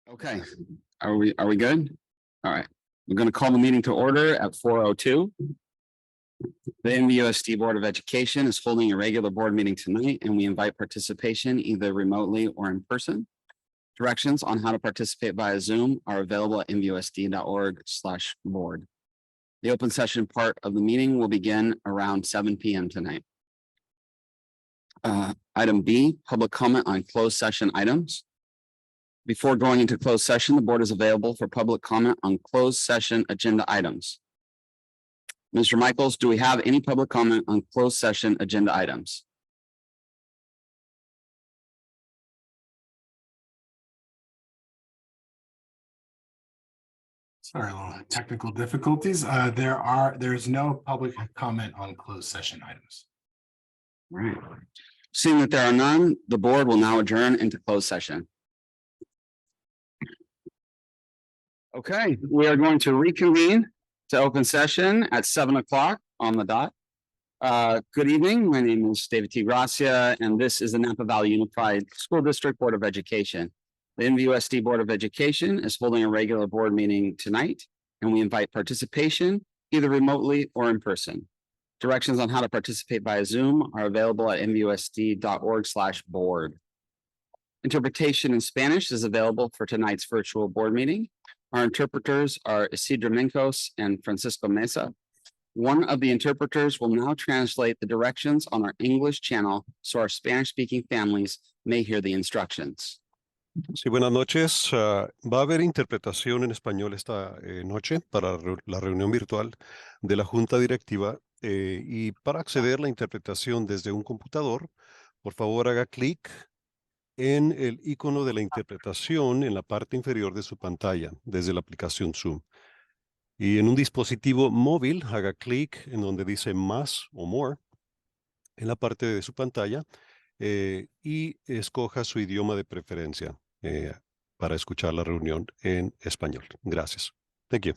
Okay, are we good? All right, we're going to call the meeting to order at 4:02. The NVUSD Board of Education is holding a regular board meeting tonight, and we invite participation either remotely or in person. Directions on how to participate via Zoom are available at nvusd.org/board. The open session part of the meeting will begin around 7 p.m. tonight. Item B, public comment on closed session items. Before going into closed session, the board is available for public comment on closed session agenda items. Mr. Michaels, do we have any public comment on closed session agenda items? Sorry, a little technical difficulties. There's no public comment on closed session items. All right. Seeing that there are none, the board will now adjourn into closed session. Okay, we are going to reconvene to open session at 7 o'clock on the dot. Good evening. My name is David T. Gracia, and this is the Napa Valley Unified School District Board of Education. The NVUSD Board of Education is holding a regular board meeting tonight, and we invite participation either remotely or in person. Directions on how to participate via Zoom are available at nvusd.org/board. Interpretation in Spanish is available for tonight's virtual board meeting. Our interpreters are Isidro Mencos and Francisco Mesa. One of the interpreters will now translate the directions on our English channel so our Spanish-speaking families may hear the instructions. Sí, buenas noches. Va a haber interpretación en español esta noche para la reunión virtual de la Junta Directiva y para acceder a la interpretación desde un computador, por favor haga clic en el icono de la interpretación en la parte inferior de su pantalla desde la aplicación Zoom. Y en un dispositivo móvil, haga clic en donde dice más o more en la parte de su pantalla y escoja su idioma de preferencia para escuchar la reunión en español. Gracias. Thank you.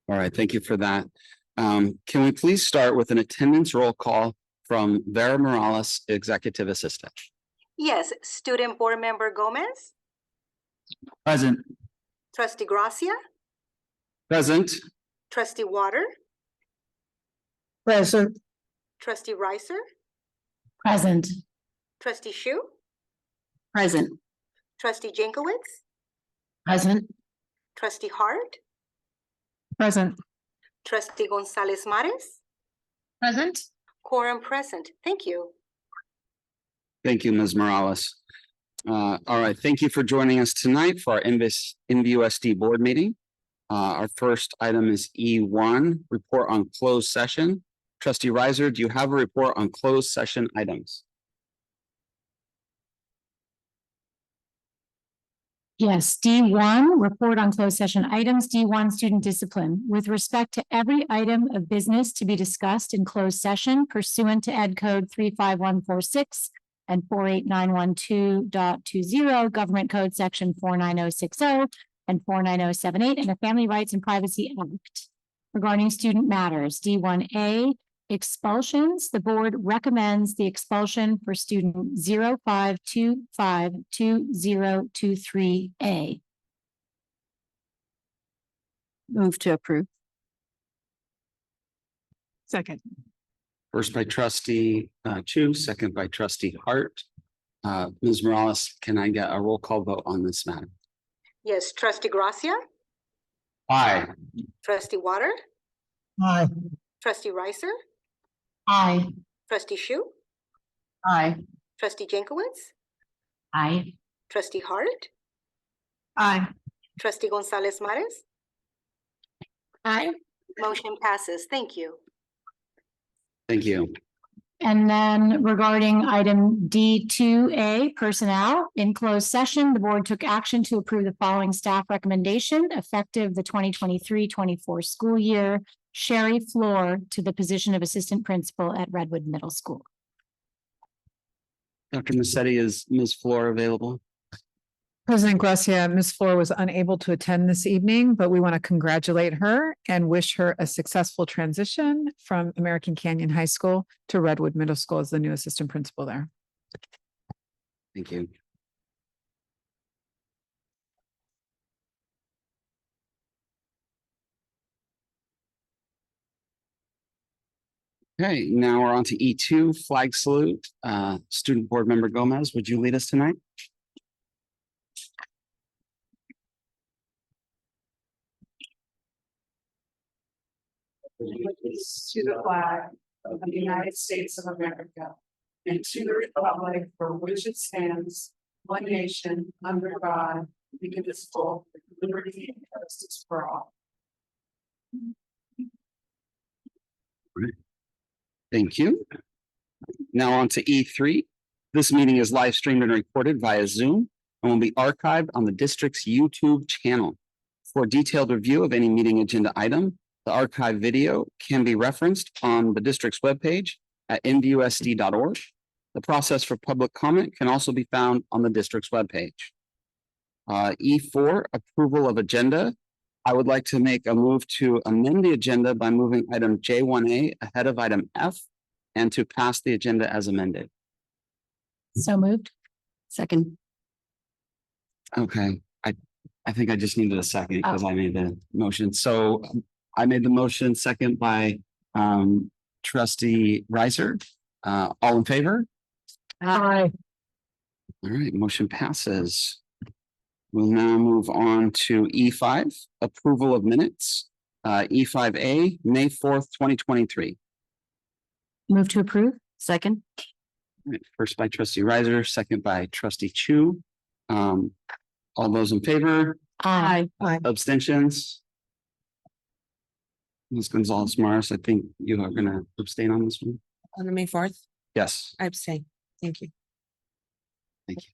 All right, thank you for that. Can we please start with an attendance roll call from Vera Morales, Executive Assistant? Yes, Student Board Member Gomez, Present. Trustee Gracia, Present. Trustee Water, Present. Trustee Reiser, Present. Trustee Shu, Present. Trustee Jankowicz, Present. Trustee Hart, Present. Trustee Gonzalez Mares, Present. quorum present. Thank you. Thank you, Ms. Morales. All right, thank you for joining us tonight for our NVUSD board meeting. Our first item is E1, report on closed session. Trustee Reiser, do you have a report on closed session items? Yes, D1, report on closed session items. D1, student discipline. With respect to every item of business to be discussed in closed session pursuant to Ed Code 35146 and 48912.20, Government Code Section 49060 and 49078, and the Family Rights and Privacy Act. Regarding student matters, D1A, expulsions. The board recommends the expulsion for student 05252023A. Move to approve. Second. First by Trustee Chu, second by Trustee Hart. Ms. Morales, can I get a roll call vote on this matter? Yes, Trustee Gracia, Aye. Trustee Water, Aye. Trustee Reiser, Aye. Trustee Shu, Aye. Trustee Jankowicz, Aye. Trustee Hart, Aye. Trustee Gonzalez Mares. Aye. Motion passes. Thank you. Thank you. And then regarding item D2A, personnel, in closed session, the board took action to approve the following staff recommendation effective the 2023-24 school year. Sherry Floor to the position of assistant principal at Redwood Middle School. Dr. Massetti, is Ms. Floor available? President Gracia, Ms. Floor was unable to attend this evening, but we want to congratulate her and wish her a successful transition from American Canyon High School to Redwood Middle School as the new assistant principal there. Thank you. Okay, now we're on to E2, flag salute. Student Board Member Gomez, would you lead us tonight? To the flag of the United States of America and to the republic for which it stands, one nation, under God, indivisible, with liberty and justice for all. Thank you. Now on to E3. This meeting is live streamed and recorded via Zoom and will be archived on the district's YouTube channel. For a detailed review of any meeting agenda item, the archive video can be referenced on the district's webpage at NVUSD.org. The process for public comment can also be found on the district's webpage. E4, approval of agenda. I would like to make a move to amend the agenda by moving item J1A ahead of item F and to pass the agenda as amended. So moved. Second. Okay, I think I just needed a second because I made the motion. So I made the motion, second by trustee Riser. All in favor? Aye. All right, motion passes. We'll now move on to E5, approval of minutes. E5A, May 4th, 2023. Move to approve. Second. All right, first by trustee Riser, second by trustee Chu. All those in favor? Aye. Aye. Abstentions? Ms. Gonzalez Morris, I think you are gonna abstain on this one. On the May 4th, Yes, I abstain. Thank you. thank you.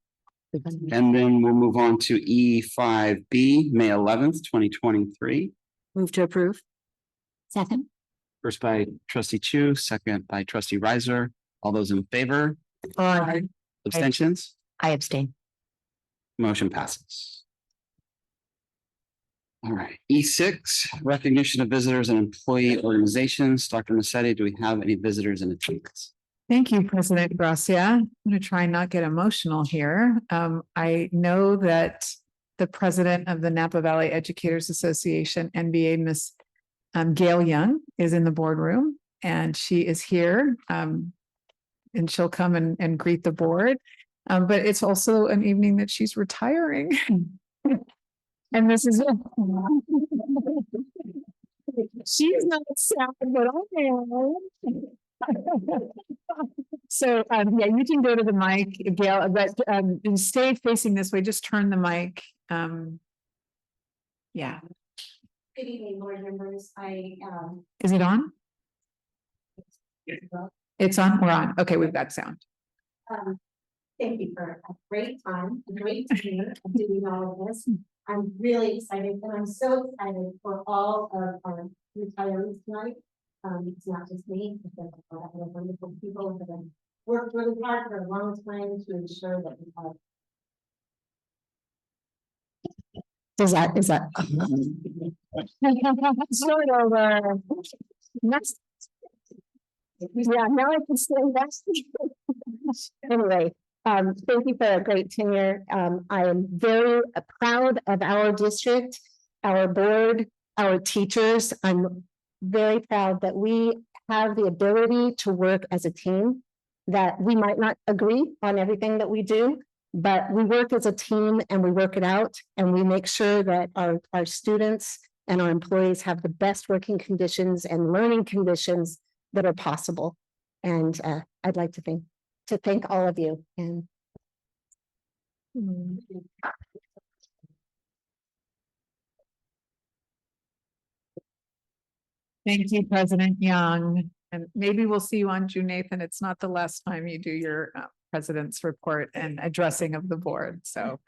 And then we'll move on to E5B, May 11th, 2023. Move to approve. Second. First by trustee Chu, second by trustee Riser. All those in favor? Aye. Abstentions? I abstain. Motion passes. All right, E6, recognition of visitors and employee organizations. Dr. Massetti, do we have any visitors in attendance? Thank you, President Gracia. I'm going to try and not get emotional here. I know that the president of the Napa Valley Educators Association, NBA, Miss Gail Young, is in the boardroom, and she is here. And she'll come and greet the board. But it's also an evening that she's retiring. And this is she's not sad, but I am. So yeah, you can go to the mic, Gail, but stay facing this way. Just turn the mic. Yeah. Good evening, board members. Is it on? It's on. We're on. Okay, we've got sound. Thank you for a great time, a great year of doing all of this. I'm really excited, and I'm so excited for all of our retirees tonight. It's not just me, it's a lot of wonderful people that have worked really hard for a long time to ensure that we have. Is that? Sort of, next. Yeah, now I can say that. Anyway, thank you for a great tenure. I am very proud of our district, our board, our teachers. I'm very proud that we have the ability to work as a team, that we might not agree on everything that we do, but we work as a team and we work it out, and we make sure that our students and our employees have the best working conditions and learning conditions that are possible. And I'd like to thank all of you. And Thank you, President Young. And maybe we'll see you on June 8th, and it's not the last time you do your president's report and addressing of the board. So,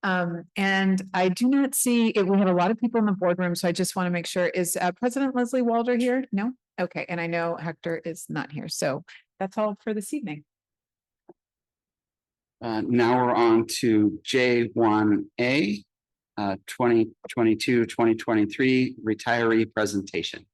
and I do not see it. We have a lot of people in the boardroom, so I just want to make sure, is President Leslie Walder here? No? Okay, and I know Hector is not here. So that's all for this evening. Now we're on to J1A, 2022-2023 retiree presentation.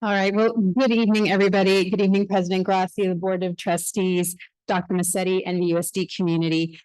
All right, well, good evening, everybody. Good evening, President Gracia, the Board of Trustees, Dr. Massetti, NVUSD community.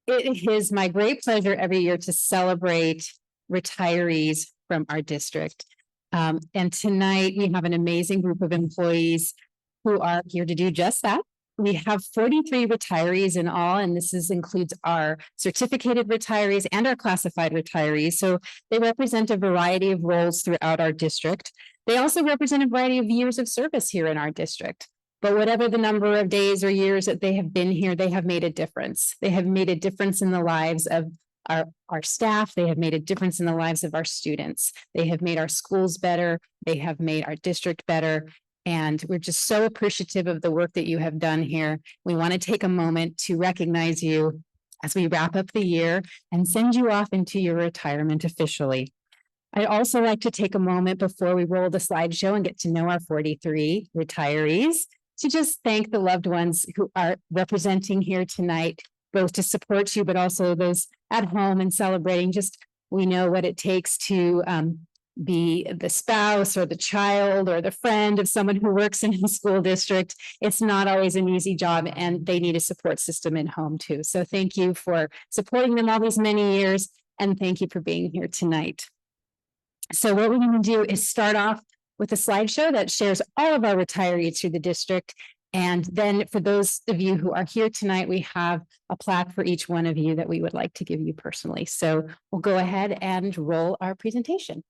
It is my great pleasure every year to celebrate retirees from our district. And tonight we have an amazing group of employees who are here to do just that. We have 43 retirees in all, and includes our certificated retirees and our classified retirees. So they represent a variety of roles throughout our district. They also represent a variety of years of service here in our district. But whatever the number of days or years that they have been here, they have made a difference. They have made a difference in the lives of our staff. They have made a difference in the lives of our students. They have made our schools better. They have made our district better. And we're just so appreciative of the work that you have done here. We want to take a moment to recognize you as we wrap up the year and send you off into your retirement officially. I'd also like to take a moment before we roll the slideshow and get to know our 43 retirees to just thank the loved ones who are representing here tonight, both to support you, but also those at home and celebrating. Just, we know what it takes to be the spouse or the child or the friend of someone who works in a school district. It's not always an easy job, and they need a support system at home too. So thank you for supporting them all these many years, and thank you for being here tonight. So what we're going to do is start off with a slideshow that shares all of our retirees through the district. And then for those of you who are here tonight, we have a plaque for each one of you that we would like to give you personally. So we'll go ahead and roll our presentation.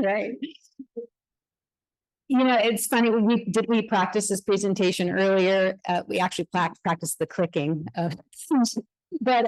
Right. You know, it's funny, we practice this presentation earlier, we actually practiced the clicking of. But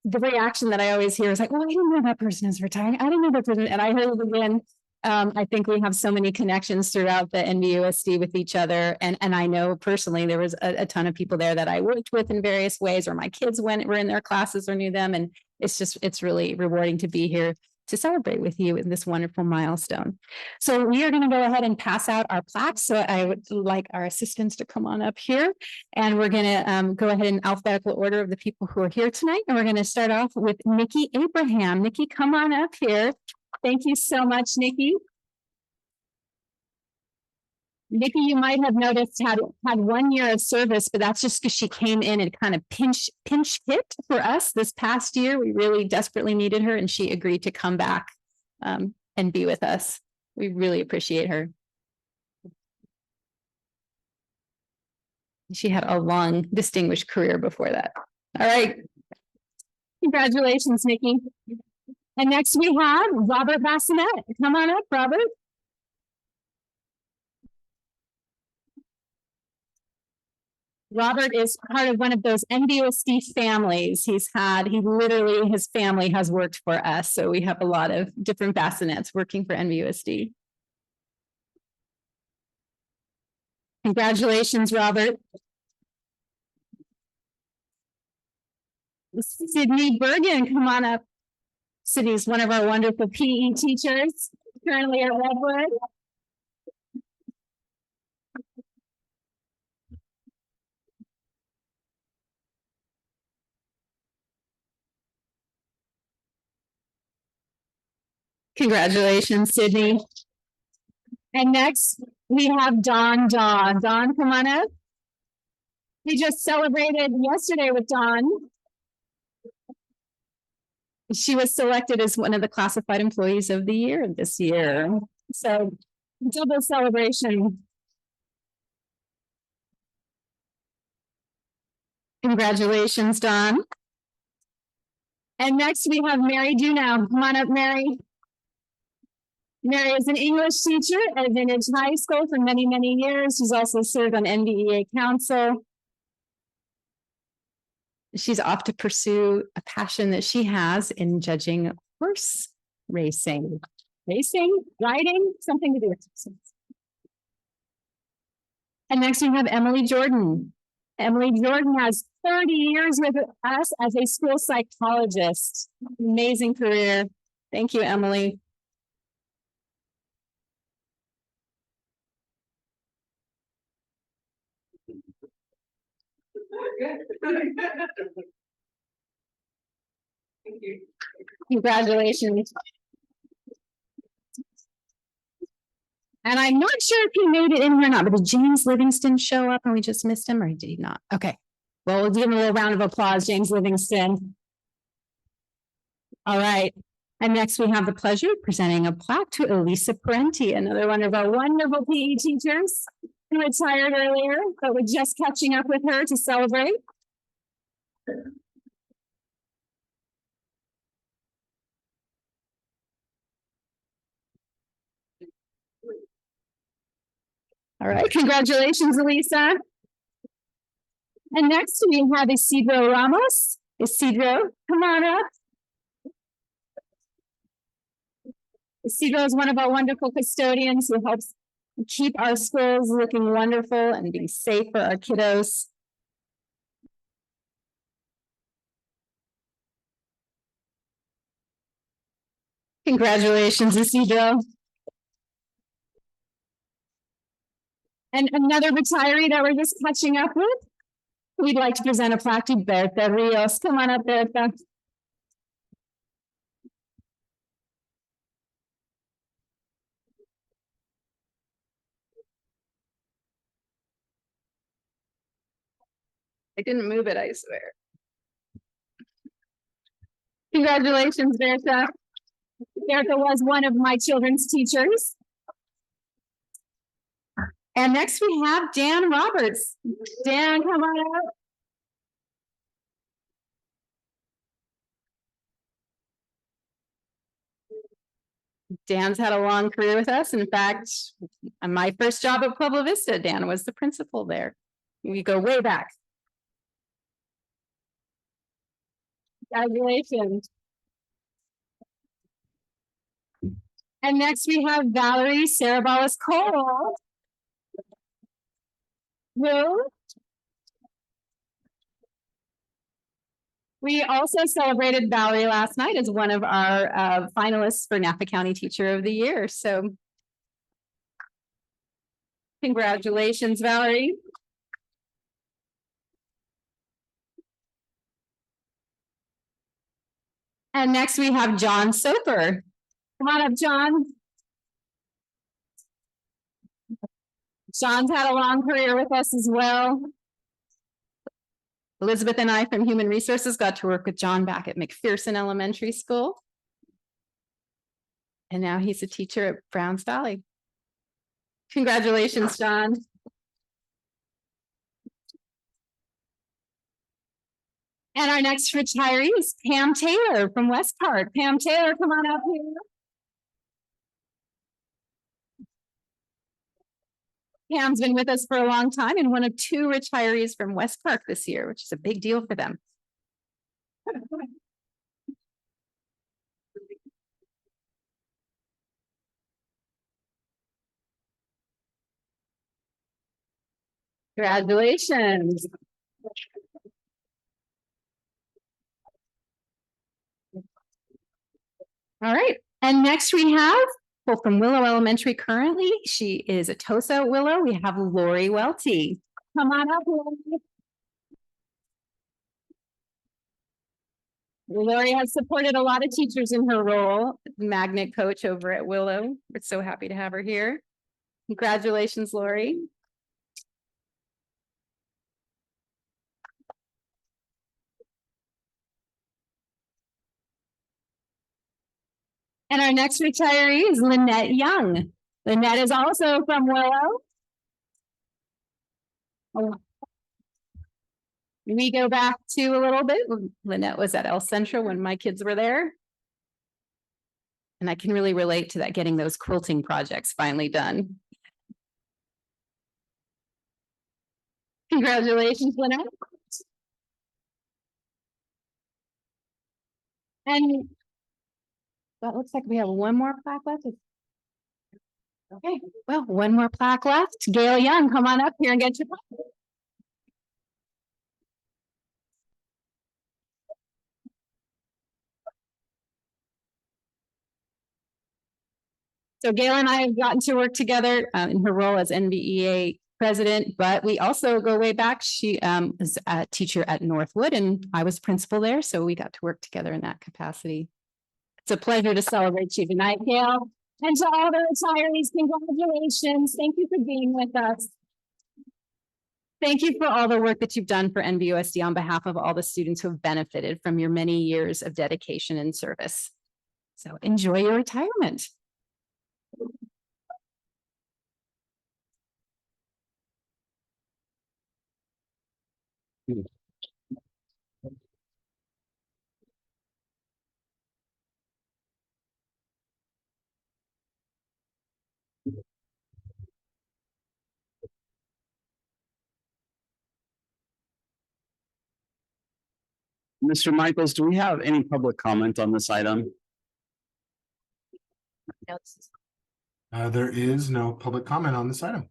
the reaction that I always hear is like, oh, I didn't know that person is retiring, I didn't know that person, and I heard it again. I think we have so many connections throughout the NVUSD with each other, and I know personally there was a ton of people there that I worked with in various ways, or my kids were in their classes or knew them, and it's really rewarding to be here to celebrate with you in this wonderful milestone. So we are going to go ahead and pass out our plaques. So I would like our assistants to come on up here, and we're going to go ahead in alphabetical order of the people who are here tonight. And we're going to start off with Nikki Abraham. Nikki, come on up here. Thank you so much, Nikki. Nikki, you might have noticed had 1 year of service, but that's just because she came in and kind of pinch hit for us this past year. We really desperately needed her, and she agreed to come back and be with us. We really appreciate her. She had a long, distinguished career before that. All right. Congratulations, Nikki. And next we have Robert Bassinet. Come on up, Robert. Robert is part of one of those NVUSD families. He literally, his family has worked for us. So we have a lot of different bassinets working for NVUSD. Congratulations, Robert. Sydney Bergen, come on up. Sydney's one of our wonderful PE teachers, currently at Redwood. Congratulations, Sydney. And next we have Dawn. Dawn, come on up. We just celebrated yesterday with Dawn. She was selected as one of the classified employees of the year this year. So double celebration. Congratulations, Dawn. And next we have Mary Dunow. Come on up, Mary. Mary is an English teacher at Vintage High School for many, many years. She's also served on NVEA Council. She's off to pursue a passion that she has in judging horse racing. Riding, something to do with it. And next we have Emily Jordan. Emily Jordan has 30 years with us as a school psychologist. Amazing career. Thank you, Emily. Congratulations. And I'm not sure if he made it in here or not, but did James Livingston show up and we just missed him, or did he not? Okay. Well, we'll give him a little round of applause, James Livingston. All right. And next we have the pleasure of presenting a plaque to Elisa Parenti, another one of our wonderful PE teachers who retired earlier, but we're just catching up with her to celebrate. All right, congratulations, Elisa. And next we have Isidro Ramos. Isidro, come on up. Isidro is one of our wonderful custodians who helps keep our schools looking wonderful and being safe for our kiddos. Congratulations, Isidro. And another retiree that we're just catching up with, we'd like to present a plaque to Bertha Rios. Come on up, Bertha. I didn't move it, I swear. Congratulations, Bertha. Bertha was one of my children's teachers. And next we have Dan Roberts. Dan, come on up. Dan's had a long career with us. In fact, on my first job at Pueblo Vista, Dan was the principal there. We go way back. Congratulations. And next we have Valerie Sarabalas Cole. Who? We also celebrated Valerie last night as one of our finalists for Napa County Teacher of the Year. So congratulations, Valerie. And next we have John Soper. Come on up, John. John's had a long career with us as well. Elizabeth and I from Human Resources got to work with John back at McPherson Elementary School. And now he's a teacher at Browns Valley. Congratulations, John. And our next retiree is Pam Taylor from West Park. Pam Taylor, come on up here. Pam's been with us for a long time and one of 2 retirees from West Park this year, which is a big deal for them. Congratulations. All right, and next we have, well, from Willow Elementary currently, she is a TOSA at Willow. We have Lori Welty. Come on up, Lori. Lori has supported a lot of teachers in her role, magnet coach over at Willow. We're so happy to have her here. Congratulations, Lori. And our next retiree is Lynette Young. Lynette is also from Willow. Oh. We go back to a little bit. Lynette was at El Centro when my kids were there. And I can really relate to that, getting those quilting projects finally done. Congratulations, Lynette. And that looks like we have one more plaque left. Okay, well, one more plaque left. Gail Young, come on up here and get your plaque. So Gail and I have gotten to work together in her role as NVEA president, but we also go way back. She was a teacher at Northwood and I was principal there. So we got to work together in that capacity. It's a pleasure to celebrate you tonight, Gail. And to all the retirees, congratulations. Thank you for being with us. Thank you for all the work that you've done for NVUSD on behalf of all the students who have benefited from your many years of dedication and service. So enjoy your retirement. Mr. Michaels, do we have any public comment on this item? There is no public comment on this item.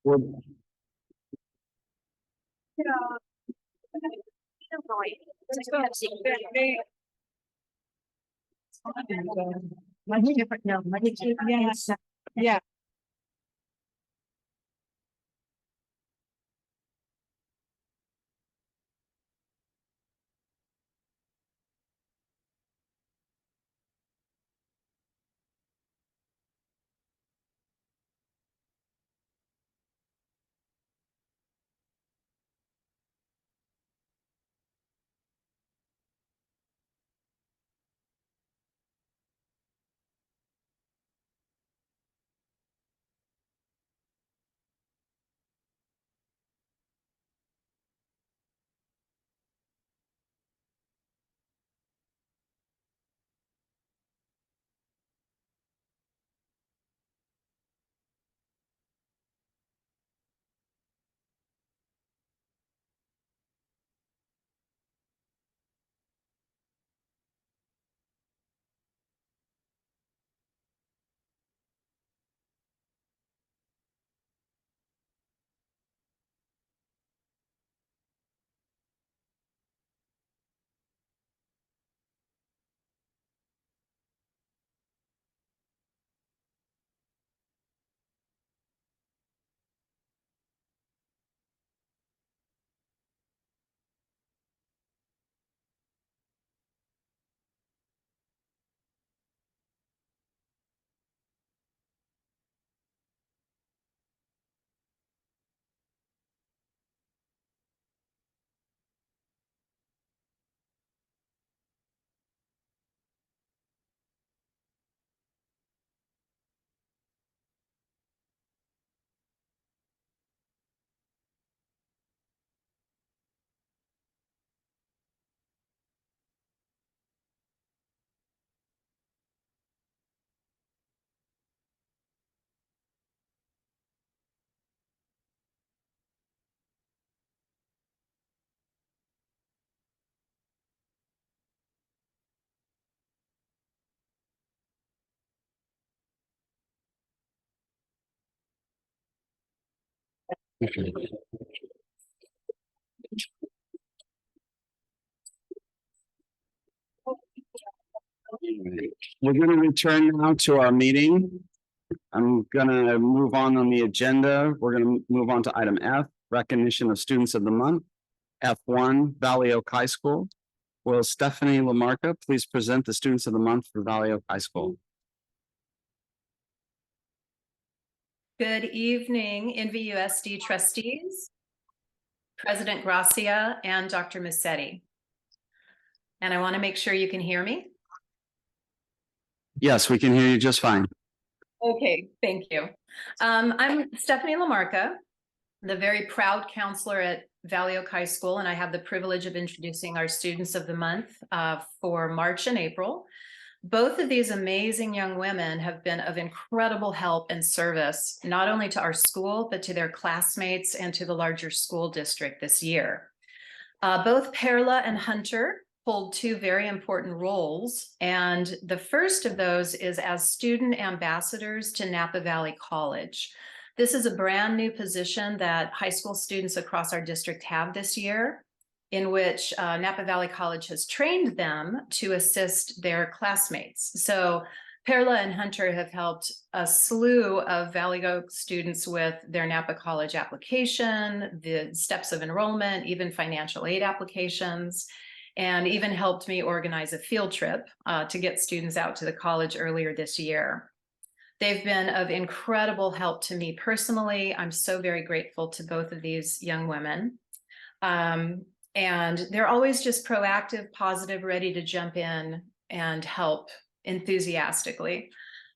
Well, Yeah. We're going to return now to our meeting. I'm gonna move on the agenda. We're gonna move on to item F, recognition of students of the month. F1, Valley Oak High School. Will Stephanie Lamarca please present the students of the month for Valley Oak High School? Good evening, NVUSD trustees, President Gracia, and Dr. Massetti. And I want to make sure you can hear me. Yes, we can hear you just fine. Okay, thank you. I'm Stephanie Lamarca, the very proud counselor at Valley Oak High School, and I have the privilege of introducing our students of the month for March and April. Both of these amazing young women have been of incredible help and service, not only to our school, but to their classmates and to the larger school district this year. Both Perla and Hunter hold two very important roles, and the first of those is as student ambassadors to Napa Valley College. This is a brand new position that high school students across our district have this year, in which Napa Valley College has trained them to assist their classmates. So Perla and Hunter have helped a slew of Valley Oak students with their Napa College application, the steps of enrollment, even financial aid applications, and even helped me organize a field trip to get students out to the college earlier this year. They've been of incredible help to me personally. I'm so very grateful to both of these young women. And they're always just proactive, positive, ready to jump in and help enthusiastically.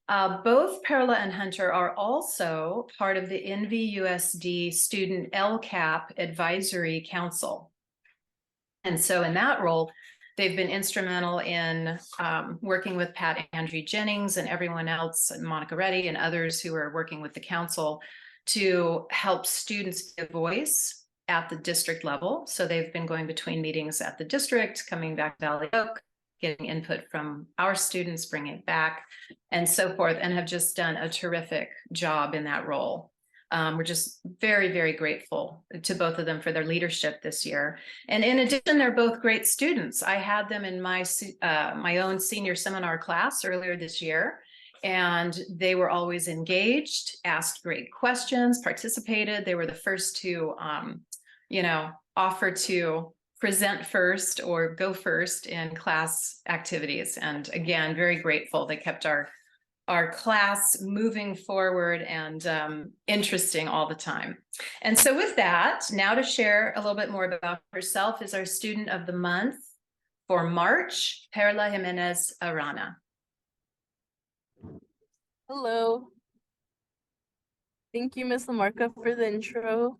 Both Perla and Hunter are also part of the NVUSD Student LCAP Advisory Council. And so in that role, they've been instrumental in working with Pat Andrew Jennings and everyone else, and Monica Reddy and others who are working with the council to help students give voice at the district level. So they've been going between meetings at the district, coming back to Valley Oak, getting input from our students, bringing it back, and so forth, and have just done a terrific job in that role. We're just very, very grateful to both of them for their leadership this year. And in addition, they're both great students. I had them in my own senior seminar class earlier this year, and they were always engaged, asked great questions, participated. They were the first to, offer to present first or go first in class activities. And again, very grateful. They kept our class moving forward and interesting all the time. And so with that, now to share a little bit more about herself is our student of the month for March, Perla Jimenez Arana. Hello. Thank you, Ms. Lamarca, for the intro.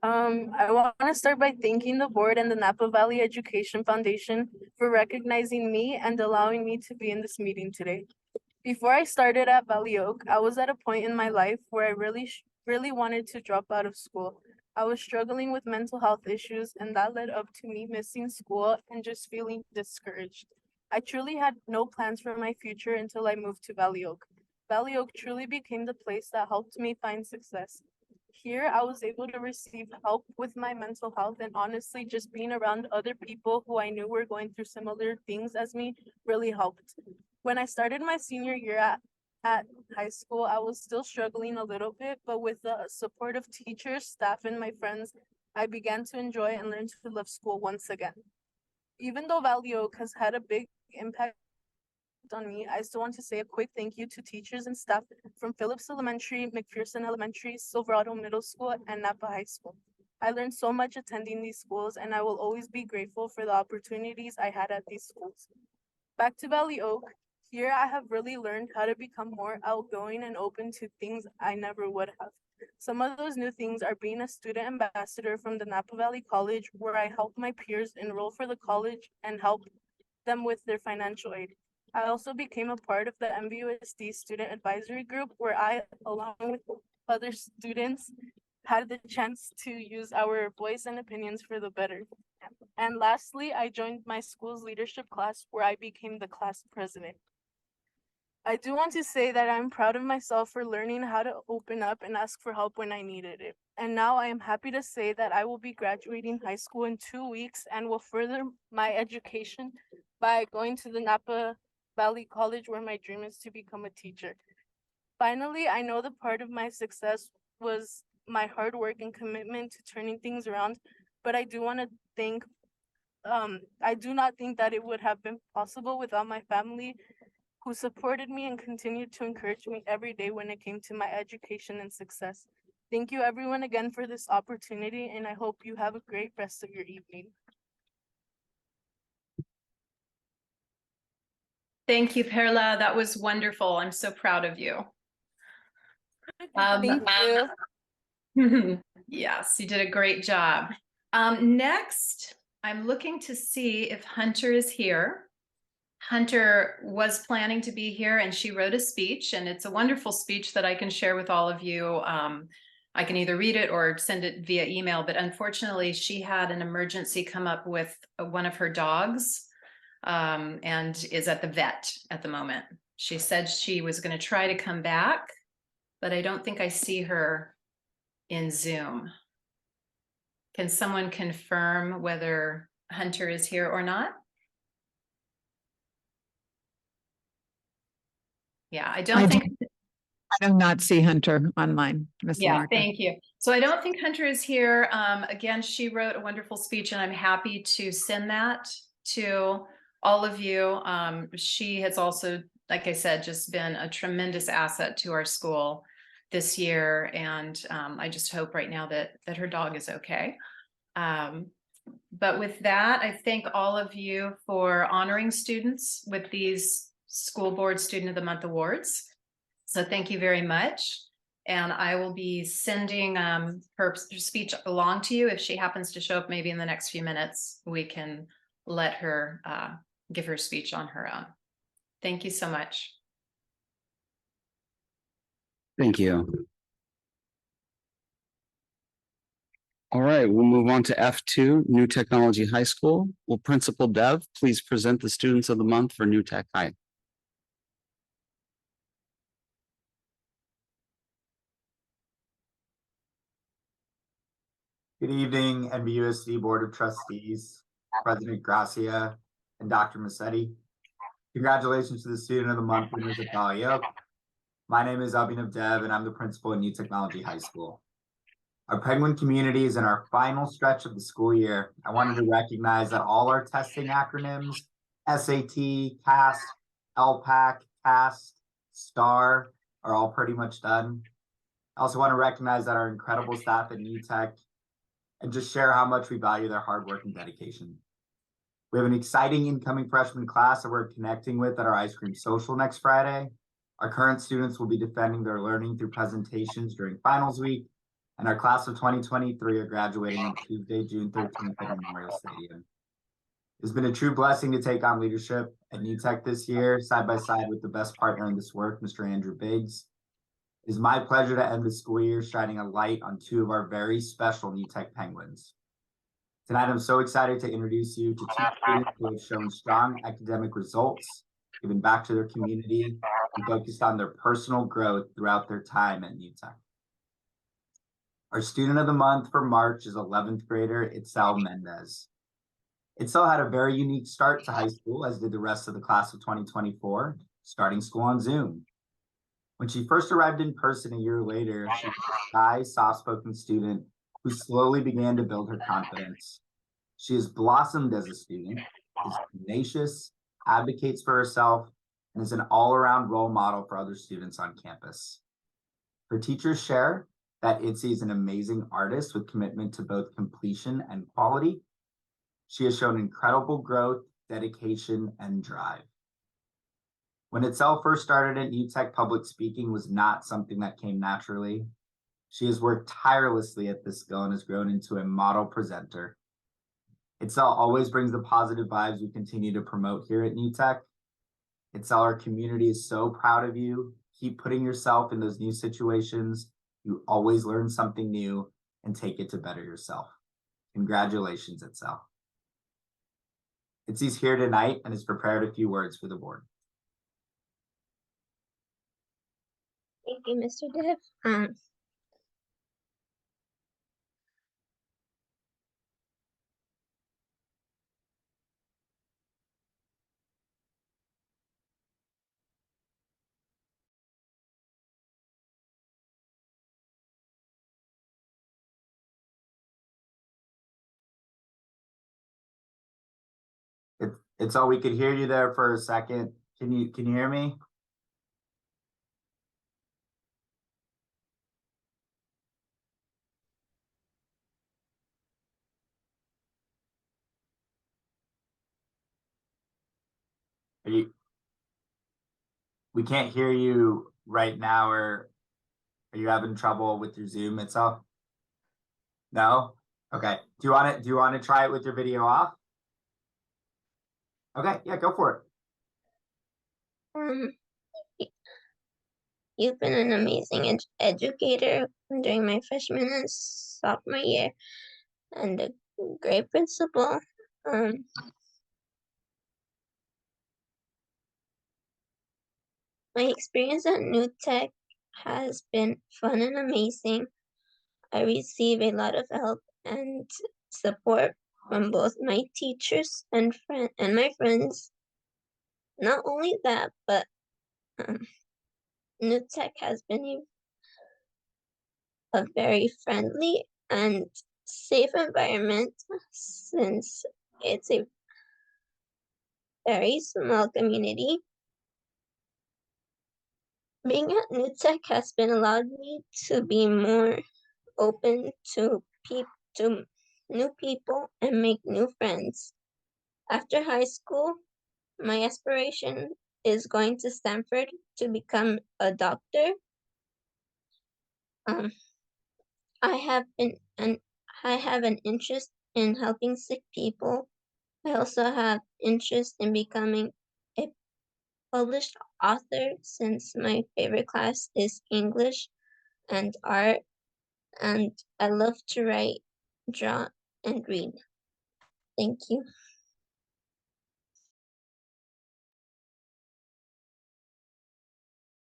I want to start by thanking the board and the Napa Valley Education Foundation for recognizing me and allowing me to be in this meeting today. Before I started at Valley Oak, I was at a point in my life where I really wanted to drop out of school. I was struggling with mental health issues, and that led up to me missing school and just feeling discouraged. I truly had no plans for my future until I moved to Valley Oak. Valley Oak truly became the place that helped me find success. Here, I was able to receive help with my mental health, and honestly, just being around other people who I knew were going through similar things as me really helped. When I started my senior year at high school, I was still struggling a little bit, but with the support of teachers, staff, and my friends, I began to enjoy and learn to love school once again. Even though Valley Oak has had a big impact on me, I still want to say a quick thank you to teachers and staff from Phillips Elementary, McPherson Elementary, Silverado Middle School, and Napa High School. I learned so much attending these schools, and I will always be grateful for the opportunities I had at these schools. Back to Valley Oak. Here, I have really learned how to become more outgoing and open to things I never would have. Some of those new things are being a student ambassador from the Napa Valley College, where I help my peers enroll for the college and help them with their financial aid. I also became a part of the NVUSD Student Advisory Group, where I, along with other students, had the chance to use our voice and opinions for the better. And lastly, I joined my school's leadership class, where I became the class president. I do want to say that I'm proud of myself for learning how to open up and ask for help when I needed it. And now I am happy to say that I will be graduating high school in 2 weeks and will further my education by going to the Napa Valley College, where my dream is to become a teacher. Finally, I know the part of my success was my hard work and commitment to turning things around, but I do want to thank I do not think that it would have been possible without my family, who supported me and continued to encourage me every day when it came to my education and success. Thank you everyone again for this opportunity, and I hope you have a great rest of your evening. Thank you, Perla. That was wonderful. I'm so proud of you. Thank you. Yes, you did a great job. Next, I'm looking to see if Hunter is here. Hunter was planning to be here and she wrote a speech, and it's a wonderful speech that I can share with all of you. I can either read it or send it via email, but unfortunately she had an emergency come up with one of her dogs and is at the vet at the moment. She said she was going to try to come back, but I don't think I see her in Zoom. Can someone confirm whether Hunter is here or not? Yeah, I don't think. I do not see Hunter online, Ms. Yeah, Lamarca. thank you. So I don't think Hunter is here. Again, she wrote a wonderful speech and I'm happy to send that to all of you. She has also, like I said, just been a tremendous asset to our school this year. And I just hope right now that her dog is okay. But with that, I thank all of you for honoring students with these School Board Student of the Month awards. So thank you very much. And I will be sending her speech along to you. If she happens to show up maybe in the next few minutes, we can let her give her speech on her own. Thank you so much. Thank you. All right, we'll move on to F2, New Technology High School. Will Principal Dev please present the students of the month for New Tech High? Good evening, NVUSD Board of Trustees, President Gracia, and Dr. Massetti. Congratulations to the Student of the Month winners at Valley Oak. My name is Abhinav Dev, and I'm the principal at New Technology High School. Our Penguin community is in our final stretch of the school year. I wanted to recognize that all our testing acronyms, SAT, CAST, LPAC, CAST, STAR, are all pretty much done. I also want to recognize that our incredible staff at New Tech and just share how much we value their hard work and dedication. We have an exciting incoming freshman class that we're connecting with at our ice cream social next Friday. Our current students will be defending their learning through presentations during finals week, and our class of 2023 are graduating on Tuesday, June 13th at Memorial Stadium. It's been a true blessing to take on leadership at New Tech this year, side by side with the best partner in this work, Mr. Andrew Biggs. It is my pleasure to end the school year shining a light on two of our very special New Tech Penguins. Tonight, I'm so excited to introduce you to two students who have shown strong academic results, given back to their community, and focused on their personal growth throughout their time at New Tech. Our Student of the Month for March is 11th grader Itzel Mendez. Itzel had a very unique start to high school, as did the rest of the class of 2024, starting school on Zoom. When she first arrived in person a year later, she was a shy, soft-spoken student who slowly began to build her confidence. She has blossomed as a student, is tenacious, advocates for herself, and is an all-around role model for other students on campus. Her teachers share that Itzy is an amazing artist with commitment to both completion and quality. She has shown incredible growth, dedication, and drive. When Itzel first started at New Tech, public speaking was not something that came naturally. She has worked tirelessly at this skill and has grown into a model presenter. Itzel always brings the positive vibes we continue to promote here at New Tech. Itzel, our community is so proud of you. Keep putting yourself in those new situations. You always learn something new and take it to better yourself. Congratulations, Itzel. Itzy's here tonight and has prepared a few words for the board. Thank you, Mr. Dev. It's all, we could hear you there for a second. Can you hear me? We can't hear you right now, or are you having trouble with your Zoom itself? No? Okay. Do you want to try it with your video off? Okay, yeah, go for it. You've been an amazing educator during my freshman and sophomore year, and a great principal. My experience at New Tech has been fun and amazing. I receive a lot of help and support from both my teachers and my friends. Not only that, but New Tech has been a very friendly and safe environment since it's a very small community. Being at New Tech has been allowed me to be more open to new people and make new friends. After high school, my aspiration is going to Stanford to become a doctor. I have an interest in helping sick people. I also have interest in becoming a published author since my favorite class is English and art, and I love to write, draw, and read. Thank you.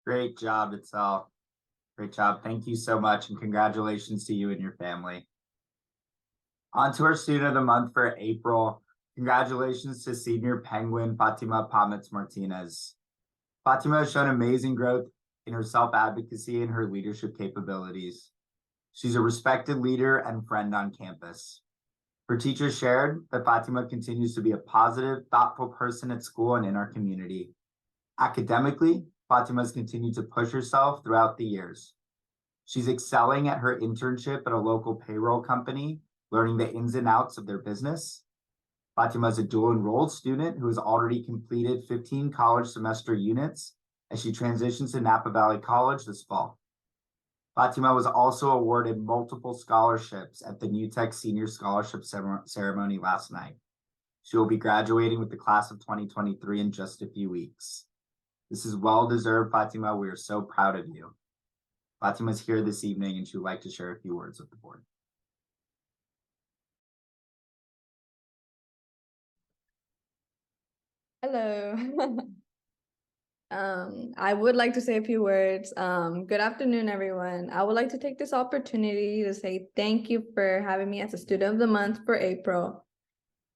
Great job, Itzel. Great job. Thank you so much, and congratulations to you and your family. On to our student of the month for April. Congratulations to senior Penguin Fatima Pamitz Martinez. Fatima has shown amazing growth in her self-advocacy and her leadership capabilities. She's a respected leader and friend on campus. Her teachers shared that Fatima continues to be a positive, thoughtful person at school and in our community. Academically, Fatima has continued to push herself throughout the years. She's excelling at her internship at a local payroll company, learning the ins and outs of their business. Fatima is a dual enrolled student who has already completed 15 college semester units as she transitions to Napa Valley College this fall. Fatima was also awarded multiple scholarships at the New Tech Senior Scholarship Ceremony last night. She will be graduating with the class of 2023 in just a few weeks. This is well-deserved, Fatima. We are so proud of you. Fatima's here this evening, and she would like to share a few words with the board. Hello. I would like to say a few words. Good afternoon, everyone. I would like to take this opportunity to say thank you for having me as a student of the month for April.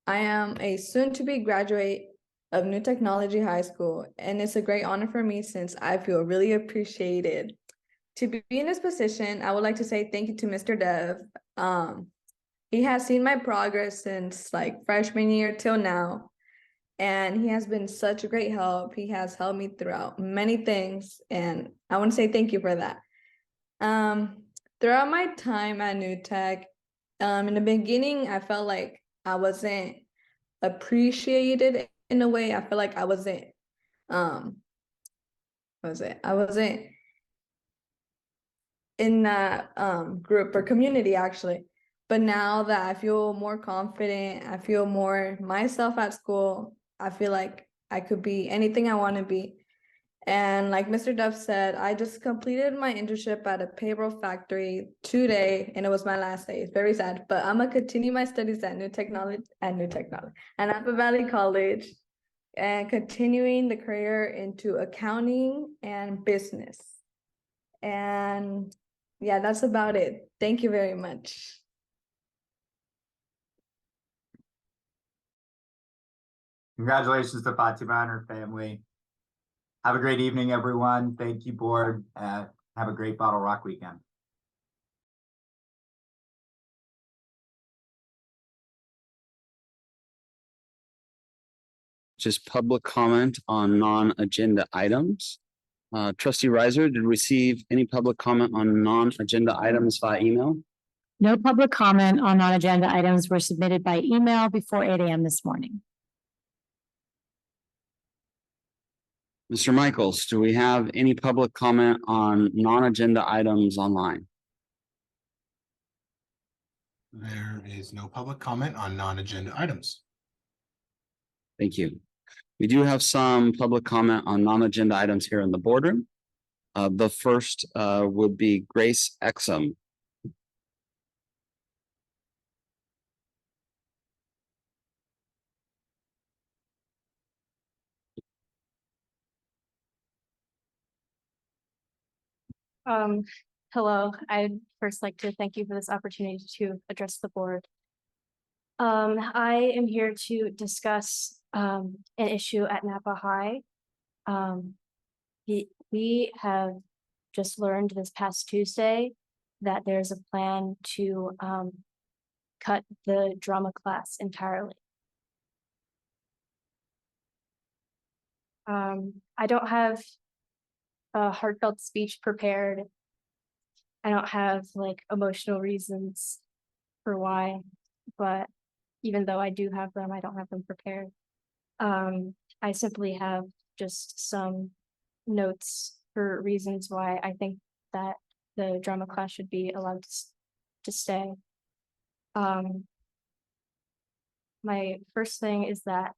I am a soon-to-be graduate of New Technology High School, and it's a great honor for me since I feel really appreciated. To be in this position, I would like to say thank you to Mr. Dev. He has seen my progress since like freshman year till now. And he has been such a great help. He has helped me throughout many things, and I want to say thank you for that. Throughout my time at New Tech, in the beginning, I felt like I wasn't appreciated in a way. I feel like I wasn't, I wasn't in that group or community actually. But now that I feel more confident, I feel more myself at school, I feel like I could be anything I want to be. And like Mr. Duff said, I just completed my internship at a payroll factory today, and it was my last day. It's very sad, but I'm gonna continue my studies at Napa Valley College, and continuing the career into accounting and business. And yeah, that's about it. Thank you very much. Congratulations to Fatima and her family. Have a great evening, everyone. Thank you, board. Have a great Bottle Rock weekend. which is public comment on non-agenda items. Trustee Riser, did we receive any public comment on non-agenda items via email? No public comment on non-agenda items were submitted by email before 8 a.m. this morning. Mr. Michaels, do we have any public comment on non-agenda items online? There is no public comment on non-agenda items. Thank you. We do have some public comment on non-agenda items here in the boardroom. The first would be Grace Exum. Hello, I'd first like to thank you for this opportunity to address the board. I am here to discuss an issue at Napa High. We have just learned this past Tuesday that there's a plan to cut the drama class entirely. I don't have a heartfelt speech prepared. I don't have like emotional reasons for why, but even though I do have them, I don't have them prepared. I simply have just some notes for reasons why I think that the drama class should be allowed to stay. My first thing is that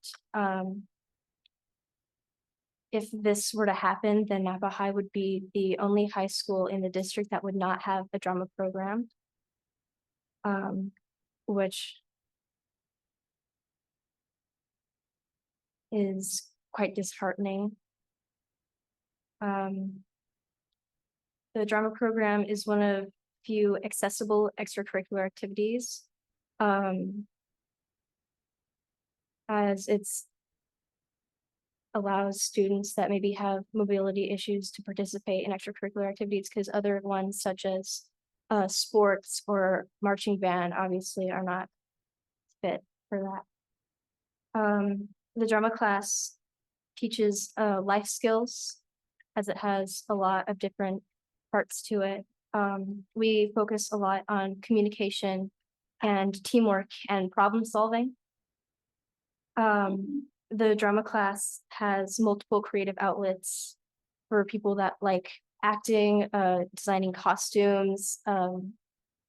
if this were to happen, then Napa High would be the only high school in the district that would not have a drama program, which is quite disheartening. The drama program is one of few accessible extracurricular activities, as it's allows students that maybe have mobility issues to participate in extracurricular activities, because other ones such as sports or marching band obviously are not fit for that. The drama class teaches life skills, as it has a lot of different parts to it. We focus a lot on communication and teamwork and problem solving. The drama class has multiple creative outlets for people that like acting, designing costumes,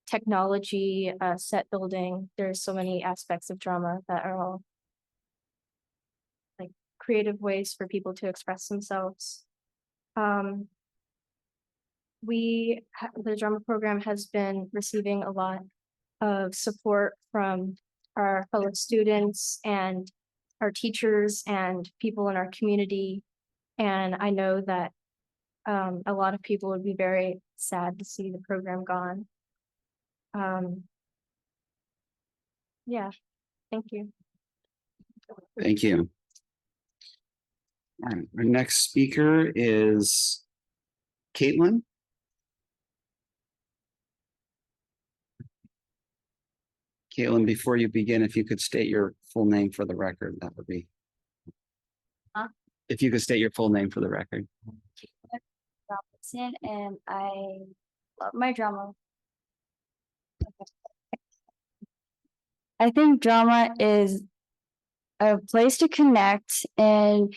technology, set building. There's so many aspects of drama that are all like creative ways for people to express themselves. The drama program has been receiving a lot of support from our fellow students and our teachers and people in our community. And I know that a lot of people would be very sad to see the program gone. Yeah, thank you. Thank you. All right, our next speaker is Caitlin. Caitlin, before you begin, if you could state your full name for the record, that would be. Huh? If you could state your full name for the record. Robinson, and I love my drama. I think drama is a place to connect, and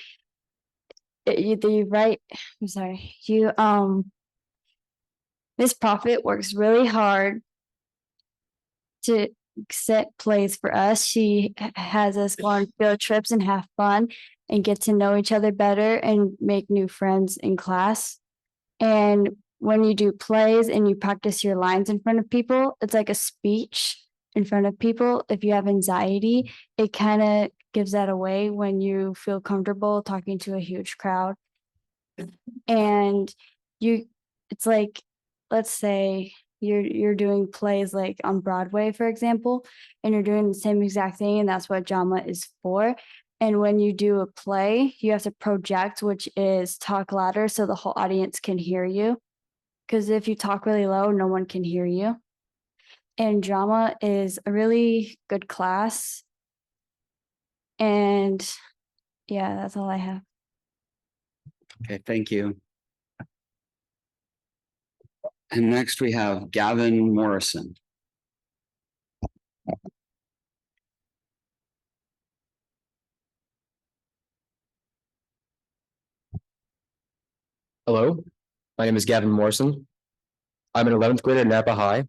Miss Prophet works really hard to set plays for us. She has us go on field trips and have fun and get to know each other better and make new friends in class. And when you do plays and you practice your lines in front of people, it's like a speech in front of people. If you have anxiety, it kind of gives that away when you feel comfortable talking to a huge crowd. And it's like, let's say you're doing plays like on Broadway, for example, and you're doing the same exact thing, and that's what drama is for. And when you do a play, you have to project, which is talk louder so the whole audience can hear you. Because if you talk really low, no one can hear you. And drama is a really good class. And yeah, that's all I have. Okay, thank you. And next we have Gavin Morrison. Hello, my name is Gavin Morrison. I'm an 11th grader at Napa High,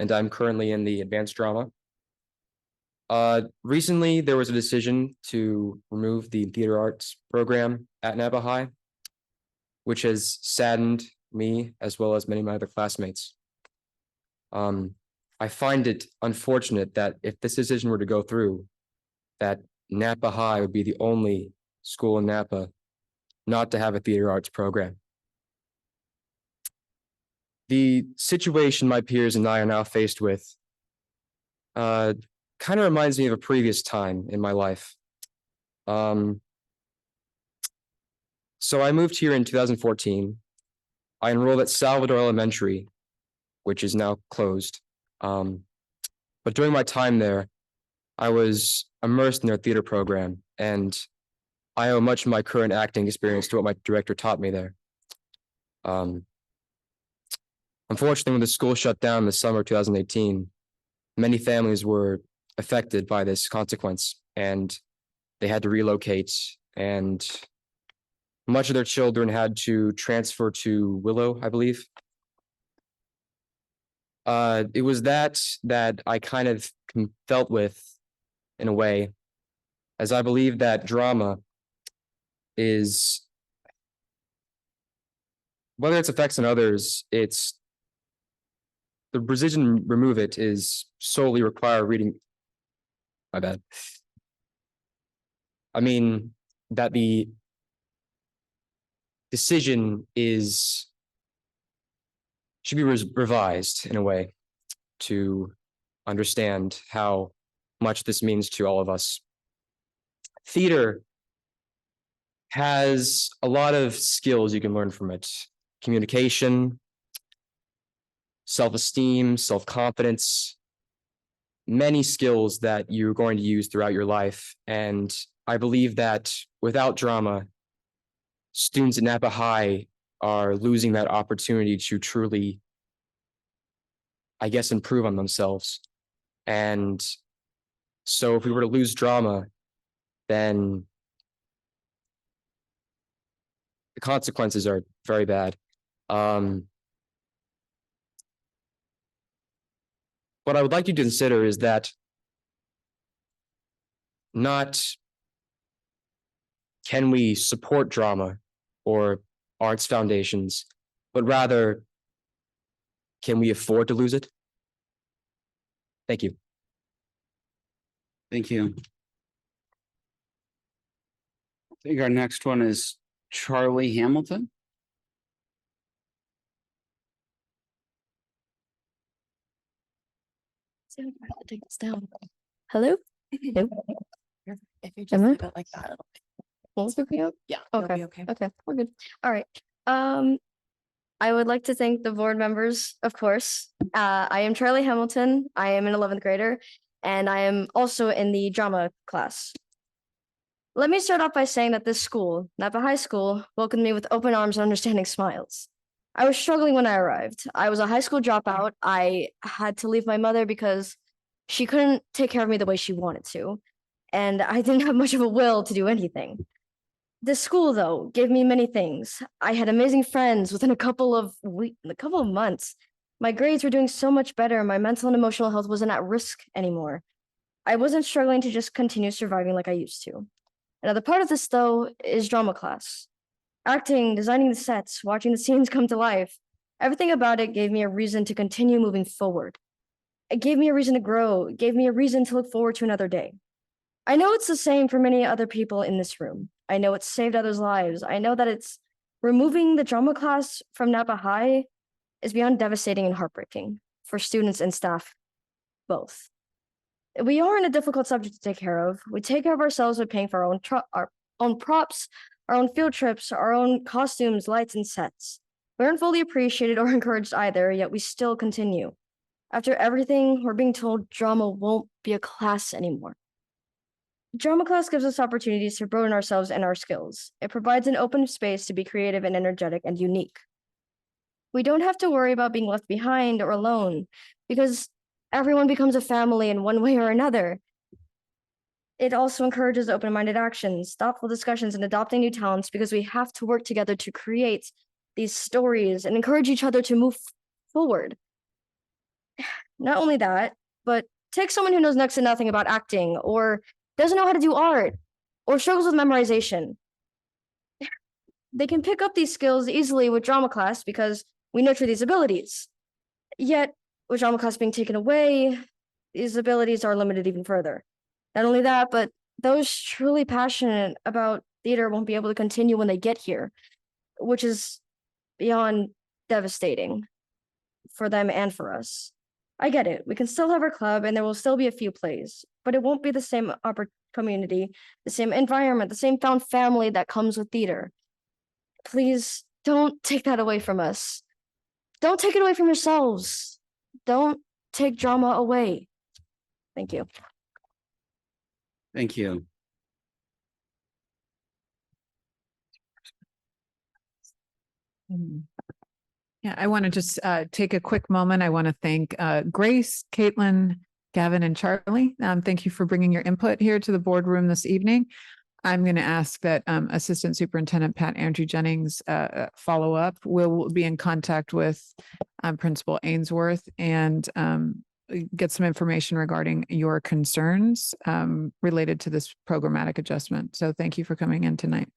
and I'm currently in the advanced drama. Recently, there was a decision to remove the theater arts program at Napa High, which has saddened me as well as many of my other classmates. I find it unfortunate that if this decision were to go through, that Napa High would be the only school in Napa not to have a theater arts program. The situation my peers and I are now faced with kind of reminds me of a previous time in my life. So I moved here in 2014. I enrolled at Salvador Elementary, which is now closed. But during my time there, I was immersed in their theater program, and I owe much of my current acting experience to what my director taught me there. Unfortunately, when the school shut down in the summer of 2018, many families were affected by this consequence, and they had to relocate, and much of their children had to transfer to Willow, I believe. It was that I kind of felt with in a way, as I believe that drama is, whether its effects on others, it's the decision to remove it is solely require reading. My bad. I mean, that the decision should be revised in a way to understand how much this means to all of us. Theater has a lot of skills you can learn from it. Communication, self-esteem, self-confidence, many skills that you're going to use throughout your life. And I believe that without drama, students at Napa High are losing that opportunity to truly, I guess, improve on themselves. And so if we were to lose drama, then the consequences are very bad. What I would like you to consider is that not can we support drama or arts foundations, but rather, can we afford to lose it? Thank you. Thank you. I think our next one is Charlie Hamilton. See if I have to take this down. Hello? Hello? If you just Am I? leave it like that, it'll Won't pick me up? yeah, it'll Okay. be okay. Okay, we're good. All right. I would like to thank the board members, of course. I am Charlie Hamilton. I am an 11th grader, and I am also in the drama class. Let me start off by saying that this school, Napa High School, welcomed me with open arms and understanding smiles. I was struggling when I arrived. I was a high school dropout. I had to leave my mother because she couldn't take care of me the way she wanted to, and I didn't have much of a will to do anything. The school, though, gave me many things. I had amazing friends within a couple of months. My grades were doing so much better. My mental and emotional health wasn't at risk anymore. I wasn't struggling to just continue surviving like I used to. Another part of this, though, is drama class. Acting, designing the sets, watching the scenes come to life. Everything about it gave me a reason to continue moving forward. It gave me a reason to grow. It gave me a reason to look forward to another day. I know it's the same for many other people in this room. I know it's saved others' lives. I know that it's removing the drama class from Napa High is beyond devastating and heartbreaking for students and staff both. We are in a difficult subject to take care of. We take care of ourselves by paying for our own props, our own field trips, our own costumes, lights, and sets. We aren't fully appreciated or encouraged either, yet we still continue. After everything, we're being told drama won't be a class anymore. Drama class gives us opportunities to broaden ourselves and our skills. It provides an open space to be creative and energetic and unique. We don't have to worry about being left behind or alone because everyone becomes a family in one way or another. It also encourages open-minded actions, thoughtful discussions, and adopting new talents because we have to work together to create these stories and encourage each other to move forward. Not only that, but take someone who knows next to nothing about acting or doesn't know how to do art or struggles with memorization. They can pick up these skills easily with drama class because we nurture these abilities. Yet, with drama class being taken away, these abilities are limited even further. Not only that, but those truly passionate about theater won't be able to continue when they get here, which is beyond devastating for them and for us. I get it. We can still have our club and there will still be a few plays, but it won't be the same community, the same environment, the same found family that comes with theater. Please don't take that away from us. Don't take it away from yourselves. Don't take drama away. Thank you. Thank you. Yeah, I want to just take a quick moment. I want to thank Grace, Caitlin, Gavin, and Charlie. Thank you for bringing your input here to the boardroom this evening. I'm going to ask that Assistant Superintendent Pat Andrew Jennings follow up. We'll be in contact with Principal Ainsworth and get some information regarding your concerns related to this programmatic adjustment. So thank you for coming in tonight.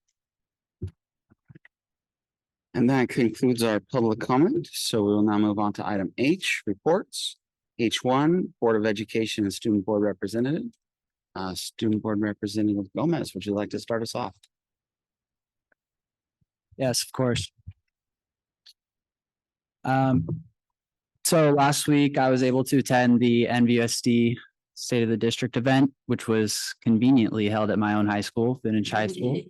And that concludes our public comment. So we will now move on to item H, reports. H1, Board of Education and Student Board Representative. Student Board Representative Gomez, would you like to start us off? Yes, of course. So last week I was able to attend the NVUSD State of the District event, which was conveniently held at my own high school, Vintage High School.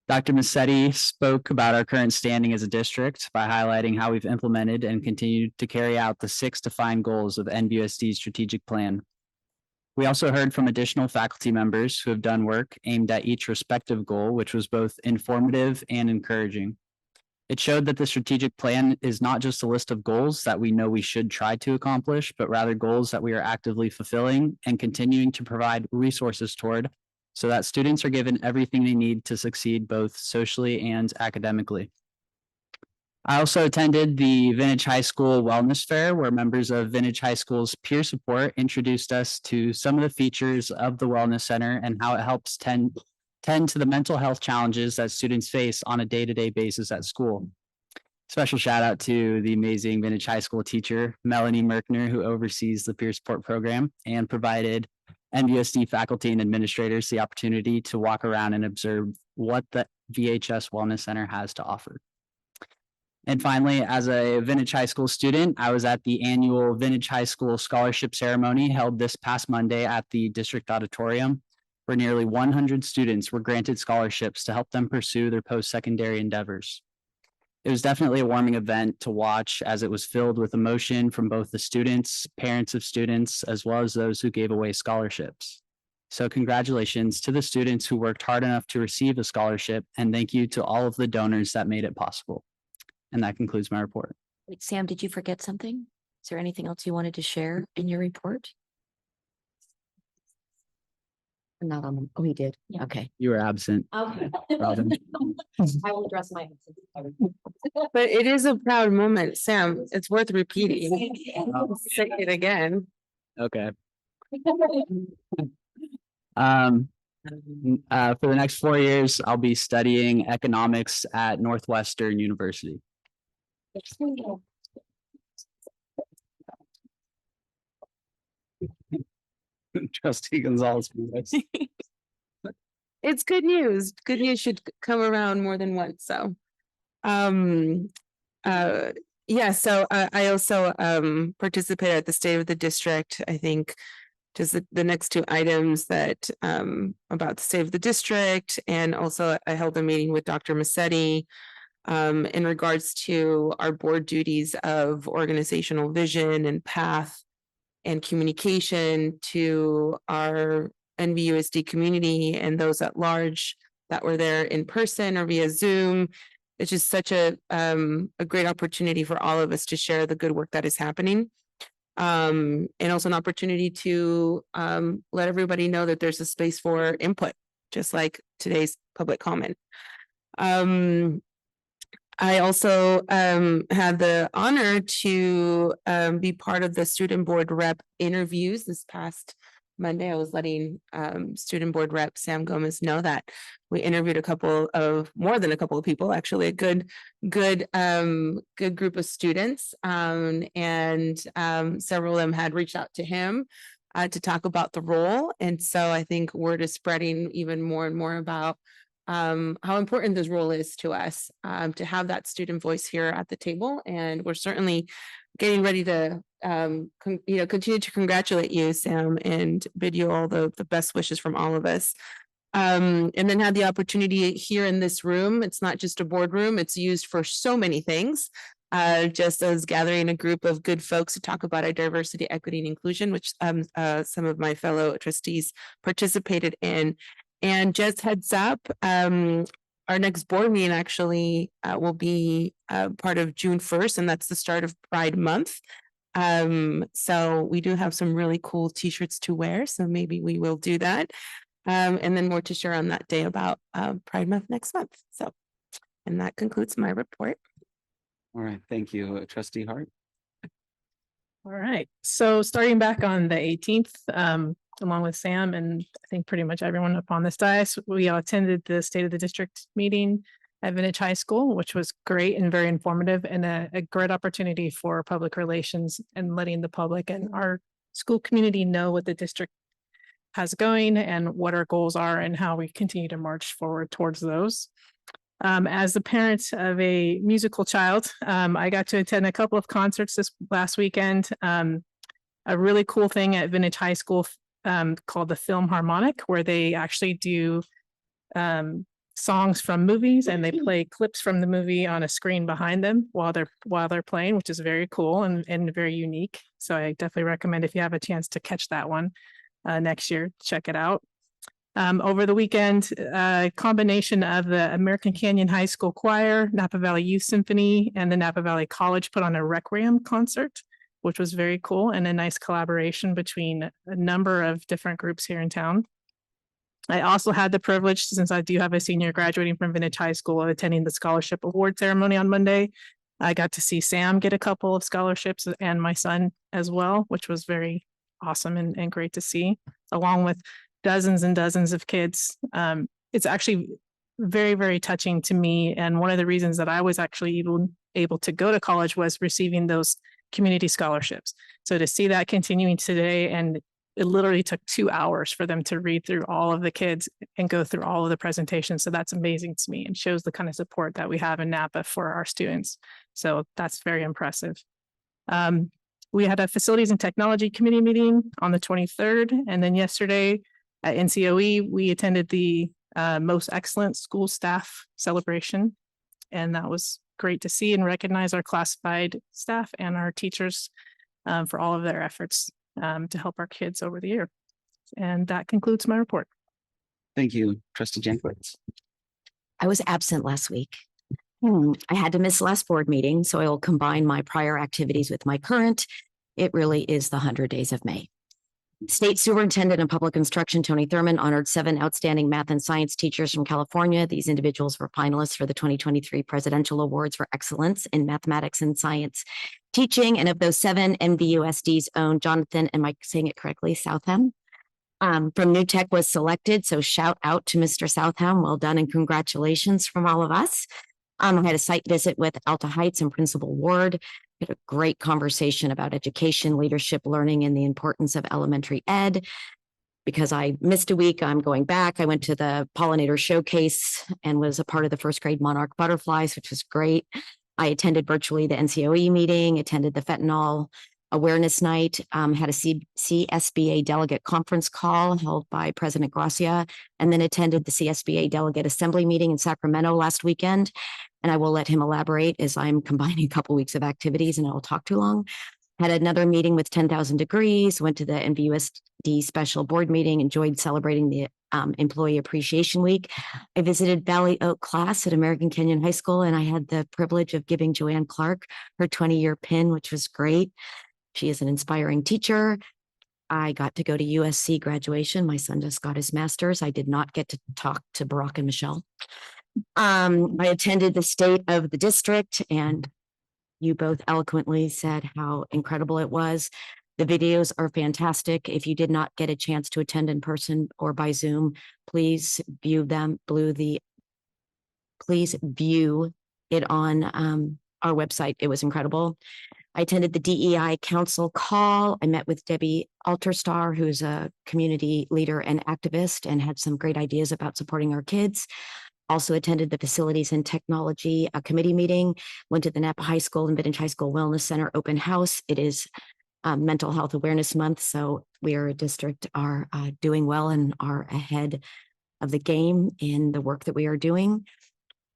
Dr. Massetti spoke about our current standing as a district by highlighting how we've implemented and continued to carry out the 6 defined goals of NVUSD's strategic plan. We also heard from additional faculty members who have done work aimed at each respective goal, which was both informative and encouraging. It showed that the strategic plan is not just a list of goals that we know we should try to accomplish, but rather goals that we are actively fulfilling and continuing to provide resources toward so that students are given everything they need to succeed both socially and academically. I also attended the Vintage High School Wellness Fair, where members of Vintage High School's peer support introduced us to some of the features of the Wellness Center and how it helps tend to the mental health challenges that students face on a day-to-day basis at school. Special shout out to the amazing Vintage High School teacher, Melanie Merkner, who oversees the peer support program and provided NVUSD faculty and administrators the opportunity to walk around and observe what the VHS Wellness Center has to offer. And finally, as a Vintage High School student, I was at the annual Vintage High School Scholarship Ceremony held this past Monday at the District Auditorium, where nearly 100 students were granted scholarships to help them pursue their post-secondary endeavors. It was definitely a warming event to watch as it was filled with emotion from both the students, parents of students, as well as those who gave away scholarships. So congratulations to the students who worked hard enough to receive a scholarship, and thank you to all of the donors that made it possible. And that concludes my report. Wait, Sam, did you forget something? Is there anything else you wanted to share in your report? Not on them. Oh, he did. Yeah. Okay. You were absent. Okay. Robin. I will address my. But it is a proud moment, Sam. It's worth repeating. Say it again. Okay. For the next 4 years, I'll be studying economics at Northwestern University. Trustee Gonzalez. It's good news. Good news should come around more than once. So, yeah. So I also participated at the State of the District. I think just the next 2 items that about the State of the District, and also I held a meeting with Dr. Massetti in regards to our board duties of organizational vision and path and communication to our NVUSD community and those at large that were there in person or via Zoom. It's just such a great opportunity for all of us to share the good work that is happening. And also an opportunity to let everybody know that there's a space for input, just like today's public comment. I also had the honor to be part of the student board rep interviews this past Monday. I was letting student board rep Sam Gomez know that we interviewed more than a couple of people, actually a good group of students, and several of them had reached out to him to talk about the role. And so I think word is spreading even more and more about how important this role is to us, to have that student voice here at the table. And we're certainly getting ready to continue to congratulate you, Sam, and bid you all the best wishes from all of us. And then had the opportunity here in this room. It's not just a boardroom, it's used for so many things. Just as gathering a group of good folks to talk about our diversity, equity, and inclusion, which some of my fellow trustees participated in. And just heads up, our next board meeting actually will be part of June 1st, and that's the start of Pride Month. So we do have some really cool t-shirts to wear, so maybe we will do that. And then more to share on that day about Pride Month next month. So, and that concludes my report. All right, thank you, Trustee Hart. All right, so starting back on the 18th, along with Sam and I think pretty much everyone up on this dais, we all attended the State of the District meeting at Vintage High School, which was great and very informative, and a great opportunity for public relations and letting the public and our school community know what the district has going and what our goals are and how we continue to march forward towards those. As the parent of a musical child, I got to attend a couple of concerts this last weekend. A really cool thing at Vintage High School called the Film Harmonic, where they actually do songs from movies and they play clips from the movie on a screen behind them while they're playing, which is very cool and very unique. So I definitely recommend, if you have a chance to catch that one next year, check it out. Over the weekend, a combination of the American Canyon High School Choir, Napa Valley Youth Symphony, and the Napa Valley College put on a Requiem concert, which was very cool and a nice collaboration between a number of different groups here in town. I also had the privilege, since I do have a senior graduating from Vintage High School, of attending the scholarship award ceremony on Monday. I got to see Sam get a couple of scholarships and my son as well, which was very awesome and great to see, along with dozens and dozens of kids. It's actually very, very touching to me. And one of the reasons that I was actually even able to go to college was receiving those community scholarships. So to see that continuing today, and it literally took 2 hours for them to read through all of the kids and go through all of the presentations. So that's amazing to me and shows the kind of support that we have in Napa for our students. So that's very impressive. We had a facilities and technology committee meeting on the 23rd. And then yesterday at NCOE, we attended the most excellent school staff celebration. And that was great to see and recognize our classified staff and our teachers for all of their efforts to help our kids over the year. And that concludes my report. Thank you, Trustee Jankowicz. I was absent last week. I had to miss last board meeting, so I will combine my prior activities with my current. It really is the 100 days of May. State Superintendent of Public Instruction Tony Thurman honored 7 outstanding math and science teachers from California. These individuals were finalists for the 2023 Presidential Awards for Excellence in Mathematics and Science Teaching. And of those 7, NVUSD's own Jonathan, am I saying it correctly, Southam, from New Tech was selected. So shout out to Mr. Southam. Well done and congratulations from all of us. I had a site visit with Alta Heights and Principal Ward. We had a great conversation about education, leadership, learning, and the importance of elementary ed. Because I missed a week, I'm going back. I went to the pollinator showcase and was a part of the first grade monarch butterflies, which was great. I attended virtually the NCOE meeting, attended the fentanyl awareness night, had a CSBA delegate conference call held by President Gracia, and then attended the CSBA delegate assembly meeting in Sacramento last weekend. And I will let him elaborate as I'm combining a couple weeks of activities and I will talk too long. Had another meeting with 10,000 Degrees, went to the NVUSD special board meeting, enjoyed celebrating the Employee Appreciation Week. I visited Valley Oak class at American Canyon High School, and I had the privilege of giving Joanne Clark her 20-year pin, which was great. She is an inspiring teacher. I got to go to USC graduation. My son just got his master's. I did not get to talk to Barack and Michelle. I attended the State of the District, and you both eloquently said how incredible it was. The videos are fantastic. If you did not get a chance to attend in person or by Zoom, please view them. Please view it on our website. It was incredible. I attended the DEI Council call. I met with Debbie Alterstar, who's a community leader and activist, and had some great ideas about supporting our kids. Also attended the Facilities and Technology Committee meeting, went to the Napa High School and Vintage High School Wellness Center open house. It is Mental Health Awareness Month, so we are a district are doing well and are ahead of the game in the work that we are doing.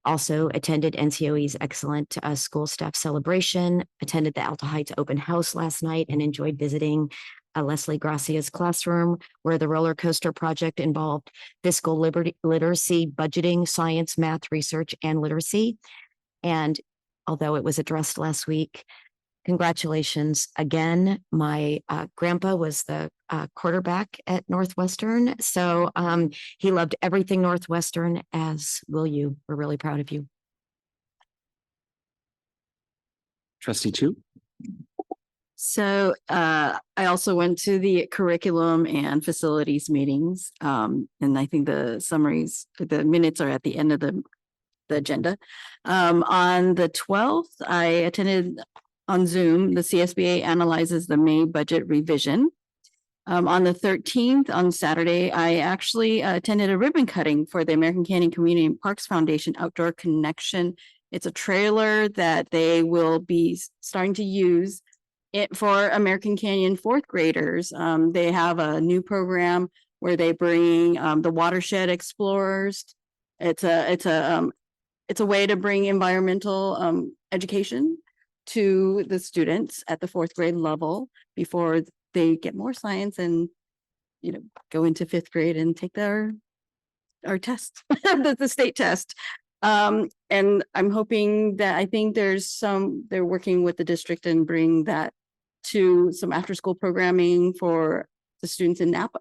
Also attended NCOE's excellent school staff celebration, attended the Alta Heights open house last night, and enjoyed visiting Leslie Gracia's classroom, where the roller coaster project involved fiscal literacy, budgeting, science, math, research, and literacy. And although it was addressed last week, congratulations again. My grandpa was the quarterback at Northwestern. So he loved everything Northwestern, as will you. We're really proud of you. Trustee Chu. So I also went to the curriculum and facilities meetings. And I think the summaries, the minutes are at the end of the agenda. On the 12th, I attended on Zoom, the CSBA analyzes the May budget revision. On the 13th, on Saturday, I actually attended a ribbon cutting for the American Canyon Community and Parks Foundation Outdoor Connection. It's a trailer that they will be starting to use it for American Canyon fourth graders. They have a new program where they bring the watershed explorers. It's a way to bring environmental education to the students at the fourth grade level before they get more science and, you know, go into fifth grade and take our test, the state test. And I'm hoping that I think they're working with the district and bring that to some after school programming for the students in Napa.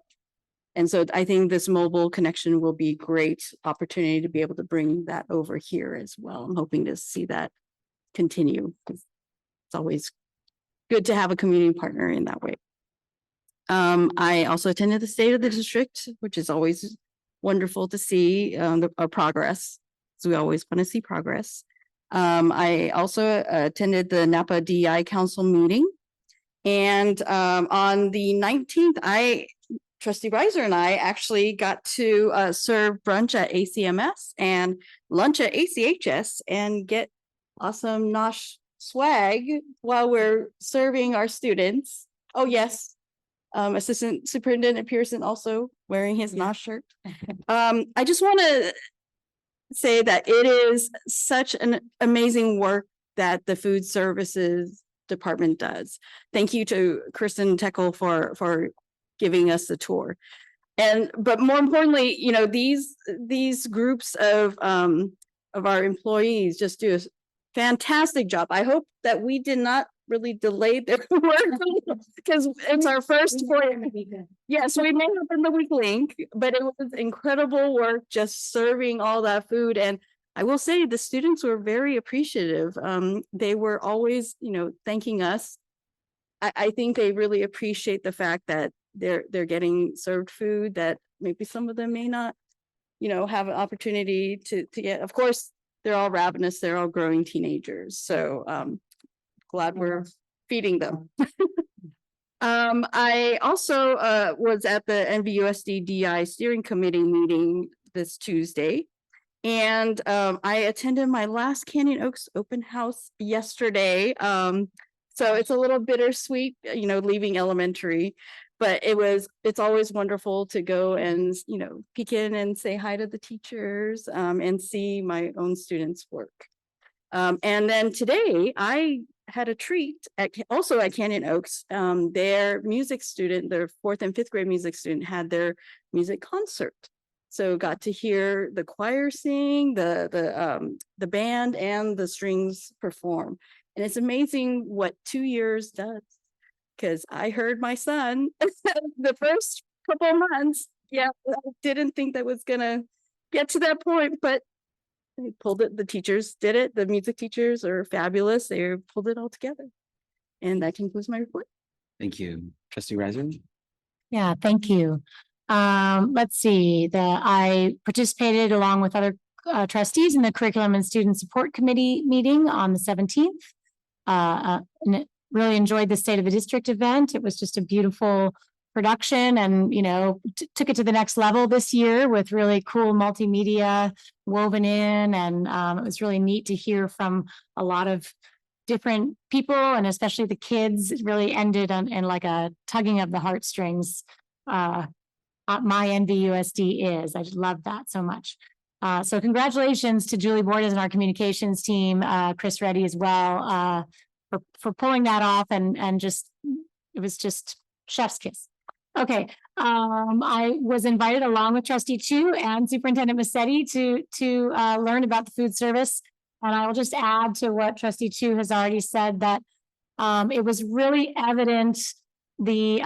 And so I think this mobile connection will be a great opportunity to be able to bring that over here as well. I'm hoping to see that continue. It's always good to have a community partner in that way. I also attended the State of the District, which is always wonderful to see our progress. So we always want to see progress. I also attended the Napa DEI Council meeting. And on the 19th, Trustee Reiser and I actually got to serve brunch at ACMS and lunch at ACHS and get awesome NOSH swag while we're serving our students. Oh, yes. Assistant Superintendent Pearson also wearing his NOSH shirt. I just want to say that it is such an amazing work that the food services department does. Thank you to Kristen Teckel for giving us the tour. But more importantly, you know, these groups of our employees just do a fantastic job. I hope that we did not really delay their work because it's our first yes, we may have been the weak link, but it was incredible work just serving all that food. And I will say the students were very appreciative. They were always, you know, thanking us. I think they really appreciate the fact that they're getting served food that maybe some of them may not, you know, have an opportunity to get. Of course, they're all ravenous, they're all growing teenagers. So glad we're feeding them. I also was at the NVUSD DI steering committee meeting this Tuesday. And I attended my last Canyon Oaks open house yesterday. So it's a little bittersweet, you know, leaving elementary, but it's always wonderful to go and, you know, peek in and say hi to the teachers and see my own students work. And then today I had a treat also at Canyon Oaks. Their music student, their 4th and 5th grade music student, had their music concert. So got to hear the choir sing, the band and the strings perform. And it's amazing what 2 years does. Because I heard my son the first couple of months. Yeah, I didn't think that was gonna get to that point, but they pulled it. The teachers did it. The music teachers are fabulous. They pulled it all together. And that concludes my report. Thank you. Trustee Riser? Yeah, thank you. Let's see, I participated along with other trustees in the Curriculum and Student Support Committee meeting on the 17th. And really enjoyed the State of the District event. It was just a beautiful production and, took it to the next level this year with really cool multimedia woven in. And it was really neat to hear from a lot of different people and especially the kids. It really ended in like a tugging of the heartstrings. My NVUSD is. I just love that so much. So congratulations to Julie Bordes and our communications team, Chris Reddy as well, for pulling that off and just, it was just chef's kiss. Okay, I was invited along with Trustee Chu and Superintendent Massetti to learn about the food service. And I will just add to what Trustee Chu has already said that it was really evident the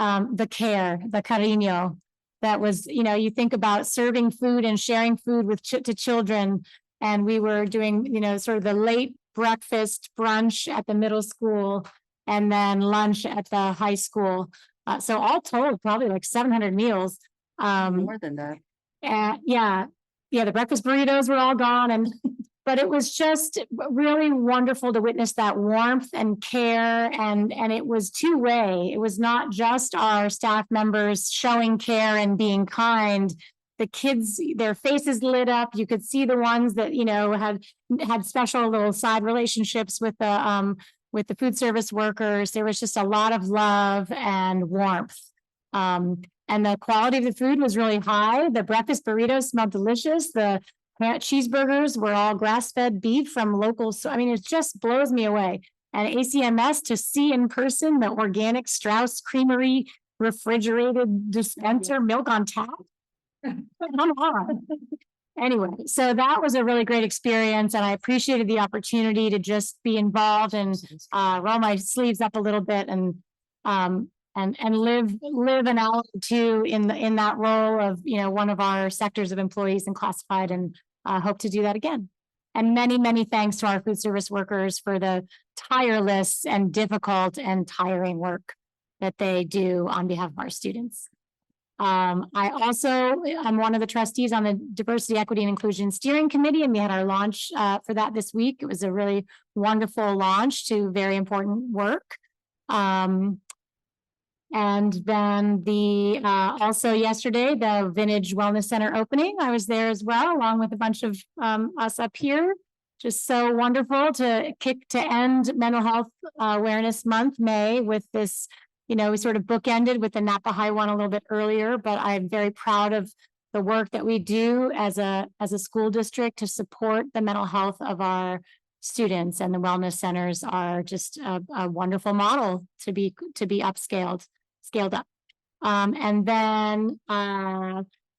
care, the cariño that was, you think about serving food and sharing food with to children. And we were doing, sort of the late breakfast brunch at the middle school and then lunch at the high school. So all told, probably like 700 meals. More than that. Yeah, the breakfast burritos were all gone. But it was just really wonderful to witness that warmth and care. And it was two-way. It was not just our staff members showing care and being kind. The kids, their faces lit up. You could see the ones that, had special little side relationships with the food service workers. There was just a lot of love and warmth. And the quality of the food was really high. The breakfast burritos smelled delicious. The cheeseburgers were all grass-fed beef from local. So, it just blows me away. And ACMS, to see in person the organic Strauss Creamery refrigerated dispenser milk on tap. Come on. Anyway, so that was a really great experience, and I appreciated the opportunity to just be involved and roll my sleeves up a little bit and live an hour or two in that role of one of our sectors of employees in classified, and hope to do that again. And many, many thanks to our food service workers for the tireless and difficult and tiring work that they do on behalf of our students. I'm one of the trustees on the Diversity, Equity, and Inclusion Steering Committee, and we had our launch for that this week. It was a really wonderful launch to very important work. And then also yesterday, the Vintage Wellness Center opening, I was there as well, along with a bunch of us up here. Just so wonderful to end Mental Health Awareness Month, May, with this. We sort of bookended with the Napa High one a little bit earlier, but I'm very proud of the work that we do as a school district to support the mental health of our students, and the wellness centers are just a wonderful model to be scaled up. And then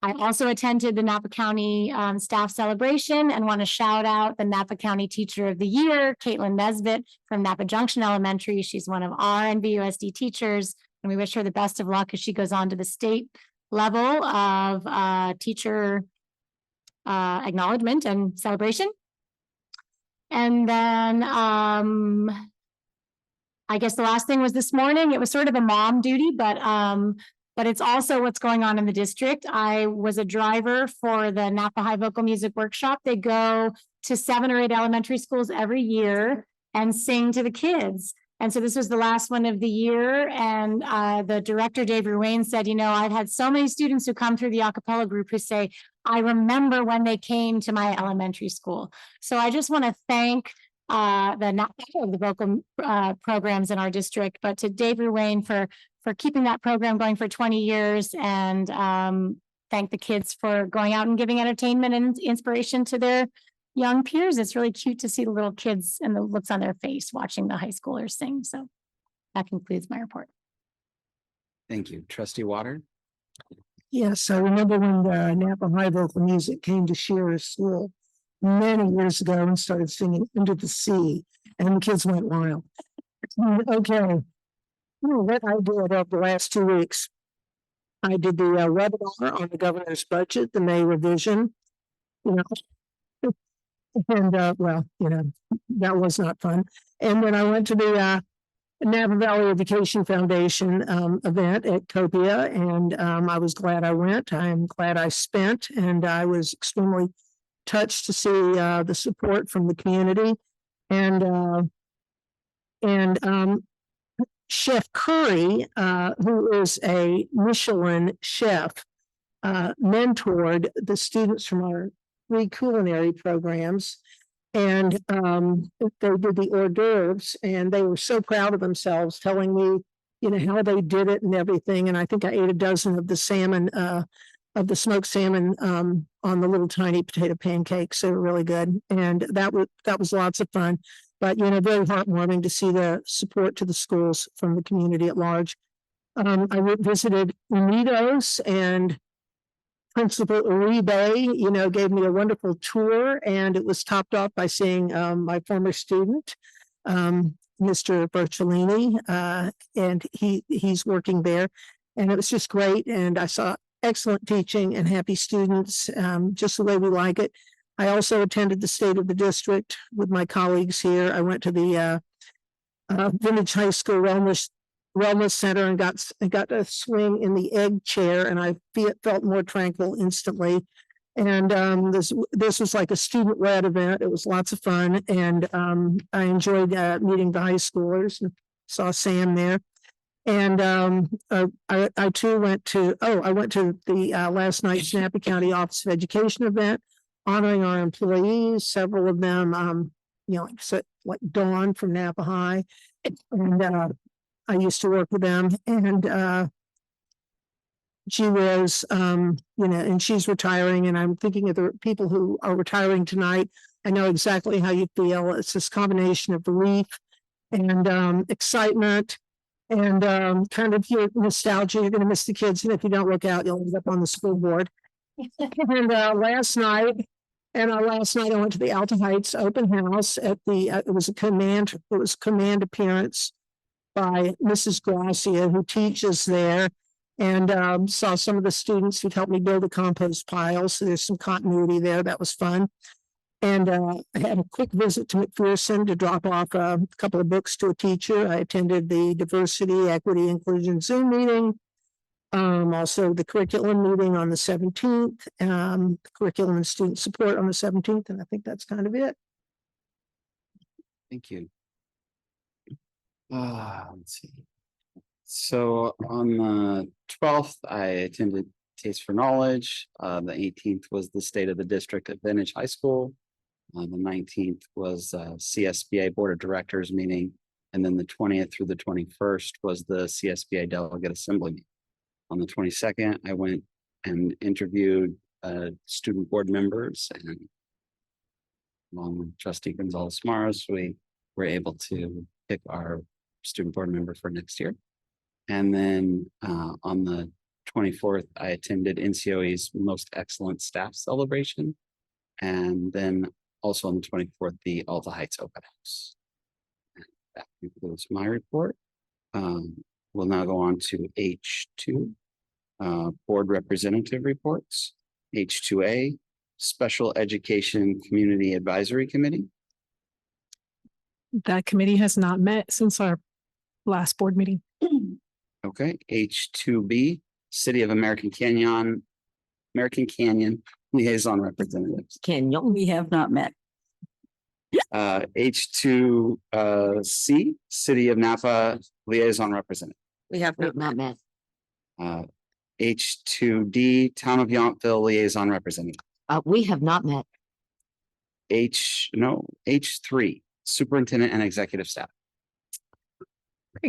I also attended the Napa County staff celebration and want to shout out the Napa County Teacher of the Year, Caitlin Nesbitt from Napa Junction Elementary. She's one of our NVUSD teachers, and we wish her the best of luck as she goes on to the state level of teacher acknowledgement and celebration. And then I guess the last thing was this morning. It was sort of a mom duty, but it's also what's going on in the district. I was a driver for the Napa High Vocal Music Workshop. They go to 7 or 8 elementary schools every year and sing to the kids. And so this was the last one of the year. And the director, Dave Ruane, said, I've had so many students who come through the a cappella group who say, I remember when they came to my elementary school. So I just want to thank the vocal programs in our district, but to Dave Ruane for keeping that program going for 20 years, and thank the kids for going out and giving entertainment and inspiration to their young peers. It's really cute to see the little kids and the looks on their face watching the high schoolers sing. So that concludes my report. Thank you. Trustee Water? Yes, I remember when the Napa High vocal music came to Shearer's school many years ago and started singing Into the Sea, and the kids went wild. Okay. What I did over the last 2 weeks, I did the webinar on the governor's budget, the May revision, you know, and well, you know, that was not fun. And then I went to the Napa Valley Education Foundation event at Copia, and I was glad I went. I'm glad I spent, and I was extremely touched to see the support from the community. And Chef Curry, who is a Michelin chef, mentored the students from our 3 culinary programs. And they did the hors d'oeuvres, and they were so proud of themselves, telling me, you know, how they did it and everything. And I think I ate a dozen of the salmon, of the smoked salmon, on the little tiny potato pancakes. They were really good, and that was lots of fun. But you know, very heartwarming to see the support to the schools from the community at large. I visited Unidos, and Principal Uribe, you know, gave me a wonderful tour, and it was topped off by seeing my former student, Mr. Bertolini, and he's working there, and it was just great. And I saw excellent teaching and happy students, just the way we like it. I also attended the State of the District with my colleagues here. I went to the Village High School Wellness Center and got to swing in the egg chair, and I felt more tranquil instantly. And this was like a student-led event. It was lots of fun, and I enjoyed meeting the high schoolers and saw Sam there. And I too went to the last night's Napa County Office of Education event, honoring our employees. Several of them, you know, like Dawn from Napa High, and I used to work with them, and she was, you know, and she's retiring, and I'm thinking of the people who are retiring tonight. I know exactly how you feel. It's this combination of relief and excitement and kind of your nostalgia. You're going to miss the kids, and if you don't look out, you'll end up on the school board. And last night I went to the Alta Heights open house at the, it was command appearance by Mrs. Gracia, who teaches there, and saw some of the students who'd helped me build a compost pile. So there's some continuity there. That was fun. And I had a quick visit to McPherson to drop off a couple of books to a teacher. I attended the Diversity, Equity, Inclusion Zoom meeting. Also the curriculum meeting on the 17th, curriculum and student support on the 17th. And I think that's kind of it. Thank you. Let's see. So on the 12th, I attended Taste for Knowledge. The 18th was the State of the District at Vintage High School. The 19th was CSBA Board of Directors meeting. And then the 20th through the 21st was the CSBA Delegate Assembly meeting. On the 22nd, I went and interviewed student board members, and along with Trustee Gonzalez Maras, we were able to pick our student board member for next year. And then on the 24th, I attended NCOE's Most Excellent Staff Celebration. And then also on the 24th, the Alta Heights Open House. And that concludes my report. We'll now go on to H2, Board Representative Reports. H2A, Special Education Community Advisory Committee. That committee has not met since our last board meeting. Okay, H2B, City of American Canyon Liaison Representatives. Canyon, we have not met. H2C, City of Napa Liaison Representative. We have not met. H2D, Town of Yountville Liaison Representative. We have not met. H3, Superintendent and Executive Staff.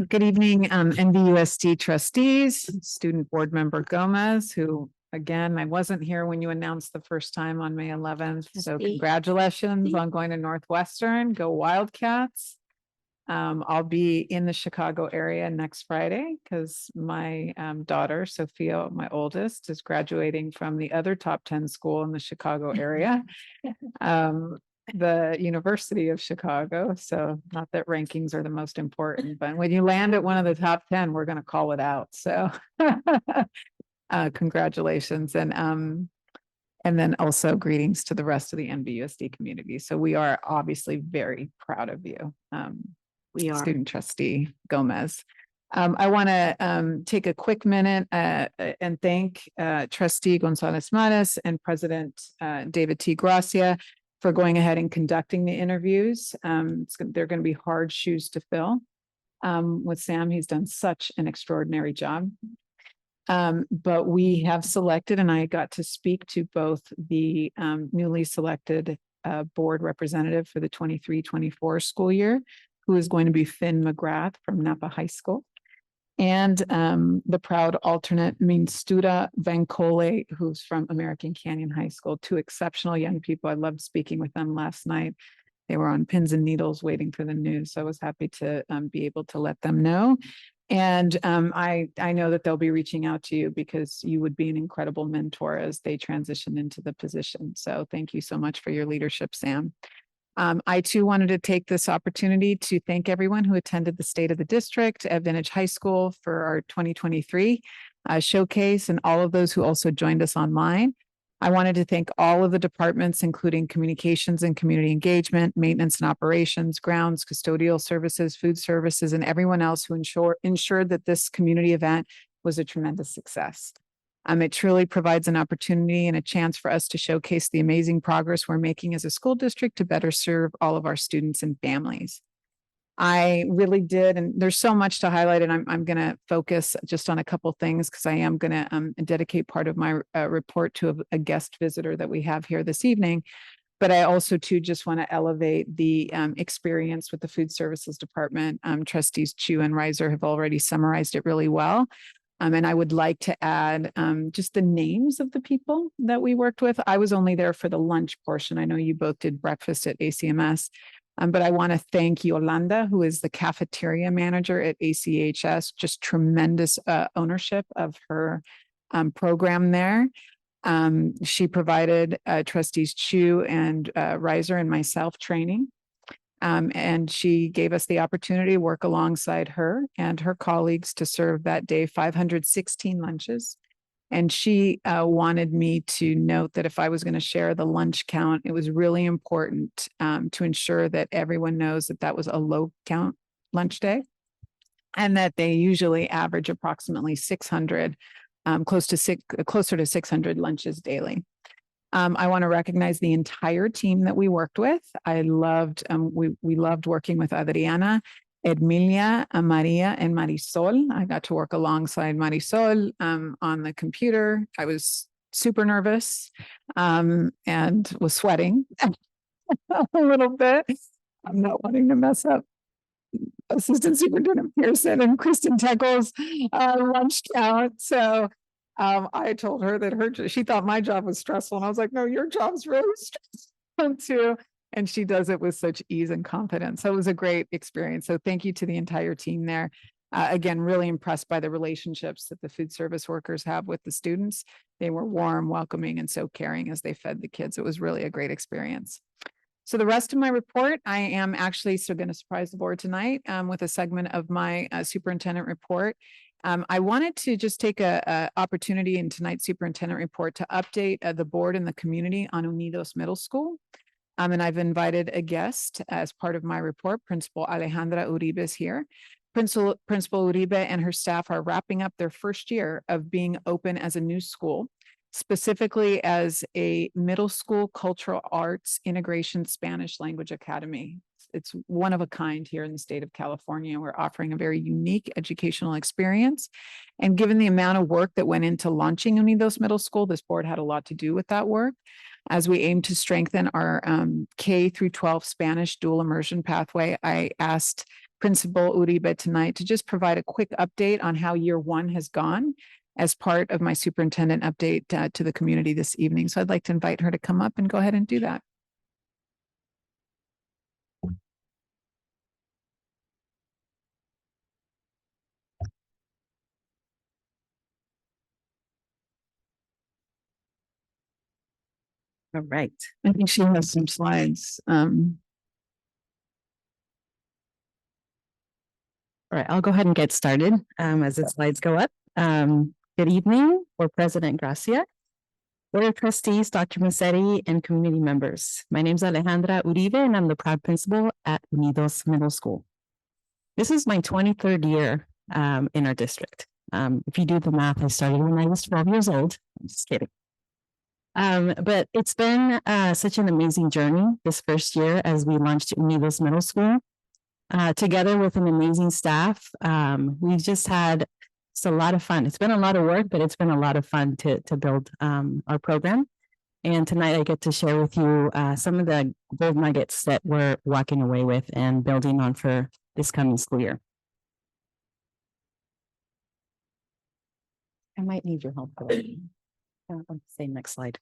Good evening, NVUSD trustees, student board member Gomez, who again, I wasn't here when you announced the first time on May 11th. So Happy. congratulations on going to Northwestern. Go Wildcats. I'll be in the Chicago area next Friday because my daughter, Sophia, my oldest, is graduating from the other top 10 school in the Chicago area, the University of Chicago. So not that rankings are the most important, but when you land at one of the top 10, we're going to call it out. So congratulations. And then also greetings to the rest of the NVUSD community. So we are obviously very proud of you. We are. Student trustee Gomez. I want to take a quick minute and thank trustee Gonzalez Mares and President David T. Gracia for going ahead and conducting the interviews. They're going to be hard shoes to fill. With Sam, he's done such an extraordinary job. But we have selected, and I got to speak to both the newly selected board representative for the 23-24 school year, who is going to be Finn McGrath from Napa High School, and the proud alternate Minstuda Vancole, who's from American Canyon High School. Two exceptional young people. I loved speaking with them last night. They were on pins and needles waiting for the news. So I was happy to be able to let them know. And I know that they'll be reaching out to you because you would be an incredible mentor as they transition into the position. So thank you so much for your leadership, Sam. I too wanted to take this opportunity to thank everyone who attended the State of the District at Vintage High School for our 2023 showcase, and all of those who also joined us online. I wanted to thank all of the departments, including communications and community engagement, maintenance and operations, grounds, custodial services, food services, and everyone else who ensured that this community event was a tremendous success. It truly provides an opportunity and a chance for us to showcase the amazing progress we're making as a school district to better serve all of our students and families. I really did, and there's so much to highlight, and I'm going to focus just on a couple things because I am going to dedicate part of my report to a guest visitor that we have here this evening. But I also too just want to elevate the experience with the food services department. Trustees Chu and Reiser have already summarized it really well. And I would like to add just the names of the people that we worked with. I was only there for the lunch portion. I know you both did breakfast at ACMS, but I want to thank Yolanda, who is the cafeteria manager at ACHS, just tremendous ownership of her program there. She provided trustees Chu and Reiser and myself training. And she gave us the opportunity to work alongside her and her colleagues to serve that day 516 lunches. And she wanted me to note that if I was going to share the lunch count, it was really important to ensure that everyone knows that that was a low count lunch day and that they usually average approximately 600, closer to 600 lunches daily. I want to recognize the entire team that we worked with. I loved, we loved working with Adriana, Edmilia, Maria, and Marisol. I got to work alongside Marisol on the computer. I was super nervous and was sweating a little bit. I'm not wanting to mess up Assistant Superintendent Pearson and Kristen Teckle's lunch count. So I told her that she thought my job was stressful. And I was like, no, your job's really stressful too. And she does it with such ease and confidence. So it was a great experience. So thank you to the entire team there. Again, really impressed by the relationships that the food service workers have with the students. They were warm, welcoming, and so caring as they fed the kids. It was really a great experience. So the rest of my report, I am actually going to surprise the board tonight with a segment of my superintendent report. I wanted to just take a opportunity in tonight's superintendent report to update the board and the community on Unidos Middle School. And I've invited a guest as part of my report. Principal Alejandra Uribe is here. Principal Uribe and her staff are wrapping up their first year of being open as a new school, specifically as a middle school cultural arts integration Spanish language academy. It's one of a kind here in the state of California. We're offering a very unique educational experience. And given the amount of work that went into launching Unidos Middle School, this board had a lot to do with that work as we aim to strengthen our K through 12 Spanish dual immersion pathway. I asked Principal Uribe tonight to just provide a quick update on how year one has gone as part of my superintendent update to the community this evening. So I'd like to invite her to come up and go ahead and do that. All right. I think she has some slides. All right, I'll go ahead and get started as the slides go up. Good evening, for President Gracia, Board of Trustees, Dr. Massetti, and community members. My name is Alejandra Uribe, and I'm the proud principal at Unidos Middle School. This is my 23rd year in our district. If you do the math, I started when I was 12 years old. I'm just kidding. But it's been such an amazing journey this first year as we launched Unidos Middle School. Together with an amazing staff, we've just had a lot of fun. It's been a lot of work, but it's been a lot of fun to build our program. And tonight I get to share with you some of the gold nuggets that we're walking away with and building on for this coming school year. I might need your help. Say next slide.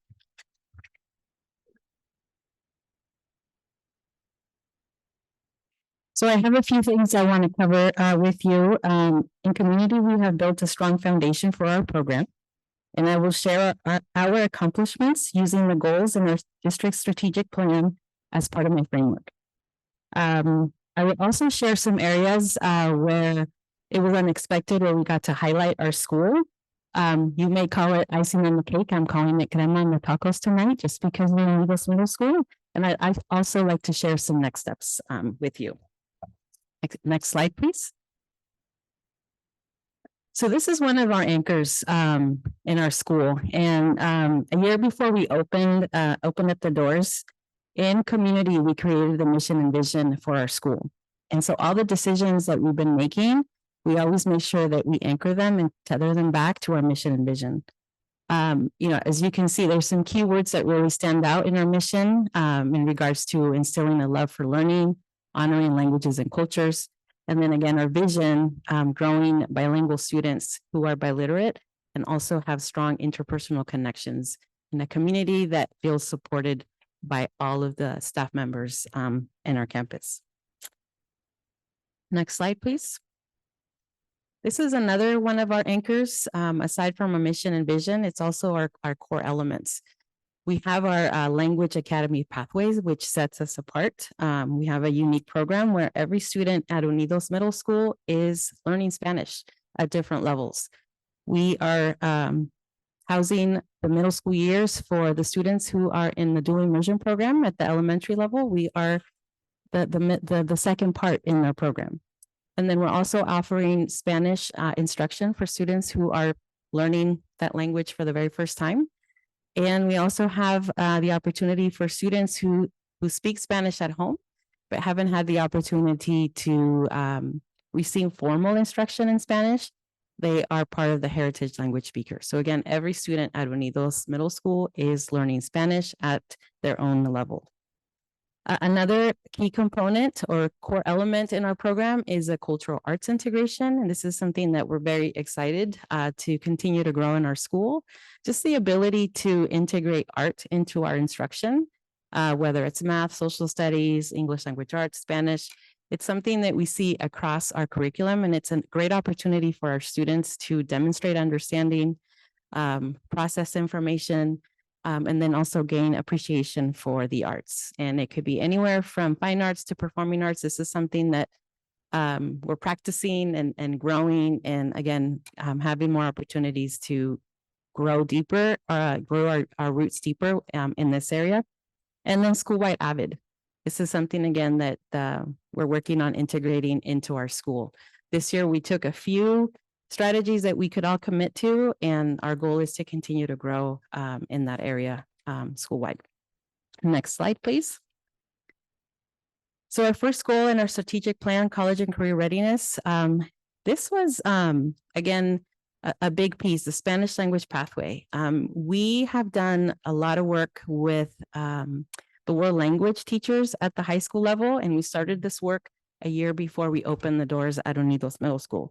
So I have a few things I want to cover with you. In community, we have built a strong foundation for our program, and I will share our accomplishments using the goals in our district strategic plan as part of my framework. I will also share some areas where it was unexpected, where we got to highlight our school. You may call it icing on the cake. I'm calling it crema on the tacos tonight, just because we're in middle school. And I also like to share some next steps with you. Next slide, please. So this is one of our anchors in our school. And a year before we opened up the doors, in community, we created the mission and vision for our school. And so all the decisions that we've been making, we always make sure that we anchor them and tether them back to our mission and vision. As you can see, there's some keywords that really stand out in our mission in regards to instilling a love for learning, honoring languages and cultures. And then again, our vision, growing bilingual students who are biliterate and also have strong interpersonal connections in a community that feels supported by all of the staff members in our campus. Next slide, please. This is another one of our anchors. Aside from our mission and vision, it's also our core elements. We have our Language Academy Pathways, which sets us apart. We have a unique program where every student at Unidos Middle School is learning Spanish at different levels. We are housing the middle school years for the students who are in the dual immersion program at the elementary level. We are the second part in our program. And then we're also offering Spanish instruction for students who are learning that language for the very first time. And we also have the opportunity for students who speak Spanish at home, but haven't had the opportunity to receive formal instruction in Spanish. They are part of the heritage language speakers. So again, every student at Unidos Middle School is learning Spanish at their own level. Another key component or core element in our program is a cultural arts integration. And this is something that we're very excited to continue to grow in our school. Just the ability to integrate art into our instruction, whether it's math, social studies, English language arts, Spanish. It's something that we see across our curriculum, and it's a great opportunity for our students to demonstrate understanding, process information, and then also gain appreciation for the arts. And it could be anywhere from fine arts to performing arts. This is something that we're practicing and growing, and again, having more opportunities to grow deeper, grow our roots deeper in this area. And then school-wide AVID. This is something, again, that we're working on integrating into our school. This year, we took a few strategies that we could all commit to, and our goal is to continue to grow in that area school-wide. Next slide, please. So our first goal in our strategic plan, college and career readiness, this was, again, a big piece, the Spanish language pathway. We have done a lot of work with the world language teachers at the high school level, and we started this work a year before we opened the doors at Unidos Middle School.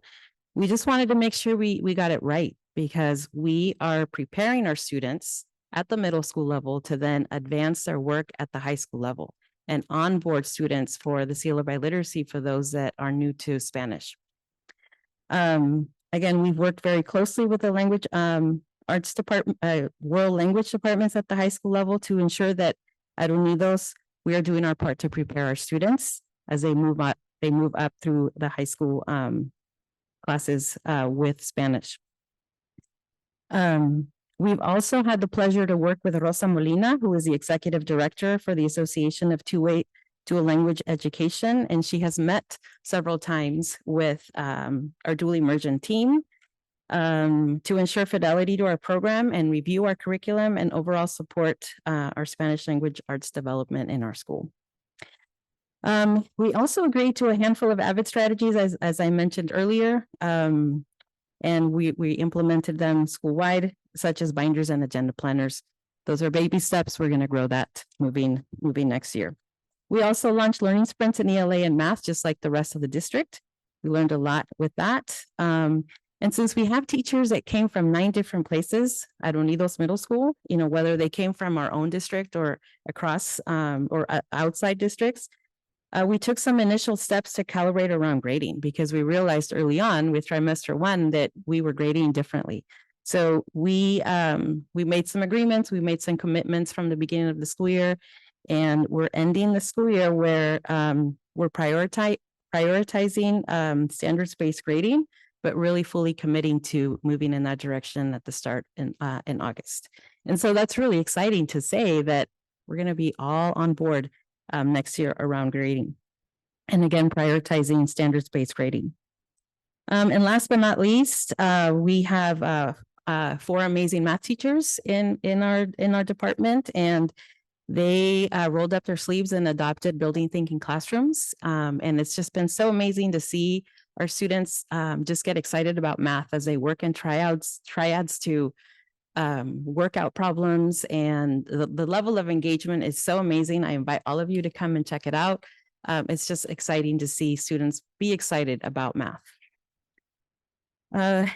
We just wanted to make sure we got it right, because we are preparing our students at the middle school level to then advance their work at the high school level and onboard students for the Seal of Biliteracy for those that are new to Spanish. Again, we've worked very closely with the language arts department, world language departments at the high school level to ensure that at Unidos, we are doing our part to prepare our students as they move up through the high school classes with Spanish. We've also had the pleasure to work with Rosa Molina, who is the executive director for the Association of Two-Way Dual Language Education, and she has met several times with our dual immersion team to ensure fidelity to our program and review our curriculum and overall support our Spanish language arts development in our school. We also agreed to a handful of AVID strategies, as I mentioned earlier, and we implemented them school-wide, such as binders and agenda planners. Those are baby steps. We're going to grow that moving next year. We also launched learning sprints in ELA and math, just like the rest of the district. We learned a lot with that. And since we have teachers that came from 9 different places at Unidos Middle School, whether they came from our own district or across or outside districts, we took some initial steps to calibrate around grading because we realized early on with trimester 1 that we were grading differently. So we made some agreements, we made some commitments from the beginning of the school year, and we're ending the school year where we're prioritizing standards-based grading, but really fully committing to moving in that direction at the start in August. And so that's really exciting to say that we're going to be all on board next year around grading. And again, prioritizing standards-based grading. And last but not least, we have 4 amazing math teachers in our department, and they rolled up their sleeves and adopted building thinking classrooms. And it's just been so amazing to see our students just get excited about math as they work in triads to work out problems, and the level of engagement is so amazing. I invite all of you to come and check it out. It's just exciting to see students be excited about math.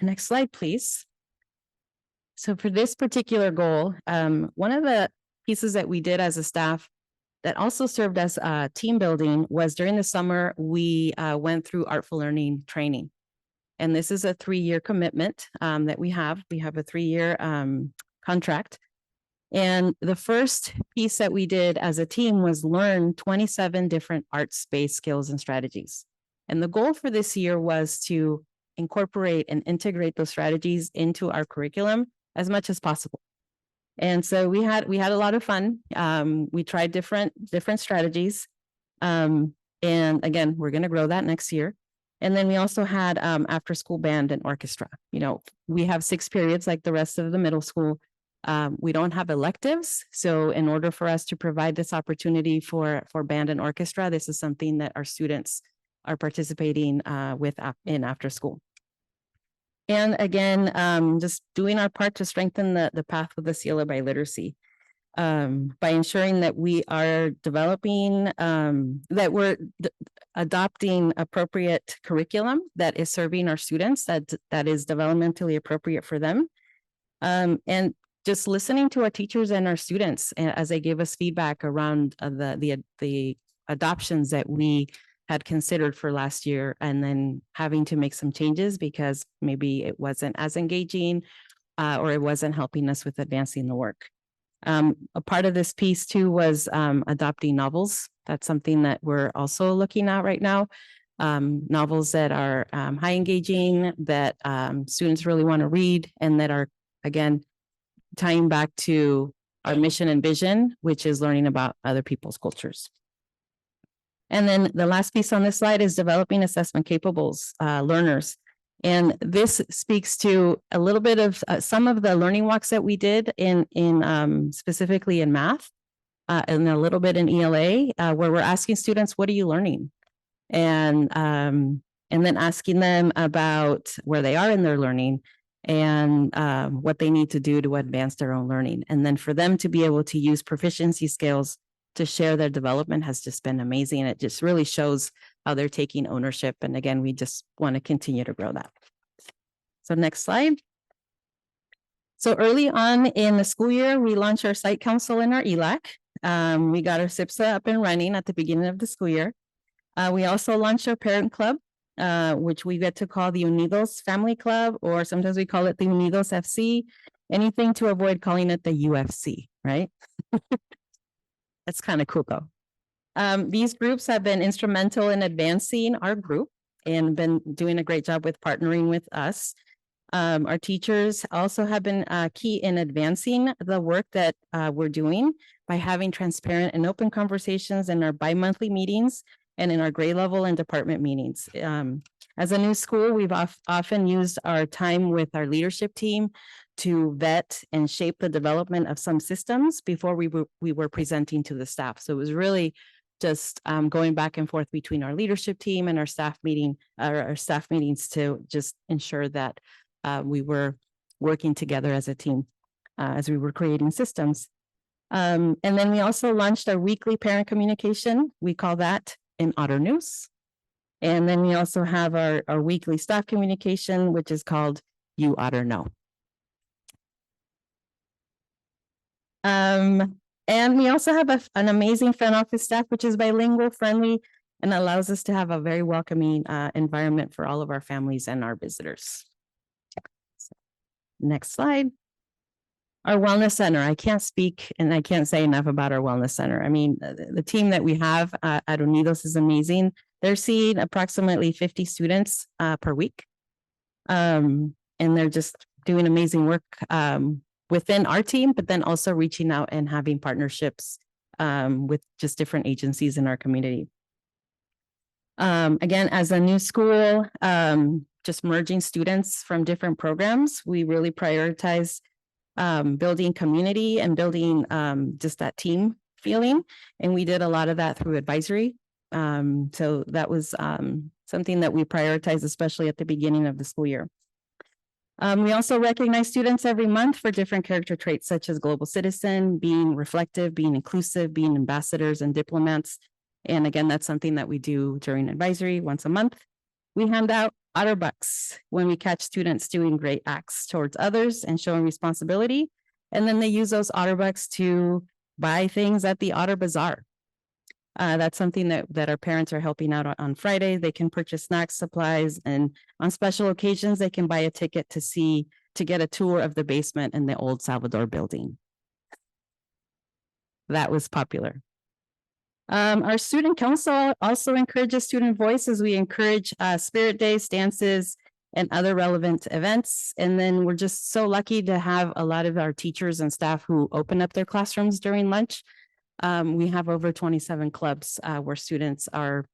Next slide, please. So for this particular goal, one of the pieces that we did as a staff that also served as team building was during the summer, we went through artful learning training. And this is a 3-year commitment that we have. We have a 3-year contract. And the first piece that we did as a team was learn 27 different arts-based skills and strategies. And the goal for this year was to incorporate and integrate those strategies into our curriculum as much as possible. And so we had a lot of fun. We tried different strategies. And again, we're going to grow that next year. And then we also had after school band and orchestra. We have 6 periods like the rest of the middle school. We don't have electives. So in order for us to provide this opportunity for band and orchestra, this is something that our students are participating with in after school. And again, just doing our part to strengthen the path with the Seal of Biliteracy by ensuring that we are developing, that we're adopting appropriate curriculum that is serving our students, that is developmentally appropriate for them. And just listening to our teachers and our students as they give us feedback around the adoptions that we had considered for last year, and then having to make some changes because maybe it wasn't as engaging or it wasn't helping us with advancing the work. A part of this piece too was adopting novels. That's something that we're also looking at right now. Novels that are high engaging, that students really want to read, and that are, again, tying back to our mission and vision, which is learning about other people's cultures. And then the last piece on this slide is developing assessment capables learners. And this speaks to a little bit of some of the learning walks that we did in specifically in math and a little bit in ELA, where we're asking students, what are you learning? And then asking them about where they are in their learning and what they need to do to advance their own learning. And then for them to be able to use proficiency skills to share their development has just been amazing. And it just really shows how they're taking ownership. And again, we just want to continue to grow that. So next slide. So early on in the school year, we launched our site council and our ELAC. We got our SIPSA up and running at the beginning of the school year. We also launched our parent club, which we get to call the Unidos Family Club, or sometimes we call it the Unidos FC, anything to avoid calling it the UFC, right? That's kind of cool though. These groups have been instrumental in advancing our group and been doing a great job with partnering with us. Our teachers also have been key in advancing the work that we're doing by having transparent and open conversations in our bi-monthly meetings and in our grade level and department meetings. As a new school, we've often used our time with our leadership team to vet and shape the development of some systems before we were presenting to the staff. So it was really just going back and forth between our leadership team and our staff meetings to just ensure that we were working together as a team as we were creating systems. And then we also launched our weekly parent communication. We call that in Otter News. And then we also have our weekly staff communication, which is called You Otter Know. And we also have an amazing front office staff, which is bilingual, friendly, and allows us to have a very welcoming environment for all of our families and our visitors. Next slide. Our wellness center. I can't speak and I can't say enough about our wellness center. I mean, the team that we have at Unidos is amazing. They're seeing approximately 50 students per week. And they're just doing amazing work within our team, but then also reaching out and having partnerships with just different agencies in our community. Again, as a new school, just merging students from different programs, we really prioritize building community and building just that team feeling. And we did a lot of that through advisory. So that was something that we prioritized, especially at the beginning of the school year. We also recognize students every month for different character traits, such as global citizen, being reflective, being inclusive, being ambassadors and diplomats. And again, that's something that we do during advisory once a month. We hand out Otter Bucks when we catch students doing great acts towards others and showing responsibility. And then they use those Otter Bucks to buy things at the Otter Bazaar. That's something that our parents are helping out on Friday. They can purchase snacks, supplies, and on special occasions, they can buy a ticket to get a tour of the basement in the old Salvador building. That was popular. Our student council also encourages student voice as we encourage spirit days, dances, and other relevant events. And then we're just so lucky to have a lot of our teachers and staff who open up their classrooms during lunch. We have over 27 clubs where students are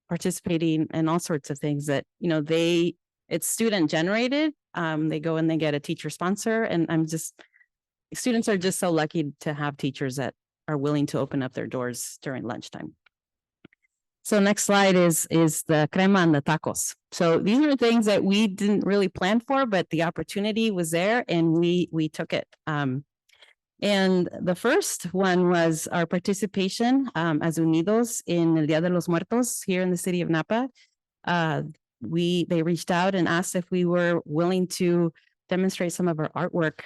participating in all sorts of things that, you know, it's student generated. They go and they get a teacher sponsor, and students are just so lucky to have teachers that are willing to open up their doors during lunchtime. So next slide is the crema and the tacos. So these are things that we didn't really plan for, but the opportunity was there and we took it. And the first one was our participation as Unidos in El Día de los Muertos here in the city of Napa. They reached out and asked if we were willing to demonstrate some of our artwork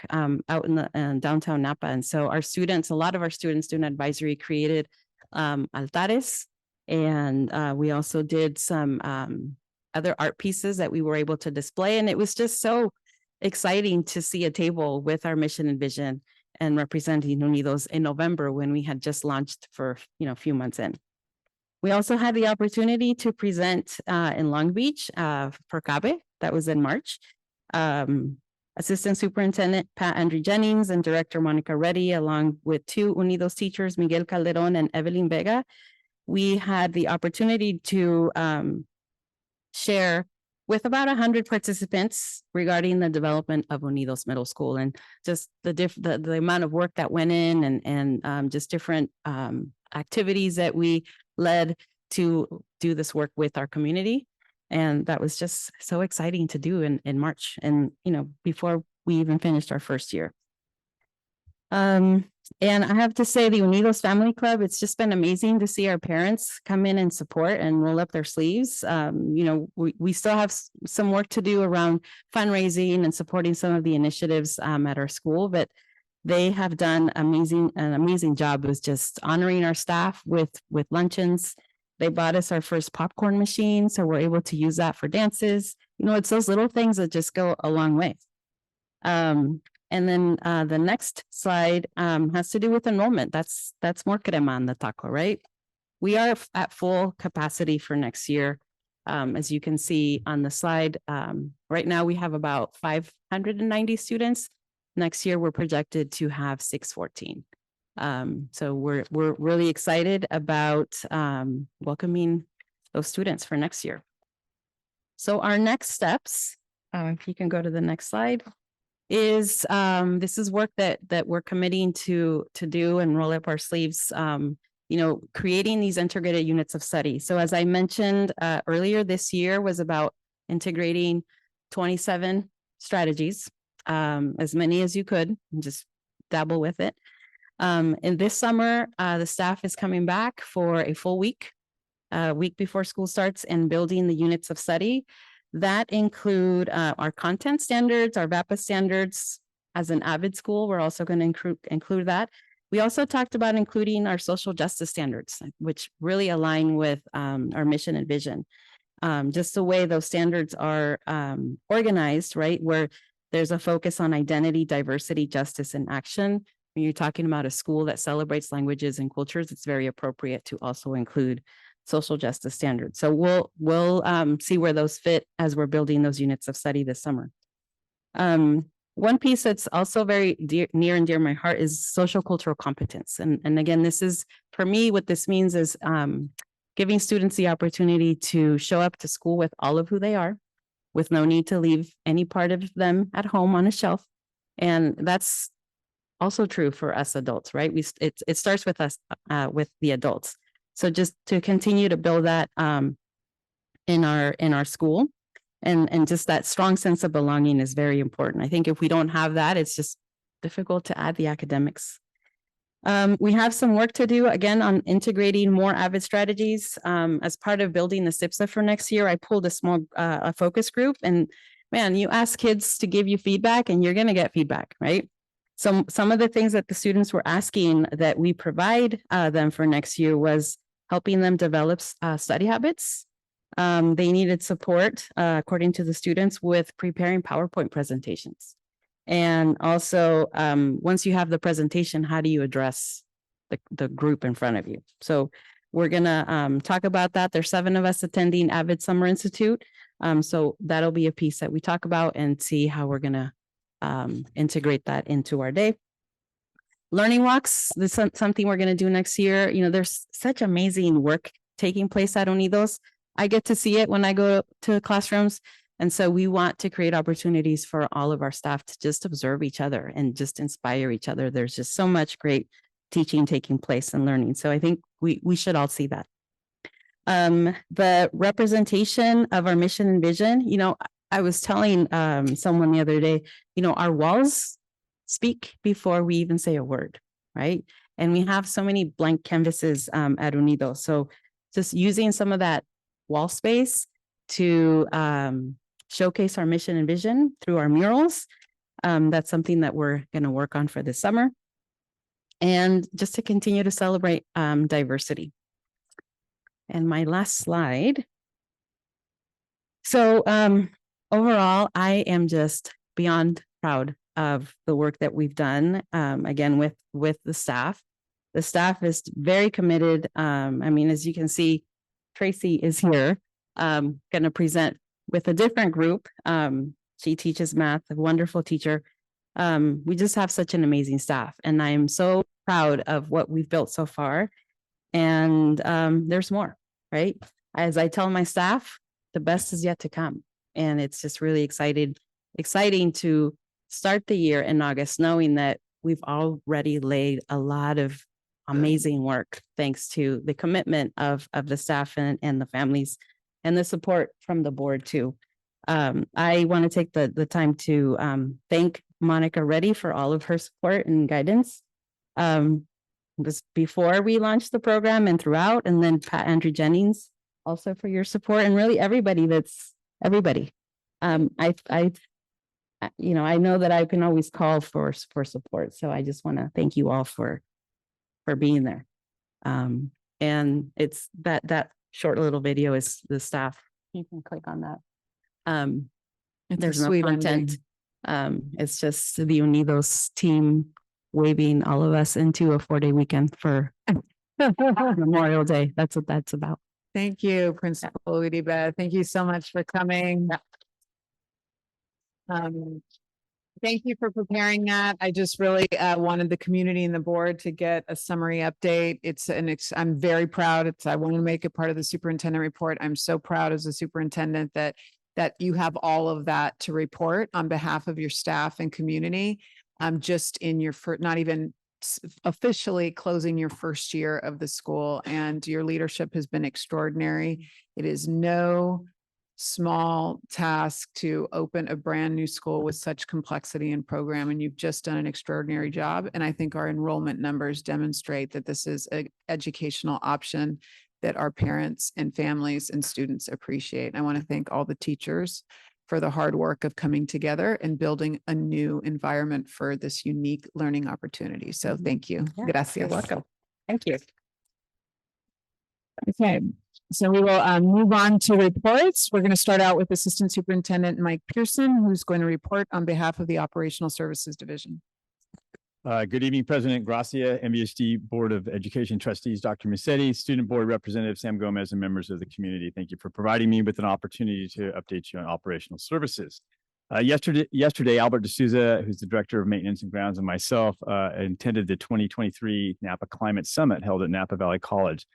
out in downtown Napa. And so a lot of our students doing advisory created altares. And we also did some other art pieces that we were able to display. And it was just so exciting to see a table with our mission and vision and representing Unidos in November when we had just launched for a few months in. We also had the opportunity to present in Long Beach for CABE. That was in March. Assistant Superintendent Pat Andrew Jennings and Director Monica Reddy, along with two Unidos teachers, Miguel Calderon and Evelyn Vega. We had the opportunity to share with about 100 participants regarding the development of Unidos Middle School and just the amount of work that went in and just different activities that we led to do this work with our community. And that was just so exciting to do in March and, before we even finished our first year. And I have to say, the Unidos Family Club, it's just been amazing to see our parents come in and support and roll up their sleeves. You know, we still have some work to do around fundraising and supporting some of the initiatives at our school, but they have done an amazing job with just honoring our staff with luncheons. They bought us our first popcorn machine, so we're able to use that for dances. You know, it's those little things that just go a long way. And then the next slide has to do with enrollment. That's more crema on the taco, right? We are at full capacity for next year. As you can see on the slide, right now we have about 590 students. Next year, we're projected to have 614. So we're really excited about welcoming those students for next year. So our next steps, if you can go to the next slide, is this is work that we're committing to do and roll up our sleeves. You know, creating these integrated units of study. So as I mentioned earlier, this year was about integrating 27 strategies, as many as you could, and just dabble with it. And this summer, the staff is coming back for a full week before school starts, and building the units of study that include our content standards, our VAPA standards. As an AVID school, we're also going to include that. We also talked about including our social justice standards, which really align with our mission and vision. Just the way those standards are organized, right? Where there's a focus on identity, diversity, justice, and action. When you're talking about a school that celebrates languages and cultures, it's very appropriate to also include social justice standards. So we'll see where those fit as we're building those units of study this summer. One piece that's also very near and dear to my heart is social cultural competence. And again, this is, for me, what this means is giving students the opportunity to show up to school with all of who they are, with no need to leave any part of them at home on a shelf. And that's also true for us adults, right? It starts with us, with the adults. So just to continue to build that in our school. And just that strong sense of belonging is very important. I think if we don't have that, it's just difficult to add the academics. We have some work to do, again, on integrating more AVID strategies. As part of building the SIPSA for next year, I pulled a small focus group, and man, you ask kids to give you feedback and you're going to get feedback, right? Some of the things that the students were asking that we provide them for next year was helping them develop study habits. They needed support, according to the students, with preparing PowerPoint presentations. And also, once you have the presentation, how do you address the group in front of you? So we're gonna talk about that. There's 7 of us attending AVID Summer Institute. So that'll be a piece that we talk about and see how we're gonna integrate that into our day. Learning walks, this is something we're gonna do next year. You know, there's such amazing work taking place at Unidos. I get to see it when I go to classrooms. And so we want to create opportunities for all of our staff to just observe each other and just inspire each other. There's just so much great teaching taking place and learning. So I think we should all see that. The representation of our mission and vision, you know, I was telling someone the other day, you know, our walls speak before we even say a word, right? And we have so many blank canvases at Unidos. So just using some of that wall space to showcase our mission and vision through our murals. That's something that we're going to work on for this summer. And just to continue to celebrate diversity. And my last slide. So overall, I am just beyond proud of the work that we've done, again, with the staff. The staff is very committed. I mean, as you can see, Tracy is here, going to present with a different group. She teaches math, a wonderful teacher. We just have such an amazing staff, and I am so proud of what we've built so far. And there's more, right? As I tell my staff, the best is yet to come. And it's just really exciting to start the year in August, knowing that we've already laid a lot of amazing work, thanks to the commitment of the staff and the families, and the support from the board too. I want to take the time to thank Monica Reddy for all of her support and guidance. was before we launched the program and throughout, and then Pat Andrew Jennings also for your support, and really everybody everybody. You know, I know that I can always call for support. So I just want to thank you all for being there. And it's that short little video is the staff. You can click on that. There's no sweet content. ending. It's just the Unidos team waving all of us into a 4-day weekend for Memorial Day. That's what that's about. Thank you, Principal Udibeth. Thank you so much for coming. Thank you for preparing that. I just really wanted the community and the board to get a summary update. I'm very proud. I want to make it part of the superintendent report. I'm so proud as a superintendent that you have all of that to report on behalf of your staff and community. Just in your not even officially closing your first year of the school, and your leadership has been extraordinary. It is no small task to open a brand new school with such complexity and program, and you've just done an extraordinary job. And I think our enrollment numbers demonstrate that this is an educational option that our parents and families and students appreciate. I want to thank all the teachers for the hard work of coming together and building a new environment for this unique learning opportunity. So thank you. Gracias. You're welcome. Thank you. Okay, so we will move on to reports. We're going to start out with Assistant Superintendent Mike Pearson, who's going to report on behalf of the Operational Services Division. Good evening, President Gracia, NVUSD Board of Education Trustees, Dr. Massetti, Student Board Representative Sam Gomez, and members of the community. Thank you for providing me with an opportunity to update you on operational services. Yesterday, Albert D'Souza, who's the Director of Maintenance and Grounds, and myself attended the 2023 Napa Climate Summit held at Napa Valley College.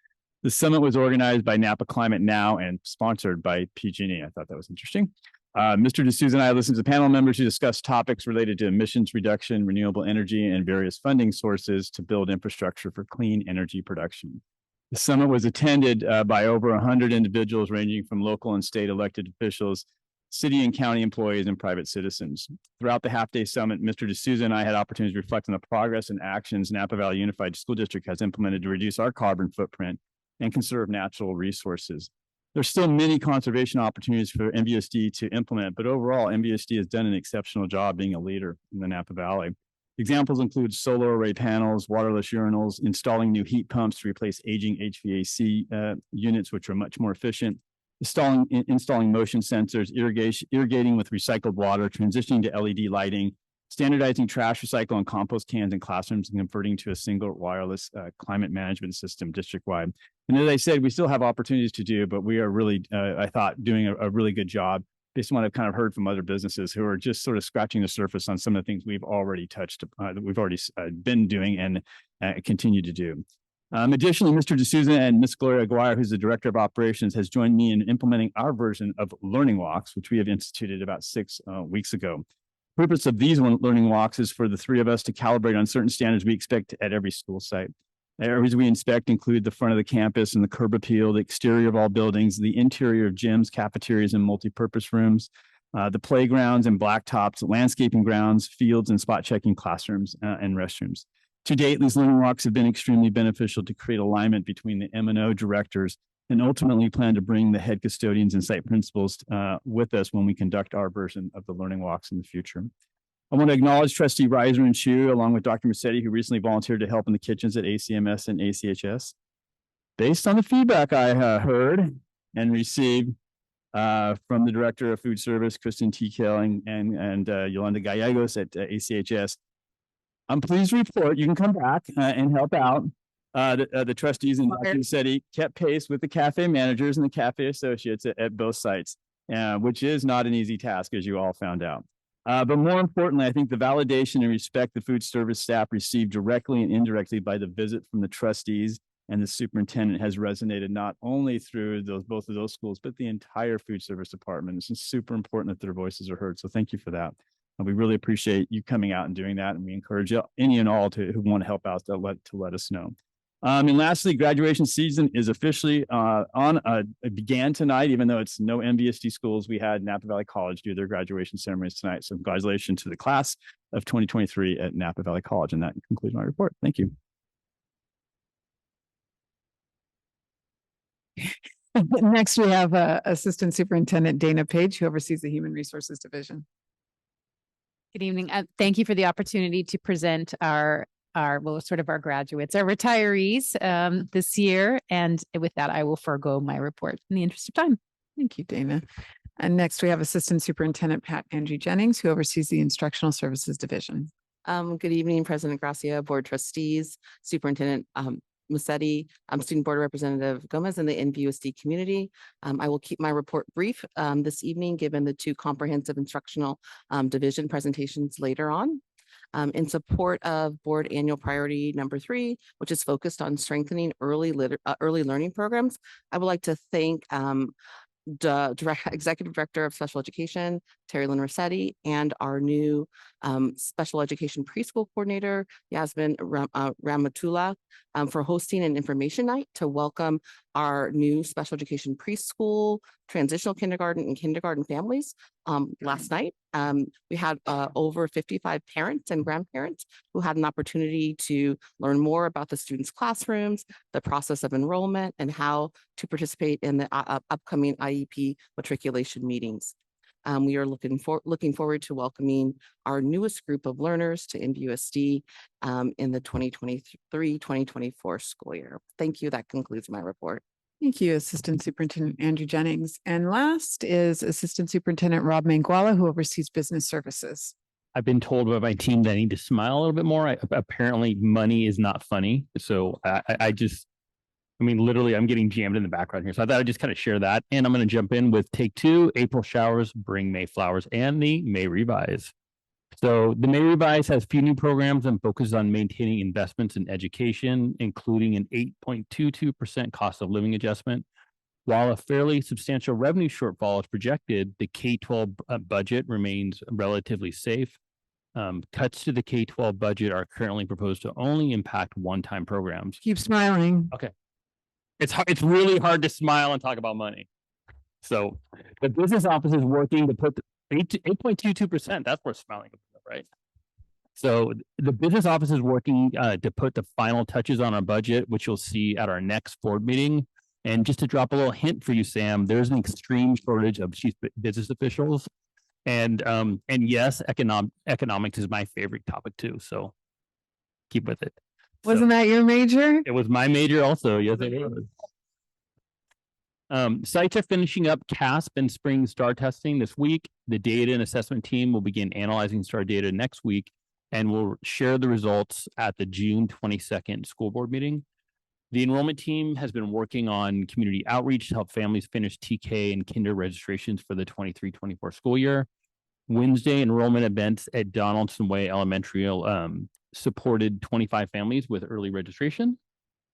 The summit was organized by Napa Climate Now and sponsored by PG&E. I thought that was interesting. Mr. D'Souza and I listened to the panel members who discussed topics related to emissions reduction, renewable energy, and various funding sources to build infrastructure for clean energy production. The summit was attended by over 100 individuals ranging from local and state elected officials, city and county employees, and private citizens. Throughout the half-day summit, Mr. D'Souza and I had opportunities to reflect on the progress and actions Napa Valley Unified School District has implemented to reduce our carbon footprint and conserve natural resources. There's still many conservation opportunities for NVUSD to implement, but overall, NVUSD has done an exceptional job being a leader in the Napa Valley. Examples include solar array panels, waterless urinals, installing new heat pumps to replace aging HVAC units, which are much more efficient, installing motion sensors, irrigating with recycled water, transitioning to LED lighting, standardizing trash, recycle, and compost cans in classrooms, and converting to a single wireless climate management system district-wide. And as I said, we still have opportunities to do, but we are really, I thought, doing a really good job based on what I've kind of heard from other businesses who are just sort of scratching the surface on some of the things we've already touched, that we've already been doing and continue to do. Additionally, Mr. D'Souza and Ms. Gloria Aguirre, who's the Director of Operations, has joined me in implementing our version of Learning Walks, which we have instituted about 6 weeks ago. The purpose of these learning walks is for the 3 of us to calibrate on certain standards we expect at every school site. Areas we inspect include the front of the campus and the curb appeal, the exterior of all buildings, the interior of gyms, cafeterias, and multipurpose rooms, the playgrounds and blacktops, landscaping grounds, fields, and spot checking classrooms and restrooms. To date, these learning walks have been extremely beneficial to create alignment between the M&O directors, and ultimately plan to bring the head custodians and site principals with us when we conduct our version of the learning walks in the future. I want to acknowledge Trustee Reiser and Chu, along with Dr. Massetti, who recently volunteered to help in the kitchens at ACMS and ACHS. Based on the feedback I heard and received from the Director of Food Service, Kristen Tikel, and Yolanda Gallegos at ACHS, I'm pleased to report you can come back and help out. The trustees and Dr. Massetti kept pace with the cafe managers and the cafe associates at both sites, which is not an easy task, as you all found out. But more importantly, I think the validation and respect the food service staff received directly and indirectly by the visit from the trustees and the superintendent has resonated not only through both of those schools, but the entire food service department. It's super important that their voices are heard. So thank you for that. And we really appreciate you coming out and doing that. And we encourage any and all who want to help out to let us know. And lastly, graduation season is officially it began tonight, even though it's no NVUSD schools. We had Napa Valley College do their graduation ceremonies tonight. So congratulations to the class of 2023 at Napa Valley College. And that concludes my report. Thank you. Next, we have Assistant Superintendent Dana Page, who oversees the Human Resources Division. Good evening. Thank you for the opportunity to present our sort of our graduates, our retirees this year. And with that, I will forego my report in the interest of time. Thank you, Dana. And next we have Assistant Superintendent Pat Andrew Jennings, who oversees the Instructional Services Division. Good evening, President Gracia, Board Trustees, Superintendent Massetti, Student Board Representative Gomez, and the NVUSD community. I will keep my report brief this evening, given the two comprehensive instructional division presentations later on. In support of board annual priority number 3, which is focused on strengthening early learning programs, I would like to thank Executive Director of Special Education, Terry Lynn Rossetti, and our new Special Education Preschool Coordinator, Yasmin Ramatullah, for hosting an information night to welcome our new special education preschool, transitional kindergarten, and kindergarten families. Last night, we had over 55 parents and grandparents who had an opportunity to learn more about the students' classrooms, the process of enrollment, and how to participate in the upcoming IEP matriculation meetings. We are looking forward to welcoming our newest group of learners to NVUSD in the 2023-2024 school year. Thank you. That concludes my report. Thank you, Assistant Superintendent Andrew Jennings. And last is Assistant Superintendent Rob Manguala, who oversees business services. I've been told by my team that I need to smile a little bit more. Apparently money is not funny. So literally I'm getting jammed in the background here. So I thought I'd just kind of share that. And I'm going to jump in with take 2, April showers, bring May flowers, and the May revise. So the May revise has a few new programs and focuses on maintaining investments in education, including an 8.22% cost of living adjustment. While a fairly substantial revenue shortfall is projected, the K-12 budget remains relatively safe. Cuts to the K-12 budget are currently proposed to only impact one-time programs. Keep smiling. Okay. It's really hard to smile and talk about money. So the business office is working to put 8.22%. That's worth smiling about, right? So the business office is working to put the final touches on our budget, which you'll see at our next board meeting. And just to drop a little hint for you, Sam, there's an extreme shortage of chief business officials. And yes, economics is my favorite topic too. So keep with it. Wasn't that your major? It was my major also. Yes, it was. Sites are finishing up CASP and spring STAR testing this week. The data and assessment team will begin analyzing STAR data next week, and we'll share the results at the June 22nd school board meeting. The enrollment team has been working on community outreach to help families finish TK and kinder registrations for the 23-24 school year. Wednesday enrollment events at Donaldson Way Elementary supported 25 families with early registration.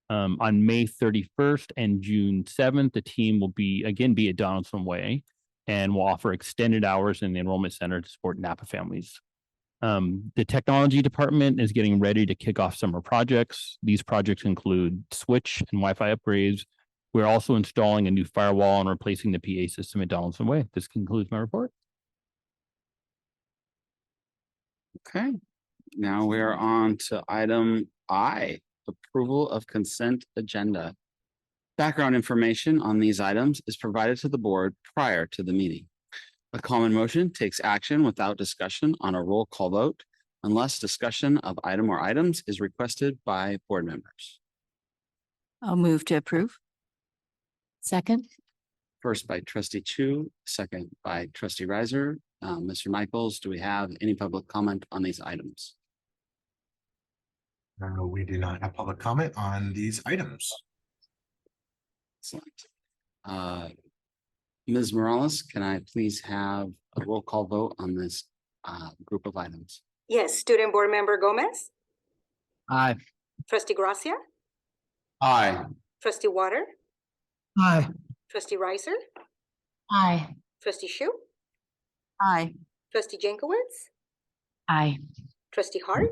On May 31st and June 7th, the team will be at Donaldson Way and will offer extended hours in the enrollment center to support Napa families. The technology department is getting ready to kick off summer projects. These projects include switch and Wi-Fi upgrades. We're also installing a new firewall and replacing the PA system at Donaldson Way. This concludes my report. Okay, now we are on to item I, approval of consent agenda. Background information on these items is provided to the board prior to the meeting. A common motion takes action without discussion on a roll call vote unless discussion of item or items is requested by board members. I'll move to approve. Second. First by Trustee Chu, second by Trustee Riser. Mr. Michaels, do we have any public comment on these items? We do not have public comment on these items. Excellent. Ms. Morales, can I please have a roll call vote on this group of items? Yes, Student Board Member Gomez, Aye. Trustee Gracia, Aye. Trustee Water, Aye. Trustee Riser, Aye. Trustee Shu, Aye. Trustee Jankowicz, Aye. Trustee Hart,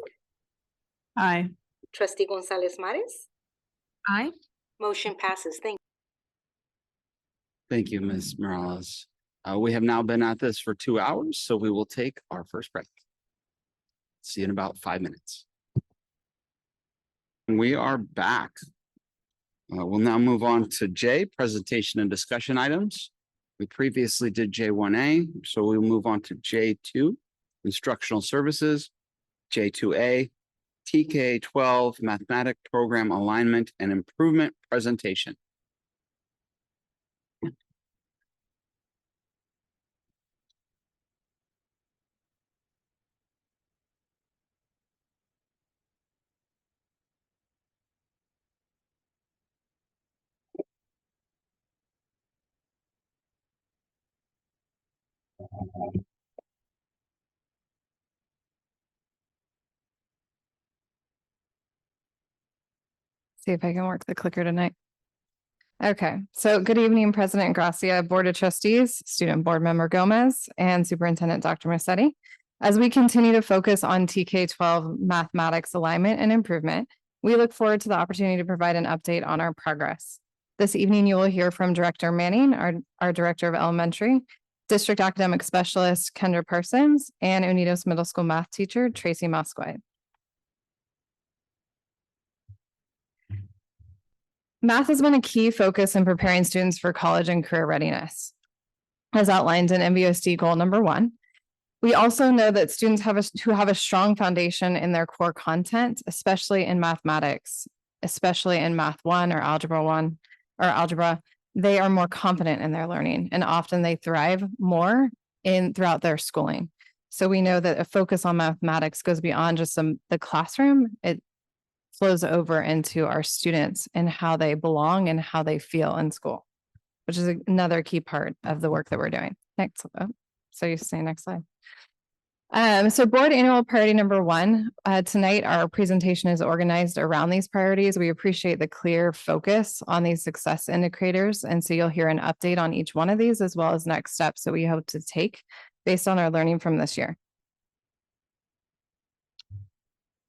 Aye. Trustee Gonzalez Mares, Aye. Motion passes. Thank you, Ms. Morales. We have now been at this for 2 hours, so we will take our first break. See you in about 5 minutes. We are back. We'll now move on to J, presentation and discussion items. We previously did J1A, so we'll move on to J2, instructional services, J2A, TK12 mathematic program alignment and improvement presentation. See if I can work the clicker tonight. Okay, so good evening, President Gracia, Board of Trustees, Student Board Member Gomez, and Superintendent Dr. Massetti. As we continue to focus on TK12 mathematics alignment and improvement, we look forward to the opportunity to provide an update on our progress. This evening, you will hear from Director Manning, our Director of Elementary, District Academic Specialist Kendra Parsons, and Unidos Middle School math teacher Tracy Mosquite. Math has been a key focus in preparing students for college and career readiness, as outlined in NVUSD goal number 1. We also know that students who have a strong foundation in their core content, especially in mathematics, especially in Math 1 or Algebra 1 or Algebra, they are more confident in their learning, and often they thrive more throughout their schooling. So we know that a focus on mathematics goes beyond just the classroom. It flows over into our students and how they belong and how they feel in school, which is another key part of the work that we're doing. Next, so you say next slide. So board annual priority number 1, tonight our presentation is organized around these priorities. We appreciate the clear focus on these success indicators. And so you'll hear an update on each one of these, as well as next steps that we hope to take based on our learning from this year.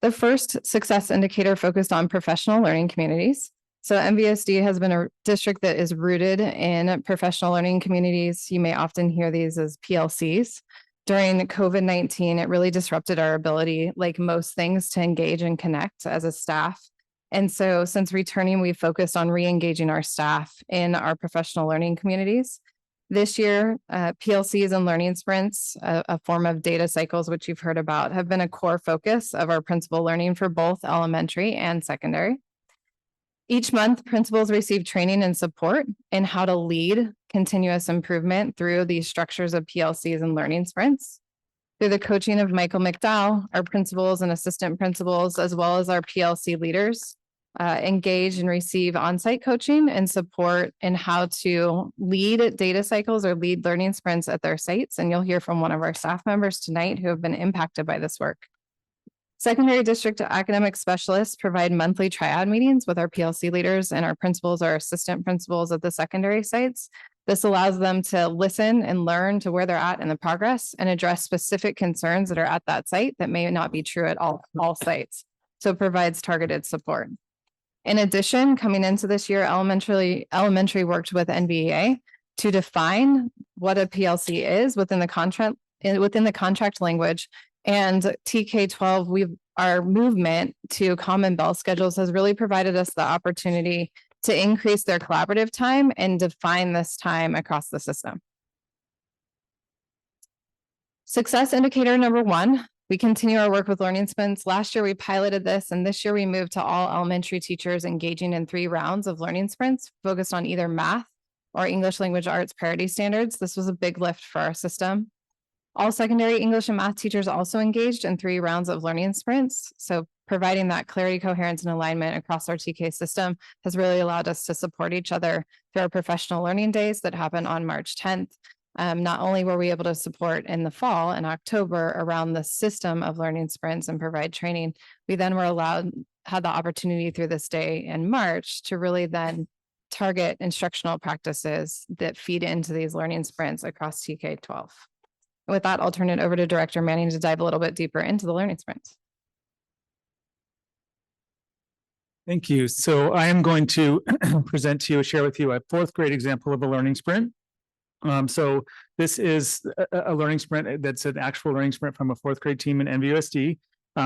The first success indicator focused on professional learning communities. So NVUSD has been a district that is rooted in professional learning communities. You may often hear these as PLCs. During COVID-19, it really disrupted our ability, like most things, to engage and connect as a staff. And so since returning, we've focused on re-engaging our staff in our professional learning communities. This year, PLCs and learning sprints, a form of data cycles, which you've heard about, have been a core focus of our principal learning for both elementary and secondary. Each month, principals receive training and support in how to lead continuous improvement through these structures of PLCs and learning sprints. Through the coaching of Michael McDowell, our principals and assistant principals, as well as our PLC leaders, engage and receive on-site coaching and support in how to lead data cycles or lead learning sprints at their sites. And you'll hear from one of our staff members tonight who have been impacted by this work. Secondary district academic specialists provide monthly triad meetings with our PLC leaders and our principals or assistant principals at the secondary sites. This allows them to listen and learn to where they're at in the progress and address specific concerns that are at that site that may not be true at all sites. So it provides targeted support. In addition, coming into this year, elementary worked with NVEA to define what a PLC is within the contract language. And TK12, our movement to common bell schedules has really provided us the opportunity to increase their collaborative time and define this time across the system. Success indicator number 1. We continue our work with learning sprints. Last year, we piloted this, and this year we moved to all elementary teachers engaging in 3 rounds of learning sprints focused on either math or English language arts parity standards. This was a big lift for our system. All secondary English and math teachers also engaged in 3 rounds of learning sprints. So providing that clarity, coherence, and alignment across our TK system has really allowed us to support each other through our professional learning days that happen on March 10th. Not only were we able to support in the fall and October around the system of learning sprints and provide training, we then had the opportunity through this day in March to really then target instructional practices that feed into these learning sprints across TK12. With that, I'll turn it over to Director Manning to dive a little bit deeper into the learning sprints. Thank you. So I am going to present to you, share with you a fourth grade example of a learning sprint. So this is a learning sprint that's an actual learning sprint from a fourth grade team in NVUSD.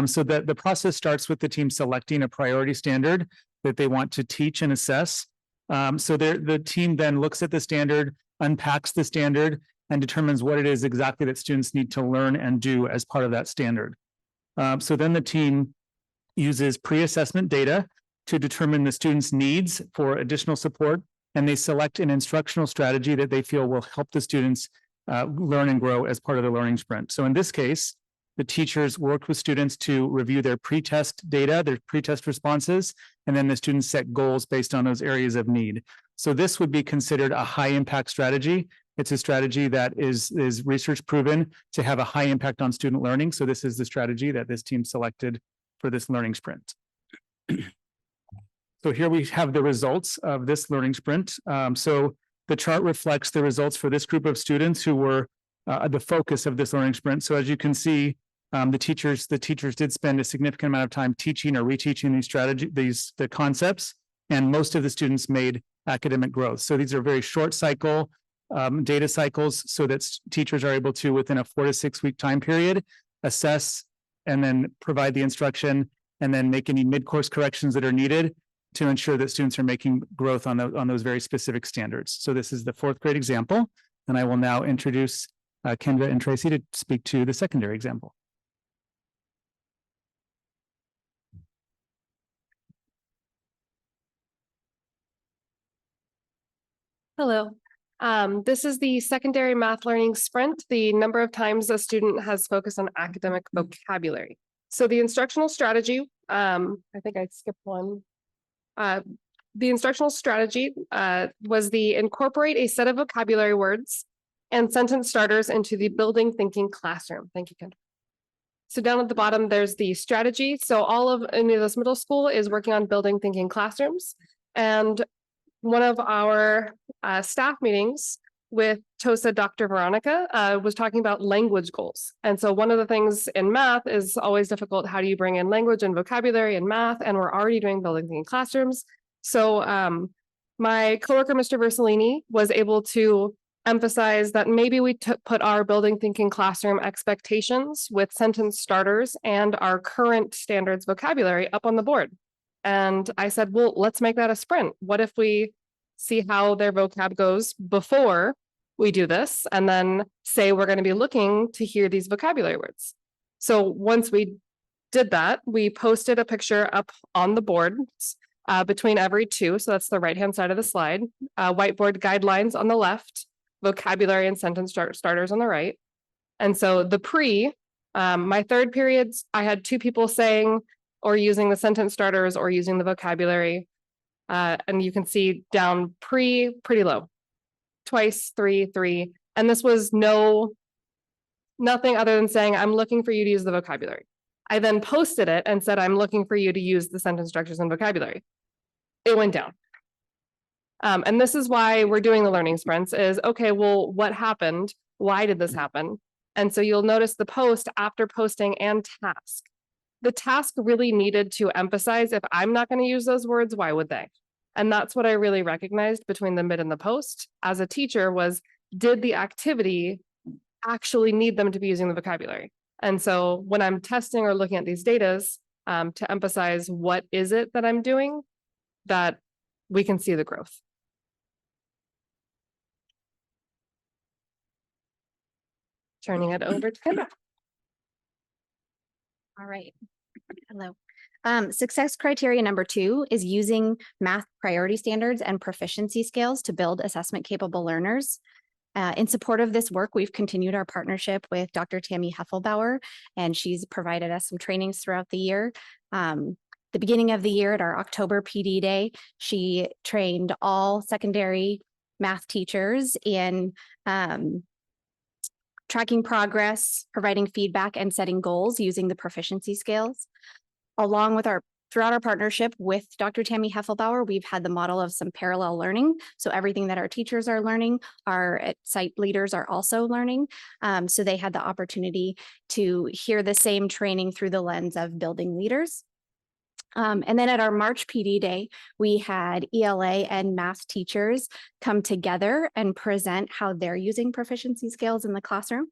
So that the process starts with the team selecting a priority standard that they want to teach and assess. So the team then looks at the standard, unpacks the standard, and determines what it is exactly that students need to learn and do as part of that standard. So then the team uses pre-assessment data to determine the students' needs for additional support, and they select an instructional strategy that they feel will help the students learn and grow as part of the learning sprint. So in this case, the teachers worked with students to review their pre-test data, their pre-test responses, and then the students set goals based on those areas of need. So this would be considered a high impact strategy. It's a strategy that is research proven to have a high impact on student learning. So this is the strategy that this team selected for this learning sprint. So here we have the results of this learning sprint. So the chart reflects the results for this group of students who were the focus of this learning sprint. So as you can see, the teachers did spend a significant amount of time teaching or reteaching the concepts, and most of the students made academic growth. So these are very short cycle data cycles, so that teachers are able to, within a 4 to 6 week time period, assess and then provide the instruction, and then make any mid-course corrections that are needed to ensure that students are making growth on those very specific standards. So this is the fourth grade example, and I will now introduce Kendra and Tracy to speak to the secondary example. Hello. This is the secondary math learning sprint, the number of times a student has focused on academic vocabulary. So the instructional strategy, I think I skipped one. The instructional strategy was the incorporate a set of vocabulary words and sentence starters into the building thinking classroom. Thank you, Kendra. So down at the bottom, there's the strategy. So all of NVUSD Middle School is working on building thinking classrooms. And one of our staff meetings with TOSA Dr. Veronica was talking about language goals. And so one of the things in math is always difficult. How do you bring in language and vocabulary in math? And we're already doing building thinking classrooms. So my coworker, Mr. Versalini, was able to emphasize that maybe we put our building thinking classroom expectations with sentence starters and our current standards vocabulary up on the board. And I said, well, let's make that a sprint. What if we see how their vocab goes before we do this, and then say we're going to be looking to hear these vocabulary words. So once we did that, we posted a picture up on the board between every two. So that's the right-hand side of the slide. Whiteboard guidelines on the left, vocabulary and sentence starters on the right. And so the my third periods, I had two people saying or using the sentence starters or using the vocabulary. And you can see down pretty low, twice, three. And this was nothing other than saying, I'm looking for you to use the vocabulary. I then posted it and said, I'm looking for you to use the sentence structures and vocabulary. It went down. And this is why we're doing the learning sprints is, okay, well, what happened? Why did this happen? And so you'll notice the post after posting and task. The task really needed to emphasize, if I'm not going to use those words, why would they? And that's what I really recognized between the mid and the post as a teacher was, did the activity actually need them to be using the vocabulary? And so when I'm testing or looking at these datas to emphasize what is it that I'm doing, that we can see the growth. Turning it over to Kendra. All right. Hello. Success criteria number 2 is using math priority standards and proficiency scales to build assessment capable learners. In support of this work, we've continued our partnership with Dr. Tammy Heffelbauer, and she's provided us some trainings throughout the year. The beginning of the year at our October PD Day, she trained all secondary math teachers in tracking progress, providing feedback, and setting goals using the proficiency scales. Along with throughout our partnership with Dr. Tammy Heffelbauer, we've had the model of some parallel learning. So everything that our teachers are learning, our site leaders are also learning. So they had the opportunity to hear the same training through the lens of building leaders. And then at our March PD day, we had ELA and math teachers come together and present how they're using proficiency scales in the classroom.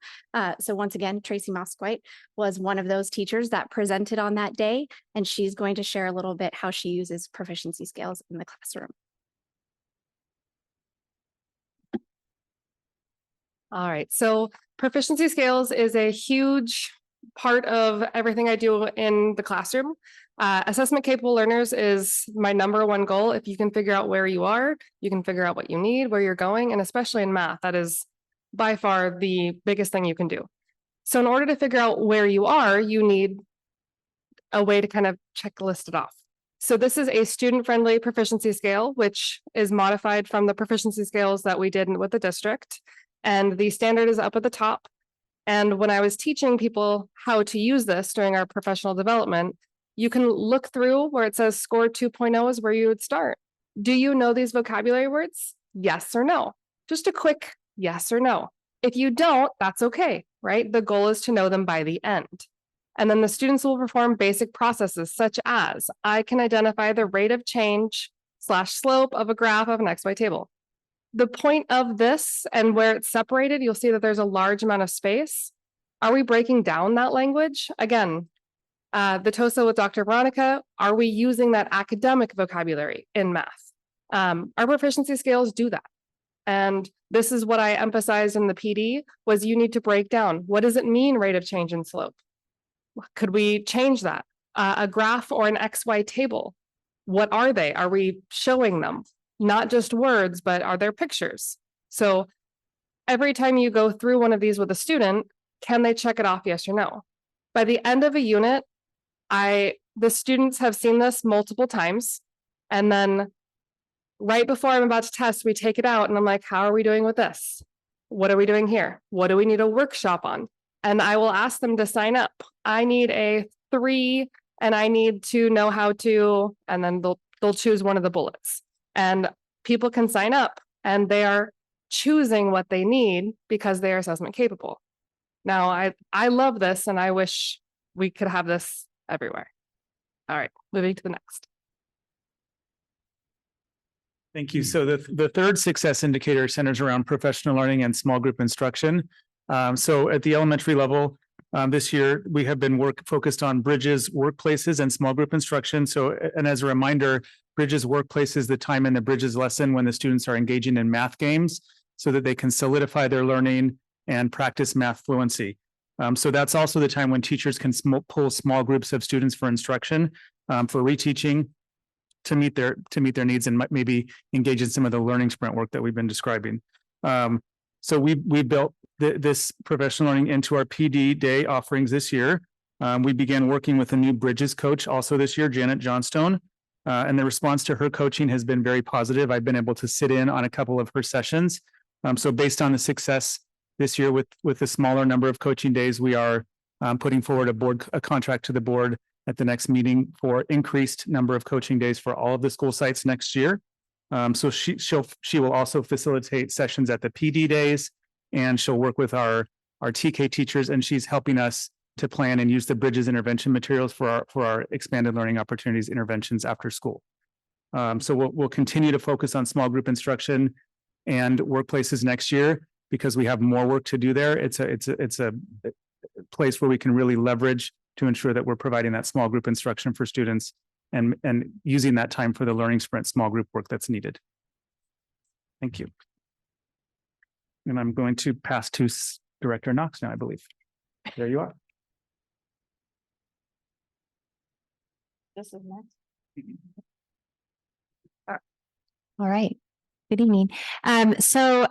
So once again, Tracy Mosquite was one of those teachers that presented on that day, and she's going to share a little bit how she uses proficiency scales in the classroom. All right, so proficiency scales is a huge part of everything I do in the classroom. Assessment capable learners is my #1 goal. If you can figure out where you are, you can figure out what you need, where you're going, and especially in math, that is by far the biggest thing you can do. So in order to figure out where you are, you need a way to kind of checklist it off. So this is a student-friendly proficiency scale, which is modified from the proficiency scales that we did with the district. And the standard is up at the top. And when I was teaching people how to use this during our professional development, you can look through where it says score 2.0 is where you would start. Do you know these vocabulary words? Yes or no? Just a quick yes or no. If you don't, that's okay, right? The goal is to know them by the end. And then the students will perform basic processes such as, I can identify the rate of change / slope of a graph of an XY table. The point of this and where it's separated, you'll see that there's a large amount of space. Are we breaking down that language? Again, the TOSA with Dr. Veronica, are we using that academic vocabulary in math? Our proficiency scales do that. And this is what I emphasized in the PD was you need to break down. What does it mean rate of change in slope? Could we change that? A graph or an XY table, what are they? Are we showing them? Not just words, but are there pictures? So every time you go through one of these with a student, can they check it off, yes or no? By the end of a unit, the students have seen this multiple times. And then right before I'm about to test, we take it out and I'm like, how are we doing with this? What are we doing here? What do we need a workshop on? And I will ask them to sign up. I need a 3 and I need to know how to, and then they'll choose one of the bullets. And people can sign up and they are choosing what they need because they are assessment capable. Now, I love this and I wish we could have this everywhere. All right, moving to the next. Thank you. So the third success indicator centers around professional learning and small group instruction. So at the elementary level, this year, we have been focused on Bridges, workplaces, and small group instruction. So, and as a reminder, Bridges workplace is the time in the Bridges lesson when the students are engaging in math games so that they can solidify their learning and practice math fluency. So that's also the time when teachers can pull small groups of students for instruction, for reteaching, to meet their needs and maybe engage in some of the learning sprint work that we've been describing. So we built this professional learning into our PD day offerings this year. We began working with a new Bridges coach also this year, Janet Johnstone, and the response to her coaching has been very positive. I've been able to sit in on a couple of her sessions. So based on the success this year with a smaller number of coaching days, we are putting forward a contract to the board at the next meeting for increased number of coaching days for all of the school sites next year. So she will also facilitate sessions at the PD days, and she'll work with our TK teachers, and she's helping us to plan and use the Bridges intervention materials for our expanded learning opportunities interventions after school. So we'll continue to focus on small group instruction and workplaces next year because we have more work to do there. It's a place where we can really leverage to ensure that we're providing that small group instruction for students and using that time for the learning sprint small group work that's needed. Thank you. And I'm going to pass to Director Knox now, I believe. There you are. This is next. All right. Good evening. So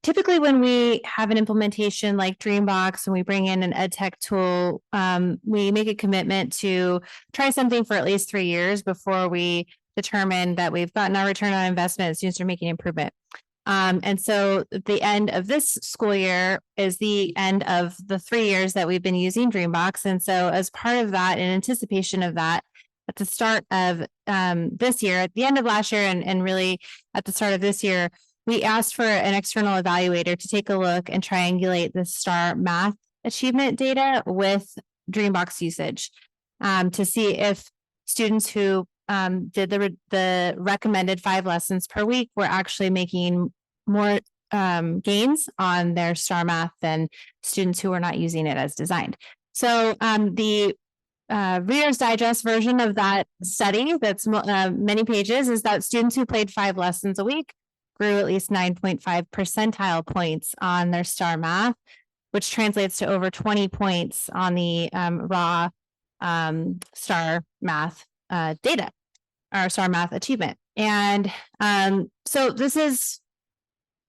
typically when we have an implementation like Dreambox and we bring in an ed tech tool, we make a commitment to try something for at least 3 years before we determine that we've gotten our return on investment, students are making improvement. And so the end of this school year is the end of the 3 years that we've been using Dreambox. And so as part of that, in anticipation of that, at the start of this year, at the end of last year, and really at the start of this year, we asked for an external evaluator to take a look and triangulate the STAR math achievement data with Dreambox usage to see if students who did the recommended 5 lessons per week were actually making more gains on their STAR math than students who were not using it as designed. So the Reader's Digest version of that study, that's many pages, is that students who played 5 lessons a week grew at least 9.5 percentile points on their STAR math, which translates to over 20 points on the raw STAR math data, or STAR math achievement. And so this is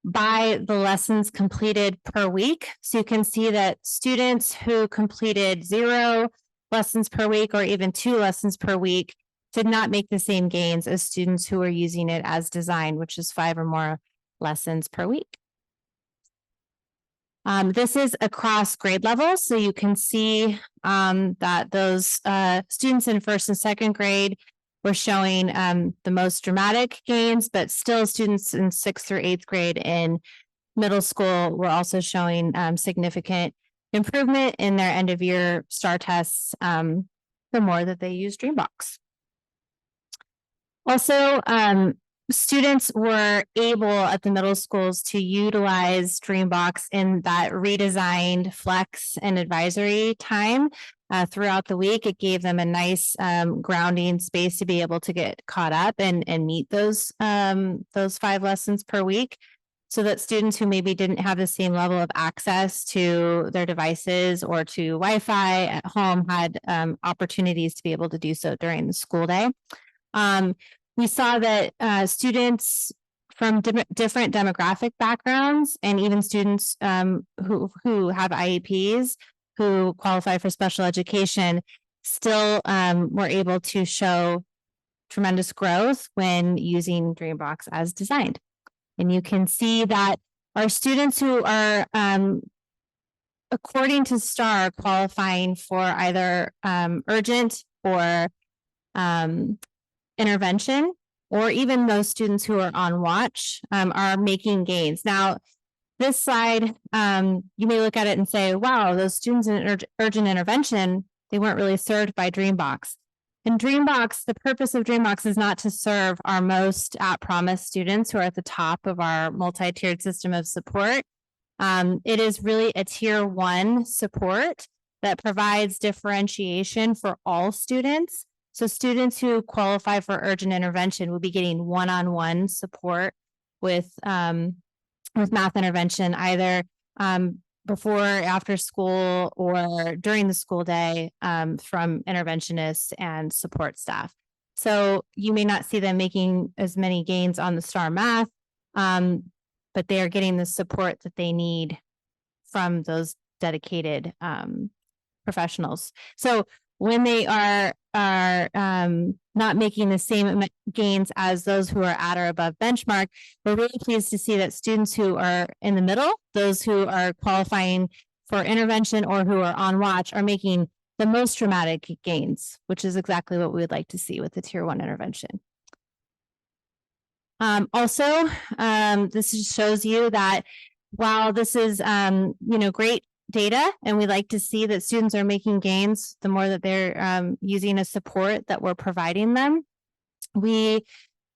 by the lessons completed per week. So you can see that students who completed 0 lessons per week or even 2 lessons per week did not make the same gains as students who are using it as designed, which is 5 or more lessons per week. This is across grade levels. So you can see that those students in 1st and 2nd grade were showing the most dramatic gains, but still students in 6th through 8th grade in middle school were also showing significant improvement in their end of year STAR tests the more that they use Dreambox. Also, students were able at the middle schools to utilize Dreambox in that redesigned flex and advisory time throughout the week. It gave them a nice grounding space to be able to get caught up and meet those 5 lessons per week, so that students who maybe didn't have the same level of access to their devices or to Wi-Fi at home had opportunities to be able to do so during the school day. We saw that students from different demographic backgrounds and even students who have IEPs, who qualify for special education, still were able to show tremendous growth when using Dreambox as designed. And you can see that our students who are, according to STAR, qualifying for either urgent or intervention, or even those students who are on watch, are making gains. Now, this slide, you may look at it and say, wow, those students in urgent intervention, they weren't really served by Dreambox. In Dreambox, the purpose of Dreambox is not to serve our most at-promise students who are at the top of our multi-tiered system of support. It is really a tier 1 support that provides differentiation for all students. So students who qualify for urgent intervention will be getting one-on-one support with math intervention, either before, after school, or during the school day from interventionists and support staff. So you may not see them making as many gains on the STAR math, but they are getting the support that they need from those dedicated professionals. So when they are not making the same gains as those who are at or above benchmark, we're really pleased to see that students who are in the middle, those who are qualifying for intervention or who are on watch, are making the most dramatic gains, which is exactly what we would like to see with the tier 1 intervention. Also, this just shows you that while this is great data, and we like to see that students are making gains the more that they're using a support that we're providing them, we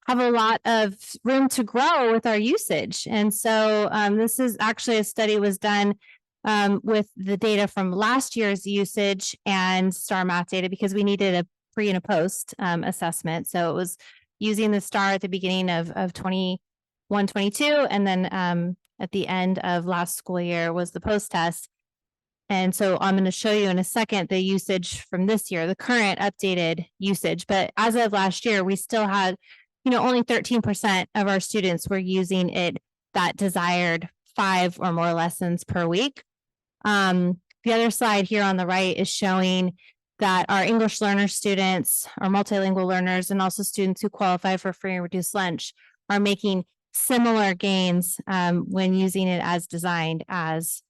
have a lot of room to grow with our usage. And so this is actually a study was done with the data from last year's usage and STAR math data, because we needed a pre and a post assessment. So it was using the STAR at the beginning of 21-22, and then at the end of last school year was the post test. And so I'm going to show you in a second the usage from this year, the current updated usage. But as of last year, we still had, only 13% of our students were using it, that desired 5 or more lessons per week. The other slide here on the right is showing that our English learner students, our multilingual learners, and also students who qualify for free and reduced lunch are making similar gains when using it as designed as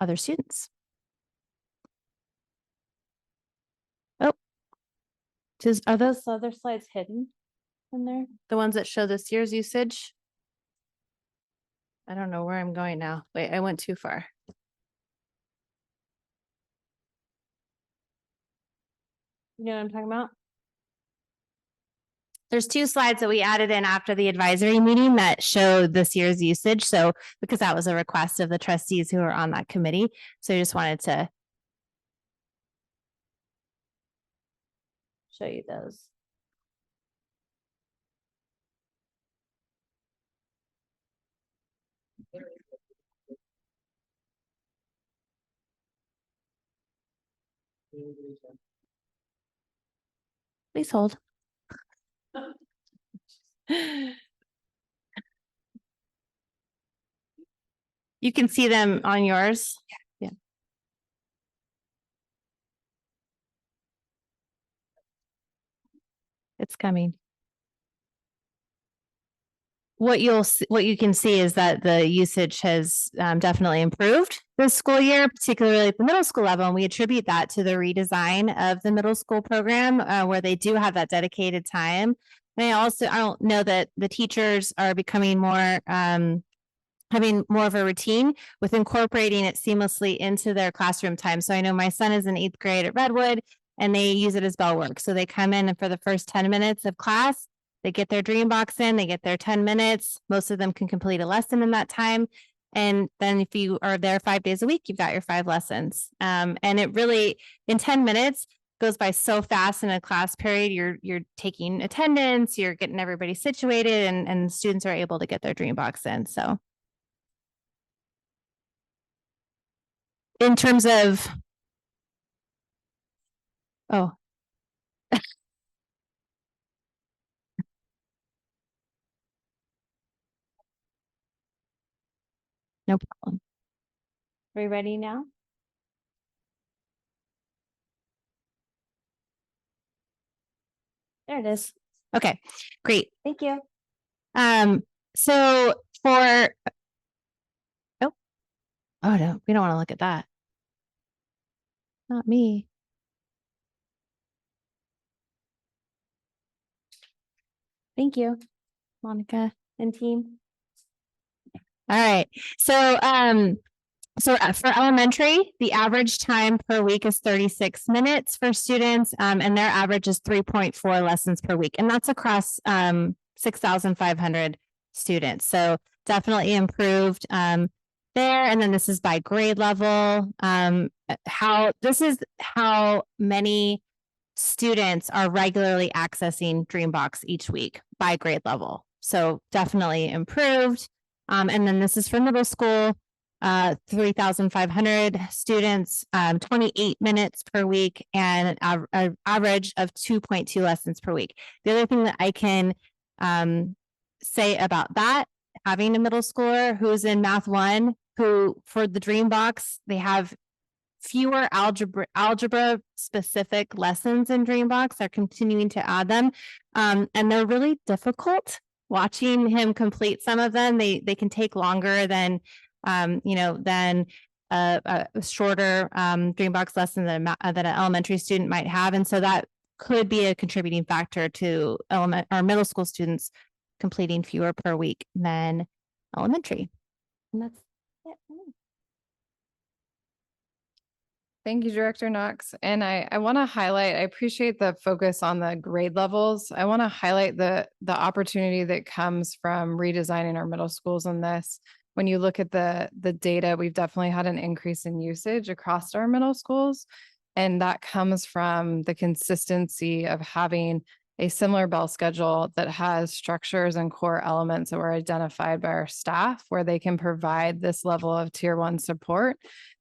other students. Oh, are those other slides hidden in there? The ones that show this year's usage? I don't know where I'm going now. Wait, I went too far. You know what I'm talking about? There's two slides that we added in after the advisory meeting that show this year's usage. So because that was a request of the trustees who are on that committee. So I just wanted to show you those. Please hold. You can see them on yours. Yeah. It's coming. What you can see is that the usage has definitely improved this school year, particularly at the middle school level. And we attribute that to the redesign of the middle school program where they do have that dedicated time. And I don't know that the teachers are becoming more, having more of a routine with incorporating it seamlessly into their classroom time. So I know my son is in 8th grade at Redwood and they use it as bell work. So they come in and for the first 10 minutes of class, they get their dream box in, they get their 10 minutes. Most of them can complete a lesson in that time. And then if you are there 5 days a week, you've got your 5 lessons. And it really, in 10 minutes, goes by so fast in a class period. You're taking attendance, you're getting everybody situated, and students are able to get their dream box in. So in terms of, oh. No problem. Are we ready now? There it is. Okay, great. Thank you. So for, oh no, we don't want to look at that. Not me. Thank you, Monica and team. All right. So for elementary, the average time per week is 36 minutes for students, and their average is 3.4 lessons per week. And that's across 6,500 students. So definitely improved there. And then this is by grade level. This is how many students are regularly accessing Dreambox each week by grade level. So definitely improved. And then this is for middle school, 3,500 students, 28 minutes per week, and an average of 2.2 lessons per week. The other thing that I can say about that, having a middle schooler who's in Math 1, who for the Dreambox, they have fewer algebra specific lessons in Dreambox. They're continuing to add them, and they're really difficult. Watching him complete some of them, they can take longer than than a shorter Dreambox lesson that an elementary student might have, and so that could be a contributing factor to middle school students completing fewer per week than elementary. And that's it. Thank you, Director Knox. And I want to highlight, I appreciate the focus on the grade levels. I want to highlight the opportunity that comes from redesigning our middle schools in this. When you look at the data, we've definitely had an increase in usage across our middle schools. And that comes from the consistency of having a similar bell schedule that has structures and core elements that were identified by our staff, where they can provide this level of tier 1 support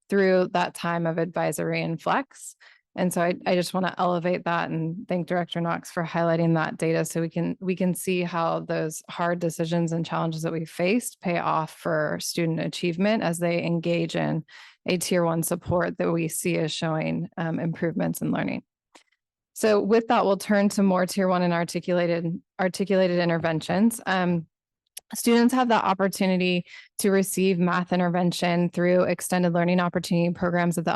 through that time of advisory and flex. And so I just want to elevate that and thank Director Knox for highlighting that data so we can see how those hard decisions and challenges that we faced pay off for student achievement as they engage in a tier 1 support that we see as showing improvements in learning. So with that, we'll turn to more tier 1 and articulated interventions. Students have the opportunity to receive math intervention through extended learning opportunity programs at the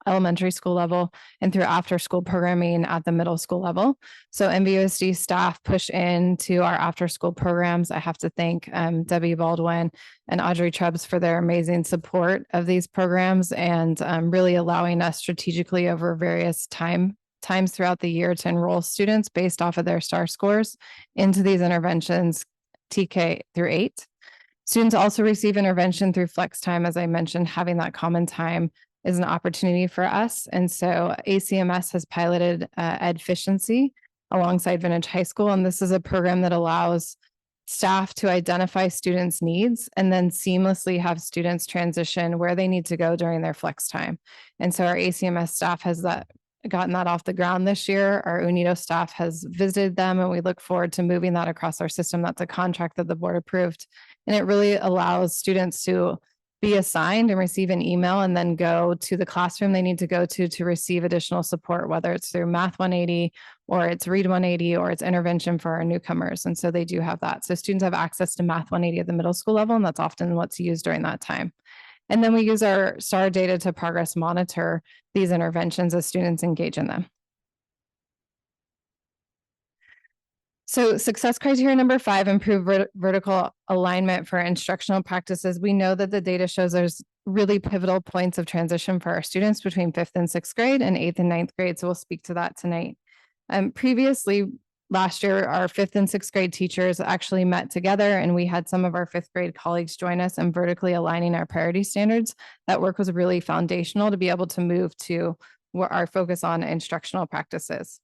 elementary school level and through after school programming at the middle school level. So NVUSD staff push into our after school programs. I have to thank Debbie Baldwin and Audrey Chubbs for their amazing support of these programs and really allowing us strategically over various time times throughout the year to enroll students based off of their STAR scores into these interventions, TK through 8. Students also receive intervention through flex time. As I mentioned, having that common time is an opportunity for us. And so ACMS has piloted Edficiency alongside Vintage High School. And this is a program that allows staff to identify students' needs and then seamlessly have students transition where they need to go during their flex time. And so our ACMS staff has gotten that off the ground this year. Our UNIDO staff has visited them, and we look forward to moving that across our system. That's a contract that the board approved. And it really allows students to be assigned and receive an email and then go to the classroom they need to go to receive additional support, whether it's through Math 180 or it's Read 180 or it's intervention for our newcomers. And so they do have that. So students have access to Math 180 at the middle school level, and that's often what's used during that time. And then we use our STAR data to progress monitor these interventions as students engage in them. So success criteria number 5, improve vertical alignment for instructional practices. We know that the data shows there's really pivotal points of transition for our students between 5th and 6th grade and 8th and 9th grade. So we'll speak to that tonight. Previously, last year, our 5th and 6th grade teachers actually met together, and we had some of our 5th grade colleagues join us in vertically aligning our priority standards. That work was really foundational to be able to move to our focus on instructional practices.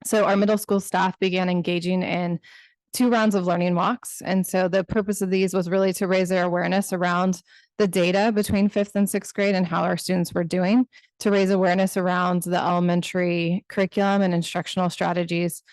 So our middle school staff began engaging in 2 rounds of learning walks. And so the purpose of these was really to raise their awareness around the data between 5th and 6th grade and how our students were doing, to raise awareness around the elementary curriculum and instructional strategies.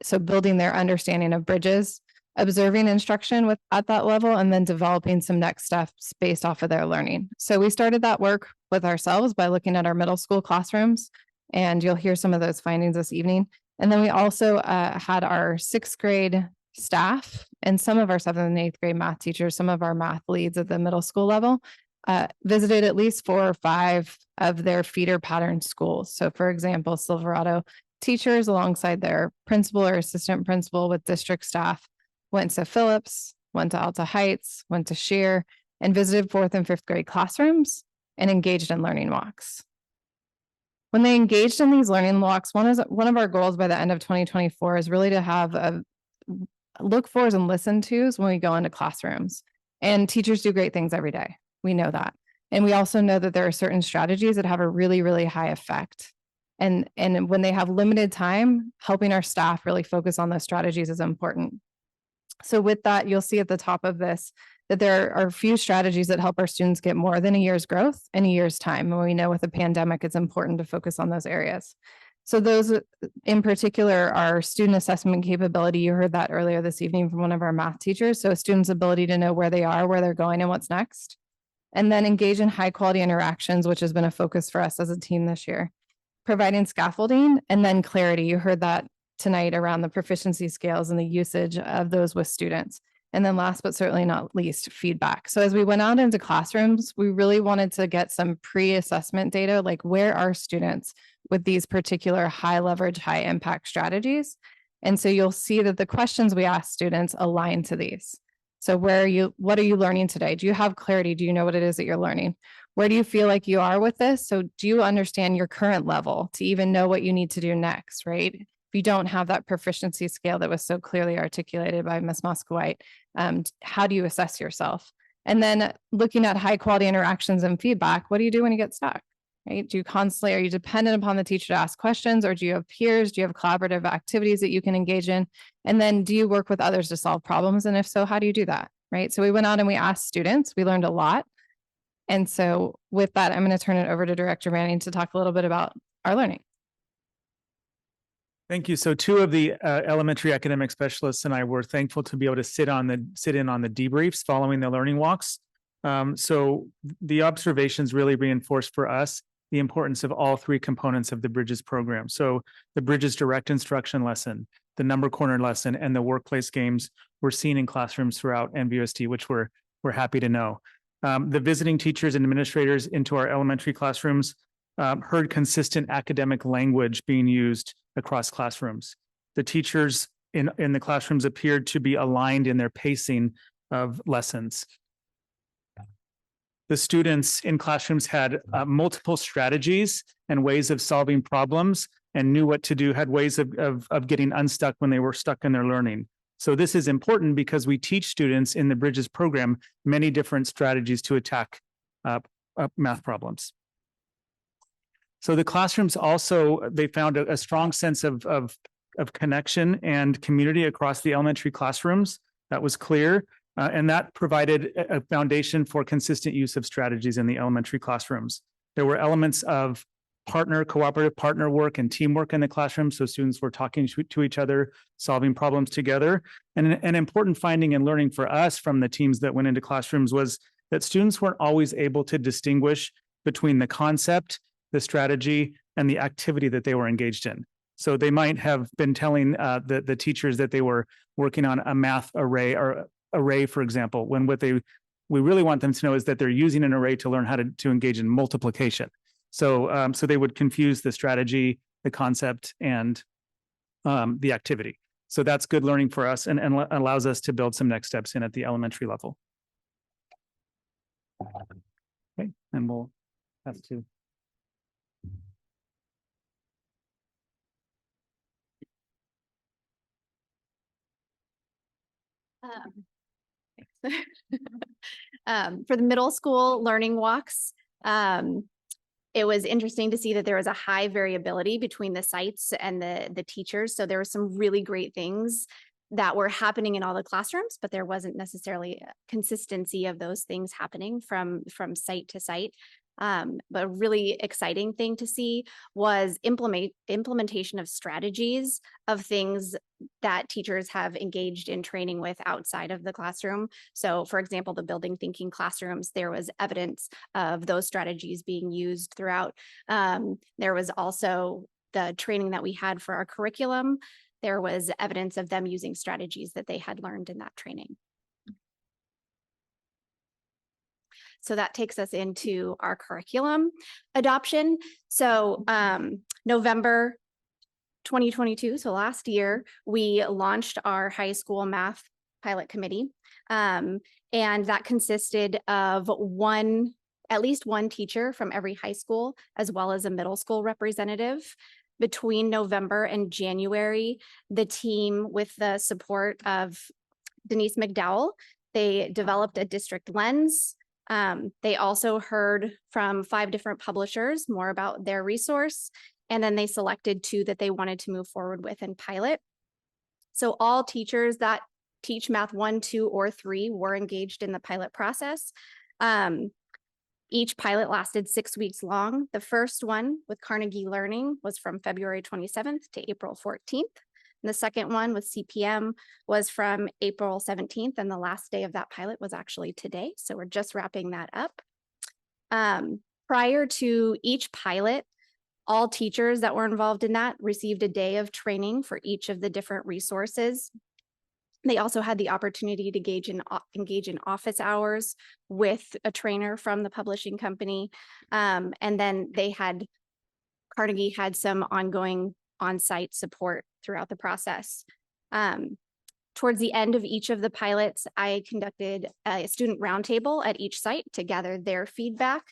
So building their understanding of bridges, observing instruction at that level, and then developing some next steps based off of their learning. So we started that work with ourselves by looking at our middle school classrooms, and you'll hear some of those findings this evening. And then we also had our 6th grade staff and some of our 7th and 8th grade math teachers, some of our math leads at the middle school level, visited at least 4 or 5 of their feeder pattern schools. So for example, Silverado teachers alongside their principal or assistant principal with district staff went to Phillips, went to Alta Heights, went to Shear, and visited 4th and 5th grade classrooms and engaged in learning walks. When they engaged in these learning walks, one of our goals by the end of 2024 is really to have a look fors and listen tos when we go into classrooms. And teachers do great things every day. We know that. And we also know that there are certain strategies that have a really, really high effect. And when they have limited time, helping our staff really focus on those strategies is important. So with that, you'll see at the top of this that there are a few strategies that help our students get more than a year's growth in a year's time. And we know with the pandemic, it's important to focus on those areas. So those in particular are student assessment capability. You heard that earlier this evening from one of our math teachers. So a student's ability to know where they are, where they're going, and what's next. And then engage in high quality interactions, which has been a focus for us as a team this year. Providing scaffolding and then clarity. You heard that tonight around the proficiency scales and the usage of those with students. And then last but certainly not least, feedback. So as we went out into classrooms, we really wanted to get some pre-assessment data, like where are students with these particular high leverage, high impact strategies. And so you'll see that the questions we ask students align to these. So what are you learning today? Do you have clarity? Do you know what it is that you're learning? Where do you feel like you are with this? So do you understand your current level to even know what you need to do next, right? If you don't have that proficiency scale that was so clearly articulated by Ms. Moskowite, how do you assess yourself? And then looking at high quality interactions and feedback, what do you do when you get stuck, right? Are you dependent upon the teacher to ask questions, or do you have peers? Do you have collaborative activities that you can engage in? And then do you work with others to solve problems? And if so, how do you do that, right? So we went out and we asked students, we learned a lot. And so with that, I'm going to turn it over to Director Manning to talk a little bit about our learning. Thank you. So 2 of the elementary academic specialists and I were thankful to be able to sit in on the debriefs following the learning walks. So the observations really reinforced for us the importance of all 3 components of the Bridges program. So the Bridges direct instruction lesson, the number corner lesson, and the workplace games were seen in classrooms throughout NVUSD, which we're happy to know. The visiting teachers and administrators into our elementary classrooms heard consistent academic language being used across classrooms. The teachers in the classrooms appeared to be aligned in their pacing of lessons. The students in classrooms had multiple strategies and ways of solving problems and knew what to do, had ways of getting unstuck when they were stuck in their learning. So this is important because we teach students in the Bridges program many different strategies to attack math problems. So the classrooms also, they found a strong sense of connection and community across the elementary classrooms. That was clear. And that provided a foundation for consistent use of strategies in the elementary classrooms. There were elements of cooperative partner work and teamwork in the classroom. So students were talking to each other, solving problems together. And an important finding and learning for us from the teams that went into classrooms was that students weren't always able to distinguish between the concept, the strategy, and the activity that they were engaged in. So they might have been telling the teachers that they were working on a math array, for example, when what we really want them to know is that they're using an array to learn how to engage in multiplication. So they would confuse the strategy, the concept, and the activity. So that's good learning for us and allows us to build some next steps in at the elementary level. Okay, and we'll have to. For the middle school learning walks, it was interesting to see that there was a high variability between the sites and the teachers. So there were some really great things that were happening in all the classrooms, but there wasn't necessarily a consistency of those things happening from site to site. But a really exciting thing to see was implementation of strategies of things that teachers have engaged in training with outside of the classroom. So for example, the building thinking classrooms, there was evidence of those strategies being used throughout. There was also the training that we had for our curriculum. There was evidence of them using strategies that they had learned in that training. So that takes us into our curriculum adoption. So November 2022, so last year, we launched our high school math pilot committee. And that consisted of at least one teacher from every high school, as well as a middle school representative. Between November and January, the team, with the support of Denise McDowell, they developed a district lens. They also heard from 5 different publishers more about their resource, and then they selected 2 that they wanted to move forward with and pilot. So all teachers that teach Math 1, 2, or 3 were engaged in the pilot process. Each pilot lasted 6 weeks long. The first one with Carnegie Learning was from February 27th to April 14th. And the second one with CPM was from April 17th, and the last day of that pilot was actually today. So we're just wrapping that up. Prior to each pilot, all teachers that were involved in that received a day of training for each of the different resources. They also had the opportunity to engage in office hours with a trainer from the publishing company. And then Carnegie had some ongoing on-site support throughout the process. Towards the end of each of the pilots, I conducted a student roundtable at each site to gather their feedback.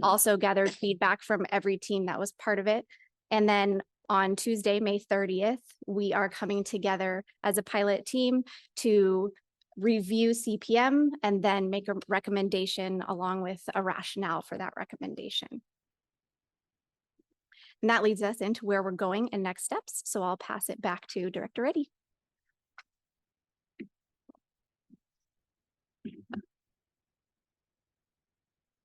Also gathered feedback from every team that was part of it. And then on Tuesday, May 30th, we are coming together as a pilot team to review CPM and then make a recommendation along with a rationale for that recommendation. And that leads us into where we're going and next steps. So I'll pass it back to Director Reddy.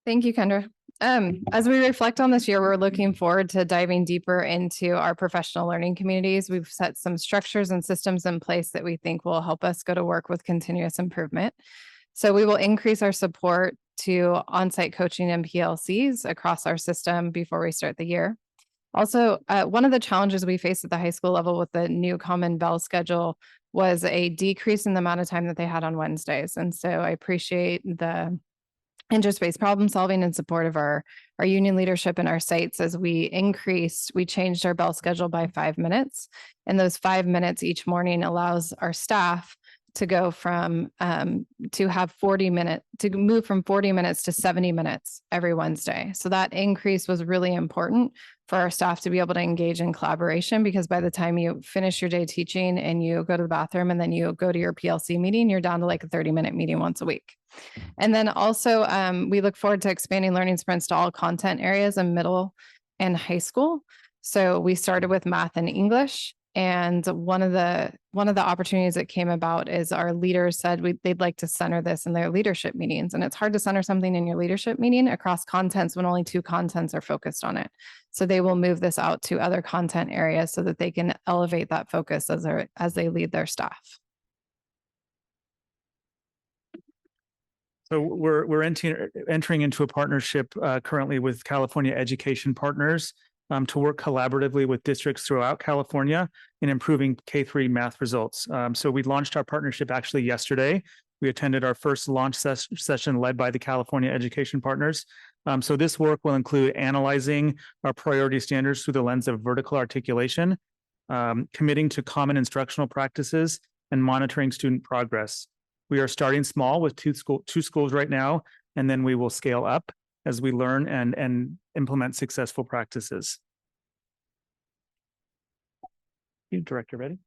Thank you, Kendra. As we reflect on this year, we're looking forward to diving deeper into our professional learning communities. We've set some structures and systems in place that we think will help us go to work with continuous improvement. So we will increase our support to on-site coaching and PLCs across our system before we start the year. Also, one of the challenges we faced at the high school level with the new Common Bell schedule was a decrease in the amount of time that they had on Wednesdays. And so I appreciate the interest-based problem solving and support of our union leadership and our sites as we changed our bell schedule by 5 minutes. And those 5 minutes each morning allows our staff to go from to have 40 minutes to move from 40 minutes to 70 minutes every Wednesday. So that increase was really important for our staff to be able to engage in collaboration, because by the time you finish your day teaching and you go to the bathroom and then you go to your PLC meeting, you're down to like a 30-minute meeting once a week. And then also we look forward to expanding learning sprints to all content areas in middle and high school. So we started with math and English. And one of the opportunities that came about is our leaders said they'd like to center this in their leadership meetings. And it's hard to center something in your leadership meeting across contents when only 2 contents are focused on it. So they will move this out to other content areas so that they can elevate that focus as they lead their staff. So we're entering into a partnership currently with California Education Partners to work collaboratively with districts throughout California in improving K-3 math results. So we launched our partnership actually yesterday. We attended our first launch session led by the California Education Partners. So this work will include analyzing our priority standards through the lens of vertical articulation, committing to common instructional practices, and monitoring student progress. We are starting small with two schools right now, and then we will scale up as we learn and implement successful practices. You, Director, ready?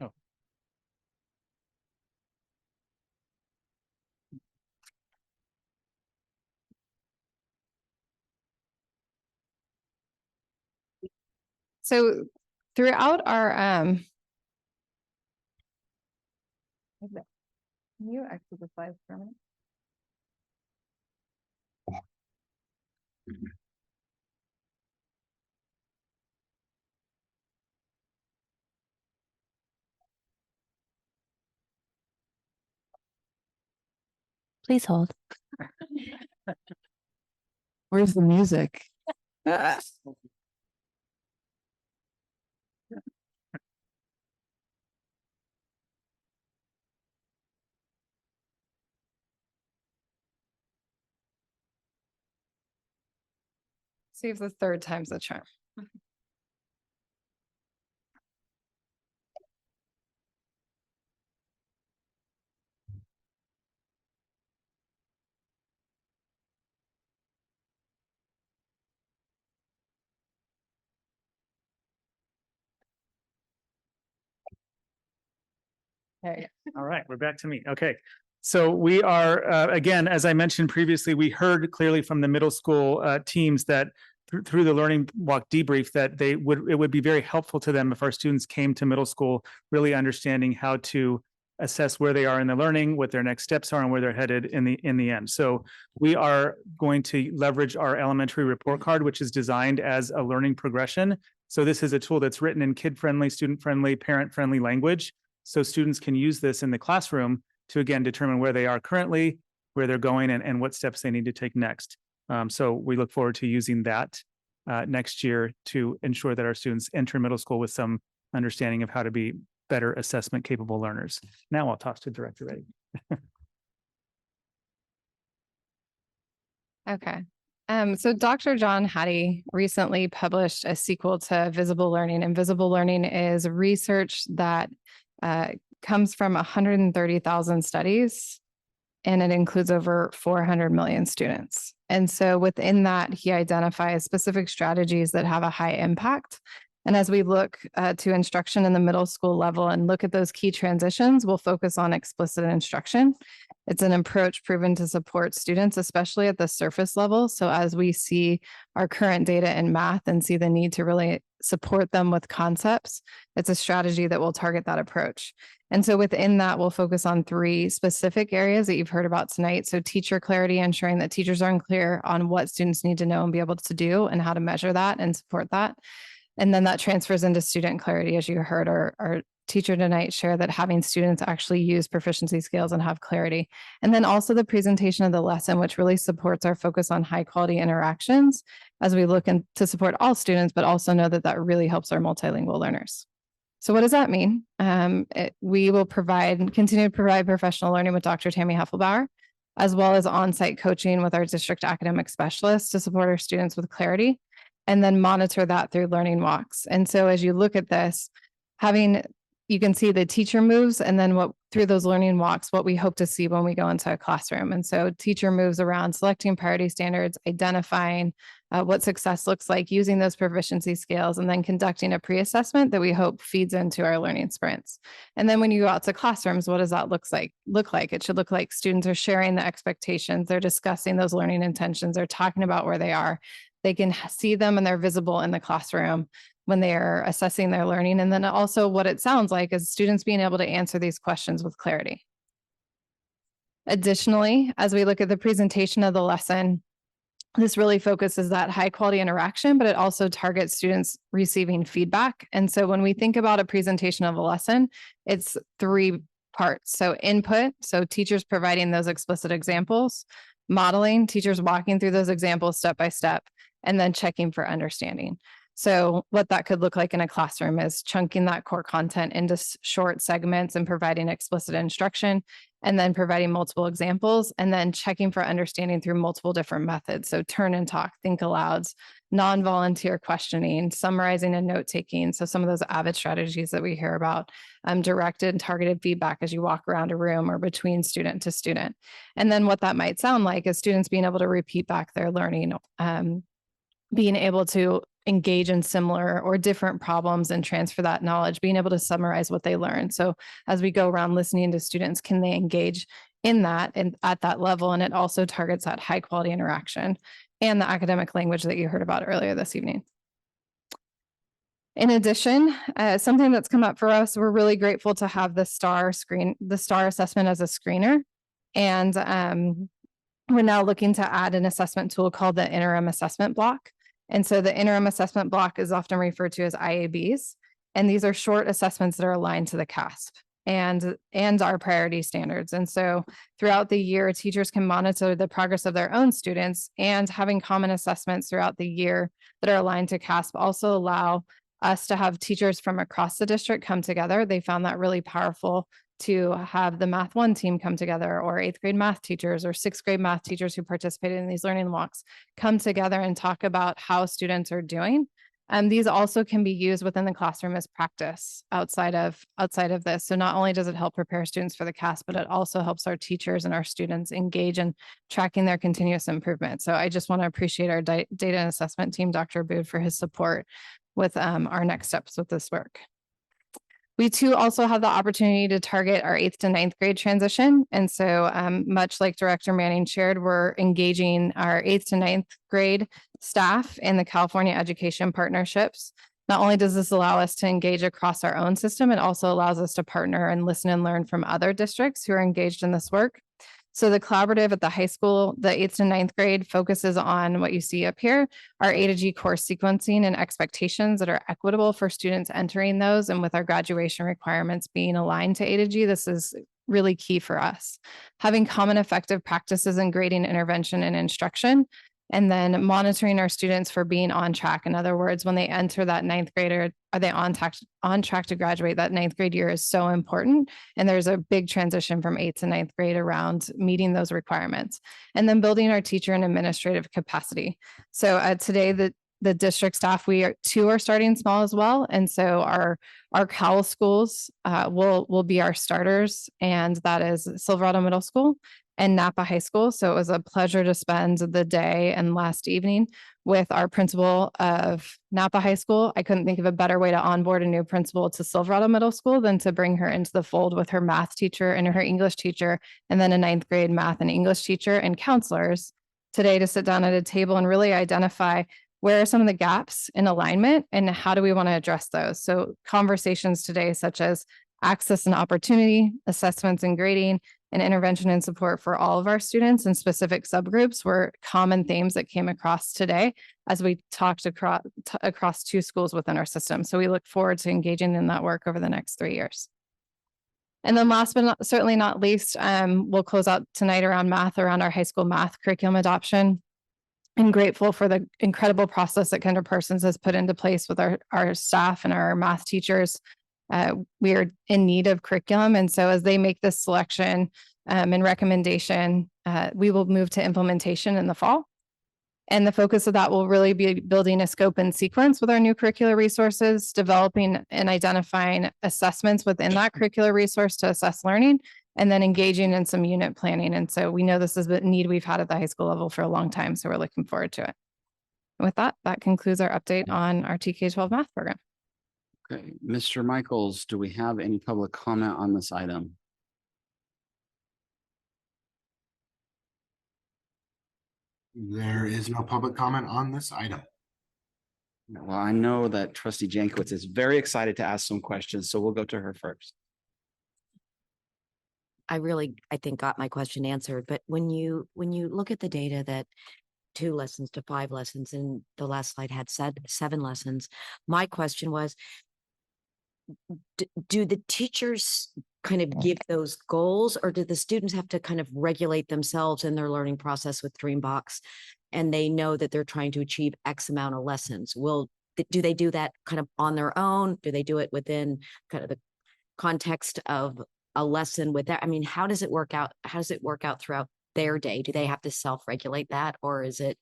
Oh. So throughout our can you exit the slides for a minute? Please hold. Where's the music? See if the third time's the charm. Okay. All right, we're back to me. Okay. So we are, again, as I mentioned previously, we heard clearly from the middle school teams that through the learning walk debrief that it would be very helpful to them if our students came to middle school really understanding how to assess where they are in the learning, what their next steps are, and where they're headed in the end. So we are going to leverage our elementary report card, which is designed as a learning progression. So this is a tool that's written in kid-friendly, student-friendly, parent-friendly language. So students can use this in the classroom to, again, determine where they are currently, where they're going, and what steps they need to take next. So we look forward to using that next year to ensure that our students enter middle school with some understanding of how to be better assessment capable learners. Now I'll toss to Director Reddy. Okay. So Dr. John Hattie recently published a sequel to Visible Learning, and Visible Learning is research that comes from 130,000 studies, and it includes over 400 million students. And so within that, he identifies specific strategies that have a high impact. And as we look to instruction in the middle school level and look at those key transitions, we'll focus on explicit instruction. It's an approach proven to support students, especially at the surface level. So as we see our current data in math and see the need to really support them with concepts, it's a strategy that will target that approach. And so within that, we'll focus on 3 specific areas that you've heard about tonight. So teacher clarity, ensuring that teachers are clear on what students need to know and be able to do and how to measure that and support that. And then that transfers into student clarity, as you heard our teacher tonight share that having students actually use proficiency scales and have clarity. And then also the presentation of the lesson, which really supports our focus on high quality interactions as we look to support all students, but also know that that really helps our multilingual learners. So what does that mean? We will continue to provide professional learning with Dr. Tammy Heffelbauer, as well as on-site coaching with our district academic specialists to support our students with clarity, and then monitor that through learning walks. And so as you look at this, having you can see the teacher moves and then what through those learning walks, what we hope to see when we go into a classroom. And so teacher moves around selecting priority standards, identifying what success looks like using those proficiency scales, and then conducting a pre-assessment that we hope feeds into our learning sprints. And then when you go out to classrooms, what does that look like? It should look like students are sharing the expectations. They're discussing those learning intentions. They're talking about where they are. They can see them and they're visible in the classroom when they are assessing their learning. And then also what it sounds like is students being able to answer these questions with clarity. Additionally, as we look at the presentation of the lesson, this really focuses that high quality interaction, but it also targets students receiving feedback. And so when we think about a presentation of a lesson, it's 3 parts. So input, so teachers providing those explicit examples, modeling, teachers walking through those examples step by step, and then checking for understanding. So what that could look like in a classroom is chunking that core content into short segments and providing explicit instruction, and then providing multiple examples, and then checking for understanding through multiple different methods. So turn and talk, think alouds, non-volunteer questioning, summarizing and note taking. So some of those AVID strategies that we hear about, directed and targeted feedback as you walk around a room or between student to student. And then what that might sound like is students being able to repeat back their learning, being able to engage in similar or different problems and transfer that knowledge, being able to summarize what they learned. So as we go around listening to students, can they engage in that and at that level? And it also targets that high quality interaction and the academic language that you heard about earlier this evening. In addition, something that's come up for us, we're really grateful to have the STAR assessment as a screener. And we're now looking to add an assessment tool called the interim assessment block. And so the interim assessment block is often referred to as IABs. And these are short assessments that are aligned to the CASP and our priority standards. And so throughout the year, teachers can monitor the progress of their own students, and having common assessments throughout the year that are aligned to CASP also allow us to have teachers from across the district come together. They found that really powerful to have the Math 1 team come together, or 8th grade math teachers or 6th grade math teachers who participated in these learning walks come together and talk about how students are doing. These also can be used within the classroom as practice outside of this. So not only does it help prepare students for the CASP, but it also helps our teachers and our students engage in tracking their continuous improvement. So I just want to appreciate our data and assessment team, Dr. Abood, for his support with our next steps with this work. We too also have the opportunity to target our 8th to 9th grade transition. And so much like Director Manning shared, we're engaging our 8th to 9th grade staff in the California Education Partnerships. Not only does this allow us to engage across our own system, it also allows us to partner and listen and learn from other districts who are engaged in this work. So the collaborative at the high school, the 8th to 9th grade, focuses on what you see up here, our A to G course sequencing and expectations that are equitable for students entering those. And with our graduation requirements being aligned to A to G, this is really key for us. Having common effective practices in grading, intervention, and instruction, and then monitoring our students for being on track. In other words, when they enter that 9th grade, are they on track to graduate? That 9th grade year is so important. And there's a big transition from 8th to 9th grade around meeting those requirements. And then building our teacher and administrative capacity. So today, the district staff, we are starting small as well. And so our COWL schools will be our starters. And that is Silverado Middle School and Napa High School. So it was a pleasure to spend the day and last evening with our principal of Napa High School. I couldn't think of a better way to onboard a new principal to Silverado Middle School than to bring her into the fold with her math teacher and her English teacher, and then a 9th grade math and English teacher and counselors today to sit down at a table and really identify where are some of the gaps in alignment and how do we want to address those. So conversations today, such as access and opportunity, assessments and grading, and intervention and support for all of our students and specific subgroups, were common themes that came across today as we talked across 2 schools within our system. So we look forward to engaging in that work over the next 3 years. And then last but certainly not least, we'll close out tonight around math, around our high school math curriculum adoption. I'm grateful for the incredible process that Kendra Persons has put into place with our staff and our math teachers. We are in need of curriculum. And so as they make this selection and recommendation, we will move to implementation in the fall. And the focus of that will really be building a scope and sequence with our new curricular resources, developing and identifying assessments within that curricular resource to assess learning, and then engaging in some unit planning. And so we know this is a need we've had at the high school level for a long time. So we're looking forward to it. And with that, that concludes our update on our TK-12 math program. Okay, Mr. Michaels, do we have any public comment on this item? There is no public comment on this item. Well, I know that trustee Jankowicz is very excited to ask some questions, so we'll go to her first. I think got my question answered, but when you look at the data that 2 lessons to 5 lessons and the last slide had said 7 lessons, my question was, do the teachers kind of give those goals, or do the students have to kind of regulate themselves in their learning process with Dreambox, and they know that they're trying to achieve X amount of lessons? Do they do that kind of on their own? Do they do it within kind of the context of a lesson with that? I mean, how does it work out? How does it work out throughout their day? Do they have to self-regulate that, or is it?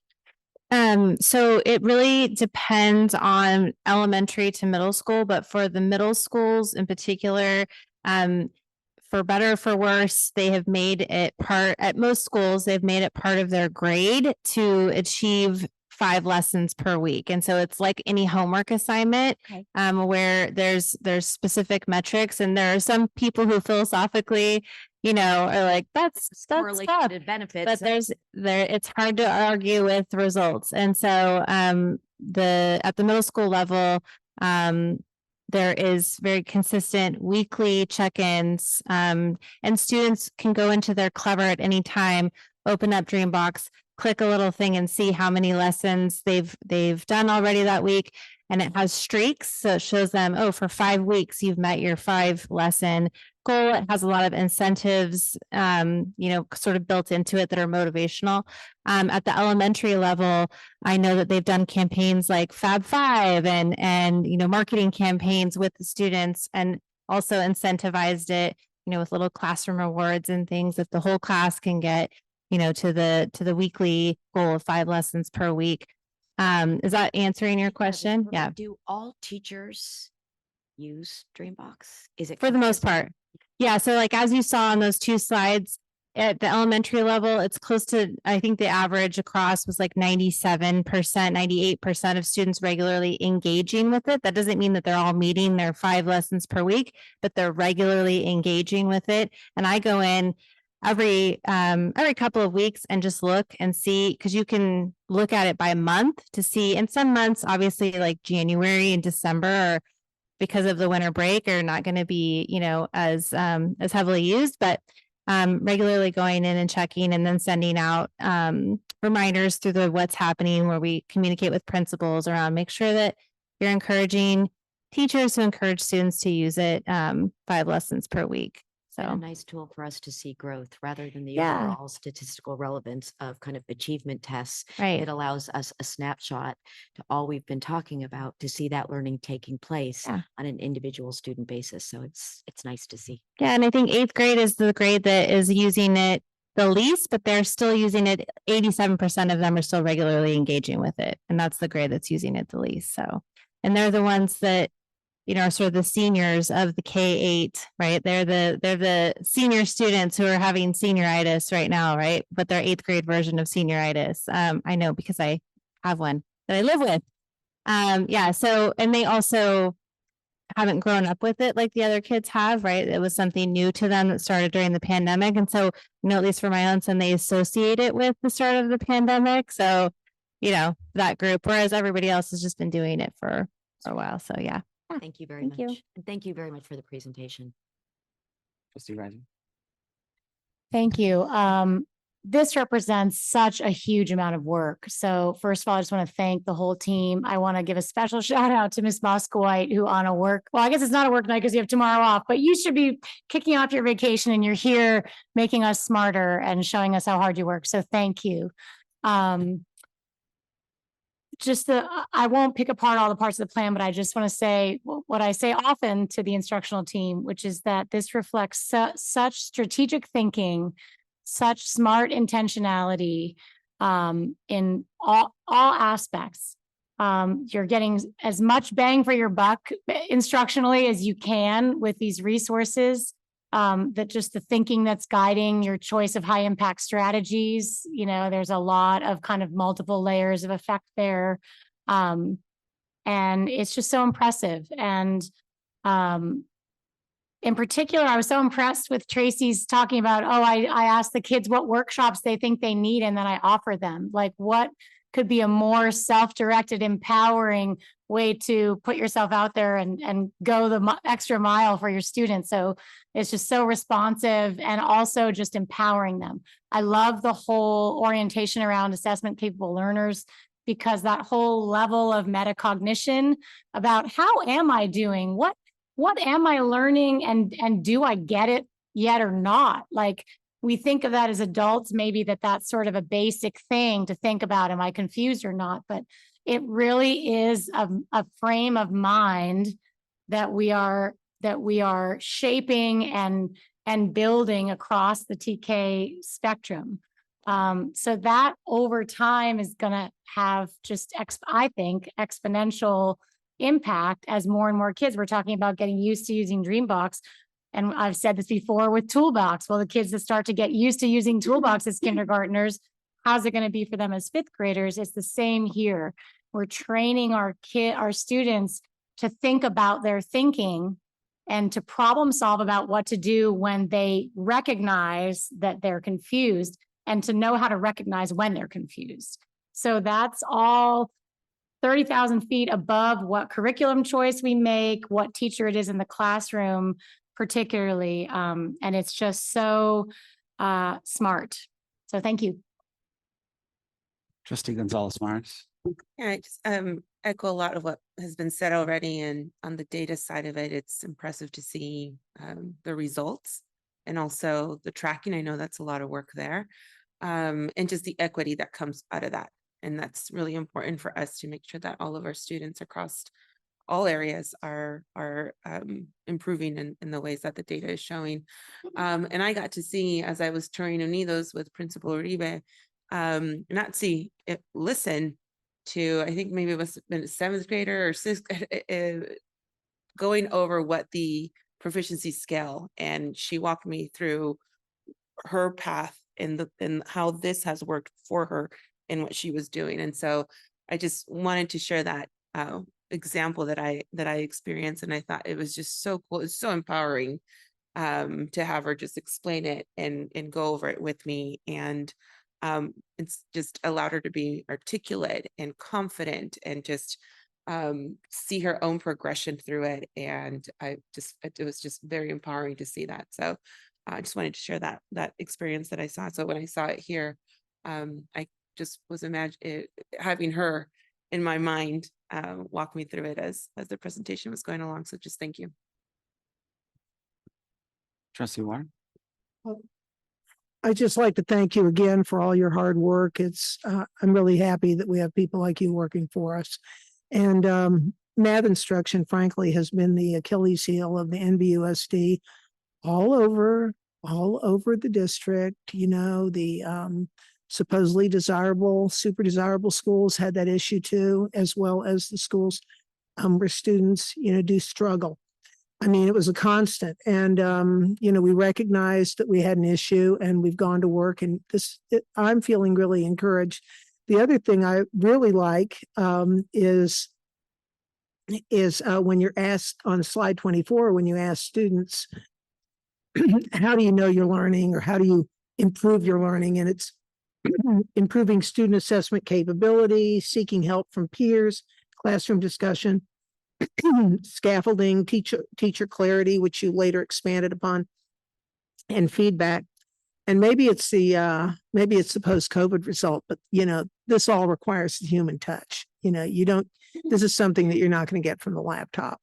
So it really depends on elementary to middle school, but for the middle schools in particular, for better or for worse, they have made it part, at most schools, they've made it part of their grade to achieve 5 lessons per week. And so it's like any homework assignment, where there's specific metrics, and there are some people who philosophically, are like, that's tough. Benefits. But it's hard to argue with results. And so at the middle school level, there is very consistent weekly check-ins, and students can go into their Clever at any time, open up Dreambox, click a little thing and see how many lessons they've done already that week. And it has streaks. So it shows them, oh, for 5 weeks, you've met your 5 lesson goal. It has a lot of incentives, sort of built into it that are motivational. At the elementary level, I know that they've done campaigns like Fab 5 and marketing campaigns with the students, and also incentivized it, with little classroom rewards and things that the whole class can get, to the weekly goal of 5 lessons per week. Is that answering your question? Yeah. Do all teachers use Dreambox? Is it For the most part? Yeah. So like, as you saw on those 2 slides, at the elementary level, it's close to, I think the average across was like 97%, 98% of students regularly engaging with it. That doesn't mean that they're all meeting their 5 lessons per week, but they're regularly engaging with it. And I go in every couple of weeks and just look and see, because you can look at it by month to see. And some months, obviously, like January and December, are, because of the winter break, are not going to be, as heavily used, but regularly going in and checking, and then sending out reminders through the What's Happening, where we communicate with principals around, make sure that you're encouraging teachers to encourage students to use it 5 lessons per week. So a nice tool for us to see growth rather than the Yeah. overall statistical relevance of kind of achievement tests. Right. It allows us a snapshot to all we've been talking about, to see that learning taking place Yeah. on an individual student basis. So it's nice to see. Yeah, and I think 8th grade is the grade that is using it the least, but they're still using it. 87% of them are still regularly engaging with it. And that's the grade that's using it the least. So, and they're the ones that, are sort of the seniors of the K-8, right? They're the senior students who are having senioritis right now, right? But they're 8th grade version of senioritis. I know, because I have one that I live with. Yeah. So, and they also haven't grown up with it like the other kids have, right? It was something new to them that started during the pandemic. And so, at least for my own son, they associate it with the start of the pandemic. So, that group, whereas everybody else has just been doing it for a while. So, yeah. Thank you very much. And thank you very much for the presentation. Trustee Rising. Thank you. This represents such a huge amount of work. So first of all, I just want to thank the whole team. I want to give a special shout out to Ms. Moskowite, who on a work, well, I guess it's not a work night because you have tomorrow off, but you should be kicking off your vacation and you're here making us smarter and showing us how hard you work. So thank you. I won't pick apart all the parts of the plan, but I just want to say what I say often to the instructional team, which is that this reflects such strategic thinking, such smart intentionality, in all aspects. You're getting as much bang for your buck instructionally as you can with these resources. That just the thinking that's guiding your choice of high impact strategies. You know, there's a lot of kind of multiple layers of effect there. And it's just so impressive. And in particular, I was so impressed with Tracy's talking about, oh, I asked the kids what workshops they think they need, and then I offer them. Like, what could be a more self-directed, empowering way to put yourself out there and go the extra mile for your students. So it's just so responsive and also just empowering them. I love the whole orientation around assessment capable learners, because that whole level of metacognition about how am I doing? What am I learning, and do I get it yet or not? Like, we think of that as adults, maybe that's sort of a basic thing to think about. Am I confused or not? But it really is a frame of mind that we are shaping and building across the TK spectrum. So that over time is going to have just, I think, exponential impact as more and more kids, we're talking about getting used to using Dreambox. And I've said this before with Toolbox. Well, the kids that start to get used to using Toolbox as kindergartners, how's it going to be for them as fifth graders? It's the same here. We're training our students to think about their thinking and to problem solve about what to do when they recognize that they're confused, and to know how to recognize when they're confused. So that's all 30,000 feet above what curriculum choice we make, what teacher it is in the classroom, particularly. And it's just so smart. So thank you. Trustee Gonzalez Morris. Yeah, I just echo a lot of what has been said already, and on the data side of it, it's impressive to see the results and also the tracking. I know that's a lot of work there, and just the equity that comes out of that. And that's really important for us to make sure that all of our students across all areas are improving in the ways that the data is showing. And I got to see, as I was touring Unidos with Principal Uribe, listen to, I think maybe it was been a seventh grader or sixth, going over what the proficiency scale, and she walked me through her path and how this has worked for her in what she was doing. And so I just wanted to share that example that I experienced, and I thought it was just so cool. It's so empowering to have her just explain it and go over it with me. And it's just allowed her to be articulate and confident and just see her own progression through it. And it was just very empowering to see that. So I just wanted to share that experience that I saw. So when I saw it here, I just was having her in my mind walk me through it as the presentation was going along. So just thank you. Trustee Warren. I'd just like to thank you again for all your hard work. I'm really happy that we have people like you working for us. And math instruction, frankly, has been the Achilles heel of the NVUSD all over the district. You know, the supposedly desirable, super desirable schools had that issue too, as well as the schools where students, do struggle. I mean, it was a constant, and we recognized that we had an issue, and we've gone to work, and I'm feeling really encouraged. The other thing I really like is when you're asked on slide 24, when you ask students, how do you know you're learning, or how do you improve your learning? And it's improving student assessment capability, seeking help from peers, classroom discussion, scaffolding, teacher clarity, which you later expanded upon, and feedback. And maybe it's the post-COVID result, but this all requires the human touch. This is something that you're not going to get from the laptop.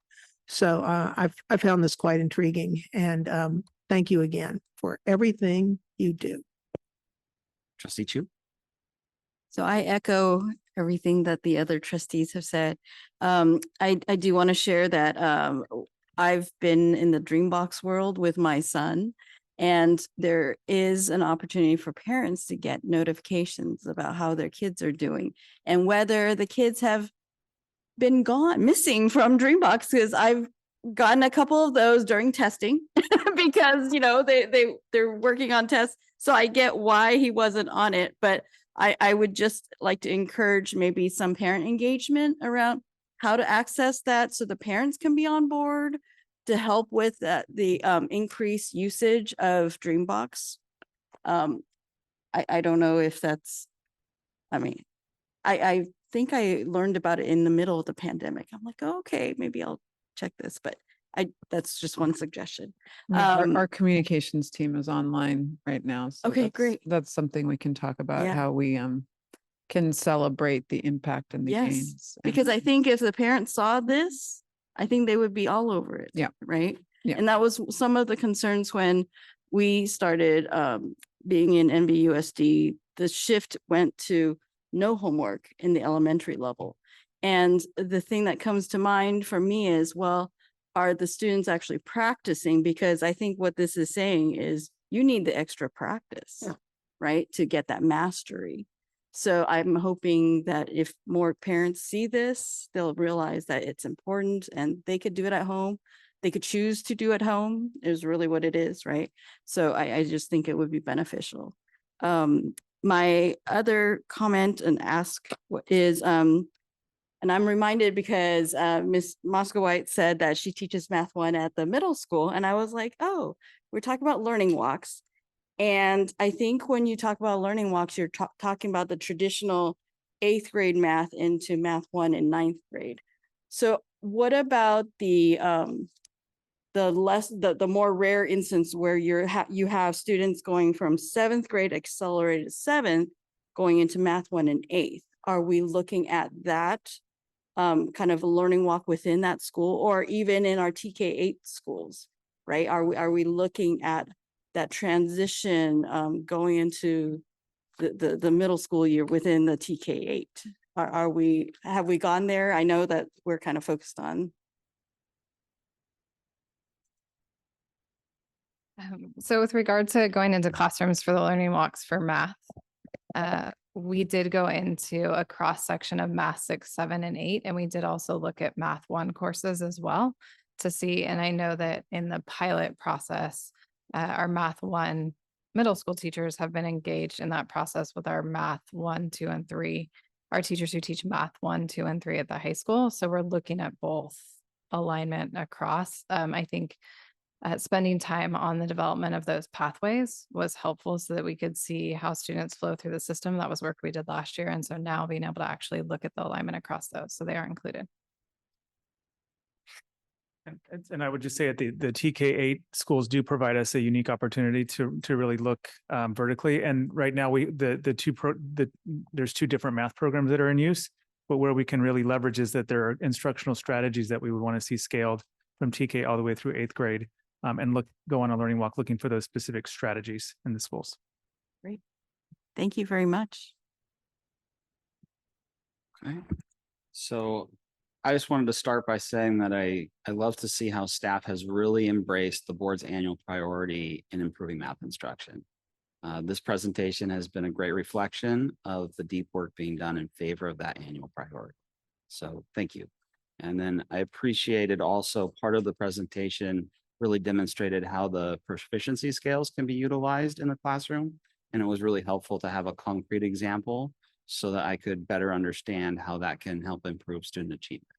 So I found this quite intriguing, and thank you again for everything you do. Trustee Chu. So I echo everything that the other trustees have said. I do want to share that I've been in the Dreambox world with my son, And there is an opportunity for parents to get notifications about how their kids are doing and whether the kids have been missing from Dreambox, because I've gotten a couple of those during testing because, you know, they're working on tests. So I get why he wasn't on it, but I would just like to encourage maybe some parent engagement around how to access that so the parents can be on board to help with the increased usage of Dreambox. I don't know if that's, I mean, I think I learned about it in the middle of the pandemic. I'm like, oh, okay, maybe I'll check this, but that's just one suggestion. Yeah, our communications team is online right now. So Okay, that's- great. That's something we can talk about, Yeah. how we can celebrate the impact and the Yes, gains. because I think if the parents saw this, I think they would be all over it. Yeah. Right. Yeah. And that was some of the concerns when we started being in NVUSD. The shift went to no homework in the elementary level. And the thing that comes to mind for me is, well, are the students actually practicing? Because I think what this is saying is you need the extra practice, right, to get that mastery. So I'm hoping that if more parents see this, they'll realize that it's important and they could do it at home. They could choose to do at home is really what it is, right? So I just think it would be beneficial. My other comment and ask is, and I'm reminded because Miss Moskowitz said that she teaches Math 1 at the middle school. And I was like, oh, we're talking about learning walks. And I think when you talk about learning walks, you're talking about the traditional 8th grade math into Math 1 in 9th grade. So what about the more rare instance where you have students going from 7th grade accelerated 7th going into Math 1 in 8th? Are we looking at that kind of a learning walk within that school, or even in our TK8 schools, right? Are we looking at that transition going into the middle school year within the TK8? Have we gone there? I know that we're kind of focused on. So with regard to going into classrooms for the learning walks for math, we did go into a cross section of math 6, 7, and 8, and we did also look at math 1 courses as well to see. And I know that in the pilot process, our math 1 middle school teachers have been engaged in that process with our math 1, 2, and 3, our teachers who teach math 1, 2, and 3 at the high school. So we're looking at both alignment across. I think spending time on the development of those pathways was helpful so that we could see how students flow through the system. That was work we did last year. And so now being able to actually look at the alignment across those, so they are included. And I would just say that the TK8 schools do provide us a unique opportunity to really look vertically. And right now there's 2 different math programs that are in use, but where we can really leverage is that there are instructional strategies that we would want to see scaled from TK all the way through 8th grade. And go on a learning walk looking for those specific strategies in the schools. Great. Thank you very much. Okay. So I just wanted to start by saying that I love to see how staff has really embraced the board's annual priority in improving math instruction. This presentation has been a great reflection of the deep work being done in favor of that annual priority. So thank you. And then I appreciated also part of the presentation really demonstrated how the proficiency scales can be utilized in the classroom. And it was really helpful to have a concrete example so that I could better understand how that can help improve student achievement.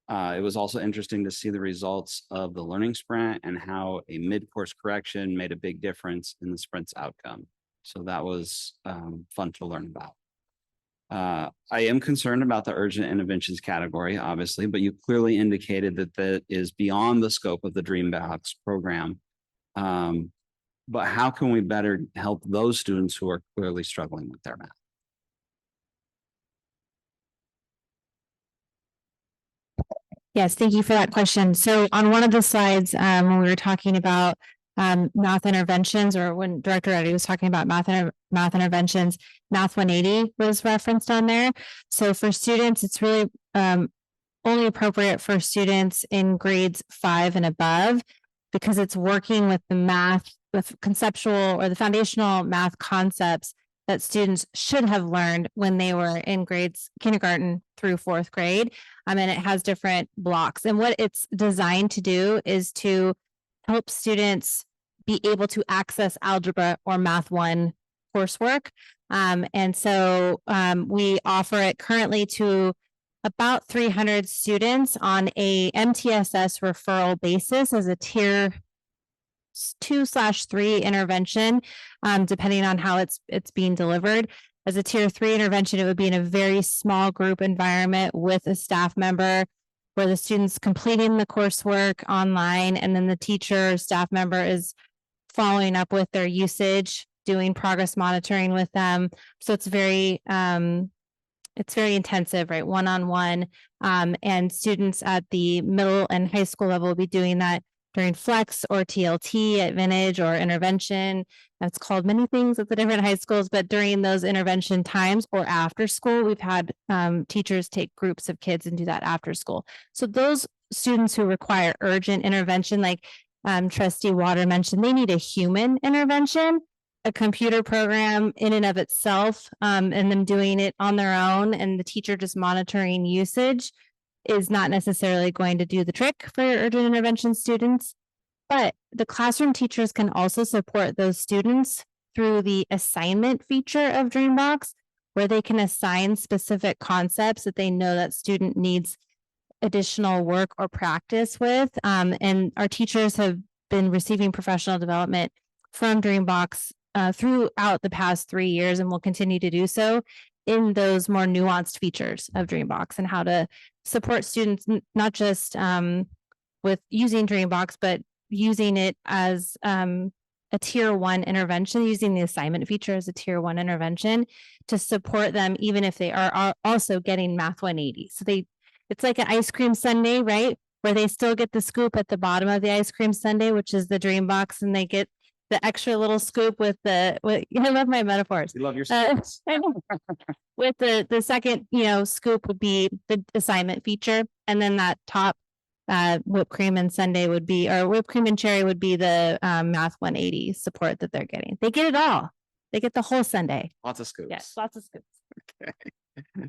It was also interesting to see the results of the learning sprint and how a mid-course correction made a big difference in the sprint's outcome. So that was fun to learn about. I am concerned about the urgent interventions category, obviously, but you clearly indicated that that is beyond the scope of the Dreambox program. But how can we better help those students who are clearly struggling with their math? Yes, thank you for that question. So on one of the slides, when we were talking about math interventions, or when Director Eddie was talking about math interventions, Math 180 was referenced on there. So for students, it's really only appropriate for students in grades 5 and above, because it's working with the math conceptual or the foundational math concepts that students should have learned when they were in grades kindergarten through fourth grade. And it has different blocks. And what it's designed to do is to help students be able to access algebra or math 1 coursework. And so we offer it currently to about 300 students on a MTSS referral basis as a tier 2/3 intervention, depending on how it's being delivered. As a tier 3 intervention, it would be in a very small group environment with a staff member where the students completing the coursework online, and then the teacher, staff member is following up with their usage, doing progress monitoring with them. So it's very intensive, right? One-on-one. And students at the middle and high school level will be doing that during flex or TLT at Vintage or intervention. That's called many things at the different high schools, but during those intervention times or after school, we've had teachers take groups of kids and do that after school. So those students who require urgent intervention, like Trustee Water mentioned, they need a human intervention. A computer program in and of itself, and them doing it on their own and the teacher just monitoring usage is not necessarily going to do the trick for your urgent intervention students. But the classroom teachers can also support those students through the assignment feature of Dreambox, where they can assign specific concepts that they know that student needs additional work or practice with. And our teachers have been receiving professional development from Dreambox throughout the past 3 years and will continue to do so in those more nuanced features of Dreambox and how to support students, not just with using Dreambox, but using it as a tier 1 intervention, using the assignment feature as a tier 1 intervention to support them, even if they are also getting Math 180. So it's like an ice cream sundae, right? Where they still get the scoop at the bottom of the ice cream sundae, which is the Dreambox, and they get the extra little scoop with I love my metaphors. You love your with the second, scoop would be the assignment feature. And then that top whipped cream and sundae would be, or whipped cream and cherry would be the Math 180 support that they're getting. They get it all. They get the whole sundae. Lots of scoops. Yes, lots of scoops. Okay.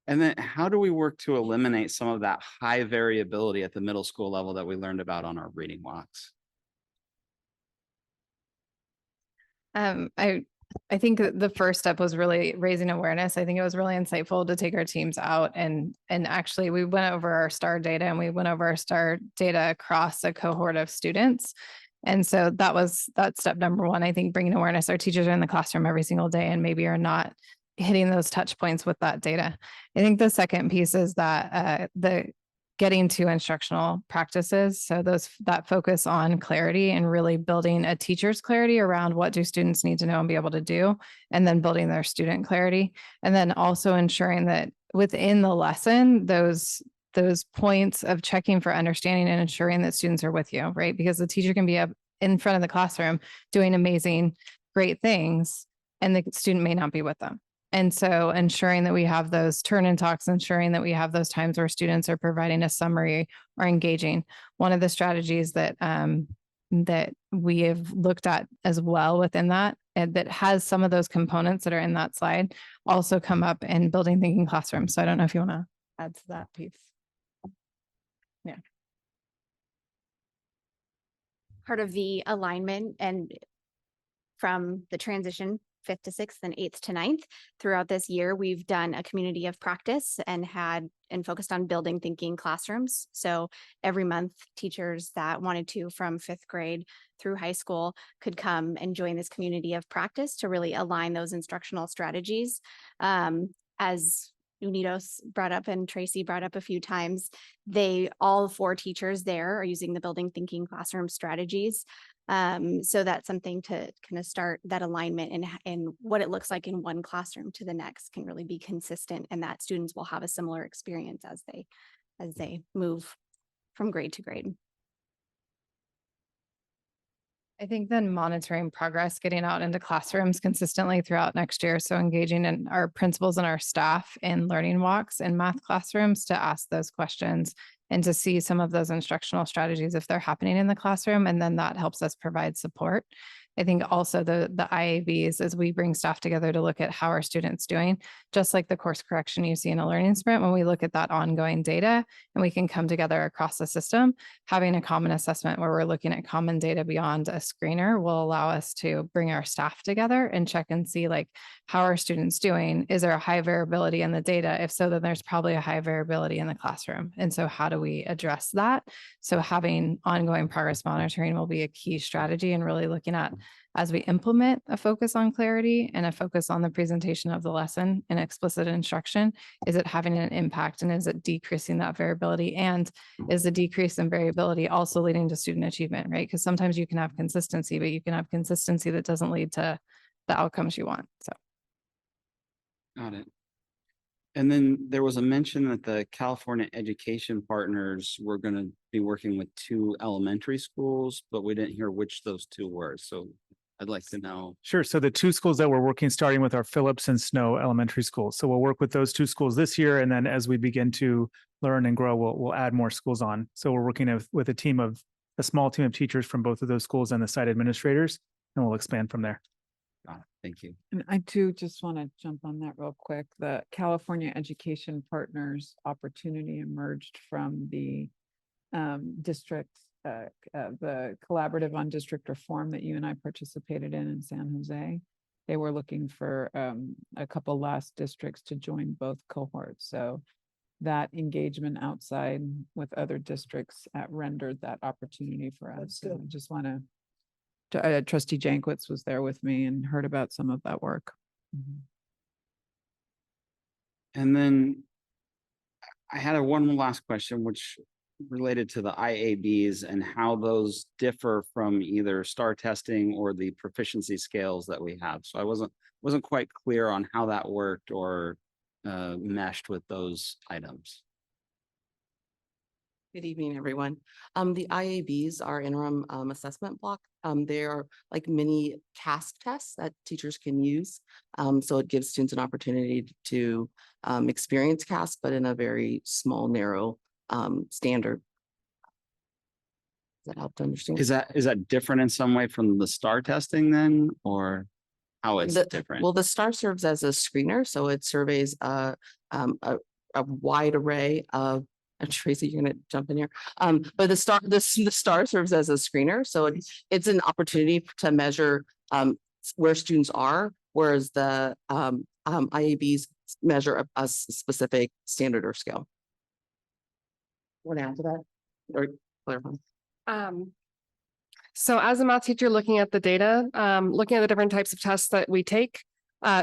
And then how do we work to eliminate some of that high variability at the middle school level that we learned about on our reading walks? I think that the first step was really raising awareness. I think it was really insightful to take our teams out and actually we went over our STAR data and we went over our STAR data across a cohort of students. And so that's step number 1. I think bringing awareness. Our teachers are in the classroom every single day and maybe are not hitting those touch points with that data. I think the second piece is that the getting to instructional practices. So that focus on clarity and really building a teacher's clarity around what do students need to know and be able to do, and then building their student clarity. And then also ensuring that within the lesson, those points of checking for understanding and ensuring that students are with you, right? Because the teacher can be up in front of the classroom doing amazing, great things, and the student may not be with them. And so ensuring that we have those turn-in talks, ensuring that we have those times where students are providing a summary or engaging. One of the strategies that we have looked at as well within that, and that has some of those components that are in that slide also come up in building thinking classrooms. So I don't know if you want to add to that piece. Yeah. Part of the alignment and from the transition 5th to 6th and 8th to 9th. Throughout this year, we've done a community of practice and focused on building thinking classrooms. So every month, teachers that wanted to from 5th grade through high school could come and join this community of practice to really align those instructional strategies. As Unidos brought up and Tracy brought up a few times, all 4 teachers there are using the building thinking classroom strategies. So that's something to kind of start that alignment and what it looks like in one classroom to the next can really be consistent, and that students will have a similar experience as they move from grade to grade. I think then monitoring progress, getting out into classrooms consistently throughout next year. So engaging in our principals and our staff in learning walks in math classrooms to ask those questions and to see some of those instructional strategies if they're happening in the classroom. And then that helps us provide support. I think also the IABs, as we bring staff together to look at how our students doing, just like the course correction you see in a learning sprint, when we look at that ongoing data and we can come together across the system, having a common assessment where we're looking at common data beyond a screener will allow us to bring our staff together and check and see like how are students doing? Is there a high variability in the data? If so, then there's probably a high variability in the classroom. And so how do we address that? So having ongoing progress monitoring will be a key strategy and really looking at as we implement a focus on clarity and a focus on the presentation of the lesson and explicit instruction, is it having an impact and is it decreasing that variability? And is the decrease in variability also leading to student achievement, right? Because sometimes you can have consistency, but you can have consistency that doesn't lead to the outcomes you want. So. Got it. And then there was a mention that the California Education Partners were going to be working with 2 elementary schools, but we didn't hear which those 2 were. So I'd like to know. Sure. So the 2 schools that we're working, starting with our Phillips and Snow Elementary Schools. So we'll work with those 2 schools this year. And then as we begin to learn and grow, we'll add more schools on. So we're working with a small team of teachers from both of those schools and the site administrators, and we'll expand from there. Thank you. And I do just want to jump on that real quick. The California Education Partners opportunity emerged from the district, the collaborative on district reform that you and I participated in San Jose. They were looking for a couple last districts to join both cohorts. So that engagement outside with other districts rendered that opportunity for us. So I just want to Trustee Jankwitz was there with me and heard about some of that work. And then I had one last question, which related to the IABs and how those differ from either STAR testing or the proficiency scales that we have. So I wasn't quite clear on how that worked or meshed with those items. Good evening, everyone. The IABs are interim assessment block. They are like mini CASP tests that teachers can use. So it gives students an opportunity to experience CASP, but in a very small, narrow standard. Does that help to understand? Is that different in some way from the STAR testing then, or how it's different? Well, the STAR serves as a screener, so it surveys a wide array of. And Tracy, you're going to jump in here. But the STAR serves as a screener, so it's an opportunity to measure where students are, whereas the IABs measure a specific standard or scale. Want to add to that or clarify? So as a math teacher looking at the data, looking at the different types of tests that we take,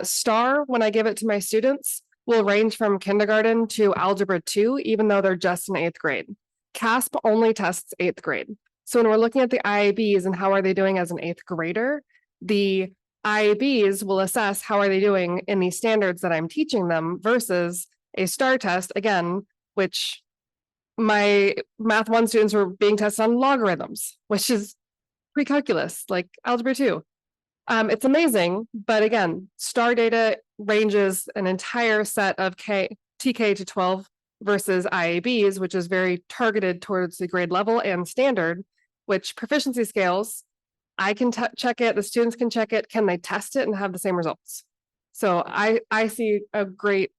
STAR, when I give it to my students, will range from kindergarten to algebra 2, even though they're just in 8th grade. CASP only tests 8th grade. So when we're looking at the IABs and how are they doing as an 8th grader, the IABs will assess how are they doing in these standards that I'm teaching them versus a STAR test, again, which my Math 1 students were being tested on logarithms, which is pre-calculus, like algebra 2. It's amazing, but again, STAR data ranges an entire set of TK to 12 versus IABs, which is very targeted towards the grade level and standard, which proficiency scales, I can check it, the students can check it, can they test it and have the same results? So I see a great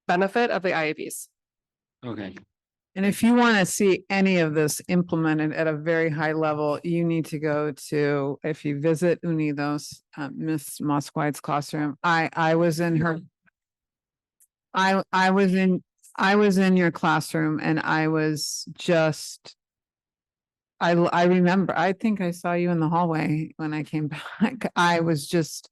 benefit of the IABs. Okay. And if you want to see any of this implemented at a very high level, you need to go to, if you visit Unidos, Miss Mosquite's classroom. I was in her. I was in your classroom, and I was just. I remember. I think I saw you in the hallway when I came back. I was just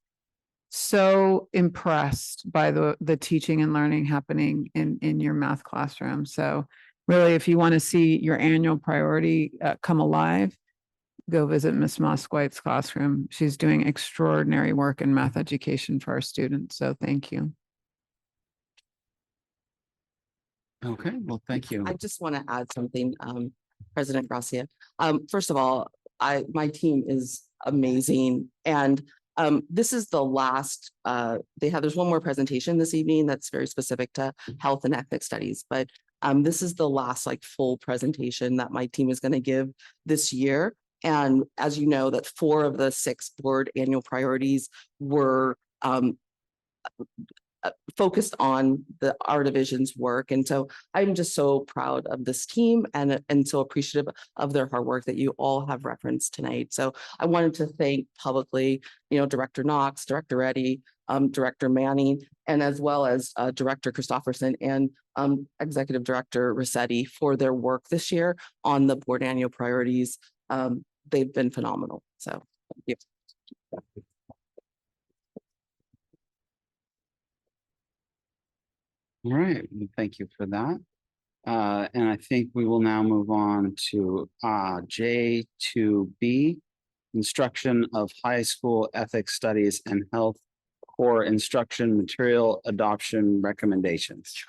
so impressed by the teaching and learning happening in your math classroom. So. Really, if you want to see your annual priority come alive, go visit Miss Mosquite's classroom. She's doing extraordinary work in math education for our students. So thank you. Okay, well, thank you. I just want to add something, President Gracia. First of all, my team is amazing. And this is the last, there's one more presentation this evening that's very specific to health and ethnic studies, but this is the last like full presentation that my team is going to give this year. And as you know, that 4 of the 6 board annual priorities were focused on our division's work. And so I'm just so proud of this team and so appreciative of their hard work that you all have referenced tonight. So I wanted to thank publicly, Director Knox, Director Reddy, Director Manning, and as well as Director Christofferson and Executive Director Rossetti for their work this year on the board annual priorities. They've been phenomenal. So thank you. All right, thank you for that. And I think we will now move on to J2B, instruction of high school ethics studies and health core instruction material adoption recommendations.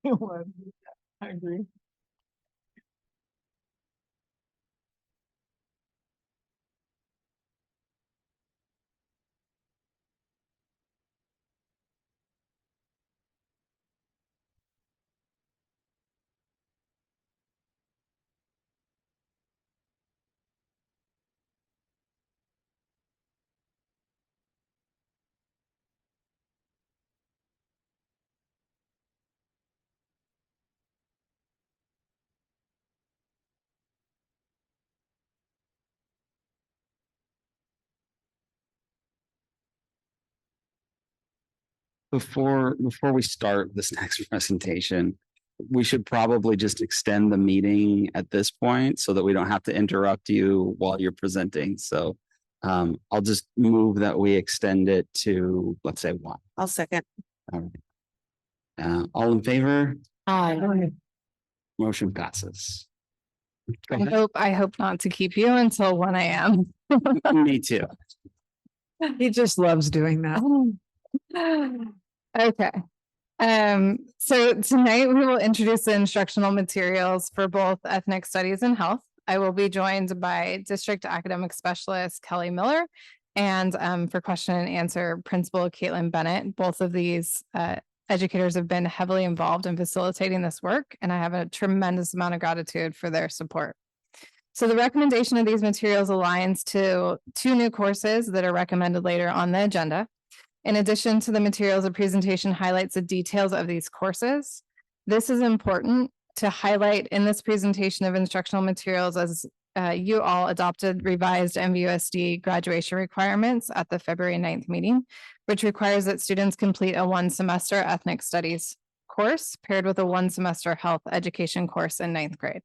I agree. Before we start this next presentation, we should probably just extend the meeting at this point so that we don't have to interrupt you while you're presenting. So I'll just move that we extend it to, let's say, 1. I'll second. All in favor? Aye. Motion passes. I hope not to keep you until 1 a.m. Me too. He just loves doing that. Okay. So tonight we will introduce the instructional materials for both ethnic studies and health. I will be joined by District Academic Specialist Kelly Miller and for question and answer, Principal Caitlin Bennett. Both of these educators have been heavily involved in facilitating this work, and I have a tremendous amount of gratitude for their support. So the recommendation of these materials aligns to 2 new courses that are recommended later on the agenda. In addition to the materials, the presentation highlights the details of these courses. This is important to highlight in this presentation of instructional materials as you all adopted revised NVUSD graduation requirements at the February 9th meeting, which requires that students complete a 1-semester ethnic studies course paired with a 1-semester health education course in 9th grade.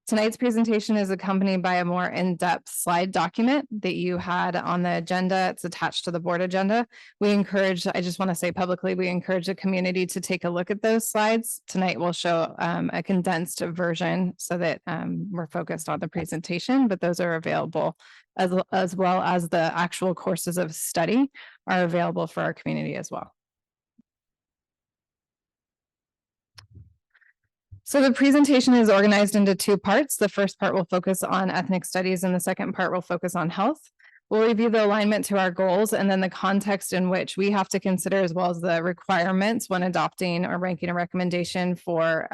Tonight's presentation is accompanied by a more in-depth slide document that you had on the agenda. It's attached to the board agenda. I just want to say publicly, we encourage the community to take a look at those slides. Tonight we'll show a condensed version so that we're focused on the presentation, but those are available as well as the actual courses of study are available for our community as well. So the presentation is organized into 2 parts. The first part will focus on ethnic studies and the second part will focus on health. We'll review the alignment to our goals and then the context in which we have to consider as well as the requirements when adopting or ranking a recommendation for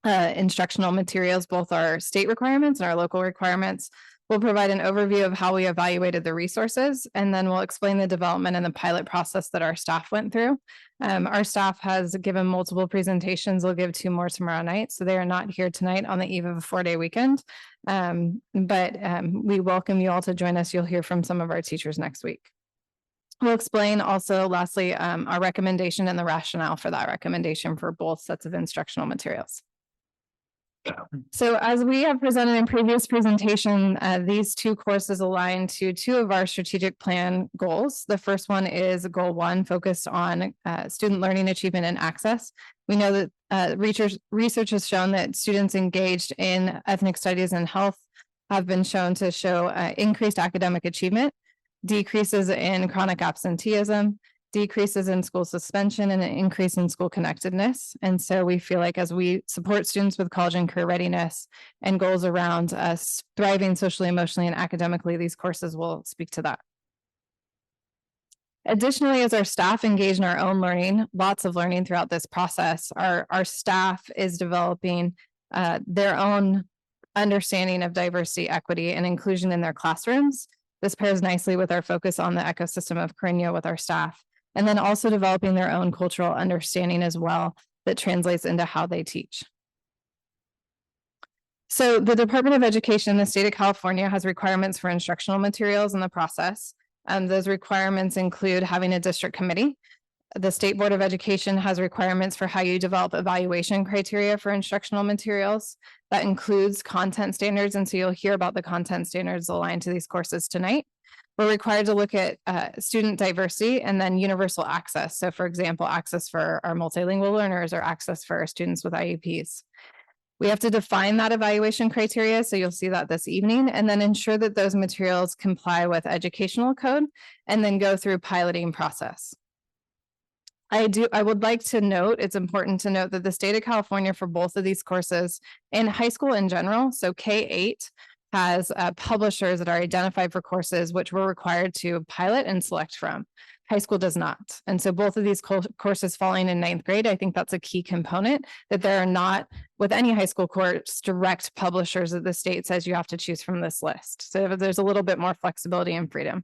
instructional materials, both our state requirements and our local requirements. We'll provide an overview of how we evaluated the resources, and then we'll explain the development and the pilot process that our staff went through. Our staff has given multiple presentations. We'll give 2 more tomorrow night, so they are not here tonight on the eve of a 4-day weekend. But we welcome you all to join us. You'll hear from some of our teachers next week. We'll explain also, lastly, our recommendation and the rationale for that recommendation for both sets of instructional materials. So as we have presented in previous presentation, these 2 courses align to 2 of our strategic plan goals. The first one is goal 1, focused on student learning achievement and access. We know that research has shown that students engaged in ethnic studies and health have been shown to show increased academic achievement, decreases in chronic absenteeism, decreases in school suspension, and an increase in school connectedness. And so we feel like as we support students with college and career readiness and goals around us thriving socially, emotionally, and academically, these courses will speak to that. Additionally, as our staff engage in our own learning, lots of learning throughout this process, our staff is developing their own understanding of diversity, equity, and inclusion in their classrooms. This pairs nicely with our focus on the ecosystem of Carino with our staff, and then also developing their own cultural understanding as well that translates into how they teach. So the Department of Education in the state of California has requirements for instructional materials in the process. Those requirements include having a district committee. The State Board of Education has requirements for how you develop evaluation criteria for instructional materials. That includes content standards, and so you'll hear about the content standards aligned to these courses tonight. We're required to look at student diversity and then universal access. So for example, access for our multilingual learners or access for our students with IEPs. We have to define that evaluation criteria, so you'll see that this evening, and then ensure that those materials comply with educational code and then go through piloting process. I would like to note, it's important to note that the state of California for both of these courses and high school in general, so K-8 has publishers that are identified for courses which we're required to pilot and select from. High school does not. And so both of these courses falling in 9th grade, I think that's a key component, that there are not, with any high school course, direct publishers that the state says you have to choose from this list. So there's a little bit more flexibility and freedom.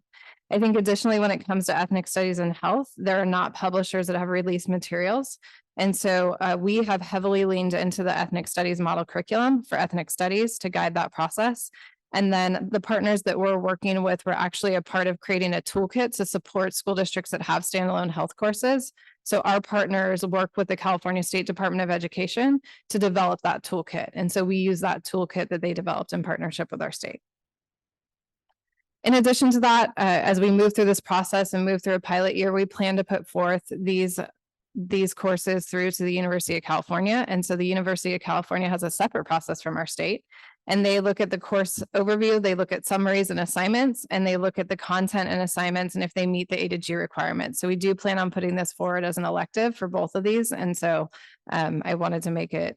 I think additionally, when it comes to ethnic studies and health, there are not publishers that have released materials. And so we have heavily leaned into the ethnic studies model curriculum for ethnic studies to guide that process. And then the partners that we're working with were actually a part of creating a toolkit to support school districts that have standalone health courses. So our partners work with the California State Department of Education to develop that toolkit. And so we use that toolkit that they developed in partnership with our state. In addition to that, as we move through this process and move through a pilot year, we plan to put forth these courses through to the University of California. And so the University of California has a separate process from our state. And they look at the course overview, they look at summaries and assignments, and they look at the content and assignments and if they meet the A to G requirements. So we do plan on putting this forward as an elective for both of these. And so I wanted to make it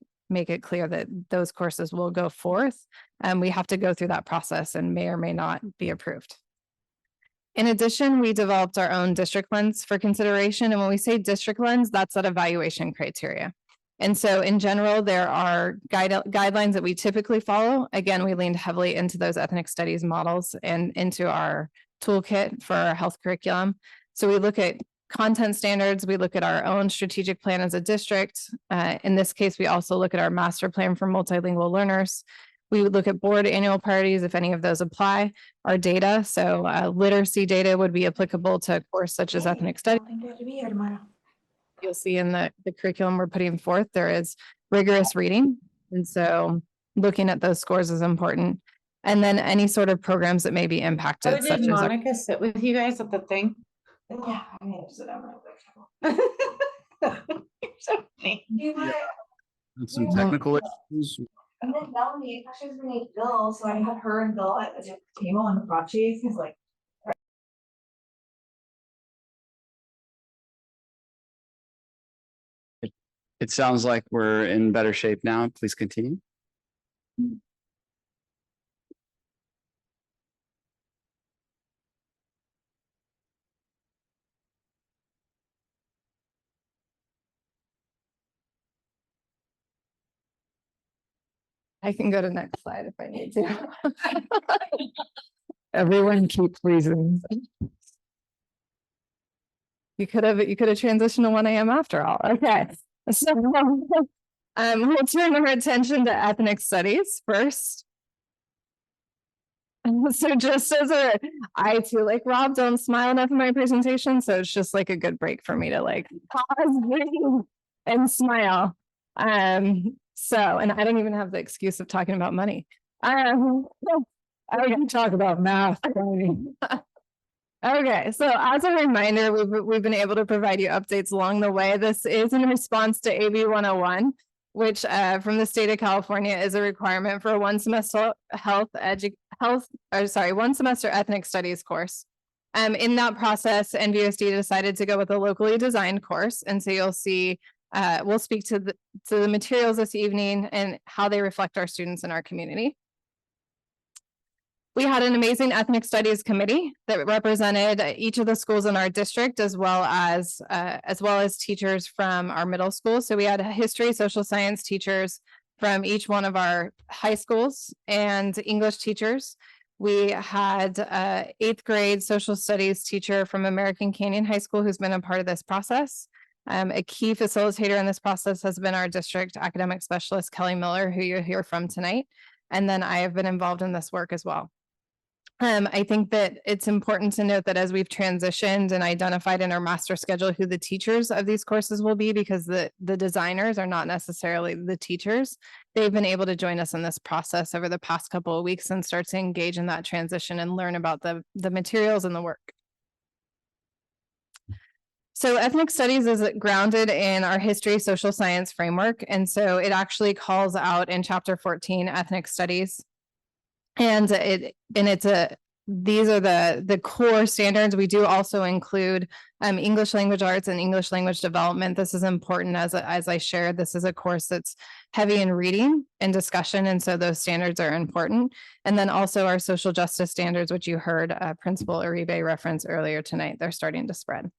clear that those courses will go forth. We have to go through that process and may or may not be approved. In addition, we developed our own district lens for consideration. And when we say district lens, that's that evaluation criteria. And so in general, there are guidelines that we typically follow. Again, we leaned heavily into those ethnic studies models and into our toolkit for our health curriculum. So we look at content standards, we look at our own strategic plan as a district. In this case, we also look at our master plan for multilingual learners. We would look at board annual priorities, if any of those apply, our data. So literacy data would be applicable to a course such as ethnic studies. You'll see in the curriculum we're putting forth, there is rigorous reading. And so looking at those scores is important. And then any sort of programs that may be impacted. Oh, did Monica sit with you guys at the thing? Yeah, I mean, sit down right there. You're so funny. Some technical issues. And then Melanie, she was gonna meet Bill, so I had her and Bill at the table and the broad cheese. He's like, It sounds like we're in better shape now. Please continue. I can go to next slide if I need to. Everyone keep pleasing. You could have transitioned to 1 a.m. after all. Okay. So we'll turn our attention to ethnic studies first. So just as I too, like Rob, don't smile enough in my presentation. So it's just like a good break for me to like pause and smile. So, and I don't even have the excuse of talking about money. I can talk about math. Okay, so as a reminder, we've been able to provide you updates along the way. This is in response to AB 101, which from the state of California is a requirement for a one semester ethnic studies course. In that process, NVUSD decided to go with a locally designed course. And so you'll see, we'll speak to the materials this evening and how they reflect our students in our community. We had an amazing ethnic studies committee that represented each of the schools in our district, as well as teachers from our middle school. So we had history, social science teachers from each one of our high schools and English teachers. We had eighth grade social studies teacher from American Canyon High School who's been a part of this process. A key facilitator in this process has been our district academic specialist, Kelly Miller, who you'll hear from tonight. And then I have been involved in this work as well. I think that it's important to note that as we've transitioned and identified in our master schedule who the teachers of these courses will be, because the designers are not necessarily the teachers, they've been able to join us in this process over the past couple of weeks and start to engage in that transition and learn about the materials and the work. So ethnic studies is grounded in our history social science framework. And so it actually calls out in chapter 14, ethnic studies. And these are the core standards. We do also include English language arts and English language development. This is important as I shared. This is a course that's heavy in reading and discussion, and so those standards are important. And then also our social justice standards, which you heard Principal Uribe reference earlier tonight. They're starting to spread.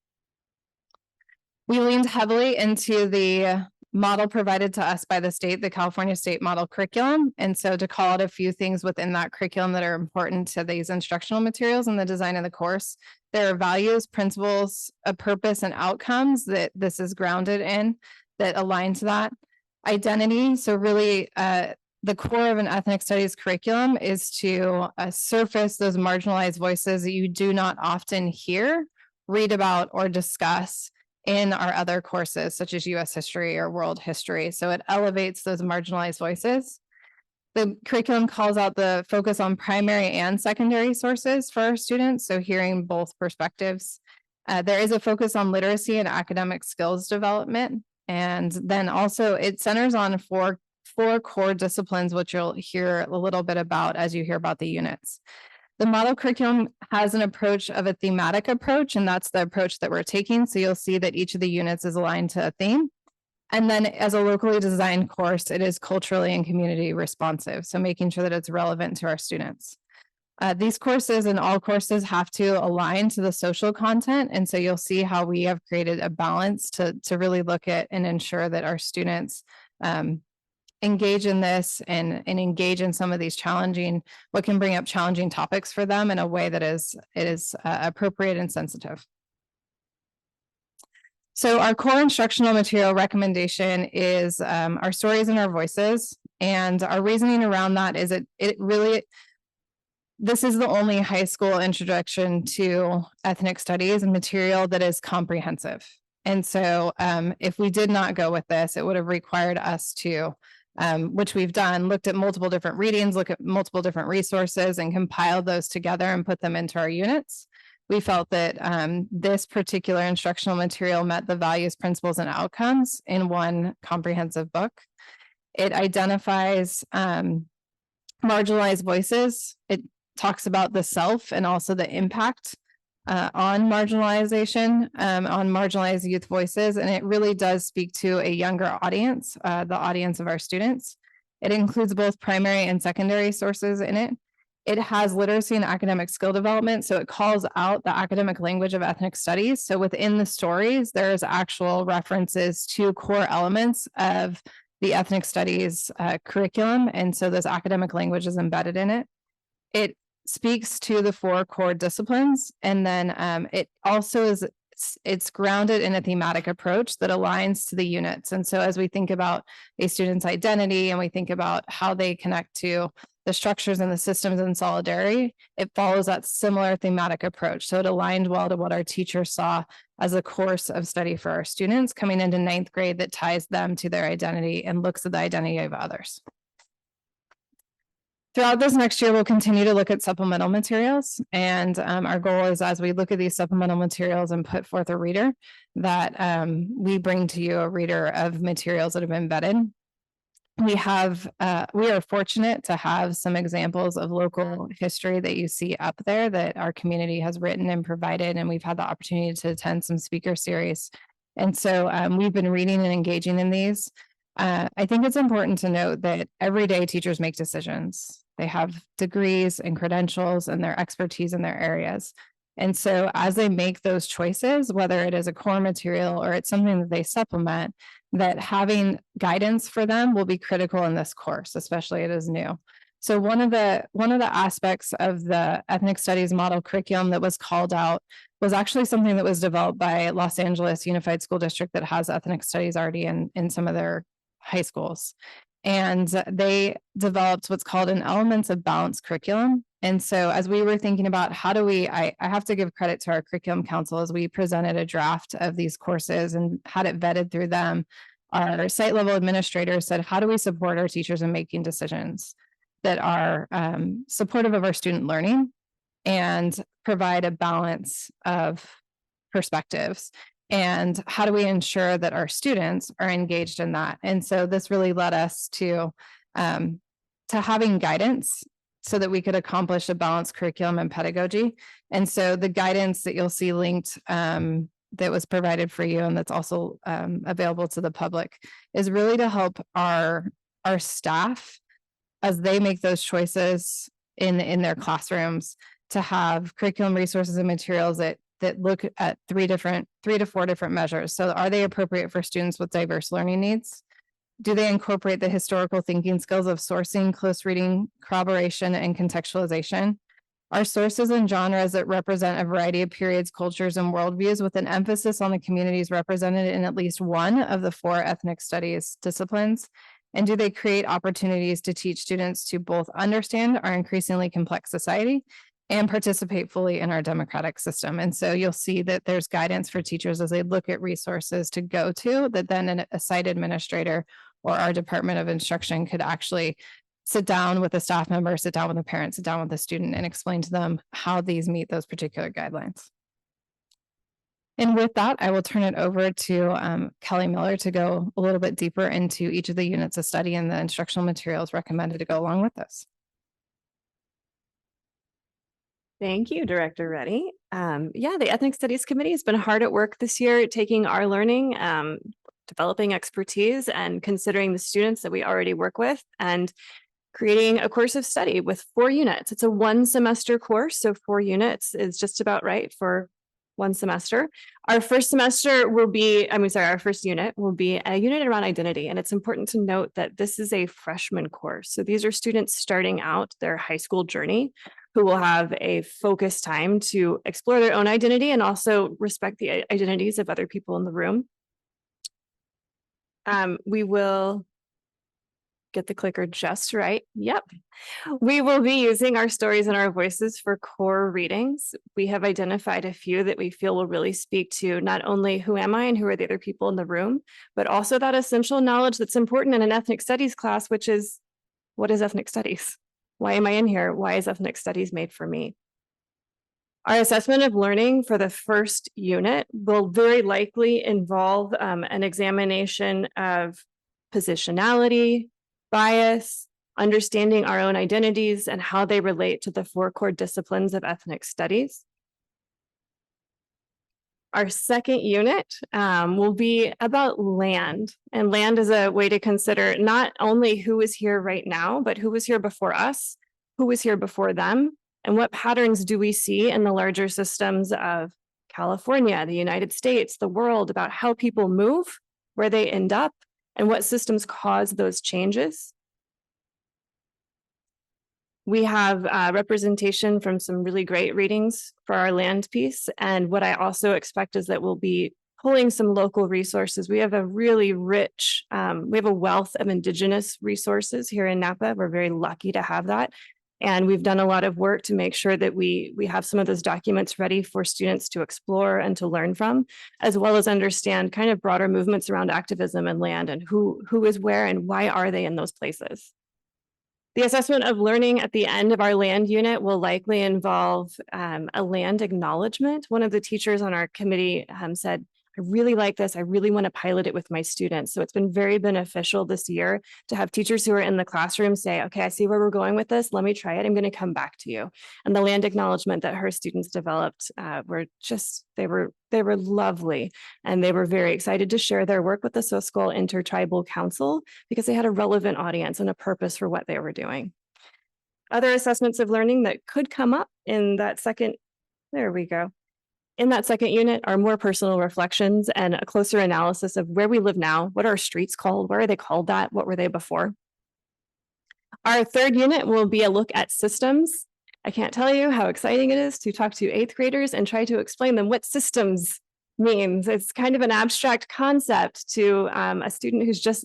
We leaned heavily into the model provided to us by the state, the California State Model Curriculum. And so to call out a few things within that curriculum that are important to these instructional materials and the design of the course, there are values, principles, a purpose, and outcomes that this is grounded in that align to that. Identity, so really the core of an ethnic studies curriculum is to surface those marginalized voices that you do not often hear, read about, or discuss in our other courses, such as US history or world history. So it elevates those marginalized voices. The curriculum calls out the focus on primary and secondary sources for our students, so hearing both perspectives. There is a focus on literacy and academic skills development. And then also it centers on four core disciplines, which you'll hear a little bit about as you hear about the units. The model curriculum has an approach of a thematic approach, and that's the approach that we're taking. So you'll see that each of the units is aligned to a theme. And then as a locally designed course, it is culturally and community responsive. So making sure that it's relevant to our students. These courses and all courses have to align to the social content. And so you'll see how we have created a balance to really look at and ensure that our students engage in this and engage in some of these what can bring up challenging topics for them in a way that is appropriate and sensitive. So our core instructional material recommendation is our stories and our voices. And our reasoning around that is this is the only high school introduction to ethnic studies and material that is comprehensive. And so if we did not go with this, it would have required us to which we've done, looked at multiple different readings, look at multiple different resources and compiled those together and put them into our units. We felt that this particular instructional material met the values, principles, and outcomes in one comprehensive book. It identifies marginalized voices. It talks about the self and also the impact on marginalization, on marginalized youth voices, and it really does speak to a younger audience, the audience of our students. It includes both primary and secondary sources in it. It has literacy and academic skill development, so it calls out the academic language of ethnic studies. So within the stories, there's actual references to core elements of the ethnic studies curriculum, and so this academic language is embedded in it. It speaks to the four core disciplines, and then it also it's grounded in a thematic approach that aligns to the units. And so as we think about a student's identity and we think about how they connect to the structures and the systems in solidarity, it follows that similar thematic approach. So it aligned well to what our teachers saw as a course of study for our students coming into ninth grade that ties them to their identity and looks at the identity of others. Throughout this next year, we'll continue to look at supplemental materials. And our goal is, as we look at these supplemental materials and put forth a reader, that we bring to you a reader of materials that have been vetted. we are fortunate to have some examples of local history that you see up there that our community has written and provided, and we've had the opportunity to attend some speaker series. And so we've been reading and engaging in these. I think it's important to note that every day teachers make decisions. They have degrees and credentials and their expertise in their areas. And so as they make those choices, whether it is a core material or it's something that they supplement, that having guidance for them will be critical in this course, especially it is new. So one of the aspects of the ethnic studies model curriculum that was called out was actually something that was developed by Los Angeles Unified School District that has ethnic studies already in some of their high schools. And they developed what's called an elements of balance curriculum. And so as we were thinking about how do we, I have to give credit to our curriculum council as we presented a draft of these courses and had it vetted through them. Our site level administrators said, how do we support our teachers in making decisions that are supportive of our student learning and provide a balance of perspectives? And how do we ensure that our students are engaged in that? And so this really led us to having guidance so that we could accomplish a balanced curriculum and pedagogy. And so the guidance that you'll see linked that was provided for you and that's also available to the public is really to help our staff as they make those choices in their classrooms to have curriculum resources and materials that look at 3 to 4 different measures. So are they appropriate for students with diverse learning needs? Do they incorporate the historical thinking skills of sourcing, close reading, corroboration, and contextualization? Are sources and genres that represent a variety of periods, cultures, and worldviews with an emphasis on the communities represented in at least one of the 4 ethnic studies disciplines? And do they create opportunities to teach students to both understand our increasingly complex society and participate fully in our democratic system? And so you'll see that there's guidance for teachers as they look at resources to go to that then a site administrator or our Department of Instruction could actually sit down with a staff member, sit down with a parent, sit down with a student and explain to them how these meet those particular guidelines. And with that, I will turn it over to Kelly Miller to go a little bit deeper into each of the units of study and the instructional materials recommended to go along with this. Thank you, Director Reddy. The Ethnic Studies Committee has been hard at work this year, taking our learning, developing expertise, and considering the students that we already work with, and creating a course of study with 4 units. It's a 1 semester course, so 4 units is just about right for 1 semester. Our first unit will be a unit around identity. And it's important to note that this is a freshman course. So these are students starting out their high school journey who will have a focused time to explore their own identity and also respect the identities of other people in the room. We will get the clicker just right. Yep. We will be using our stories and our voices for core readings. We have identified a few that we feel will really speak to not only who am I and who are the other people in the room, but also that essential knowledge that's important in an ethnic studies class, which is, what is ethnic studies? Why am I in here? Why is ethnic studies made for me? Our assessment of learning for the first unit will very likely involve an examination of positionality, bias, understanding our own identities and how they relate to the 4 core disciplines of ethnic studies. Our second unit will be about land. And land is a way to consider not only who is here right now, but who was here before us, who was here before them, and what patterns do we see in the larger systems of California, the United States, the world, about how people move, where they end up, and what systems cause those changes. We have representation from some really great readings for our land piece. And what I also expect is that we'll be pulling some local resources. We have a really rich, we have a wealth of Indigenous resources here in Napa. We're very lucky to have that. And we've done a lot of work to make sure that we have some of those documents ready for students to explore and to learn from, as well as understand kind of broader movements around activism and land and who is where and why are they in those places. The assessment of learning at the end of our land unit will likely involve a land acknowledgement. One of the teachers on our committee said, I really like this. I really want to pilot it with my students. So it's been very beneficial this year to have teachers who are in the classroom say, okay, I see where we're going with this. Let me try it. I'm going to come back to you. And the land acknowledgement that her students developed were just, they were lovely. And they were very excited to share their work with the SoSchool Intertribal Council because they had a relevant audience and a purpose for what they were doing. Other assessments of learning that could come up in that second, there we go. In that second unit are more personal reflections and a closer analysis of where we live now. What are our streets called? Where are they called that? What were they before? Our third unit will be a look at systems. I can't tell you how exciting it is to talk to 8th graders and try to explain them what systems means. It's kind of an abstract concept to a student who's just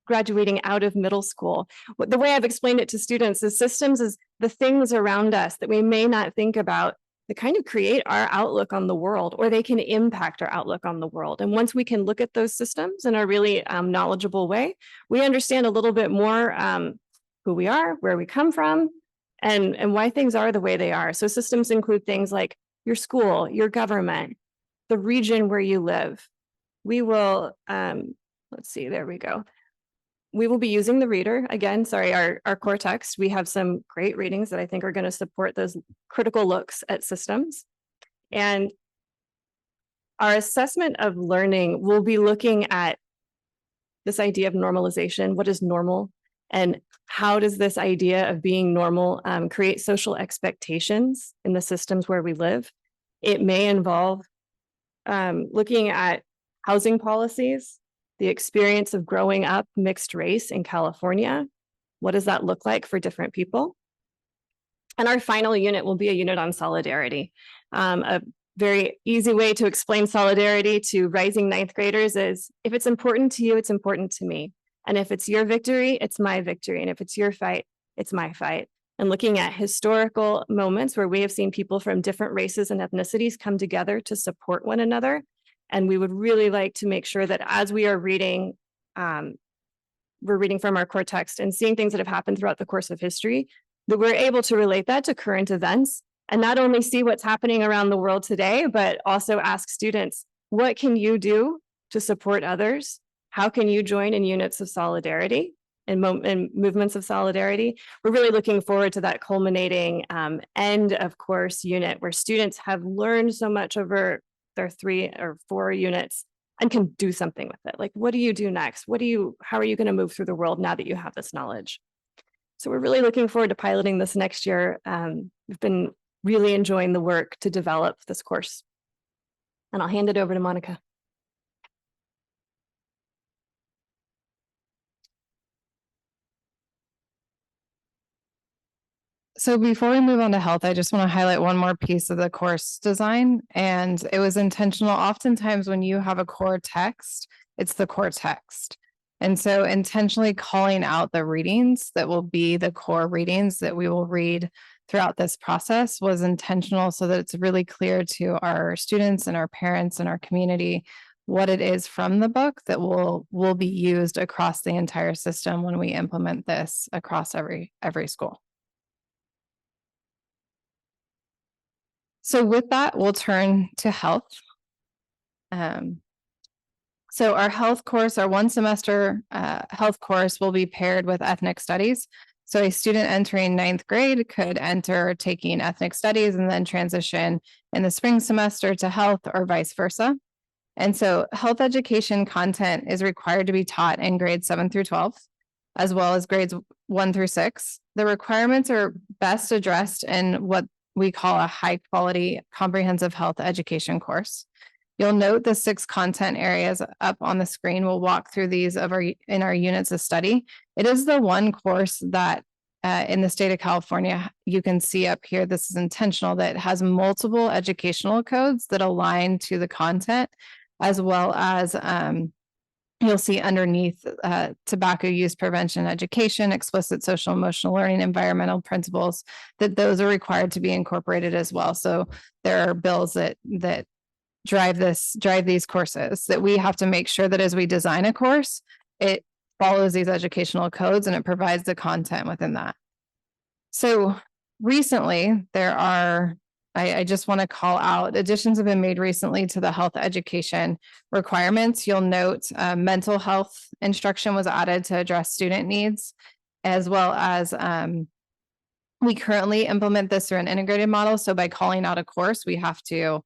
graduating out of middle school. The way I've explained it to students is systems is the things around us that we may not think about that kind of create our outlook on the world, or they can impact our outlook on the world. And once we can look at those systems in a really knowledgeable way, we understand a little bit more who we are, where we come from, and why things are the way they are. So systems include things like your school, your government, the region where you live. We will, let's see, there we go. We will be using the reader again, sorry, our core text. We have some great readings that I think are going to support those critical looks at systems. And our assessment of learning will be looking at this idea of normalization. What is normal? And how does this idea of being normal create social expectations in the systems where we live? It may involve looking at housing policies, the experience of growing up mixed race in California. What does that look like for different people? And our final unit will be a unit on solidarity. A very easy way to explain solidarity to rising 9th graders is, if it's important to you, it's important to me. And if it's your victory, it's my victory. And if it's your fight, it's my fight. And looking at historical moments where we have seen people from different races and ethnicities come together to support one another. And we would really like to make sure that as we are reading, we're reading from our core text and seeing things that have happened throughout the course of history, that we're able to relate that to current events and not only see what's happening around the world today, but also ask students, what can you do to support others? How can you join in units of solidarity and movements of solidarity? We're really looking forward to that culminating end of course unit where students have learned so much over their 3 or 4 units and can do something with it. Like, what do you do next? How are you going to move through the world now that you have this knowledge? So we're really looking forward to piloting this next year. We've been really enjoying the work to develop this course. And I'll hand it over to Monica. So before we move on to health, I just want to highlight one more piece of the course design. And it was intentional. Oftentimes when you have a core text, it's the core text. And so intentionally calling out the readings that will be the core readings that we will read throughout this process was intentional so that it's really clear to our students and our parents and our community what it is from the book that will be used across the entire system when we implement this across every school. So with that, we'll turn to health. So our health course, our 1 semester health course will be paired with ethnic studies. So a student entering 9th grade could enter taking ethnic studies and then transition in the spring semester to health or vice versa. And so health education content is required to be taught in grades 7 through 12, as well as grades 1 through 6. The requirements are best addressed in what we call a high quality comprehensive health education course. You'll note the 6 content areas up on the screen. We'll walk through these in our units of study. It is the one course that in the state of California, you can see up here, this is intentional, that has multiple educational codes that align to the content, as well as you'll see underneath tobacco use prevention education, explicit social emotional learning, environmental principles, that those are required to be incorporated as well. So there are bills that drive these courses that we have to make sure that as we design a course, it follows these educational codes and it provides the content within that. So recently there are I just want to call out additions have been made recently to the health education requirements. You'll note mental health instruction was added to address student needs, as well as we currently implement this through an integrated model. So by calling out a course, we have to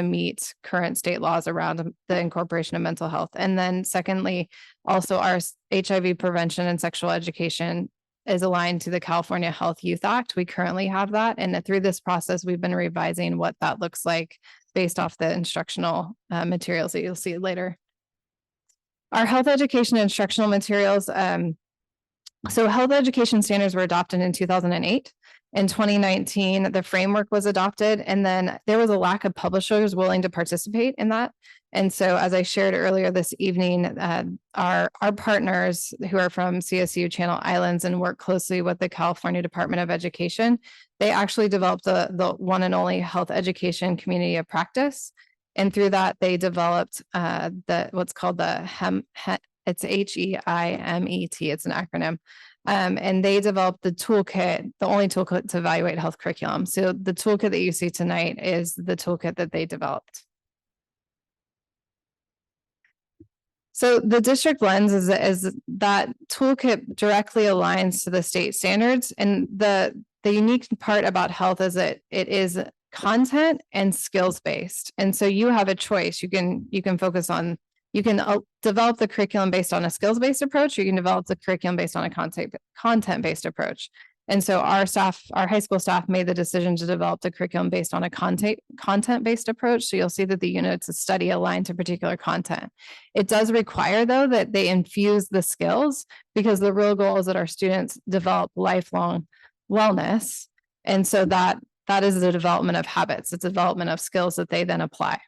meet current state laws around the incorporation of mental health. And then secondly, also our HIV prevention and sexual education is aligned to the California Health Youth Act. We currently have that. And through this process, we've been revising what that looks like based off the instructional materials that you'll see later. Our health education instructional materials. So health education standards were adopted in 2008. In 2019, the framework was adopted, and then there was a lack of publishers willing to participate in that. And so, as I shared earlier this evening, our partners who are from CSU Channel Islands and work closely with the California Department of Education, they actually developed the one and only health education community of practice. And through that, they developed what's called the it's HEIMET. It's an acronym. And they developed the toolkit, the only toolkit to evaluate health curriculum. So the toolkit that you see tonight is the toolkit that they developed. So the district lens is that toolkit directly aligns to the state standards. And the unique part about health is that it is content and skills based. And so you have a choice. You can focus on, you can develop the curriculum based on a skills based approach. Or you can develop the curriculum based on a content based approach. And so our high school staff made the decision to develop the curriculum based on a content-based approach. So you'll see that the units of study align to particular content. It does require, though, that they infuse the skills, because the real goal is that our students develop lifelong wellness. And so that is the development of habits. It's a development of skills that they then apply.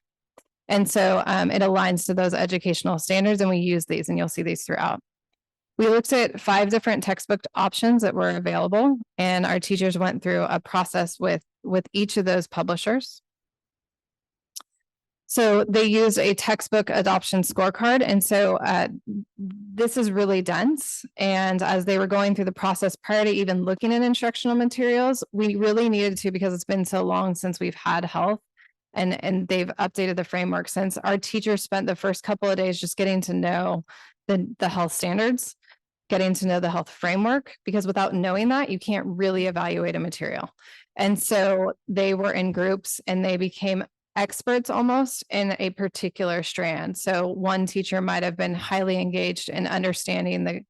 And so it aligns to those educational standards, and we use these, and you'll see these throughout. We looked at 5 different textbook options that were available, and our teachers went through a process with each of those publishers. So they used a textbook adoption scorecard. And so this is really dense. And as they were going through the process prior to even looking at instructional materials, we really needed to, because it's been so long since we've had health, and they've updated the framework since our teachers spent the first couple of days just getting to know the health standards, getting to know the health framework, because without knowing that, you can't really evaluate a material. And so they were in groups and they became experts almost in a particular strand. So one teacher might have been highly engaged in understanding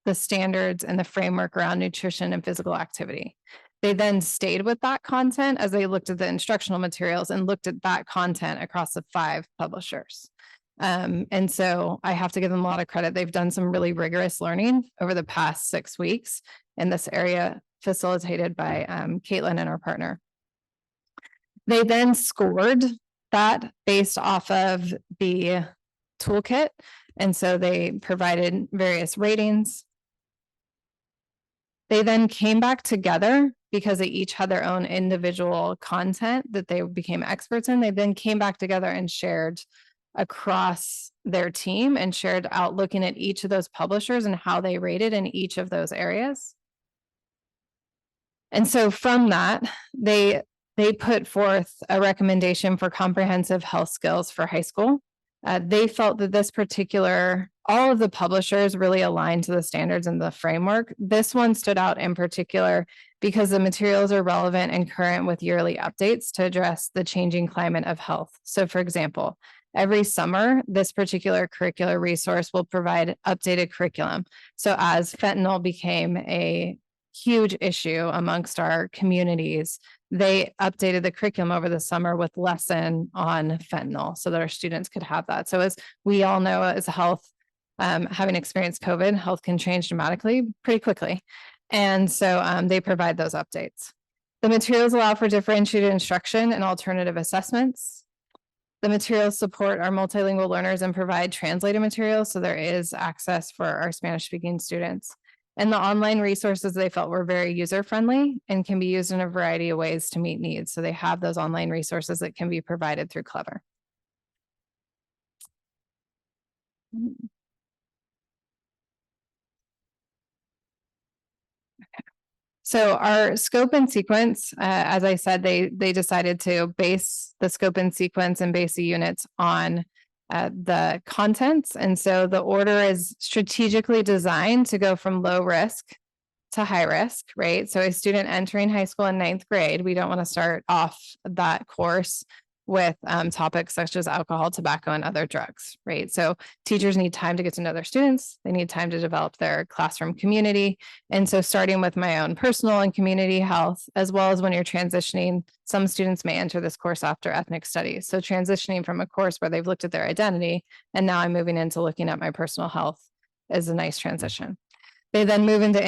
the standards and the framework around nutrition and physical activity. They then stayed with that content as they looked at the instructional materials and looked at that content across the 5 publishers. And so I have to give them a lot of credit. They've done some really rigorous learning over the past 6 weeks in this area, facilitated by Caitlin and our partner. They then scored that based off of the toolkit. And so they provided various ratings. They then came back together because they each had their own individual content that they became experts in. They then came back together and shared across their team and shared out looking at each of those publishers and how they rated in each of those areas. And so from that, they put forth a recommendation for comprehensive health skills for high school. They felt that all of the publishers really aligned to the standards and the framework. This one stood out in particular because the materials are relevant and current with yearly updates to address the changing climate of health. So for example, every summer, this particular curricular resource will provide updated curriculum. So as fentanyl became a huge issue amongst our communities, they updated the curriculum over the summer with lesson on fentanyl so that our students could have that. So as we all know, as health, having experienced COVID, health can change dramatically pretty quickly. And so they provide those updates. The materials allow for differentiated instruction and alternative assessments. The materials support our multilingual learners and provide translated materials, so there is access for our Spanish-speaking students. And the online resources they felt were very user-friendly and can be used in a variety of ways to meet needs. So they have those online resources that can be provided through Clever. So our scope and sequence, as I said, they decided to base the scope and sequence and base the units on the contents. And so the order is strategically designed to go from low risk to high risk, right? So a student entering high school in ninth grade, we don't want to start off that course with topics such as alcohol, tobacco, and other drugs, right? So teachers need time to get to know their students. They need time to develop their classroom community. And so starting with my own personal and community health, as well as when you're transitioning, some students may enter this course after ethnic studies. So transitioning from a course where they've looked at their identity, and now I'm moving into looking at my personal health is a nice transition. They then move into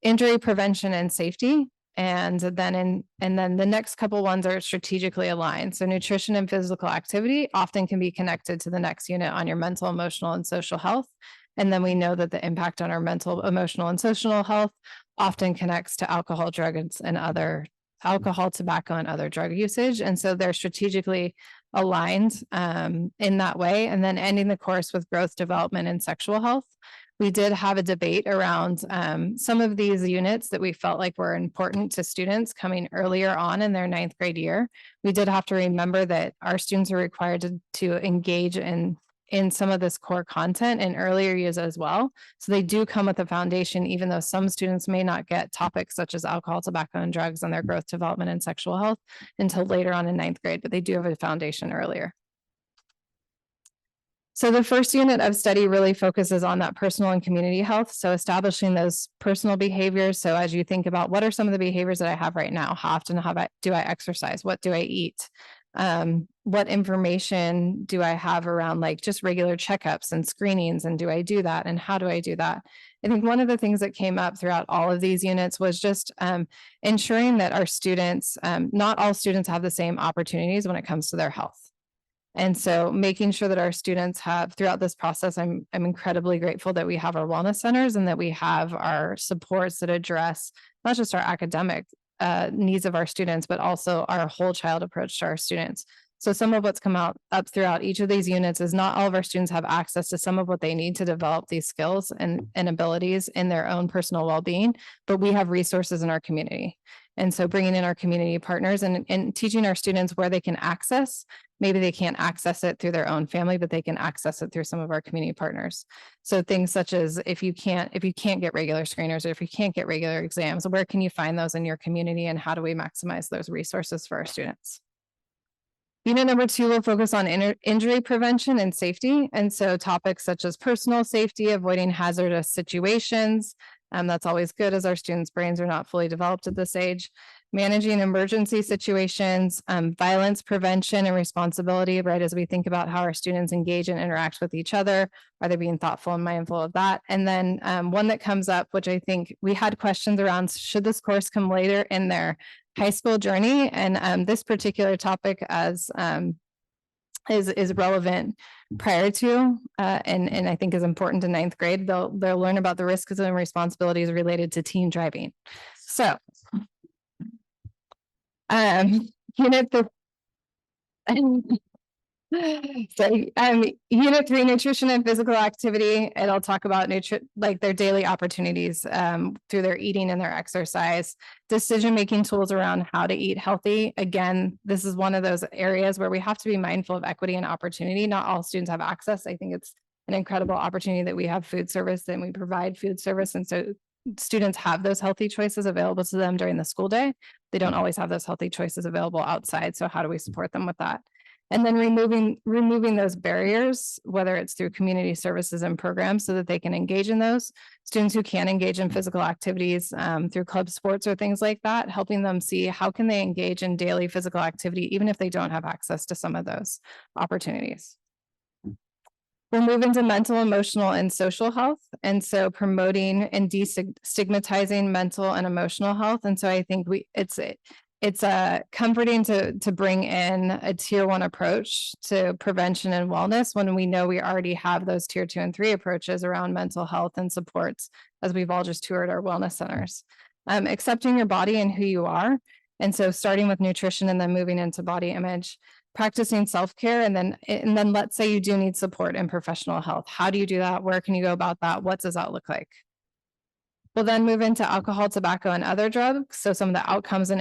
injury prevention and safety. And then the next couple ones are strategically aligned. So nutrition and physical activity often can be connected to the next unit on your mental, emotional, and social health. And then we know that the impact on our mental, emotional, and social health often connects to alcohol, drugs, and other alcohol, tobacco, and other drug usage. And so they're strategically aligned in that way. And then ending the course with growth, development, and sexual health. We did have a debate around some of these units that we felt like were important to students coming earlier on in their ninth grade year. We did have to remember that our students are required to engage in some of this core content in earlier years as well. So they do come with a foundation, even though some students may not get topics such as alcohol, tobacco, and drugs on their growth, development, and sexual health until later on in ninth grade, but they do have a foundation earlier. So the first unit of study really focuses on that personal and community health. So establishing those personal behaviors. So as you think about what are some of the behaviors that I have right now, how often do I exercise? What do I eat? What information do I have around like just regular checkups and screenings? And do I do that? And how do I do that? I think one of the things that came up throughout all of these units was just ensuring that our students, not all students have the same opportunities when it comes to their health. And so making sure that our students have throughout this process, I'm incredibly grateful that we have our wellness centers and that we have our supports that address not just our academic needs of our students, but also our whole child approach to our students. So some of what's come up throughout each of these units is not all of our students have access to some of what they need to develop these skills and abilities in their own personal well-being, but we have resources in our community. And so bringing in our community partners and teaching our students where they can access. Maybe they can't access it through their own family, but they can access it through some of our community partners. So things such as if you can't get regular screeners or if you can't get regular exams, where can you find those in your community and how do we maximize those resources for our students? Unit number 2 will focus on injury prevention and safety. And so topics such as personal safety, avoiding hazardous situations. That's always good as our students' brains are not fully developed at this age. Managing emergency situations, violence prevention and responsibility, right? As we think about how our students engage and interact with each other, are they being thoughtful and mindful of that? And then one that comes up, which I think we had questions around, should this course come later in their high school journey? And this particular topic as is relevant prior to and I think is important to ninth grade. They'll learn about the risks and responsibilities related to teen driving. So unit unit 3, nutrition and physical activity. It'll talk about like their daily opportunities through their eating and their exercise, decision-making tools around how to eat healthy. Again, this is one of those areas where we have to be mindful of equity and opportunity. Not all students have access. I think it's an incredible opportunity that we have food service and we provide food service. And so students have those healthy choices available to them during the school day. They don't always have those healthy choices available outside. So how do we support them with that? And then removing those barriers, whether it's through community services and programs so that they can engage in those. Students who can engage in physical activities through club sports or things like that, helping them see how can they engage in daily physical activity, even if they don't have access to some of those opportunities. We'll move into mental, emotional, and social health. And so promoting and destigmatizing mental and emotional health. And so I think it's comforting to bring in a tier 1 approach to prevention and wellness when we know we already have those tier 2 and 3 approaches around mental health and supports, as we've all just toured our wellness centers. Accepting your body and who you are. And so starting with nutrition and then moving into body image, practicing self-care, and then let's say you do need support in professional health. How do you do that? Where can you go about that? What does that look like? We'll then move into alcohol, tobacco, and other drugs. So some of the outcomes and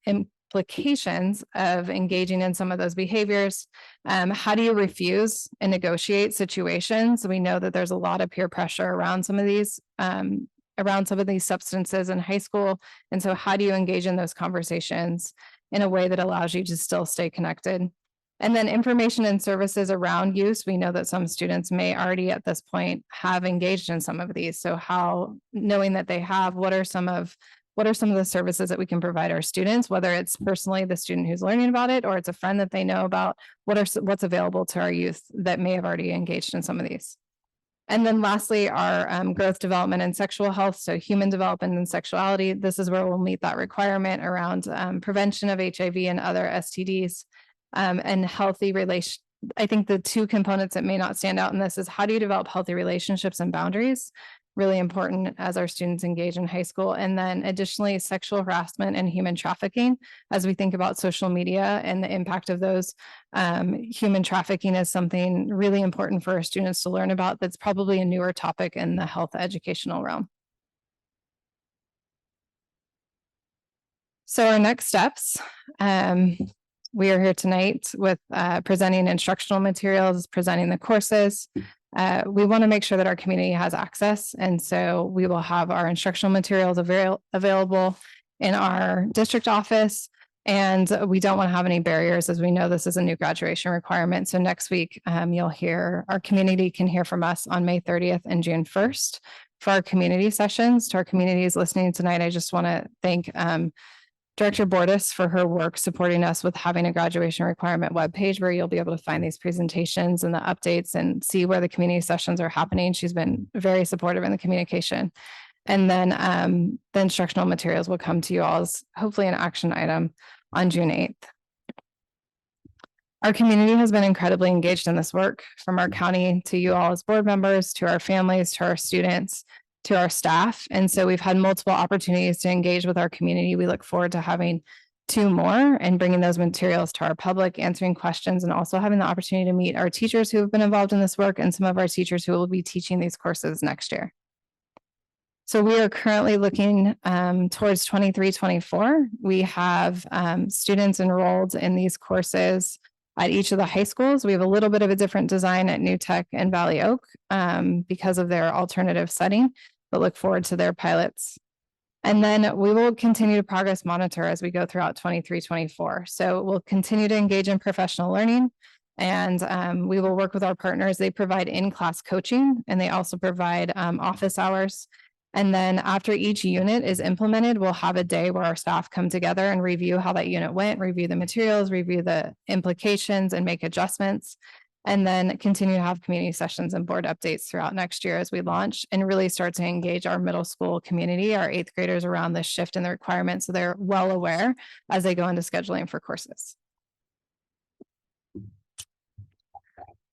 implications of engaging in some of those behaviors. How do you refuse and negotiate situations? We know that there's a lot of peer pressure around some of these substances in high school. And so how do you engage in those conversations in a way that allows you to still stay connected? And then information and services around use. We know that some students may already at this point have engaged in some of these. So how, knowing that they have, what are some of the services that we can provide our students, whether it's personally the student who's learning about it, or it's a friend that they know about, what's available to our youth that may have already engaged in some of these. And then lastly, our growth, development, and sexual health. So human development and sexuality. This is where we'll meet that requirement around prevention of HIV and other STDs. And healthy relation. I think the two components that may not stand out in this is how do you develop healthy relationships and boundaries? Really important as our students engage in high school. And then additionally, sexual harassment and human trafficking. As we think about social media and the impact of those, human trafficking is something really important for our students to learn about. That's probably a newer topic in the health educational realm. So our next steps. We are here tonight with presenting instructional materials, presenting the courses. We want to make sure that our community has access. And so we will have our instructional materials available in our district office. And we don't want to have any barriers, as we know this is a new graduation requirement. So next week, our community can hear from us on May 30th and June 1st for our community sessions. To our communities listening tonight, I just want to thank Director Bordis for her work supporting us with having a graduation requirement webpage where you'll be able to find these presentations and the updates and see where the community sessions are happening. She's been very supportive in the communication. And then the instructional materials will come to you all as hopefully an action item on June 8th. Our community has been incredibly engaged in this work, from our county to you all as board members, to our families, to our students, to our staff. And so we've had multiple opportunities to engage with our community. We look forward to having 2 more and bringing those materials to our public, answering questions, and also having the opportunity to meet our teachers who have been involved in this work and some of our teachers who will be teaching these courses next year. So we are currently looking towards 23-24. We have students enrolled in these courses at each of the high schools. We have a little bit of a different design at New Tech and Valley Oak because of their alternative setting, but look forward to their pilots. And then we will continue to progress monitor as we go throughout 23-24. So we'll continue to engage in professional learning, and we will work with our partners. They provide in-class coaching, and they also provide office hours. And then after each unit is implemented, we'll have a day where our staff come together and review how that unit went, review the materials, review the implications, and make adjustments. And then continue to have community sessions and board updates throughout next year as we launch and really start to engage our middle school community, our 8th graders, around this shift in the requirements so they're well aware as they go into scheduling for courses.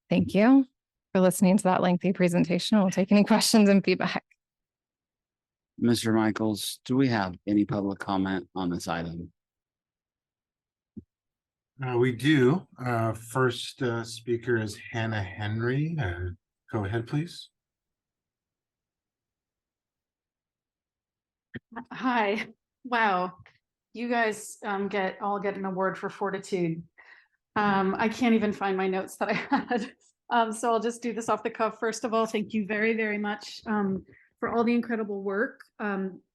Thank you for listening to that lengthy presentation. We'll take any questions and feedback. Mr. Michaels, do we have any public comment on this item? We do. First speaker is Hannah Henry. Go ahead, please. Hi. Wow. You guys get an award for fortitude. I can't even find my notes that I had. So I'll just do this off the cuff. First of all, thank you very, very much for all the incredible work.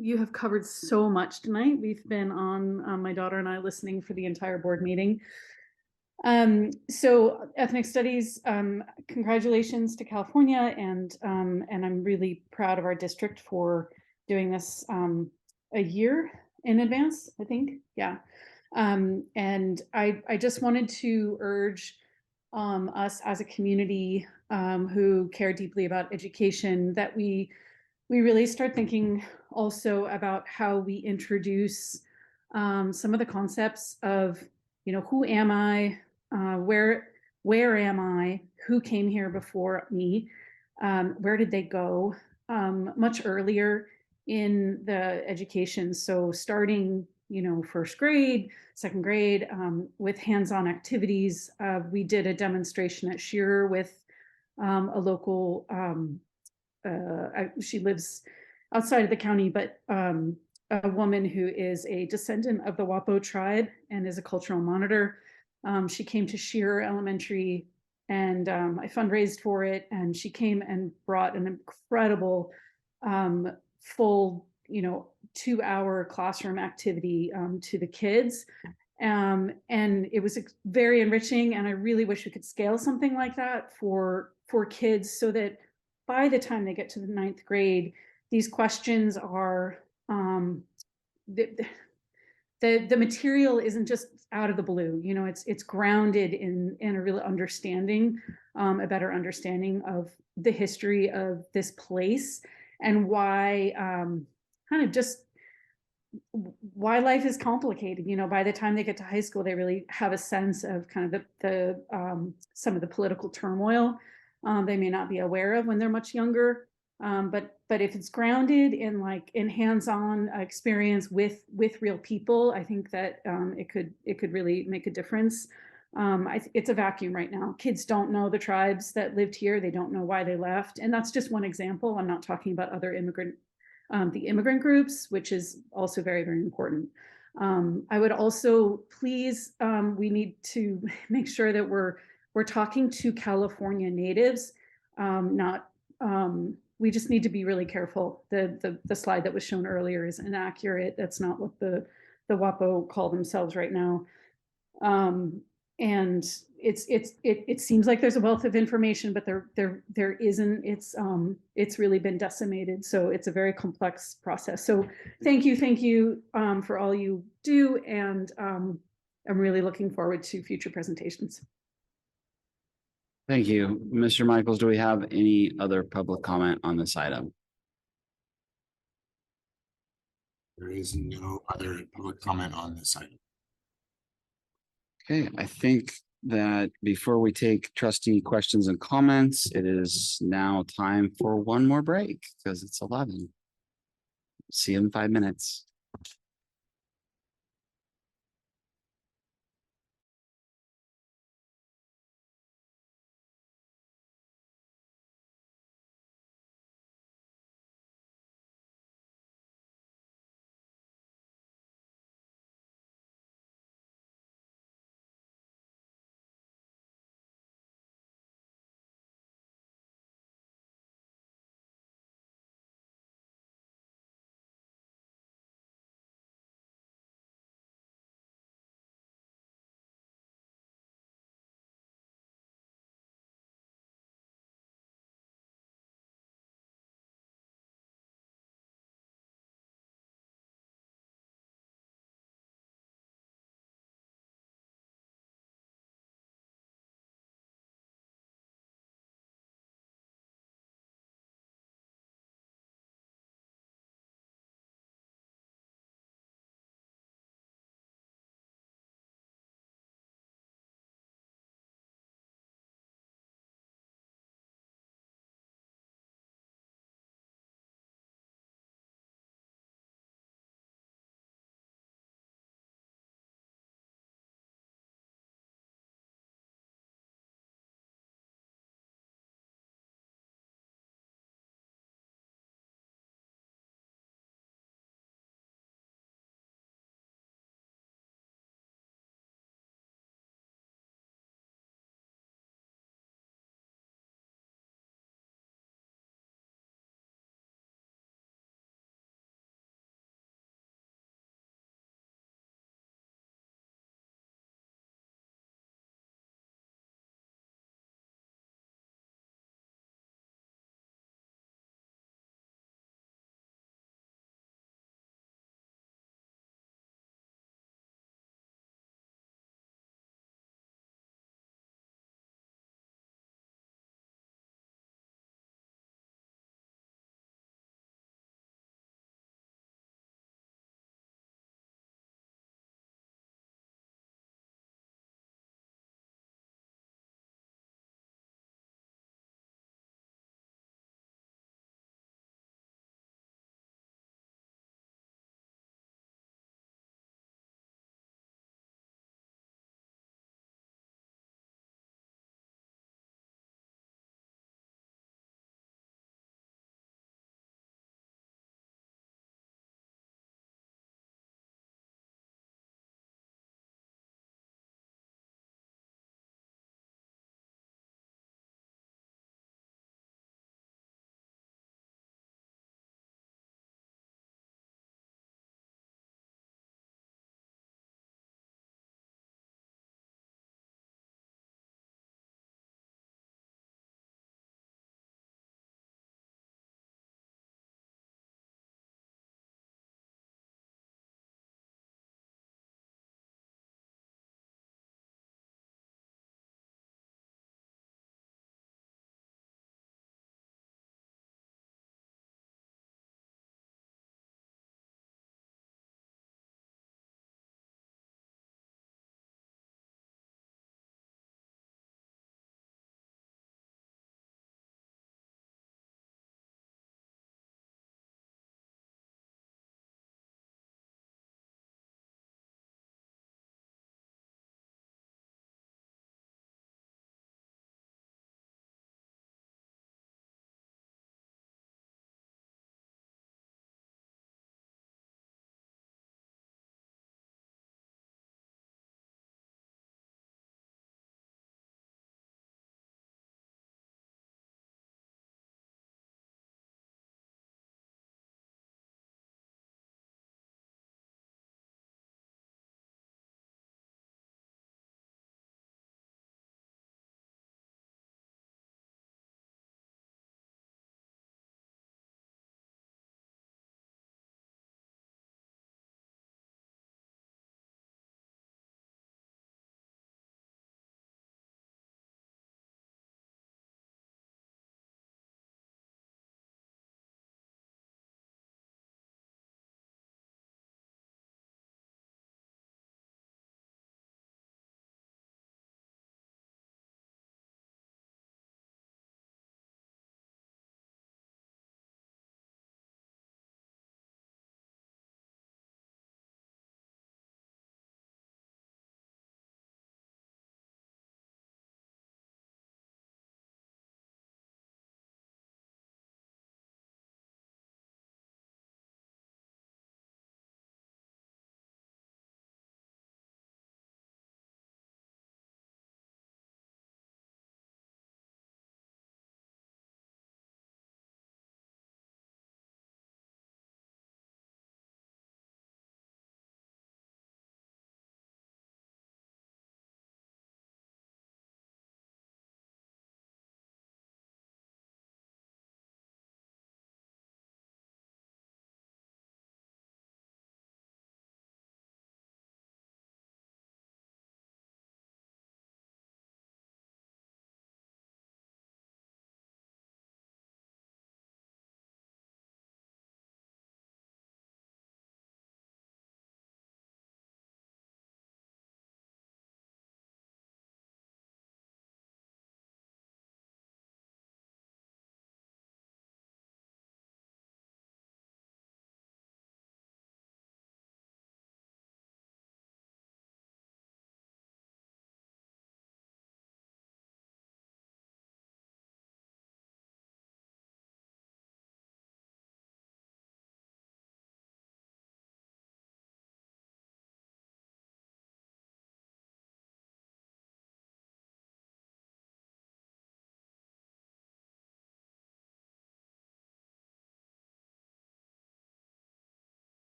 You have covered so much tonight. We've been on, my daughter and I, listening for the entire board meeting. So ethnic studies, congratulations to California, and I'm really proud of our district for doing this a year in advance, I think. Yeah. And I just wanted to urge us as a community who care deeply about education that we really start thinking also about how we introduce some of the concepts of, who am I, where am I, who came here before me, where did they go, much earlier in the education. So starting, first grade, second grade, with hands-on activities. We did a demonstration at Shearer with a local, she lives outside of the county, but a woman who is a descendant of the Wapo tribe and is a cultural monitor. She came to Shearer Elementary, and I fundraised for it, and she came and brought an incredible full, 2-hour classroom activity to the kids. And it was very enriching, and I really wish we could scale something like that for kids, so that by the time they get to the 9th grade, these questions are the material isn't just out of the blue. It's grounded in a real understanding, a better understanding of the history of this place, and why kind of just why life is complicated. By the time they get to high school, they really have a sense of kind of the some of the political turmoil they may not be aware of when they're much younger. But if it's grounded in hands-on experience with real people, I think that it could really make a difference. It's a vacuum right now. Kids don't know the tribes that lived here. They don't know why they left, and that's just one example. I'm not talking about other the immigrant groups, which is also very, very important. I would also please, we need to make sure that we're talking to California natives, not, we just need to be really careful. The slide that was shown earlier is inaccurate. That's not what the WAPO call themselves right now. And it seems like there's a wealth of information, but there isn't. It's really been decimated, so it's a very complex process. So thank you for all you do, and I'm really looking forward to future presentations. Thank you. Mr. Michaels, do we have any other public comment on this item? There is no other public comment on this item. Okay, I think that before we take trustee questions and comments, it is now time for one more break because it's 11. See you in 5 minutes.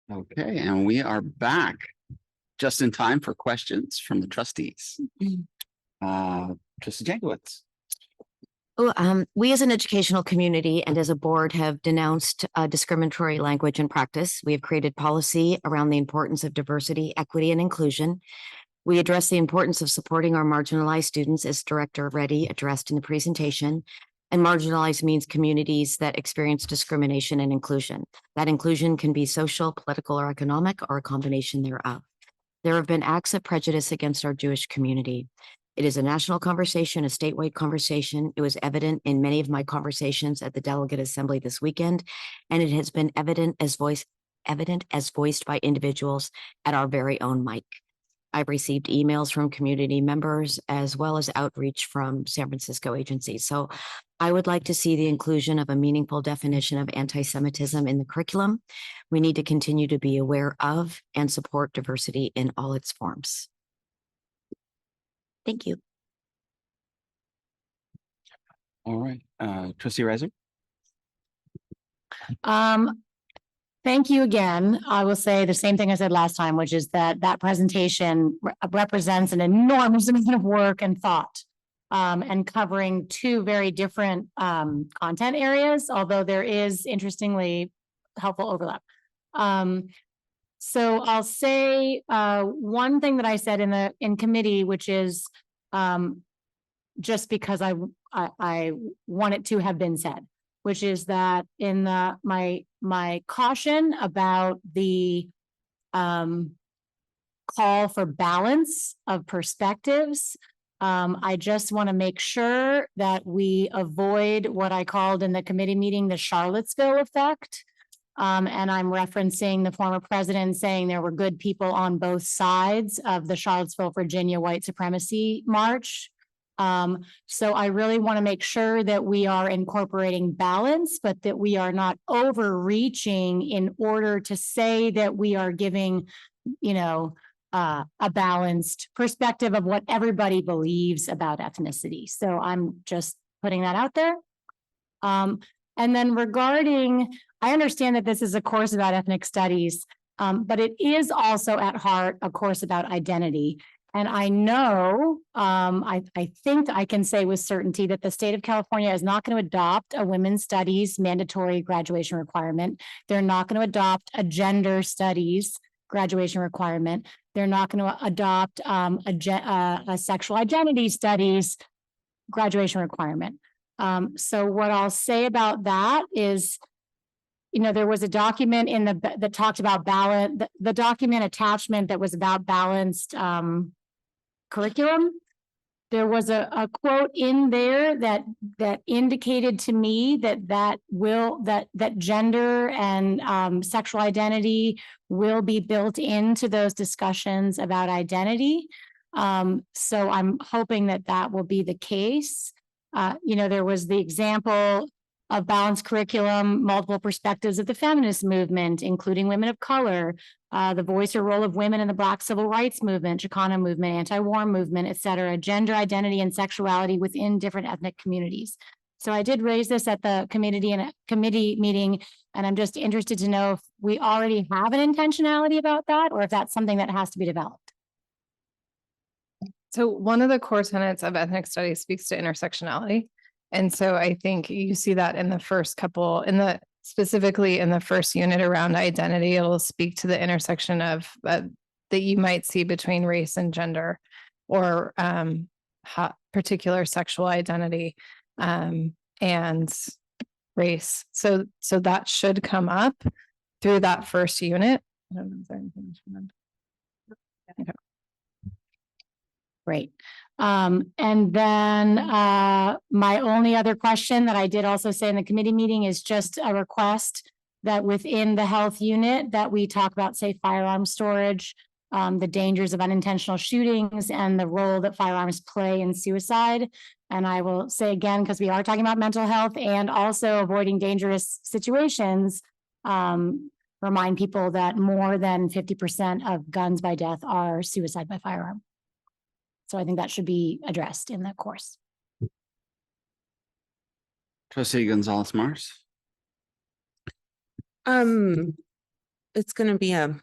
Okay, and we are back just in time for questions from the trustees. Trustee Jankowicz. We as an educational community and as a board have denounced discriminatory language and practice. We have created policy around the importance of diversity, equity, and inclusion. We address the importance of supporting our marginalized students, as Director Reddy addressed in the presentation. And marginalized means communities that experience discrimination and inclusion. That inclusion can be social, political, or economic, or a combination thereof. There have been acts of prejudice against our Jewish community. It is a national conversation, a statewide conversation. It was evident in many of my conversations at the Delegate Assembly this weekend, and it has been evident as voiced by individuals at our very own mic. I've received emails from community members as well as outreach from San Francisco agencies. So I would like to see the inclusion of a meaningful definition of anti-Semitism in the curriculum. We need to continue to be aware of and support diversity in all its forms. Thank you. All right, Trustee Reiser. Thank you again. I will say the same thing I said last time, which is that presentation represents an enormous amount of work and thought, and covering two very different content areas, although there is interestingly helpful overlap. So I'll say one thing that I said in committee, which is just because I want it to have been said, which is that in my caution about the call for balance of perspectives, I just want to make sure that we avoid what I called in the committee meeting the Charlottesville effect. And I'm referencing the former president saying there were good people on both sides of the Charlottesville, Virginia white supremacy march. So I really want to make sure that we are incorporating balance, but that we are not overreaching in order to say that we are giving, a balanced perspective of what everybody believes about ethnicity. So I'm just putting that out there. And then regarding, I understand that this is a course about ethnic studies, but it is also at heart a course about identity. And I know, I think I can say with certainty that the state of California is not going to adopt a women's studies mandatory graduation requirement. They're not going to adopt a gender studies graduation requirement. They're not going to adopt a sexual identity studies graduation requirement. So what I'll say about that is, there was a document that talked about balance, the document attachment that was about balanced curriculum. There was a quote in there that indicated to me that gender and sexual identity will be built into those discussions about identity. So I'm hoping that will be the case. There was the example of balanced curriculum, multiple perspectives of the feminist movement, including women of color, the voice or role of women in the Black civil rights movement, Chicano movement, anti-war movement, et cetera, gender identity and sexuality within different ethnic communities. So I did raise this at the committee meeting, and I'm just interested to know if we already have an intentionality about that, or if that's something that has to be developed. So one of the core tenets of ethnic studies speaks to intersectionality. And so I think you see that in the first couple, specifically in the first unit around identity, it'll speak to the intersection of that you might see between race and gender, or particular sexual identity and race. So that should come up through that first unit. I don't know if there's anything else you want. Okay. Great. And then my only other question that I did also say in the committee meeting is just a request that within the health unit that we talk about, say, firearm storage, the dangers of unintentional shootings and the role that firearms play in suicide. And I will say again, because we are talking about mental health and also avoiding dangerous situations, remind people that more than 50% of guns by death are suicide by firearm. So I think that should be addressed in that course. Trustee Gonzalez Mars. it's going to be a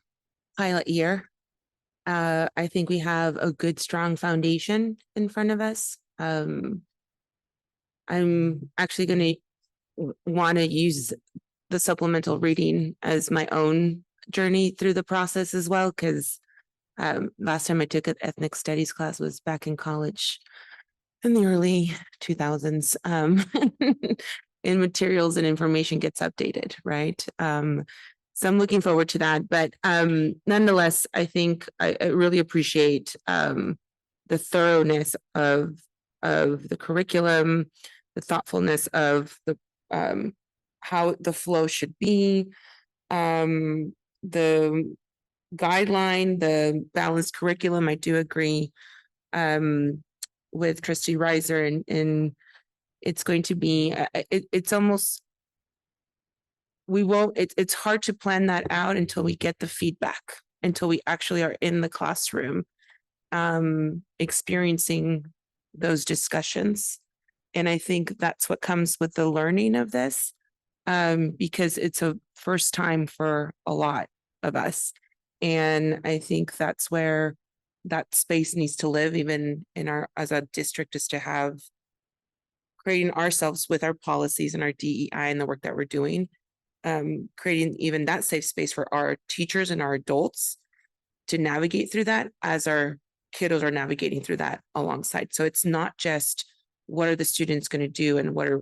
pilot year. I think we have a good, strong foundation in front of us. I'm actually going to want to use the supplemental reading as my own journey through the process as well, because last time I took an ethnic studies class was back in college in the early 2000s. And materials and information gets updated, right? So I'm looking forward to that. But nonetheless, I think I really appreciate the thoroughness of the curriculum, the thoughtfulness of the how the flow should be, the guideline, the balanced curriculum. I do agree with Trustee Reiser, and it's going to be it's almost it's hard to plan that out until we get the feedback, until we actually are in the classroom experiencing those discussions. And I think that's what comes with the learning of this, because it's a first time for a lot of us. And I think that's where that space needs to live, even in our, as a district, is to have creating ourselves with our policies and our DEI and the work that we're doing, creating even that safe space for our teachers and our adults to navigate through that as our kiddos are navigating through that alongside. So it's not just what are the students going to do and what are,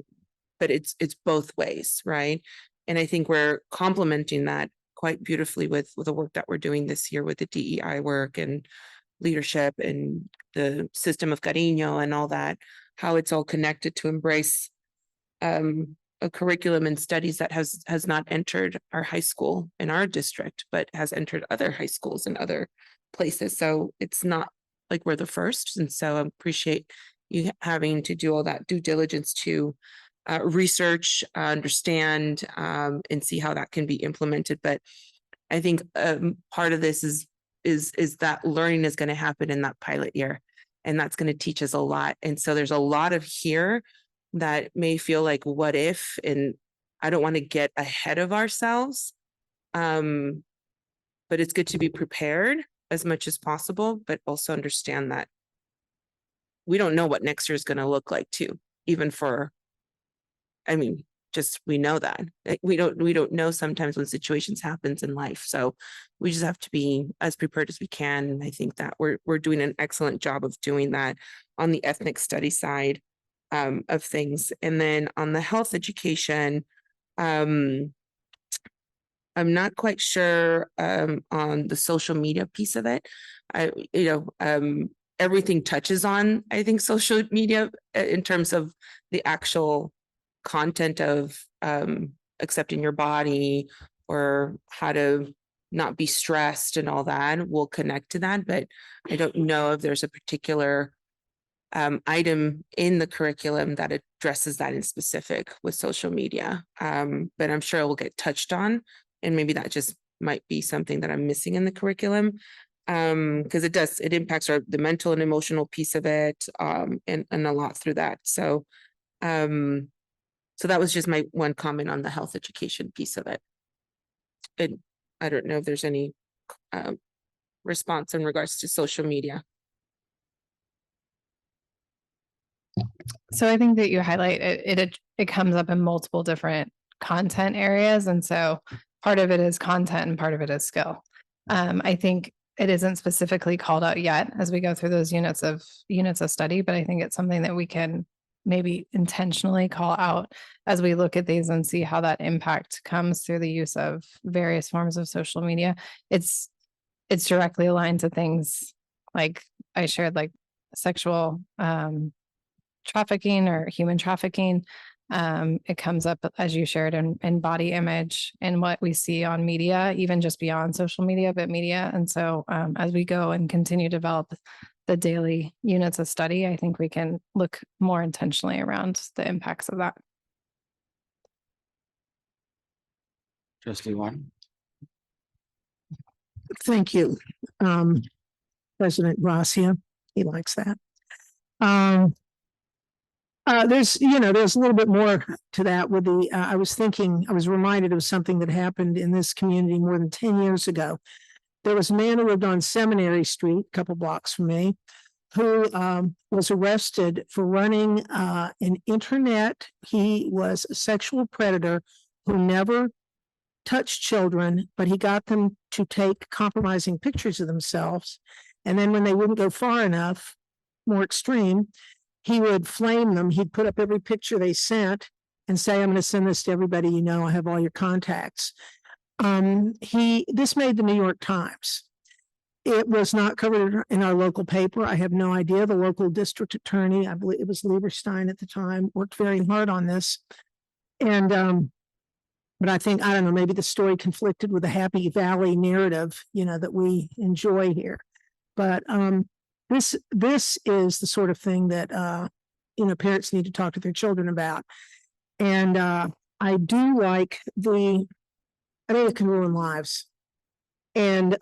but it's both ways, right? And I think we're complementing that quite beautifully with the work that we're doing this year with the DEI work and leadership and the system of Cariño and all that, how it's all connected to embrace a curriculum and studies that has not entered our high school in our district, but has entered other high schools and other places. So it's not like we're the first. And so I appreciate you having to do all that due diligence to research, understand, and see how that can be implemented. But I think part of this is that learning is going to happen in that pilot year, and that's going to teach us a lot. And so there's a lot of here that may feel like what if, and I don't want to get ahead of ourselves. But it's good to be prepared as much as possible, but also understand that we don't know what next year is going to look like too, even for, I mean, just, we know that we don't know sometimes when situations happens in life. So we just have to be as prepared as we can. And I think that we're doing an excellent job of doing that on the ethnic study side of things. And then on the health education, I'm not quite sure on the social media piece of it. Everything touches on, I think, social media in terms of the actual content of accepting your body or how to not be stressed and all that will connect to that. But I don't know if there's a particular item in the curriculum that addresses that in specific with social media. But I'm sure it will get touched on, and maybe that just might be something that I'm missing in the curriculum, because it impacts the mental and emotional piece of it, and a lot through that. So that was just my one comment on the health education piece of it. And I don't know if there's any response in regards to social media. So I think that you highlight it comes up in multiple different content areas. And so part of it is content and part of it is skill. I think it isn't specifically called out yet as we go through those units of study, but I think it's something that we can maybe intentionally call out as we look at these and see how that impact comes through the use of various forms of social media. It's directly aligned to things like I shared, like sexual trafficking or human trafficking. It comes up, as you shared, in body image and what we see on media, even just beyond social media, but media. And so as we go and continue to develop the daily units of study, I think we can look more intentionally around the impacts of that. Trustee Warren. Thank you, President Gracia. He likes that. There's a little bit more to that with I was reminded of something that happened in this community more than 10 years ago. There was a man who lived on Seminary Street, a couple blocks from me, who was arrested for running an internet. He was a sexual predator who never touched children, but he got them to take compromising pictures of themselves. And then when they wouldn't go far enough, more extreme, he would flame them. He'd put up every picture they sent and say, I'm going to send this to everybody you know. I have all your contacts. This made the New York Times. It was not covered in our local paper. I have no idea. The local district attorney, I believe it was Lieberstein at the time, worked very hard on this. And but I don't know, maybe the story conflicted with the Happy Valley narrative, that we enjoy here. But this is the sort of thing that parents need to talk to their children about. And I do like I think it can ruin lives. And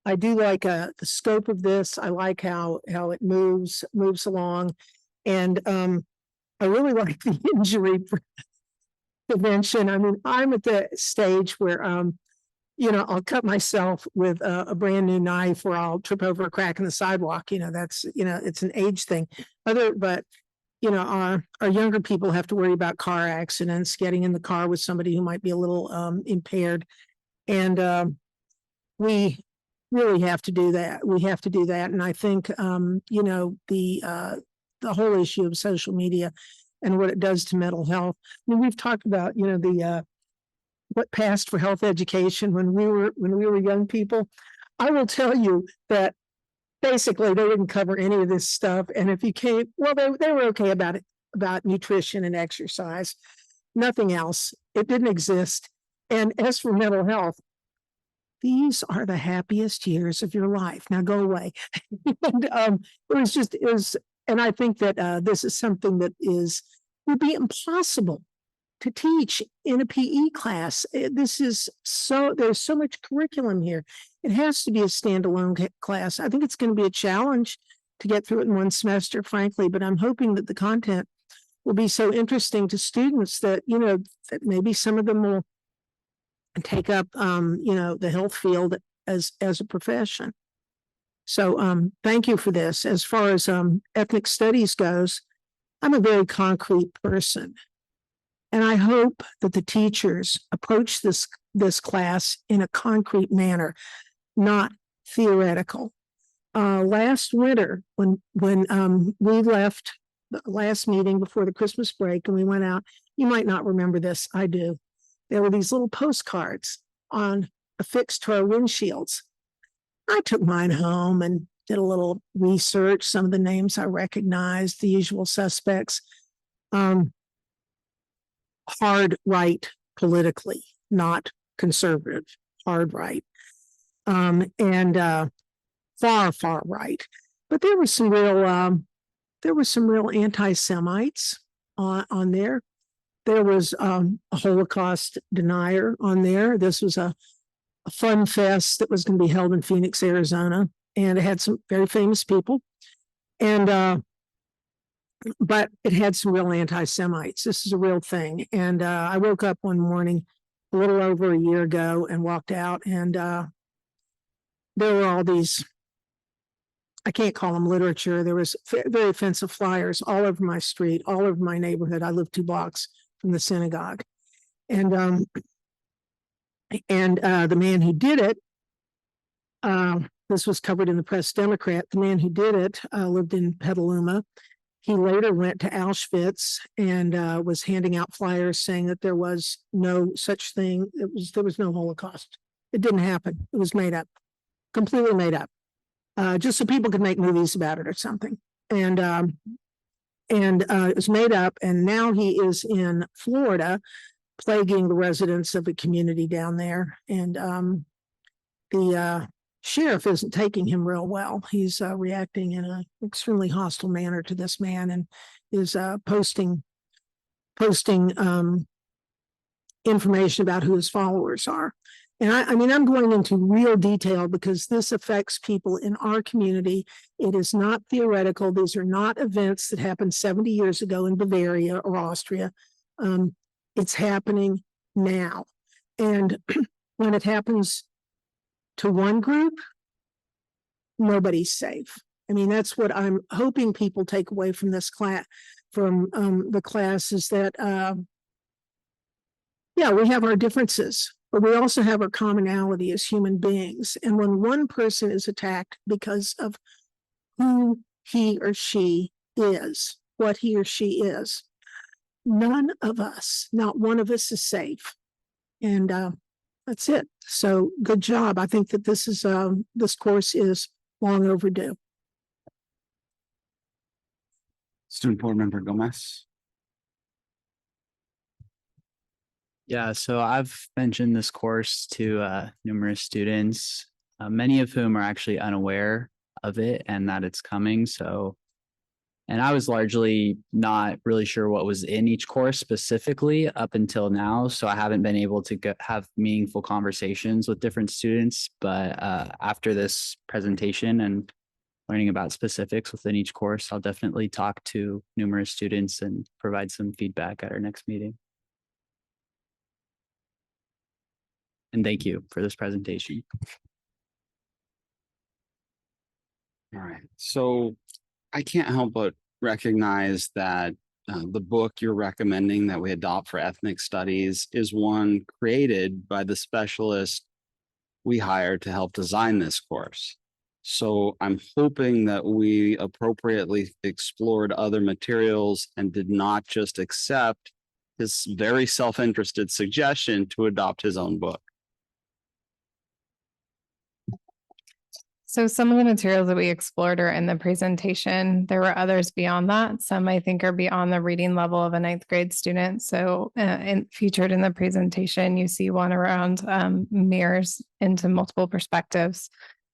I do like the scope of this. I like how it moves along. And I really like the injury prevention. I mean, I'm at the stage where I'll cut myself with a brand new knife, or I'll trip over a crack in the sidewalk. That's it's an age thing. But our younger people have to worry about car accidents, getting in the car with somebody who might be a little impaired, and we really have to do that. We have to do that, and I think the whole issue of social media and what it does to mental health. I mean, we've talked about what passed for health education when we were young people. I will tell you that basically they didn't cover any of this stuff. And if you came, well, they were okay about it, about nutrition and exercise, nothing else. It didn't exist. And as for mental health, these are the happiest years of your life. Now go away. And it was, and I think that this is something that would be impossible to teach in a PE class. There's so much curriculum here. It has to be a standalone class. I think it's going to be a challenge to get through it in one semester, frankly, but I'm hoping that the content will be so interesting to students that, that maybe some of them will take up, the health field as a profession. So thank you for this. As far as ethnic studies goes, I'm a very concrete person. And I hope that the teachers approach this class in a concrete manner, not theoretical. Last winter, when we left the last meeting before the Christmas break and we went out, you might not remember this, I do. There were these little postcards affixed to our windshields. I took mine home and did a little research, some of the names I recognized, the usual suspects. Hard right politically, not conservative, hard right, and far right. But there were some real anti-Semites on there. There was a Holocaust denier on there. This was a fun fest that was going to be held in Phoenix, Arizona, and it had some very famous people. And but it had some real anti-Semites. This is a real thing. And I woke up one morning a little over a year ago and walked out, and there were all these, I can't call them literature. There was very offensive flyers all over my street, all over my neighborhood. I live 2 blocks from the synagogue. And the man who did it, this was covered in the Press Democrat, the man who did it lived in Petaluma. He later went to Auschwitz and was handing out flyers saying that there was no such thing. There was no Holocaust. It didn't happen. It was made up, completely made up, just so people could make movies about it or something. And it was made up. And now he is in Florida, plaguing the residents of a community down there. And the sheriff isn't taking him real well. He's reacting in an extremely hostile manner to this man and is posting information about who his followers are. And I mean, I'm going into real detail because this affects people in our community. It is not theoretical. These are not events that happened 70 years ago in Bavaria or Austria. It's happening now. And when it happens to one group, nobody's safe. I mean, that's what I'm hoping people take away from this class, from the class, is that, yeah, we have our differences, but we also have our commonality as human beings. And when one person is attacked because of who he or she is, what he or she is, none of us, not one of us is safe. And that's it. So good job. I think that this course is long overdue. Student Board Member Gomez. Yeah, so I've mentioned this course to numerous students, many of whom are actually unaware of it and that it's coming. So, and I was largely not really sure what was in each course specifically up until now. So I haven't been able to have meaningful conversations with different students. But after this presentation and learning about specifics within each course, I'll definitely talk to numerous students and provide some feedback at our next meeting. And thank you for this presentation. All right, so I can't help but recognize that the book you're recommending that we adopt for ethnic studies is one created by the specialist we hired to help design this course. So I'm hoping that we appropriately explored other materials and did not just accept his very self-interested suggestion to adopt his own book. So some of the materials that we explored are in the presentation. There were others beyond that. Some I think are beyond the reading level of a ninth grade student. So featured in the presentation, you see one around mirrors into multiple perspectives,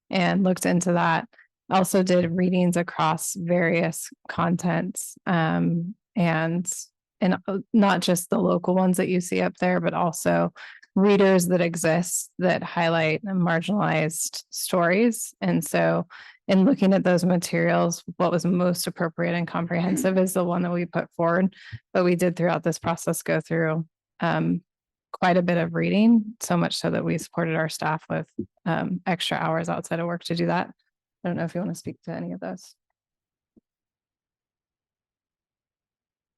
and looked into that. Also did readings across various contents, and not just the local ones that you see up there, but also readers that exist that highlight marginalized stories. And so in looking at those materials, what was most appropriate and comprehensive is the one that we put forward. But we did throughout this process go through quite a bit of reading, so much so that we supported our staff with extra hours outside of work to do that. I don't know if you want to speak to any of those.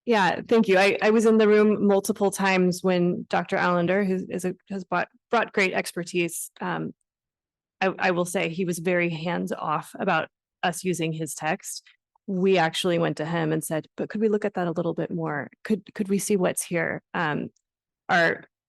Yeah, thank you. I was in the room multiple times when Dr. Allender, who has brought great expertise. I will say he was very hands off about us using his text. We actually went to him and said, "But could we look at that a little bit more? Could we see what's here?"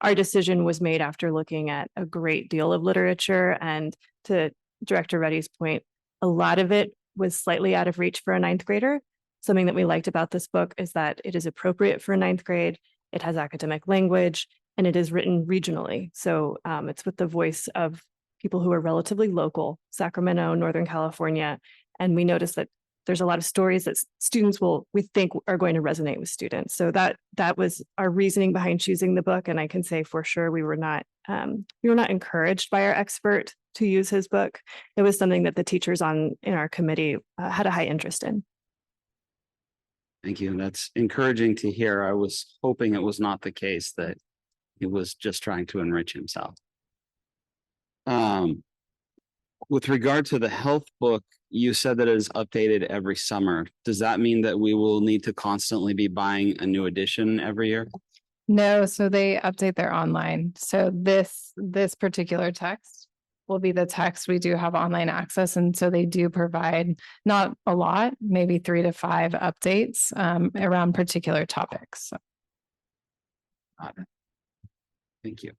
Our decision was made after looking at a great deal of literature, and to Director Reddy's point, a lot of it was slightly out of reach for a ninth grader. Something that we liked about this book is that it is appropriate for ninth grade. It has academic language and it is written regionally. So it's with the voice of people who are relatively local, Sacramento, Northern California. And we noticed that there's a lot of stories that students we think are going to resonate with students. So that was our reasoning behind choosing the book. And I can say for sure we were not encouraged by our expert to use his book. It was something that the teachers in our committee had a high interest in. Thank you. That's encouraging to hear. I was hoping it was not the case, that he was just trying to enrich himself. With regard to the health book, you said that it is updated every summer. Does that mean that we will need to constantly be buying a new edition every year? No, so they update their online. So this particular text will be the text. We do have online access. And so they do provide not a lot, maybe 3 to 5 updates around particular topics. So. Thank you.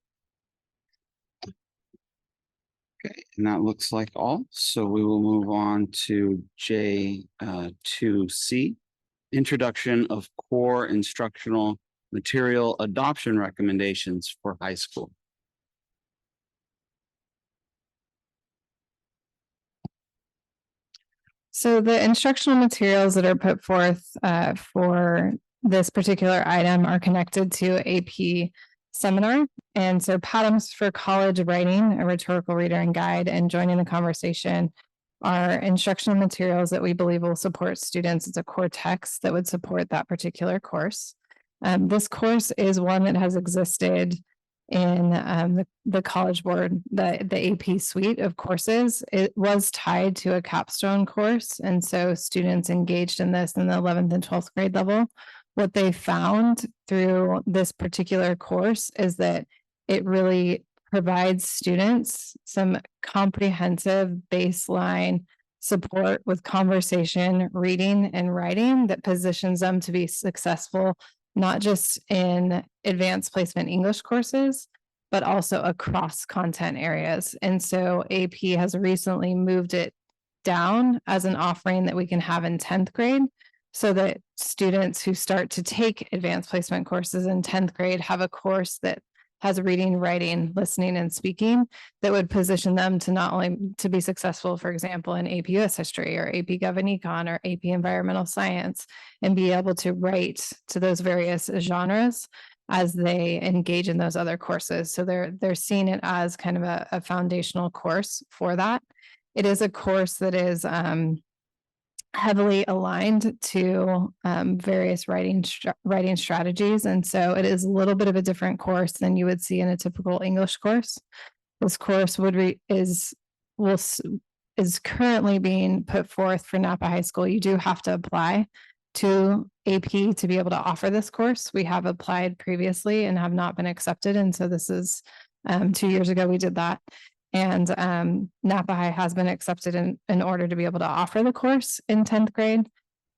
Okay, and that looks like all. So we will move on to J2C, introduction of core instructional material adoption recommendations for high school. So the instructional materials that are put forth for this particular item are connected to AP seminar. And so Patterns for College Writing, a rhetorical reader and guide, and joining the conversation are instructional materials that we believe will support students. It's a core text that would support that particular course. This course is one that has existed in the College Board, the AP suite of courses. It was tied to a capstone course. And so students engaged in this in the 11th and 12th grade level. What they found through this particular course is that it really provides students some comprehensive baseline support with conversation, reading, and writing that positions them to be successful, not just in advanced placement English courses, but also across content areas. And so AP has recently moved it down as an offering that we can have in 10th grade, so that students who start to take advanced placement courses in 10th grade have a course that has reading, writing, listening, and speaking that would position them to not only to be successful, for example, in AP US History or AP Gov and Econ or AP Environmental Science, and be able to write to those various genres as they engage in those other courses. So they're seeing it as kind of a foundational course for that. It is a course that is heavily aligned to various writing strategies. And so it is a little bit of a different course than you would see in a typical English course. This course is currently being put forth for Napa High School. You do have to apply to AP to be able to offer this course. We have applied previously and have not been accepted. And so this is 2 years ago we did that. And Napa High has been accepted in order to be able to offer the course in 10th grade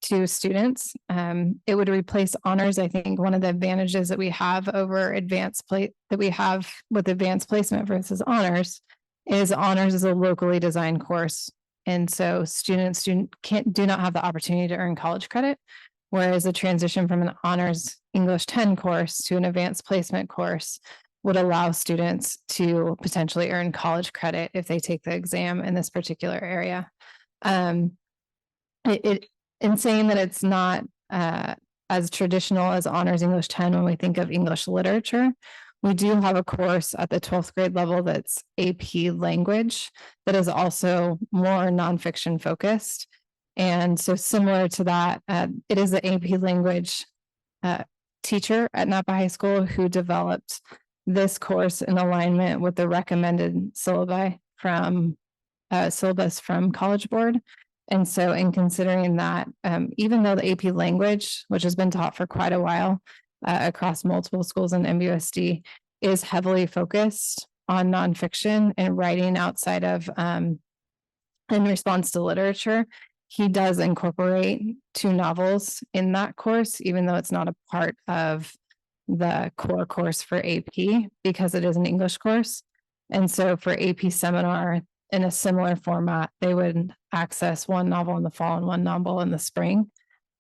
to students. It would replace honors. I think one of the advantages that we have over advanced placement versus honors is honors is a locally designed course. And so students do not have the opportunity to earn college credit, whereas a transition from an honors English 10 course to an advanced placement course would allow students to potentially earn college credit if they take the exam in this particular area. In saying that it's not as traditional as honors English 10 when we think of English literature, we do have a course at the 12th grade level that's AP language that is also more nonfiction focused. And so similar to that, it is the AP language teacher at Napa High School who developed this course in alignment with the recommended syllabus from College Board. And so in considering that, even though the AP language, which has been taught for quite a while across multiple schools in NVUSD, is heavily focused on nonfiction and writing outside of in response to literature, he does incorporate 2 novels in that course, even though it's not a part of the core course for AP because it is an English course. And so for AP seminar in a similar format, they would access 1 novel in the fall and 1 novel in the spring.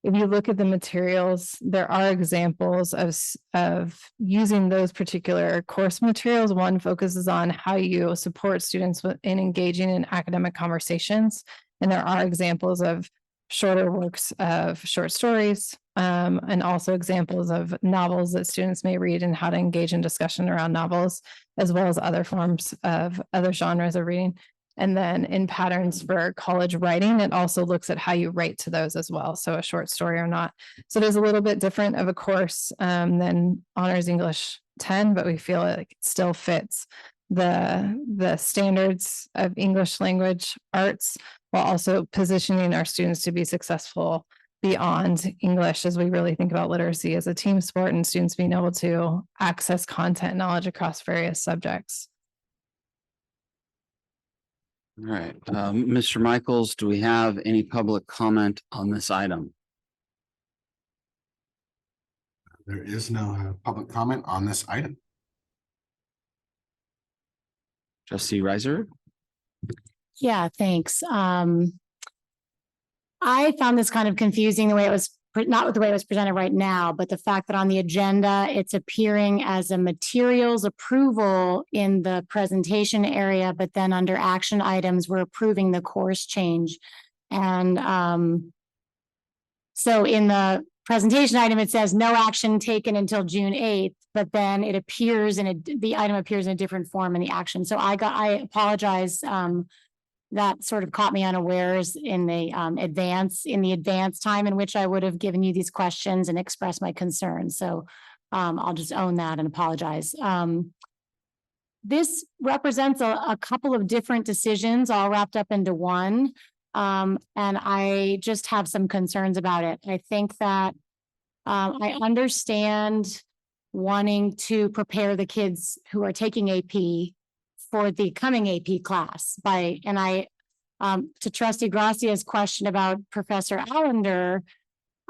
If you look at the materials, there are examples of using those particular course materials. One focuses on how you support students in engaging in academic conversations. And there are examples of shorter works of short stories, and also examples of novels that students may read and how to engage in discussion around novels, as well as other forms of other genres of reading. And then in patterns for college writing, it also looks at how you write to those as well. So a short story or not. So there's a little bit different of a course than Honors English 10, but we feel like it still fits the standards of English language arts, while also positioning our students to be successful beyond English as we really think about literacy as a team sport and students being able to access content knowledge across various subjects. All right, Mr. Michaels, do we have any public comment on this item? There is no public comment on this item. Trustee Reiser? Yeah, thanks. I found this kind of confusing the way it was, not with the way it was presented right now, but the fact that on the agenda, it's appearing as a materials approval in the presentation area, but then under action items, we're approving the course change. And so in the presentation item, it says no action taken until June 8th, but then it appears the item appears in a different form in the action. So I apologize. That sort of caught me unawares in the advance time in which I would have given you these questions and expressed my concerns. So I'll just own that and apologize. This represents a couple of different decisions all wrapped up into one. And I just have some concerns about it. I think that I understand wanting to prepare the kids who are taking AP for the coming AP class to Trustee Gracia's question about Professor Allender.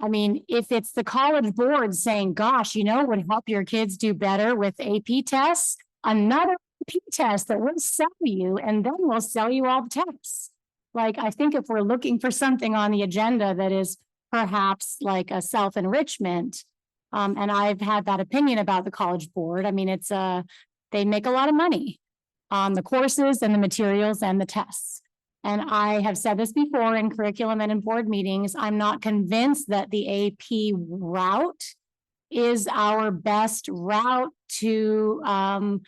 I mean, if it's the college board saying, gosh, it would help your kids do better with AP tests, another AP test that will sell you, and then we'll sell you all the tests. Like, I think if we're looking for something on the agenda that is perhaps like a self-enrichment, and I've had that opinion about the college board. I mean, they make a lot of money on the courses and the materials and the tests. And I have said this before in curriculum and in board meetings, I'm not convinced that the AP route is our best route to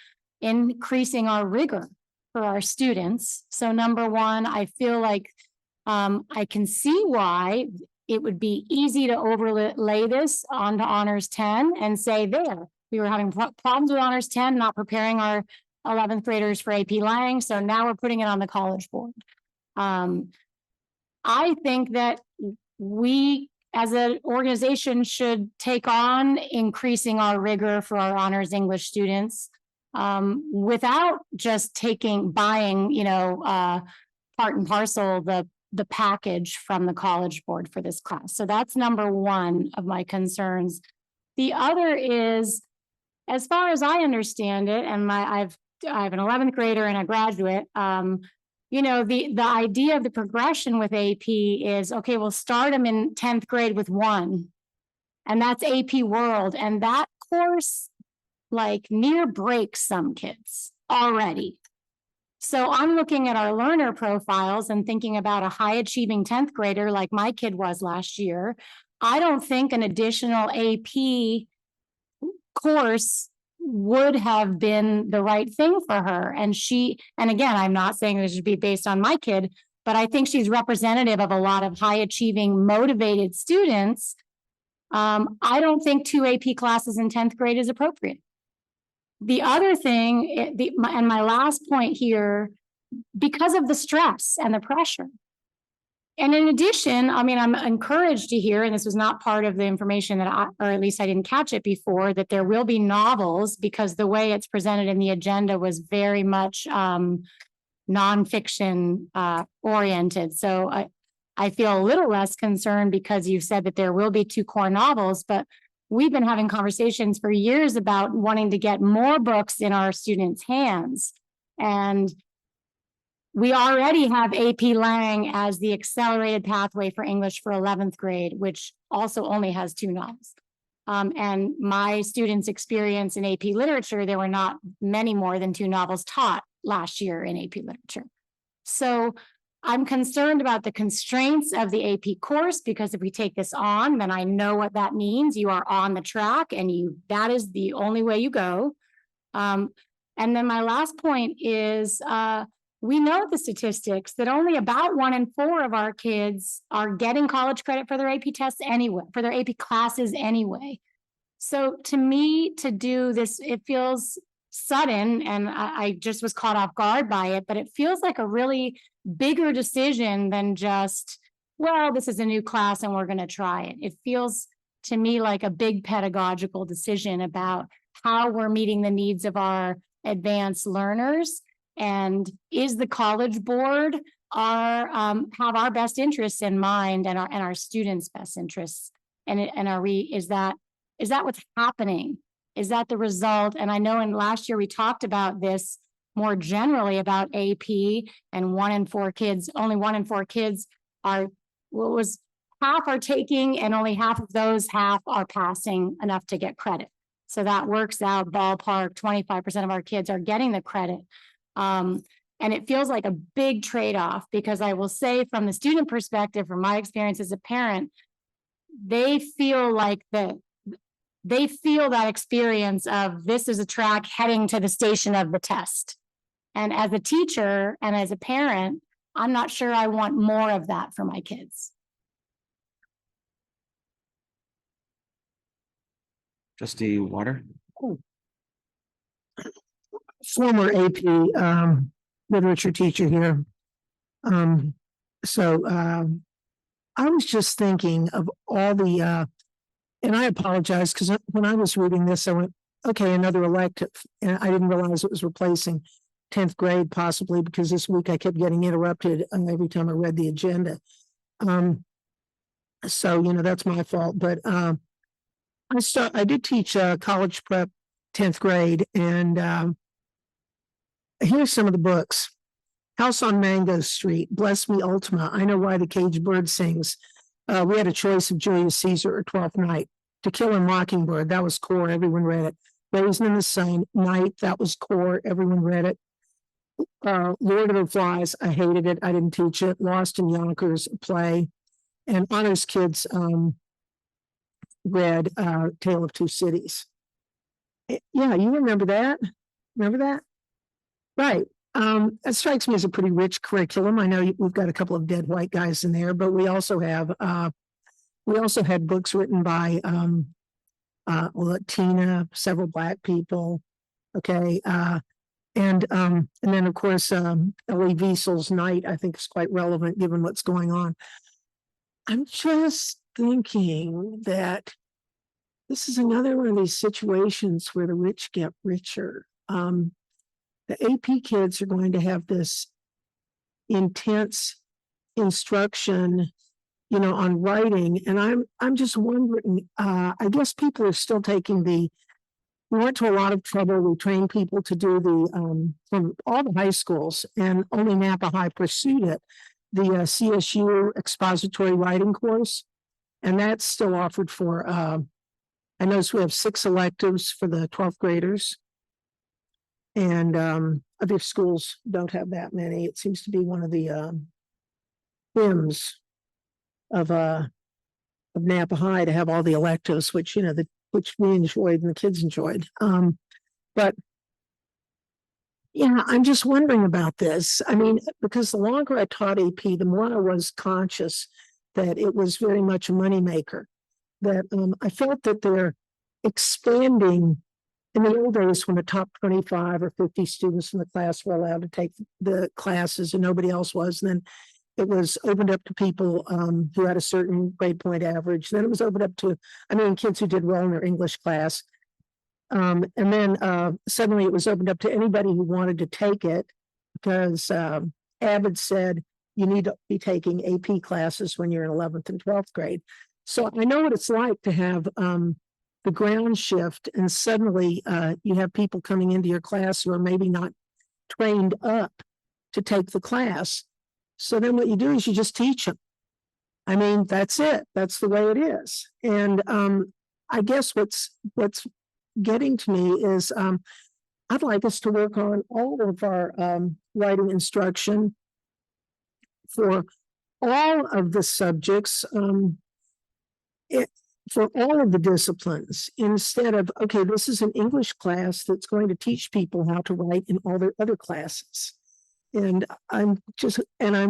increasing our rigor for our students. So number one, I feel like I can see why it would be easy to overlay this onto Honors 10 and say, there, we were having problems with Honors 10, not preparing our 11th graders for AP Lang. So now we're putting it on the college board. I think that we as an organization should take on increasing our rigor for our honors English students without just buying, part and parcel the package from the college board for this class. So that's number one of my concerns. The other is, as far as I understand it, and I have an 11th grader and a graduate, the idea of the progression with AP is, okay, we'll start them in 10th grade with 1, and that's AP World. And that course near breaks some kids already. So I'm looking at our learner profiles and thinking about a high achieving 10th grader like my kid was last year. I don't think an additional AP course would have been the right thing for her. And again, I'm not saying this should be based on my kid, but I think she's representative of a lot of high achieving, motivated students. I don't think 2 AP classes in 10th grade is appropriate. The other thing, and my last point here, because of the stress and the pressure. And in addition, I mean, I'm encouraged to hear, and this was not part of the information that or at least I didn't catch it before, that there will be novels, because the way it's presented in the agenda was very much nonfiction oriented. So I feel a little less concerned because you said that there will be 2 core novels, but we've been having conversations for years about wanting to get more books in our students' hands. And we already have AP Lang as the accelerated pathway for English for 11th grade, which also only has 2 novels. And my students' experience in AP Literature, there were not many more than 2 novels taught last year in AP Literature. So I'm concerned about the constraints of the AP course, because if we take this on, then I know what that means. You are on the track, and that is the only way you go. And then my last point is, we know the statistics that only about 1 in 4 of our kids are getting college credit for their AP tests anyway, for their AP classes anyway. So to me, to do this, it feels sudden, and I just was caught off guard by it, but it feels like a really bigger decision than just, well, this is a new class and we're going to try it. It feels to me like a big pedagogical decision about how we're meeting the needs of our advanced learners. And is the college board have our best interests in mind, and our students' best interests? And is that what's happening? Is that the result? And I know last year we talked about this more generally about AP, and only 1 in 4 kids half are taking, and only half of those are passing enough to get credit. So that works out ballpark 25% of our kids are getting the credit. And it feels like a big trade-off, because I will say, from the student perspective, from my experience as a parent, they feel like they feel that experience of this is a track heading to the station of the test. And as a teacher and as a parent, I'm not sure I want more of that for my kids. Trustee Water. Former AP literature teacher here. I was just thinking of all the and I apologize because when I was reading this, I went, okay, another elective. And I didn't realize it was replacing 10th grade possibly because this week I kept getting interrupted every time I read the agenda. So, that's my fault. But I did teach college prep 10th grade, and here's some of the books. House on Mango Street, Bless Me Ultima, I Know Why the Caged Bird Sings. We had a choice of Julius Caesar or Twelfth Night. To Kill a Mockingbird, that was core, everyone read it. Raisin in the Sun, Night, that was core, everyone read it. Lord of the Flies, I hated it, I didn't teach it. Lost in Yonkers, play. And honors kids read Tale of Two Cities. Yeah, you remember that? Remember that? Right. That strikes me as a pretty rich curriculum. I know we've got a couple of dead white guys in there, but we also had books written by Latina, several Black people. Okay. And then of course Elie Wiesel's Night, I think is quite relevant given what's going on. I'm just thinking that this is another one of these situations where the rich get richer. The AP kids are going to have this intense instruction, on writing. And I'm just wondering, I guess people are still taking we went to a lot of trouble. We trained people to do from all the high schools, and only Napa High pursued it, the CSU expository writing course. And that's still offered for, I notice we have 6 electives for the 12th graders. And other schools don't have that many. It seems to be one of the whims of Napa High to have all the electives, which which we enjoyed and the kids enjoyed. But yeah, I'm just wondering about this. I mean, because the longer I taught AP, the more I was conscious that it was very much a moneymaker. That I felt that they're expanding. In the old days, when the top 25 or 50 students in the class were allowed to take the classes and nobody else was, and then it was opened up to people who had a certain grade point average. Then it was opened up to, kids who did well in their English class. And then suddenly it was opened up to anybody who wanted to take it because Abbott said you need to be taking AP classes when you're in 11th and 12th grade. So I know what it's like to have the ground shift, and suddenly you have people coming into your class who are maybe not trained up to take the class. So then what you do is you just teach them. That's it. That's the way it is. And I guess what's getting to me is I'd like us to work on all of our writing instruction for all of the subjects. For all of the disciplines, instead of, okay, this is an English class that's going to teach people how to write in all their other classes. And I'm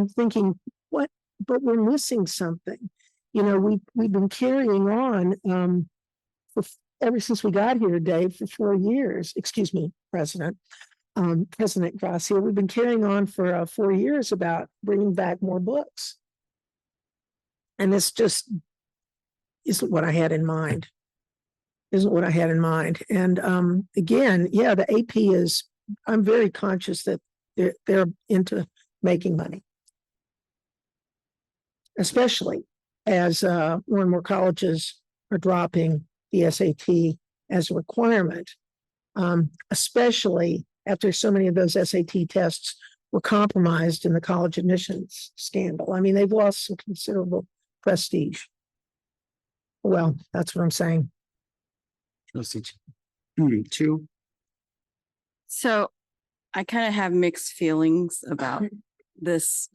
thinking, but we're missing something. We've been carrying on ever since we got here today for 4 years. Excuse me, President Gracia, we've been carrying on for 4 years about bringing back more books. And this just isn't what I had in mind. And again, yeah, the AP is, I'm very conscious that they're into making money. Especially as more and more colleges are dropping the SAT as a requirement. Especially after so many of those SAT tests were compromised in the college admissions scandal. They've lost some considerable prestige. Well, that's what I'm saying. Two. So I kind of have mixed feelings about this,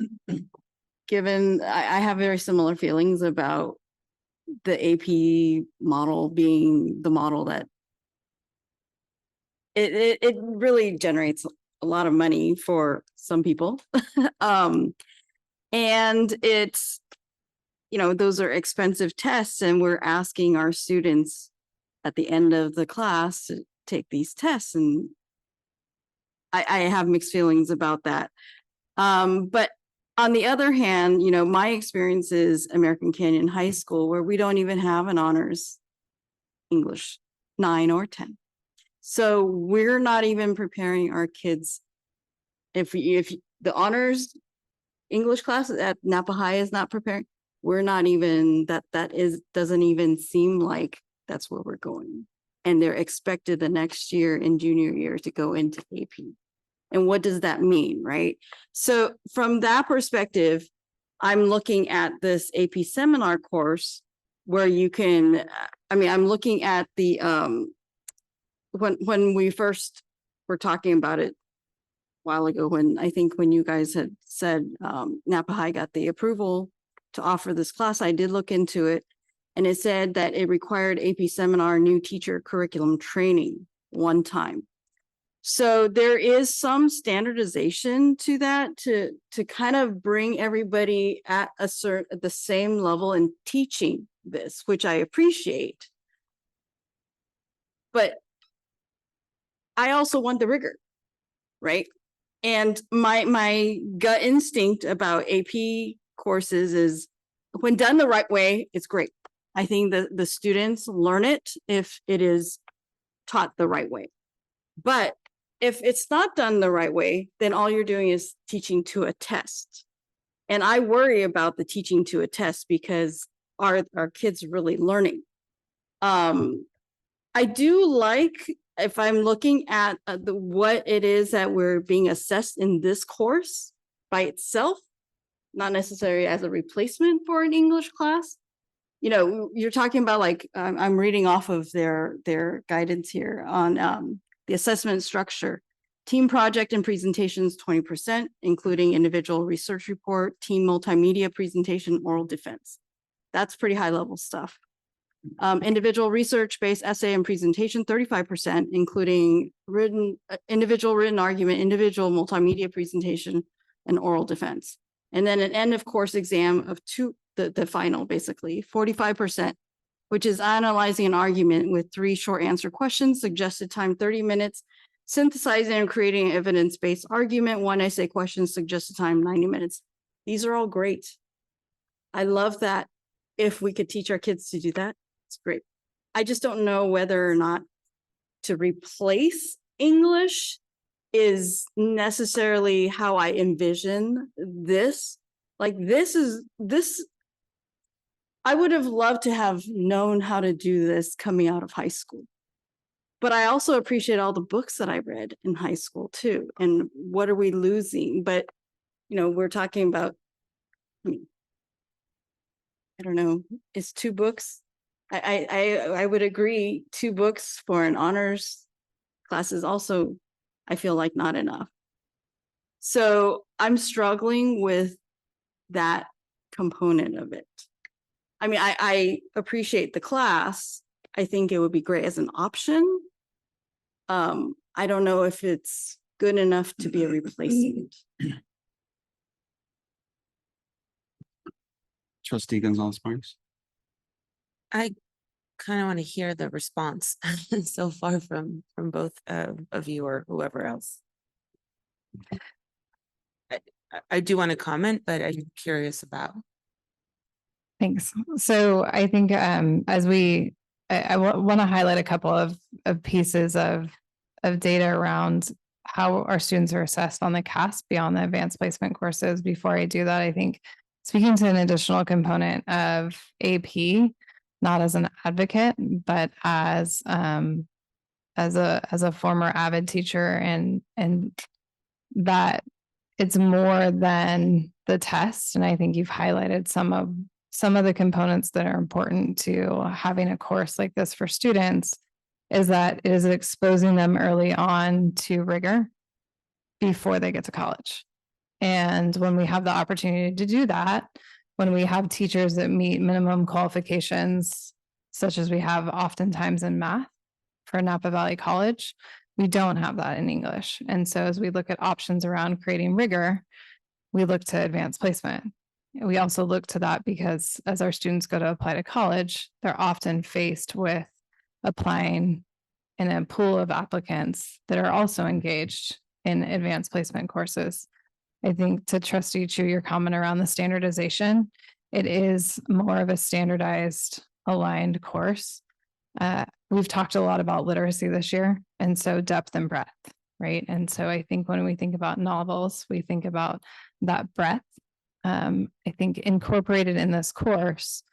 given I have very similar feelings about the AP model being the model that it really generates a lot of money for some people. And it's, you know, those are expensive tests, and we're asking our students at the end of the class to take these tests. And I have mixed feelings about that. But on the other hand, you know, my experience is American Canyon High School, where we don't even have an honors English 9 or 10. So we're not even preparing our kids. If the honors English class at Napa High is not preparing, we're not even, doesn't even seem like that's where we're going. And they're expected the next year in junior year to go into AP. And what does that mean, right? So from that perspective, I'm looking at this AP seminar course where you can, I'm looking at the, when we first were talking about it a while ago, when you guys had said Napa High got the approval to offer this class, I did look into it, and it said that it required AP seminar new teacher curriculum training one time. So there is some standardization to that to kind of bring everybody at the same level in teaching this, which I appreciate. But I also want the rigor, right? And my gut instinct about AP courses is when done the right way, it's great. I think the students learn it if it is taught the right way. But if it's not done the right way, then all you're doing is teaching to a test. And I worry about the teaching to a test because are kids really learning? I do like, if I'm looking at what it is that we're being assessed in this course by itself, not necessarily as a replacement for an English class. You know, you're talking about like, I'm reading off of their guidance here on the assessment structure. Team project and presentations, 20%, including individual research report, team multimedia presentation, oral defense. That's pretty high level stuff. Individual research-based essay and presentation, 35%, including individual written argument, individual multimedia presentation, and oral defense. And then an end of course exam of the final, basically, 45%, which is analyzing an argument with 3 short answer questions, suggested time 30 minutes, synthesizing and creating an evidence-based argument, 1 essay question, suggested time 90 minutes. These are all great. I love that. If we could teach our kids to do that, it's great. I just don't know whether or not to replace English is necessarily how I envision this. Like this, I would have loved to have known how to do this coming out of high school. But I also appreciate all the books that I read in high school too. And what are we losing? But, you know, we're talking about, I don't know, it's 2 books. I would agree 2 books for an honors class is also, I feel like, not enough. So I'm struggling with that component of it. I mean, I appreciate the class. I think it would be great as an option. I don't know if it's good enough to be a replacement. Trustee Gonzalez-Sparks. I kind of want to hear the response so far from both of you or whoever else. I do want to comment, but I'm curious about. Thanks. So I think I want to highlight a couple of pieces of data around how our students are assessed on the CASP beyond the advanced placement courses. Before I do that, I think speaking to an additional component of AP, not as an advocate, but as a former avid teacher, and that it's more than the test. And I think you've highlighted some of the components that are important to having a course like this for students, is that it is exposing them early on to rigor before they get to college. And when we have the opportunity to do that, when we have teachers that meet minimum qualifications, such as we have oftentimes in math for Napa Valley College, we don't have that in English. And so as we look at options around creating rigor, we look to advanced placement. We also look to that because as our students go to apply to college, they're often faced with applying in a pool of applicants that are also engaged in advanced placement courses. I think to Trustee Chu, your comment around the standardization, it is more of a standardized aligned course. We've talked a lot about literacy this year, and so depth and breadth, right? And so I think when we think about novels, we think about that breadth. I think incorporated in this course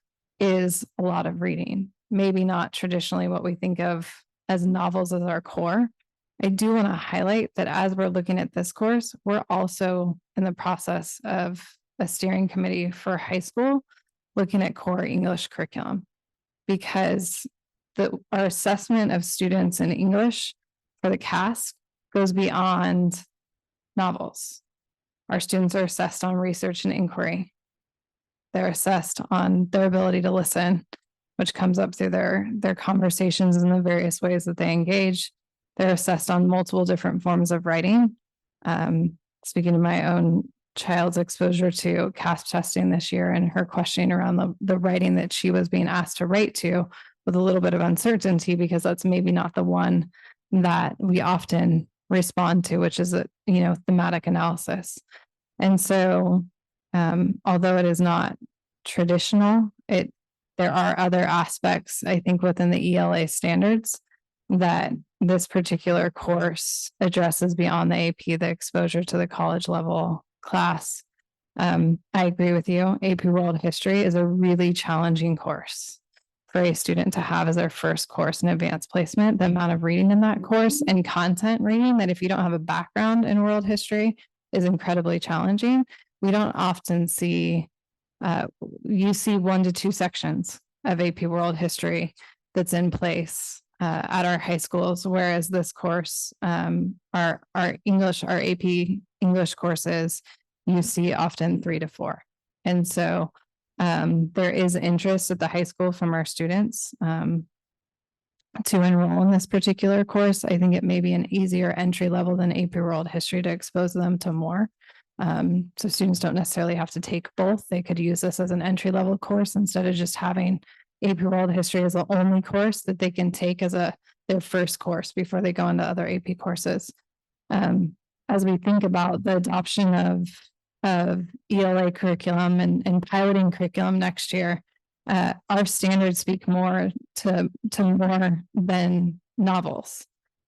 is a lot of reading, maybe not traditionally what we think of as novels as our core. I do want to highlight that as we're looking at this course, we're also in the process of a steering committee for high school looking at core English curriculum, because our assessment of students in English for the CAS goes beyond novels. Our students are assessed on research and inquiry. They're assessed on their ability to listen, which comes up through their conversations in the various ways that they engage. They're assessed on multiple different forms of writing. Speaking of my own child's exposure to CASP testing this year and her questioning around the writing that she was being asked to write to with a little bit of uncertainty, because that's maybe not the one that we often respond to, which is a thematic analysis. And so although it is not traditional, there are other aspects, I think, within the ELA standards that this particular course addresses beyond the AP, the exposure to the college level class. I agree with you. AP World History is a really challenging course for a student to have as their first course in advanced placement. The amount of reading in that course and content reading that if you don't have a background in world history is incredibly challenging. We don't often see, you see 1 to 2 sections of AP World History that's in place at our high schools, whereas this course, our AP English courses, you see often 3 to 4. And so there is interest at the high school from our students to enroll in this particular course. I think it may be an easier entry level than AP World History to expose them to more. So students don't necessarily have to take both. They could use this as an entry level course instead of just having AP World History as the only course that they can take as their first course before they go into other AP courses. As we think about the adoption of ELA curriculum and piloting curriculum next year, our standards speak more to more than novels.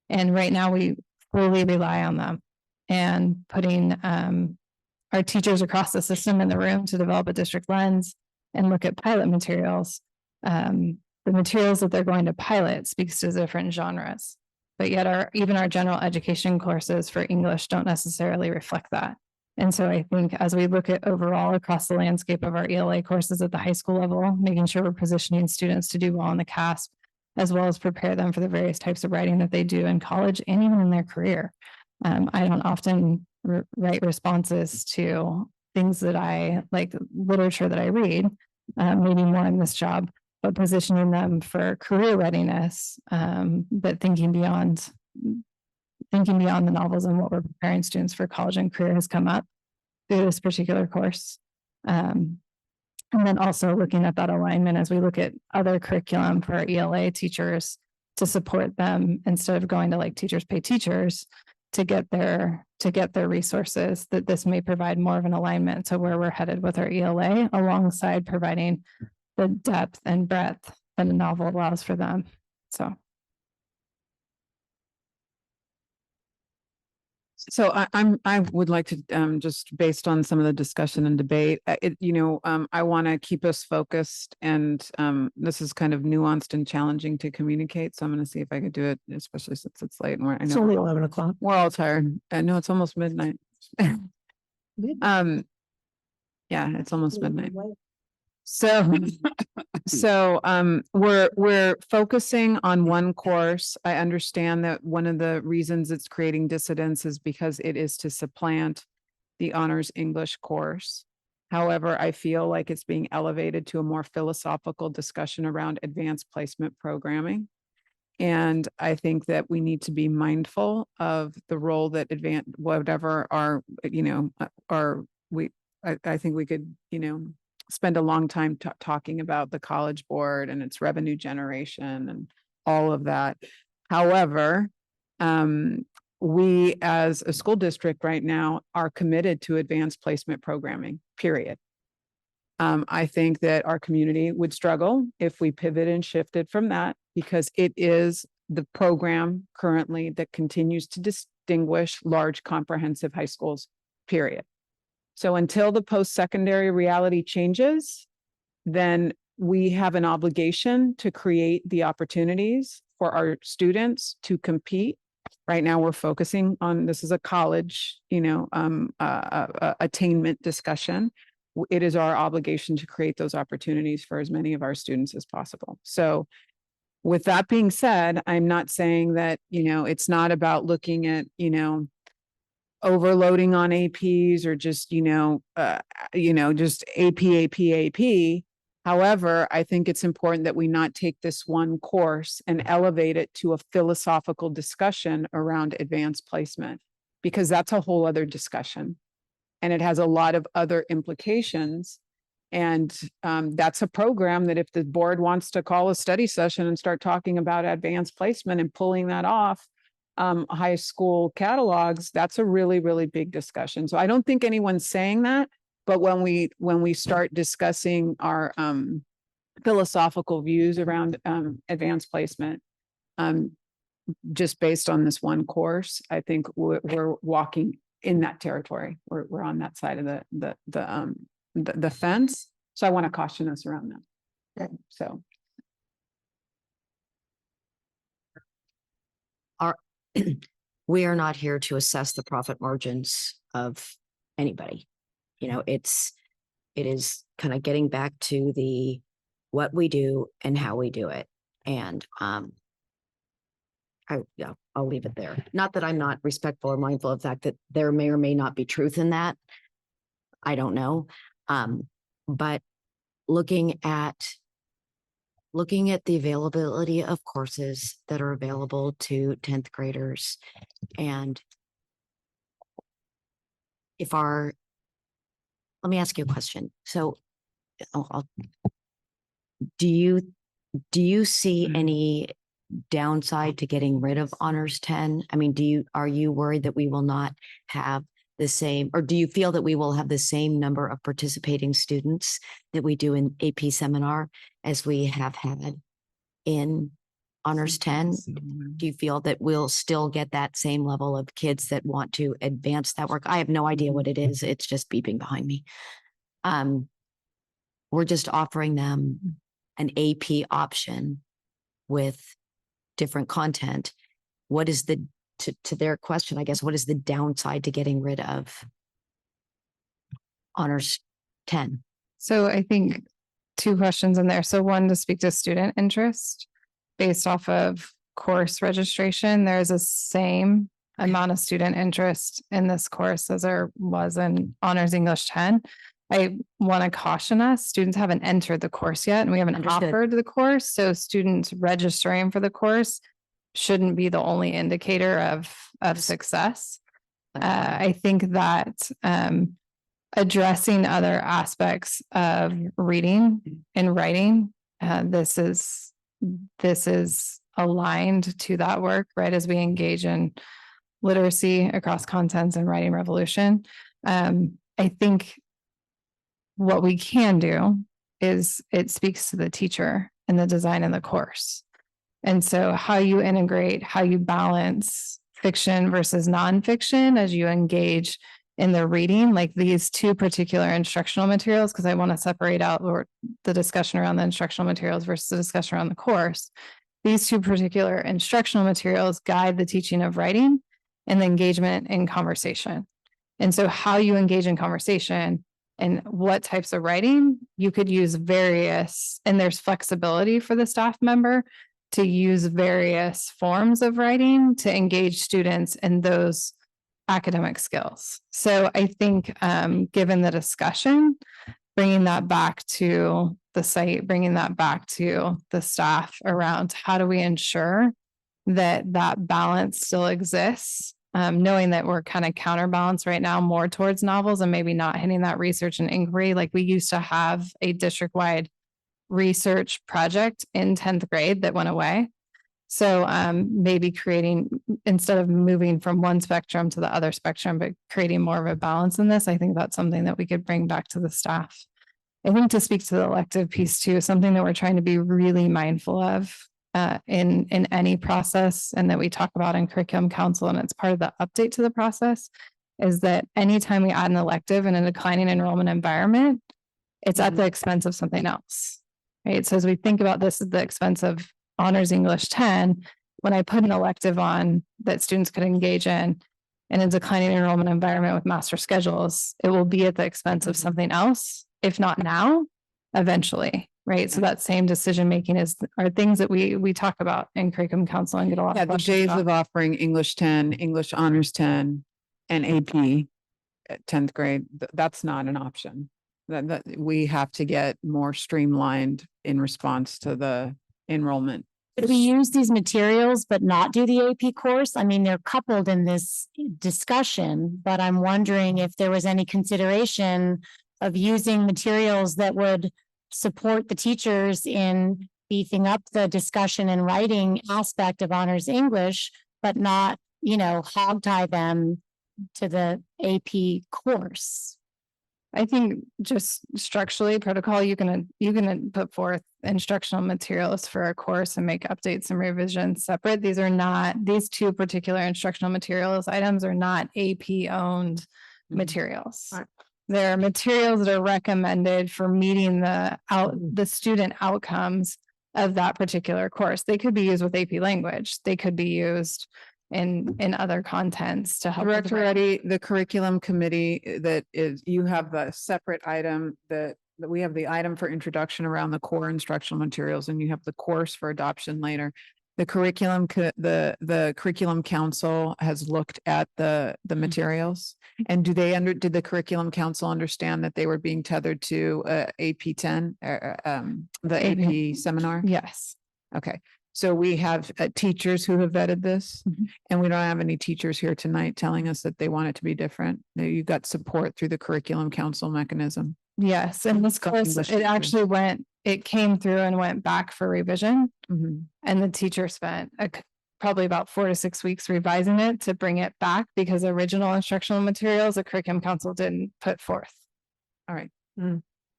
And right now we fully rely on them, and putting our teachers across the system in the room to develop a district lens and look at pilot materials. The materials that they're going to pilot speaks to different genres, but yet even our general education courses for English don't necessarily reflect that. And so I think as we look at overall across the landscape of our ELA courses at the high school level, making sure we're positioning students to do well on the CASP, as well as prepare them for the various types of writing that they do in college and even in their career. I don't often write responses to things that I like, literature that I read, maybe more in this job, but positioning them for career readiness, but thinking beyond the novels and what we're preparing students for college and career has come up through this particular course. And then also looking at that alignment as we look at other curriculum for our ELA teachers to support them instead of going to like Teachers Pay Teachers to get their resources, that this may provide more of an alignment to where we're headed with our ELA alongside providing the depth and breadth that a novel allows for them. So I would like to, just based on some of the discussion and debate, I want to keep us focused, and this is kind of nuanced and challenging to communicate. So I'm going to see if I could do it, especially since it's late and It's only 11 o'clock. We're all tired. No, it's almost midnight. Yeah, it's almost midnight. So we're focusing on one course. I understand that one of the reasons it's creating dissidence is because it is to supplant the honors English course. However, I feel like it's being elevated to a more philosophical discussion around advanced placement programming. And I think that we need to be mindful of the role that whatever our, I think we could, spend a long time talking about the College Board and its revenue generation and all of that. However, we as a school district right now are committed to advanced placement programming, period. I think that our community would struggle if we pivot and shifted from that, because it is the program currently that continues to distinguish large comprehensive high schools, period. So until the post-secondary reality changes, then we have an obligation to create the opportunities for our students to compete. Right now, we're focusing on, this is a college, attainment discussion. It is our obligation to create those opportunities for as many of our students as possible. So with that being said, I'm not saying that, it's not about looking at, overloading on APs or just, just AP. However, I think it's important that we not take this one course and elevate it to a philosophical discussion around advanced placement, because that's a whole other discussion. And it has a lot of other implications. And that's a program that if the board wants to call a study session and start talking about advanced placement and pulling that off high school catalogs, that's a really, really big discussion. So I don't think anyone's saying that, but when we start discussing our philosophical views around advanced placement, just based on this one course, I think we're walking in that territory. We're on that side of the fence. So I want to caution us around that. So. We are not here to assess the profit margins of anybody. It is kind of getting back to what we do and how we do it. And I'll leave it there. Not that I'm not respectful or mindful of the fact that there may or may not be truth in that. I don't know. But looking at the availability of courses that are available to 10th graders, and let me ask you a question. So do you see any downside to getting rid of Honors 10? I mean, are you worried that we will not have the same, or do you feel that we will have the same number of participating students that we do in AP seminar as we have had in Honors 10? Do you feel that we'll still get that same level of kids that want to advance that work? I have no idea what it is. It's just beeping behind me. We're just offering them an AP option with different content. What is to their question, I guess, what is the downside to getting rid of Honors 10? So I think two questions in there. So one, to speak to student interest based off of course registration, there's a same amount of student interest in this course as there was in Honors English 10. I want to caution us, students haven't entered the course yet and we haven't offered the course. So students registering for the course shouldn't be the only indicator of success. I think that addressing other aspects of reading and writing, this is aligned to that work, right? As we engage in literacy across contents and writing revolution. I think what we can do is it speaks to the teacher and the design of the course. And so how you integrate, how you balance fiction versus nonfiction as you engage in the reading, like these two particular instructional materials, because I want to separate out the discussion around the instructional materials versus the discussion around the course. These two particular instructional materials guide the teaching of writing and the engagement in conversation. And so how you engage in conversation and what types of writing, you could use various, and there's flexibility for the staff member to use various forms of writing to engage students in those academic skills. So I think, given the discussion, bringing that back to the site, bringing that back to the staff around how do we ensure that that balance still exists, knowing that we're kind of counterbalanced right now more towards novels and maybe not hitting that research and inquiry. Like we used to have a district-wide research project in 10th grade that went away. So maybe creating, instead of moving from one spectrum to the other spectrum, but creating more of a balance in this, I think that's something that we could bring back to the staff. I think to speak to the elective piece too, something that we're trying to be really mindful of in any process, and that we talk about in curriculum council, and it's part of the update to the process, is that anytime we add an elective in a declining enrollment environment, it's at the expense of something else, right? So as we think about this at the expense of Honors English 10, when I put an elective on that students could engage in a declining enrollment environment with master schedules, it will be at the expense of something else, if not now, eventually, right? So that same decision making are things that we talk about in curriculum council and get a lot Yeah, of the questions days about. of offering English 10, English Honors 10, and AP at 10th grade, that's not an option. That we have to get more streamlined in response to the enrollment. Could we use these materials but not do the AP course? I mean, they're coupled in this discussion, but I'm wondering if there was any consideration of using materials that would support the teachers in beefing up the discussion and writing aspect of Honors English, but not, hog tie them to the AP course. I think just structurally protocol, you can put forth instructional materials for a course and make updates and revisions separate. These two particular instructional materials items are not AP owned materials. They're materials that are recommended for meeting the student outcomes of that particular course. They could be used with AP language. They could be used in other contents to help. Director Reddy, the curriculum committee you have a separate item that we have the item for introduction around the core instructional materials, and you have the course for adoption later. The curriculum, the curriculum council has looked at the materials, and did the curriculum council understand that they were being tethered to AP 10, the AP seminar? Yes. Okay. So we have teachers who have vetted this, and we don't have any teachers here tonight telling us that they want it to be different. You got support through the curriculum council mechanism. Yes, and this course, it came through and went back for revision. And the teacher spent probably about 4 to 6 weeks revising it to bring it back, because original instructional materials, the curriculum council didn't put forth. All right.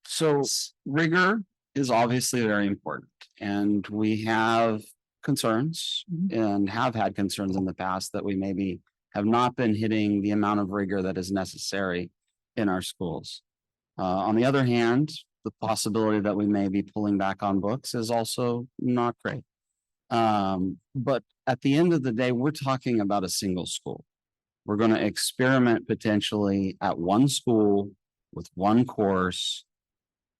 So rigor is obviously very important, and we have concerns and have had concerns in the past that we maybe have not been hitting the amount of rigor that is necessary in our schools. On the other hand, the possibility that we may be pulling back on books is also not great. But at the end of the day, we're talking about a single school. We're going to experiment potentially at one school with one course.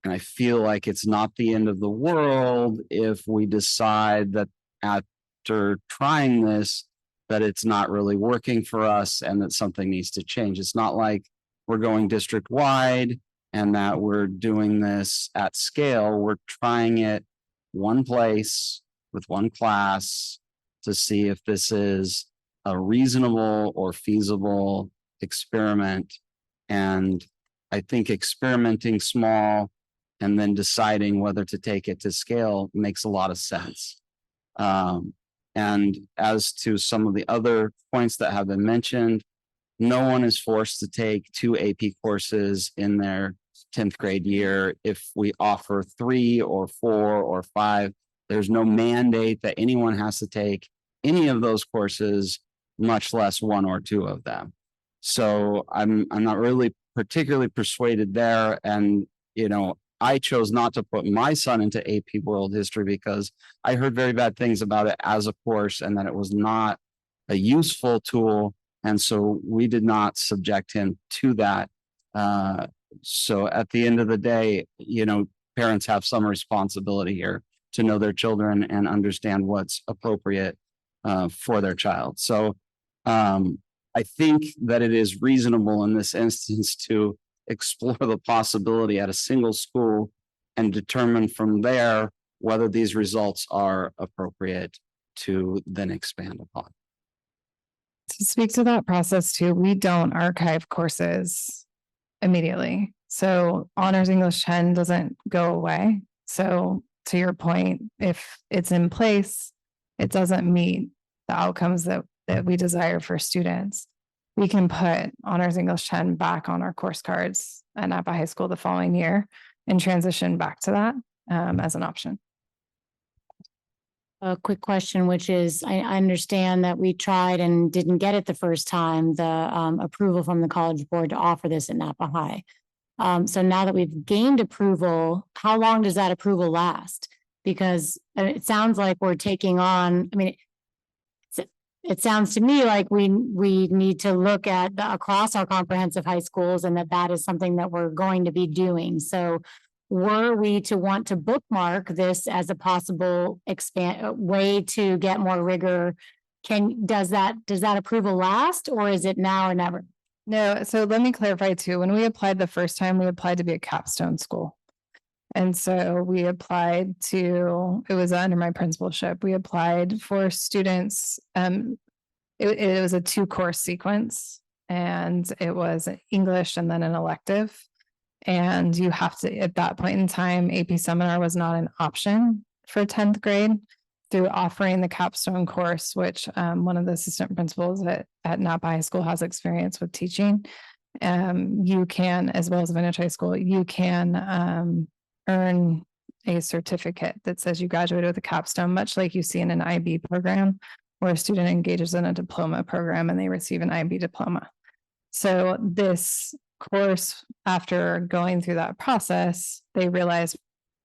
And I feel like it's not the end of the world if we decide that after trying this, that it's not really working for us and that something needs to change. It's not like we're going district wide and that we're doing this at scale. We're trying it one place with one class to see if this is a reasonable or feasible experiment. And I think experimenting small and then deciding whether to take it to scale makes a lot of sense. And as to some of the other points that have been mentioned, no one is forced to take 2 AP courses in their 10th grade year. If we offer 3 or 4 or 5, there's no mandate that anyone has to take any of those courses, much less 1 or 2 of them. So I'm not really particularly persuaded there. And, I chose not to put my son into AP World History because I heard very bad things about it as a course and that it was not a useful tool. And so we did not subject him to that. So at the end of the day, parents have some responsibility here to know their children and understand what's appropriate for their child. So I think that it is reasonable in this instance to explore the possibility at a single school and determine from there whether these results are appropriate to then expand upon. To speak to that process too, we don't archive courses immediately. So honors English 10 doesn't go away. So to your point, if it's in place, it doesn't meet the outcomes that we desire for students. We can put honors English 10 back on our course cards at Napa High School the following year and transition back to that as an option. A quick question, which is, I understand that we tried and didn't get it the first time, the approval from the College Board to offer this at Napa High. So now that we've gained approval, how long does that approval last? Because it sounds like we're taking on, I mean, it sounds to me like we need to look at across our comprehensive high schools, and that is something that we're going to be doing. So were we to want to bookmark this as a possible way to get more rigor, does that approval last, or is it now or never? No, so let me clarify too. When we applied the first time, we applied to be a capstone school. And so we applied to, it was under my principalship, we applied for students. It was a 2-course sequence, and it was English and then an elective. And you have to, at that point in time, AP Seminar was not an option for 10th grade. Through offering the capstone course, which one of the assistant principals at Napa High School has experience with teaching. You can, as well as Vintage High School, you can earn a certificate that says you graduated with a capstone, much like you see in an IB program, where a student engages in a diploma program and they receive an IB diploma. So this course, after going through that process, they realized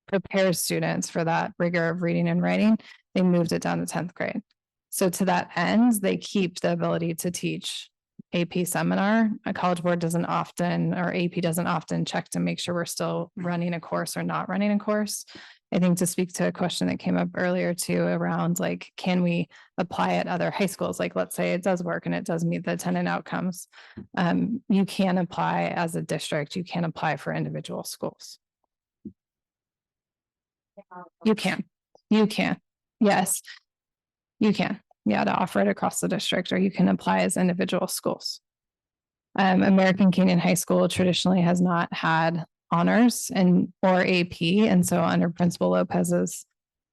prepares students for that rigor of reading and writing. They moved it down to 10th grade. So to that end, they keep the ability to teach AP Seminar. A College Board doesn't often, or AP doesn't often check to make sure we're still running a course or not running a course. I think to speak to a question that came up earlier too, around like, can we apply at other high schools? Like, let's say it does work and it does meet the attendant outcomes. You can apply as a district, you can apply for individual schools. You can. Yes, you can. Yeah, to offer it across the district, or you can apply as individual schools. American Canyon High School traditionally has not had honors or AP. And so under Principal Lopez's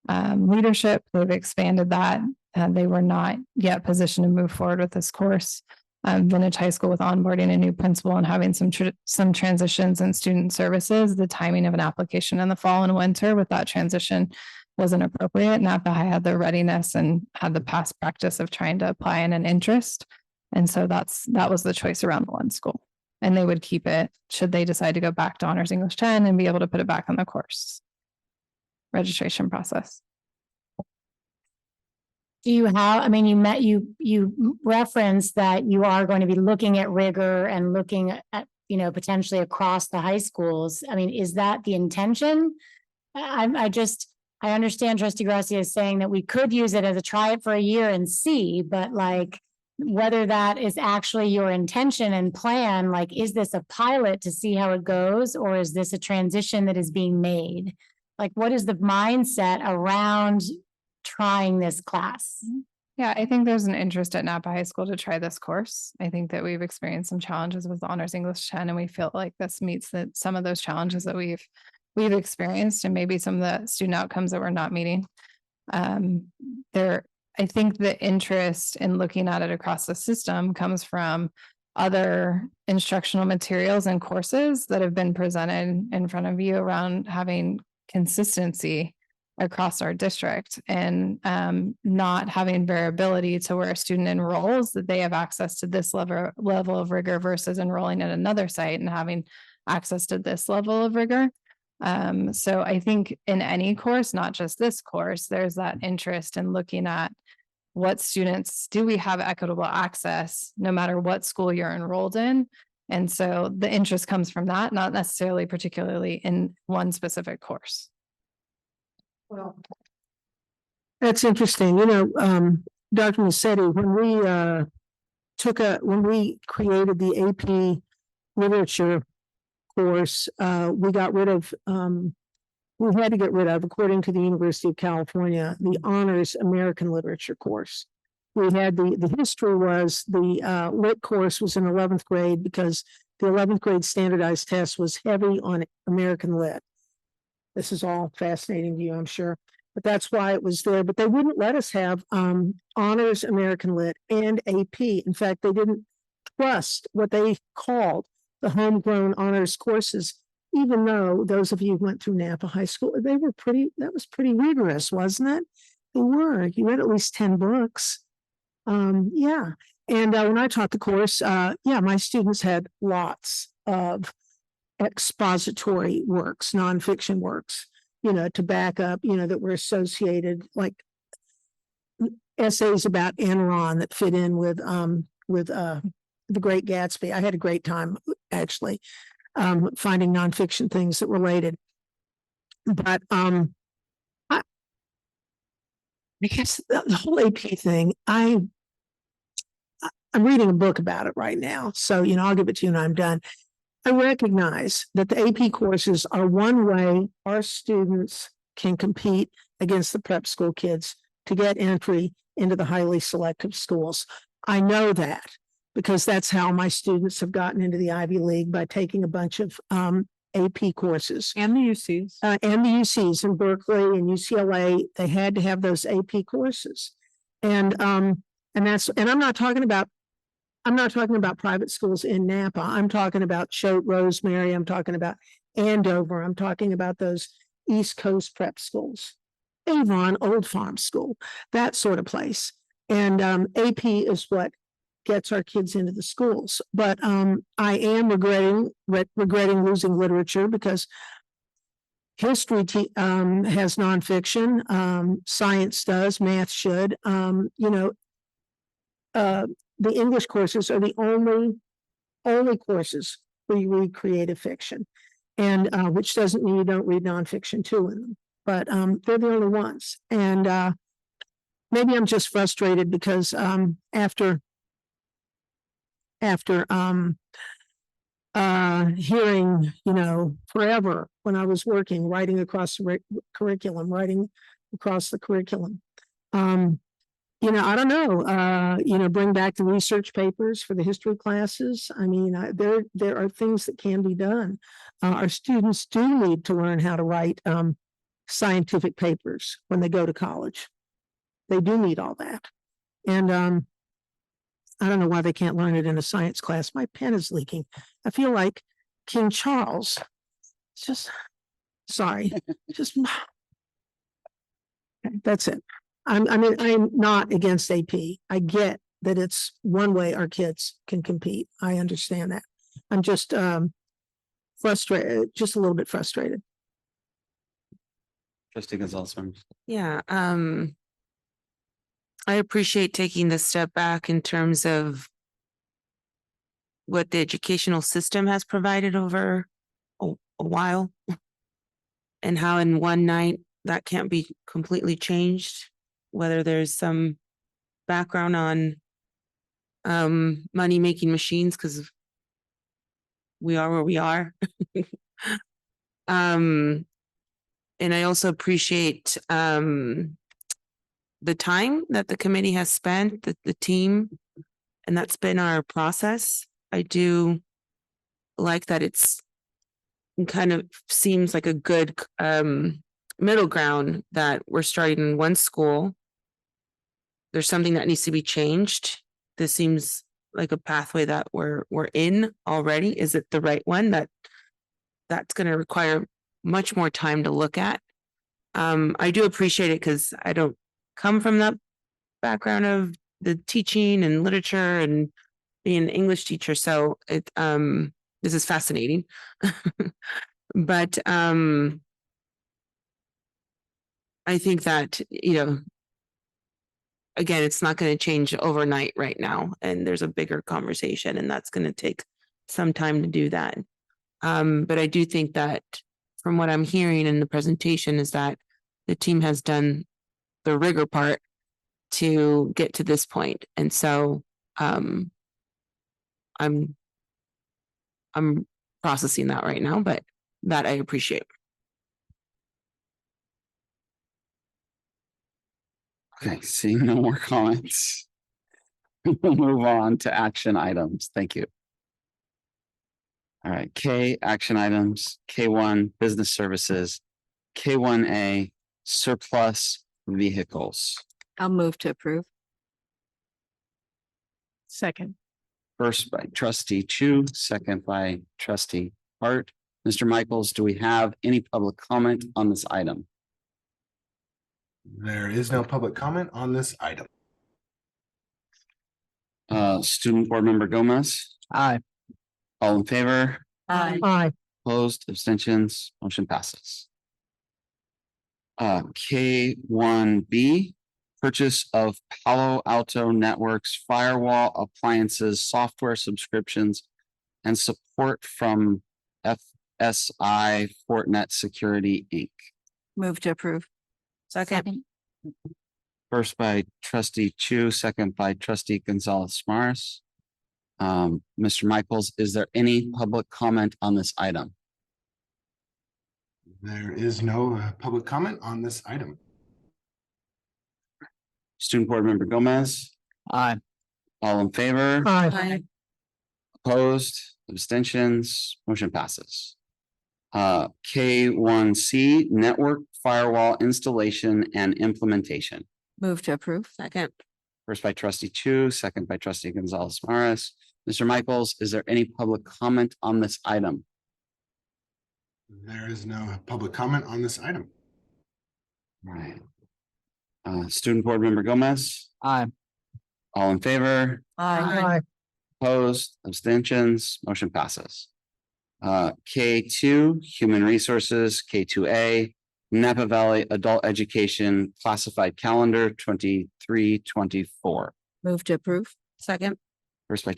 leadership, they've expanded that. They were not yet positioned to move forward with this course. Vintage High School, with onboarding a new principal and having some transitions in student services, the timing of an application in the fall and winter with that transition wasn't appropriate. Napa High had the readiness and had the past practice of trying to apply in an interest. And so that was the choice around the one school. And they would keep it should they decide to go back to Honors English 10 and be able to put it back on the course registration process. Do you have, I mean, you referenced that you are going to be looking at rigor and looking at, potentially across the high schools. I mean, is that the intention? I understand Trustee Gracia is saying that we could use it as a try it for a year and see, but like whether that is actually your intention and plan, like, is this a pilot to see how it goes, or is this a transition that is being made? Like, what is the mindset around trying this class? Yeah, I think there's an interest at Napa High School to try this course. I think that we've experienced some challenges with Honors English 10, and we feel like this meets some of those challenges that we've experienced, and maybe some of the student outcomes that we're not meeting. I think the interest in looking at it across the system comes from other instructional materials and courses that have been presented in front of you around having consistency across our district and not having variability to where a student enrolls, that they have access to this level of rigor versus enrolling at another site and having access to this level of rigor. So I think in any course, not just this course, there's that interest in looking at what students, do we have equitable access no matter what school you're enrolled in? And so the interest comes from that, not necessarily particularly in one specific course. Well, that's interesting. Dr. Massetti, when we when we created the AP literature course, we got rid of, we had to get rid of, according to the University of California, the honors American literature course. We had the history was the lit course was in 11th grade because the 11th grade standardized test was heavy on American lit. This is all fascinating to you, I'm sure, but that's why it was there. But they wouldn't let us have honors American lit and AP. In fact, they didn't trust what they called the homegrown honors courses, even though those of you who went through Napa High School, that was pretty rigorous, wasn't it? They were. You read at least 10 books. Yeah. And when I taught the course, my students had lots of expository works, nonfiction works, to back up, that were associated, like essays about Enron that fit in with The Great Gatsby. I had a great time actually finding nonfiction things that related. But I guess the whole AP thing, I'm reading a book about it right now. So, I'll give it to you and I'm done. I recognize that the AP courses are one way our students can compete against the prep school kids to get entry into the highly selective schools. I know that because that's how my students have gotten into the Ivy League, by taking a bunch of AP courses. And the UCs. And the UCs in Berkeley and UCLA, they had to have those AP courses. And I'm not talking about private schools in Napa. I'm talking about Choate, Rosemary. I'm talking about Andover. I'm talking about those East Coast prep schools, Avon, Old Farm School, that sort of place. And AP is what gets our kids into the schools. But I am regretting losing literature, because history has nonfiction, science does, math should. The English courses are the only courses where you read creative fiction, and which doesn't mean you don't read nonfiction too in them, but they're the only ones. And maybe I'm just frustrated because after hearing, forever when I was writing across the curriculum, I don't know, bring back the research papers for the history classes. I mean, there are things that can be done. Our students do need to learn how to write scientific papers when they go to college. They do need all that. And I don't know why they can't learn it in a science class. My pen is leaking. I feel like King Charles. It's just, sorry, just, that's it. I'm not against AP. I get that it's one way our kids can compete. I understand that. I'm just frustrated, just a little bit frustrated. Trustee Gonzalez. Yeah, I appreciate taking the step back in terms of what the educational system has provided over a while, and how in one night that can't be completely changed, whether there's some background on money making machines, because we are where we are. And I also appreciate the time that the committee has spent, the team, and that's been our process. I do like that it's kind of seems like a good middle ground, that we're starting in one school. There's something that needs to be changed. This seems like a pathway that we're in already. Is it the right one? That's going to require much more time to look at. I do appreciate it because I don't come from that background of the teaching and literature and being an English teacher. So this is fascinating. But I think that, again, it's not going to change overnight right now. And there's a bigger conversation, and that's going to take some time to do that. But I do think that from what I'm hearing in the presentation is that the team has done the rigor part to get to this point. And so I'm processing that right now, but that I appreciate. Okay, seeing no more comments. We'll move on to action items. Thank you. All right, K, action items, K1, business services, K1A, surplus vehicles. I'll move to approve. Second. First by trustee Chu, second by trustee Hart. Mr. Michaels, do we have any public comment on this item? There is no public comment on this item. Student Board Member Gomez, Aye. all in favor? Aye. Aye. Opposed, abstentions, motion passes. K1B, purchase of Palo Alto Networks firewall appliances, software subscriptions, and support from FSI Fortinet Security, Inc. Move to approve. Second. First by trustee Chu, second by trustee Gonzalez Maris. Mr. Michaels, is there any public comment on this item? There is no public comment on this item. Student Board Member Gomez, Aye. all in favor? Aye. Opposed, abstentions, motion passes. K1C, network firewall installation and implementation. Move to approve. Second. First by trustee Chu, second by trustee Gonzalez Maris. Mr. Michaels, is there any public comment on this item? There is no public comment on this item. All right. Student Board Member Gomez, Aye. all in favor? Aye. Opposed, abstentions, motion passes. K2, Human Resources, K2A, Napa Valley Adult Education Classified Calendar 23-24. Move to approve. Second. First by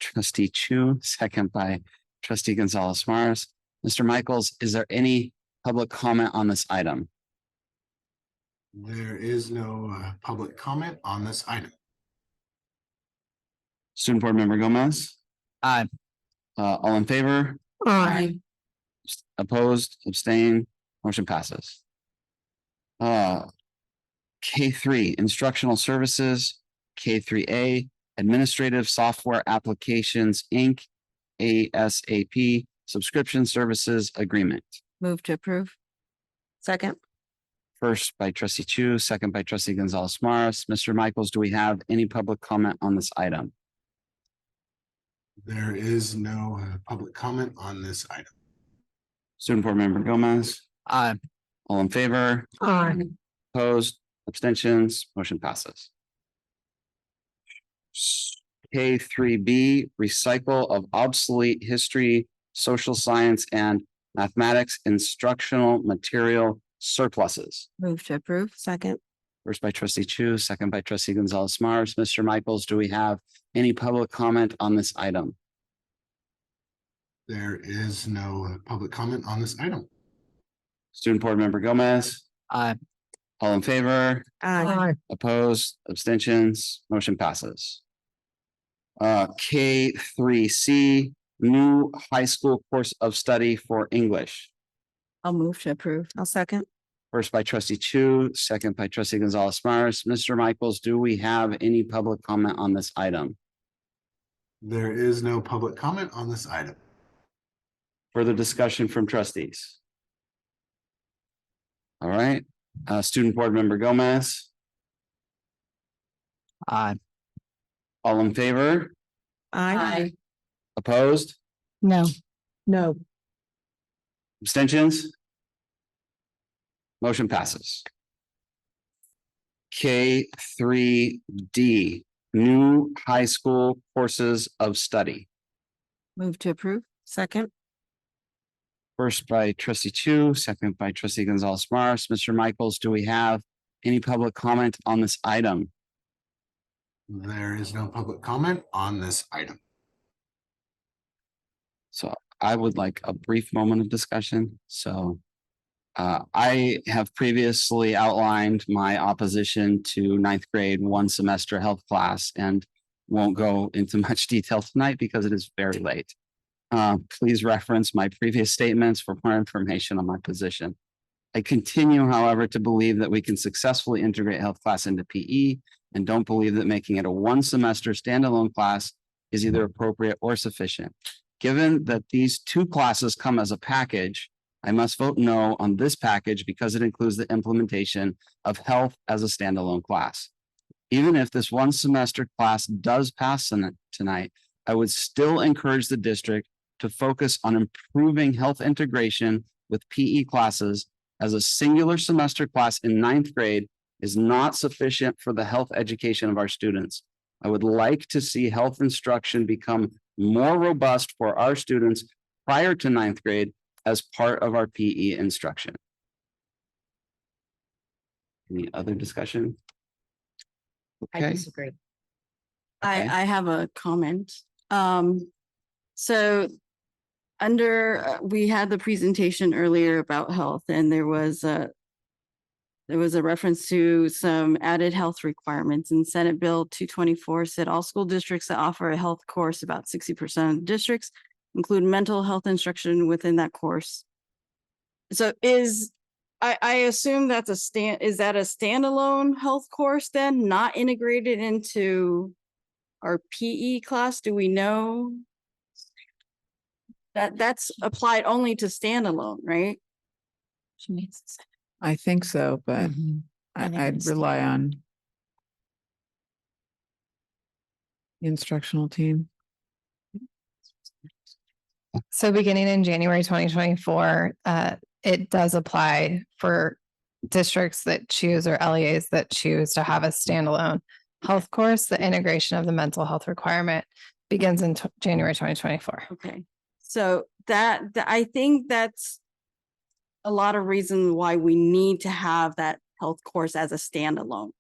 trustee Chu, second by trustee Gonzalez Maris. Mr. Michaels, is there any public comment on this item? There is no public comment on this item. Student Board Member Gomez, Aye. all in favor? Aye. Opposed, abstain, motion passes. K3, Instructional Services, K3A, Administrative Software Applications, Inc., ASAP, Subscription Services Agreement. Move to approve. Second. First by trustee Chu, second by trustee Gonzalez Maris. Mr. Michaels, do we have any public comment on this item? There is no public comment on this item. Student Board Member Gomez, Aye. all in favor? Aye. Opposed, abstentions, motion passes. K3B, recycle of obsolete history, social science, and mathematics instructional material surpluses. Move to approve. Second. First by trustee Chu, second by trustee Gonzalez Maris. Mr. Michaels, do we have any public comment on this item? There is no public comment on this item. Student Board Member Gomez, Aye. all in favor? Aye. Opposed, abstentions, motion passes. K3C, new high school course of study for English. I'll move to approve. I'll second. First by trustee Chu, second by trustee Gonzalez Maris. Mr. Michaels, do we have any public comment on this item? There is no public comment on this item. Further discussion from trustees? All right, Student Board Member Gomez, Aye. all in favor? Aye. Opposed? No. No. Abstentions? Motion passes. K3D, new high school courses of study. Move to approve. Second. First by trustee Chu, second by trustee Gonzalez Maris. Mr. Michaels, do we have any public comment on this item? There is no public comment on this item. So I would like a brief moment of discussion. So I have previously outlined my opposition to ninth grade one semester health class, and won't go into much detail tonight because it is very late. Please reference my previous statements for more information on my position. I continue, however, to believe that we can successfully integrate health class into PE and don't believe that making it a one semester standalone class is either appropriate or sufficient. Given that these two classes come as a package, I must vote no on this package because it includes the implementation of health as a standalone class. Even if this one semester class does pass tonight, I would still encourage the district to focus on improving health integration with PE classes, as a singular semester class in 9th grade is not sufficient for the health education of our students. I would like to see health instruction become more robust for our students prior to 9th grade as part of our PE instruction. Any other discussion? I Okay. disagree. Okay. I have a comment. So under, we had the presentation earlier about health, and there was a reference to some added health requirements, and Senate Bill 224 said all school districts that offer a health course, about 60% of districts, include mental health instruction within that course. So I assume that's is that a standalone health course then, not integrated into our PE class? Do we know? That's applied only to standalone, right? I think so, but I'd rely on the instructional team. So beginning in January 2024, it does apply for districts that choose or LEAs that choose to have a standalone health course. The integration of the mental health requirement begins in January 2024. Okay. So I think that's a lot of reasons why we need to have that health course as a standalone,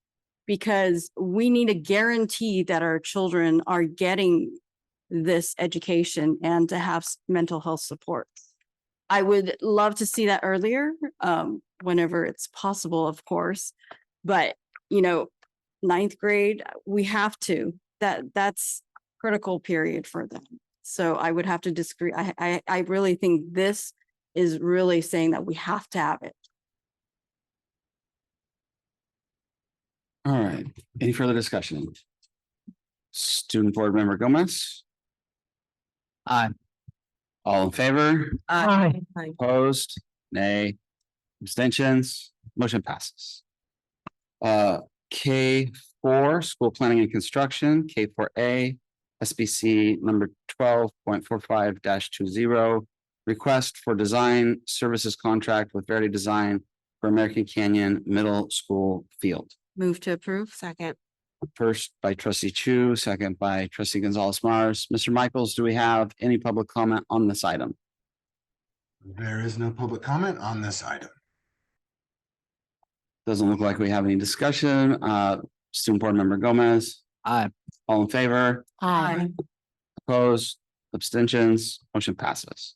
because we need a guarantee that our children are getting this education and to have mental health support. I would love to see that earlier, whenever it's possible, of course, but 9th grade, we have to, that's critical period for them. So I would have to disagree. I really think this is really saying that we have to have it. All right. Any further discussion? Student Board Member Gomez? Aye. All in favor? Aye. Opposed? Nay. Abstentions? Motion passes. K4, School Planning and Construction, K4A, SBC number 12.45-20, request for design services contract with Verity Design for American Canyon Middle School Field. Move to approve. Second. First by trustee Chu, second by trustee Gonzalez Mars. Mr. Michaels, do we have any public comment on this item? There is no public comment on this item. Doesn't look like we have any discussion. Student Board Member Gomez? Aye. All in favor? Aye. Opposed? Abstentions? Motion passes.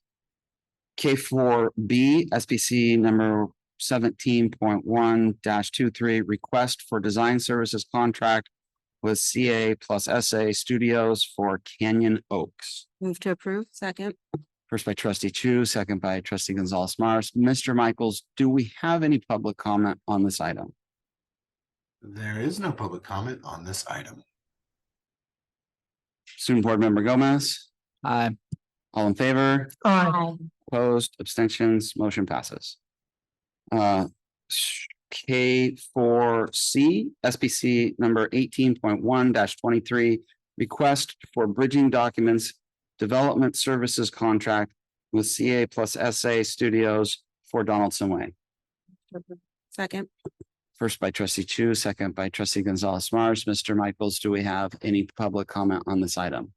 K4B, SBC number 17.1-23, request for design services contract with CA plus SA Studios for Canyon Oaks. Move to approve. Second. First by trustee Chu, second by trustee Gonzalez Mars. Mr. Michaels, do we have any public comment on this item? There is no public comment on this item. Student Board Member Gomez? Aye. All in favor? Aye. Opposed, abstentions, motion passes. K4C, SBC number 18.1-23, request for bridging documents development services contract with CA plus SA Studios for Donaldson Way. Second. First by trustee Chu, second by trustee Gonzalez Mars. Mr. Michaels, do we have any public comment on this item?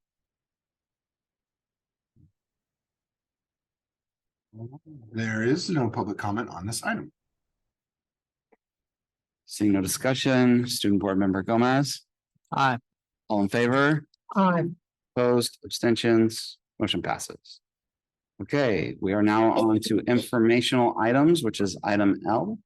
There is no public comment on this item. Seeing no discussion, Student Board Member Gomez? Aye. All in favor? Aye. Opposed, abstentions, motion passes. Okay, we are now on to informational items, which is item L.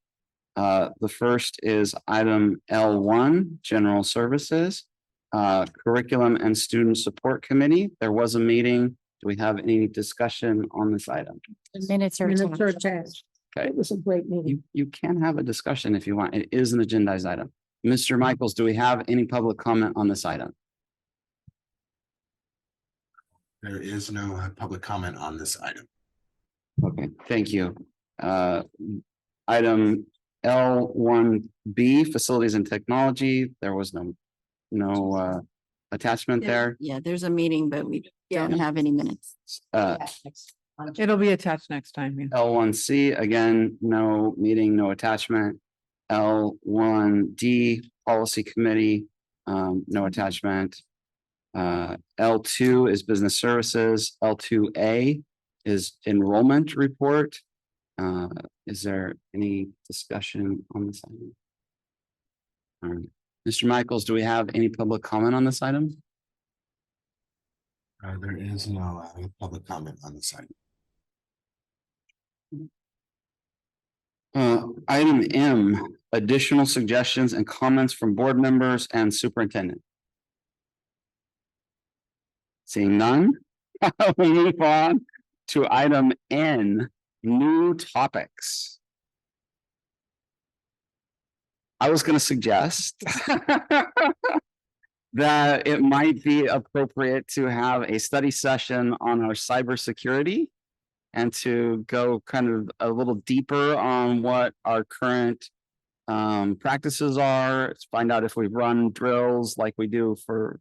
The first is item L1, General Services. Curriculum and Student Support Committee. There was a meeting. Do we have any discussion on this item? The minutes are Minutes are attached. attached. Okay. It was a great meeting. You can have a discussion if you want. It is an agendized item. Mr. Michaels, do we have any public comment on this item? There is no public comment on this item. Okay, thank you. Item L1B, Facilities and Technology. There was no attachment there. Yeah, there's a meeting, but we don't have any minutes. It'll be attached next time. Yeah. L1C, again, no meeting, no attachment. L1D, Policy Committee, no attachment. L2 is Business Services. L2A is Enrollment Report. Is there any discussion on this item? All right. Mr. Michaels, do we have any public comment on this item? There is no public comment on this item. Item M, additional suggestions and comments from board members and superintendent. Seeing none, we'll move on to item N, new topics. I was going to suggest that it might be appropriate to have a study session on our cybersecurity and to go kind of a little deeper on what our current practices are, find out if we've run drills like we do for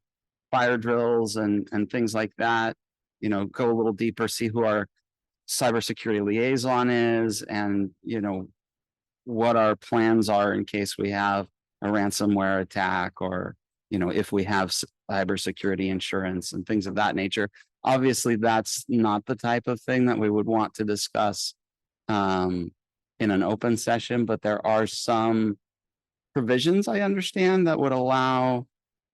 fire drills and things like that, you know, go a little deeper, see who our cybersecurity liaison is, and, you know, what our plans are in case we have a ransomware attack, or, you know, if we have cybersecurity insurance and things of that nature. Obviously, that's not the type of thing that we would want to discuss in an open session, but there are some provisions, I understand, that would allow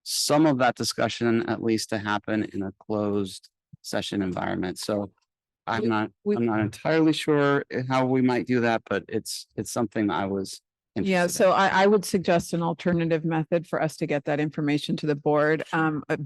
some of that discussion at least to happen in a closed session environment. So I'm not entirely sure how we might do that, but it's something I was Yeah, interested so I would suggest an alternative method for us to get that information to the board,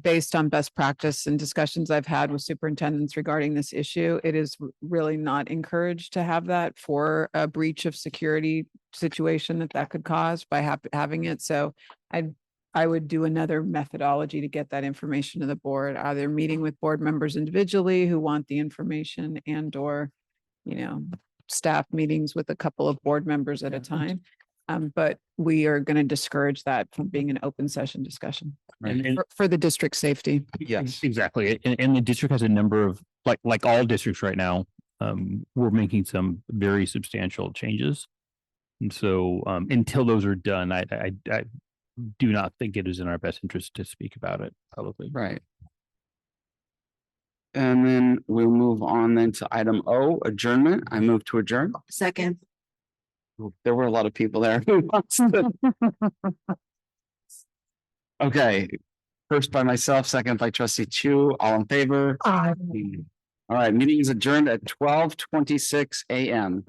based on best practice and discussions I've had with superintendents regarding this issue. It is really not encouraged to have that for a breach of security situation that could cause by having it. So I would do another methodology to get that information to the board, either meeting with board members individually who want the information, and or, you know, staff meetings with a couple of board members at a time. But we are going to discourage that from being an open session discussion for the district safety. Yes, exactly. And the district has a number of, like all districts right now, we're making some very substantial changes. And so until those are done, I do not think it is in our best interest to speak about it publicly. Right. And then we'll move on then to item O, adjournment. I move to adjourn. Second. There were a lot of people there. Okay, first by myself, second by trustee Chu, all in favor? Aye. All right, meeting is adjourned at 12:26 a.m.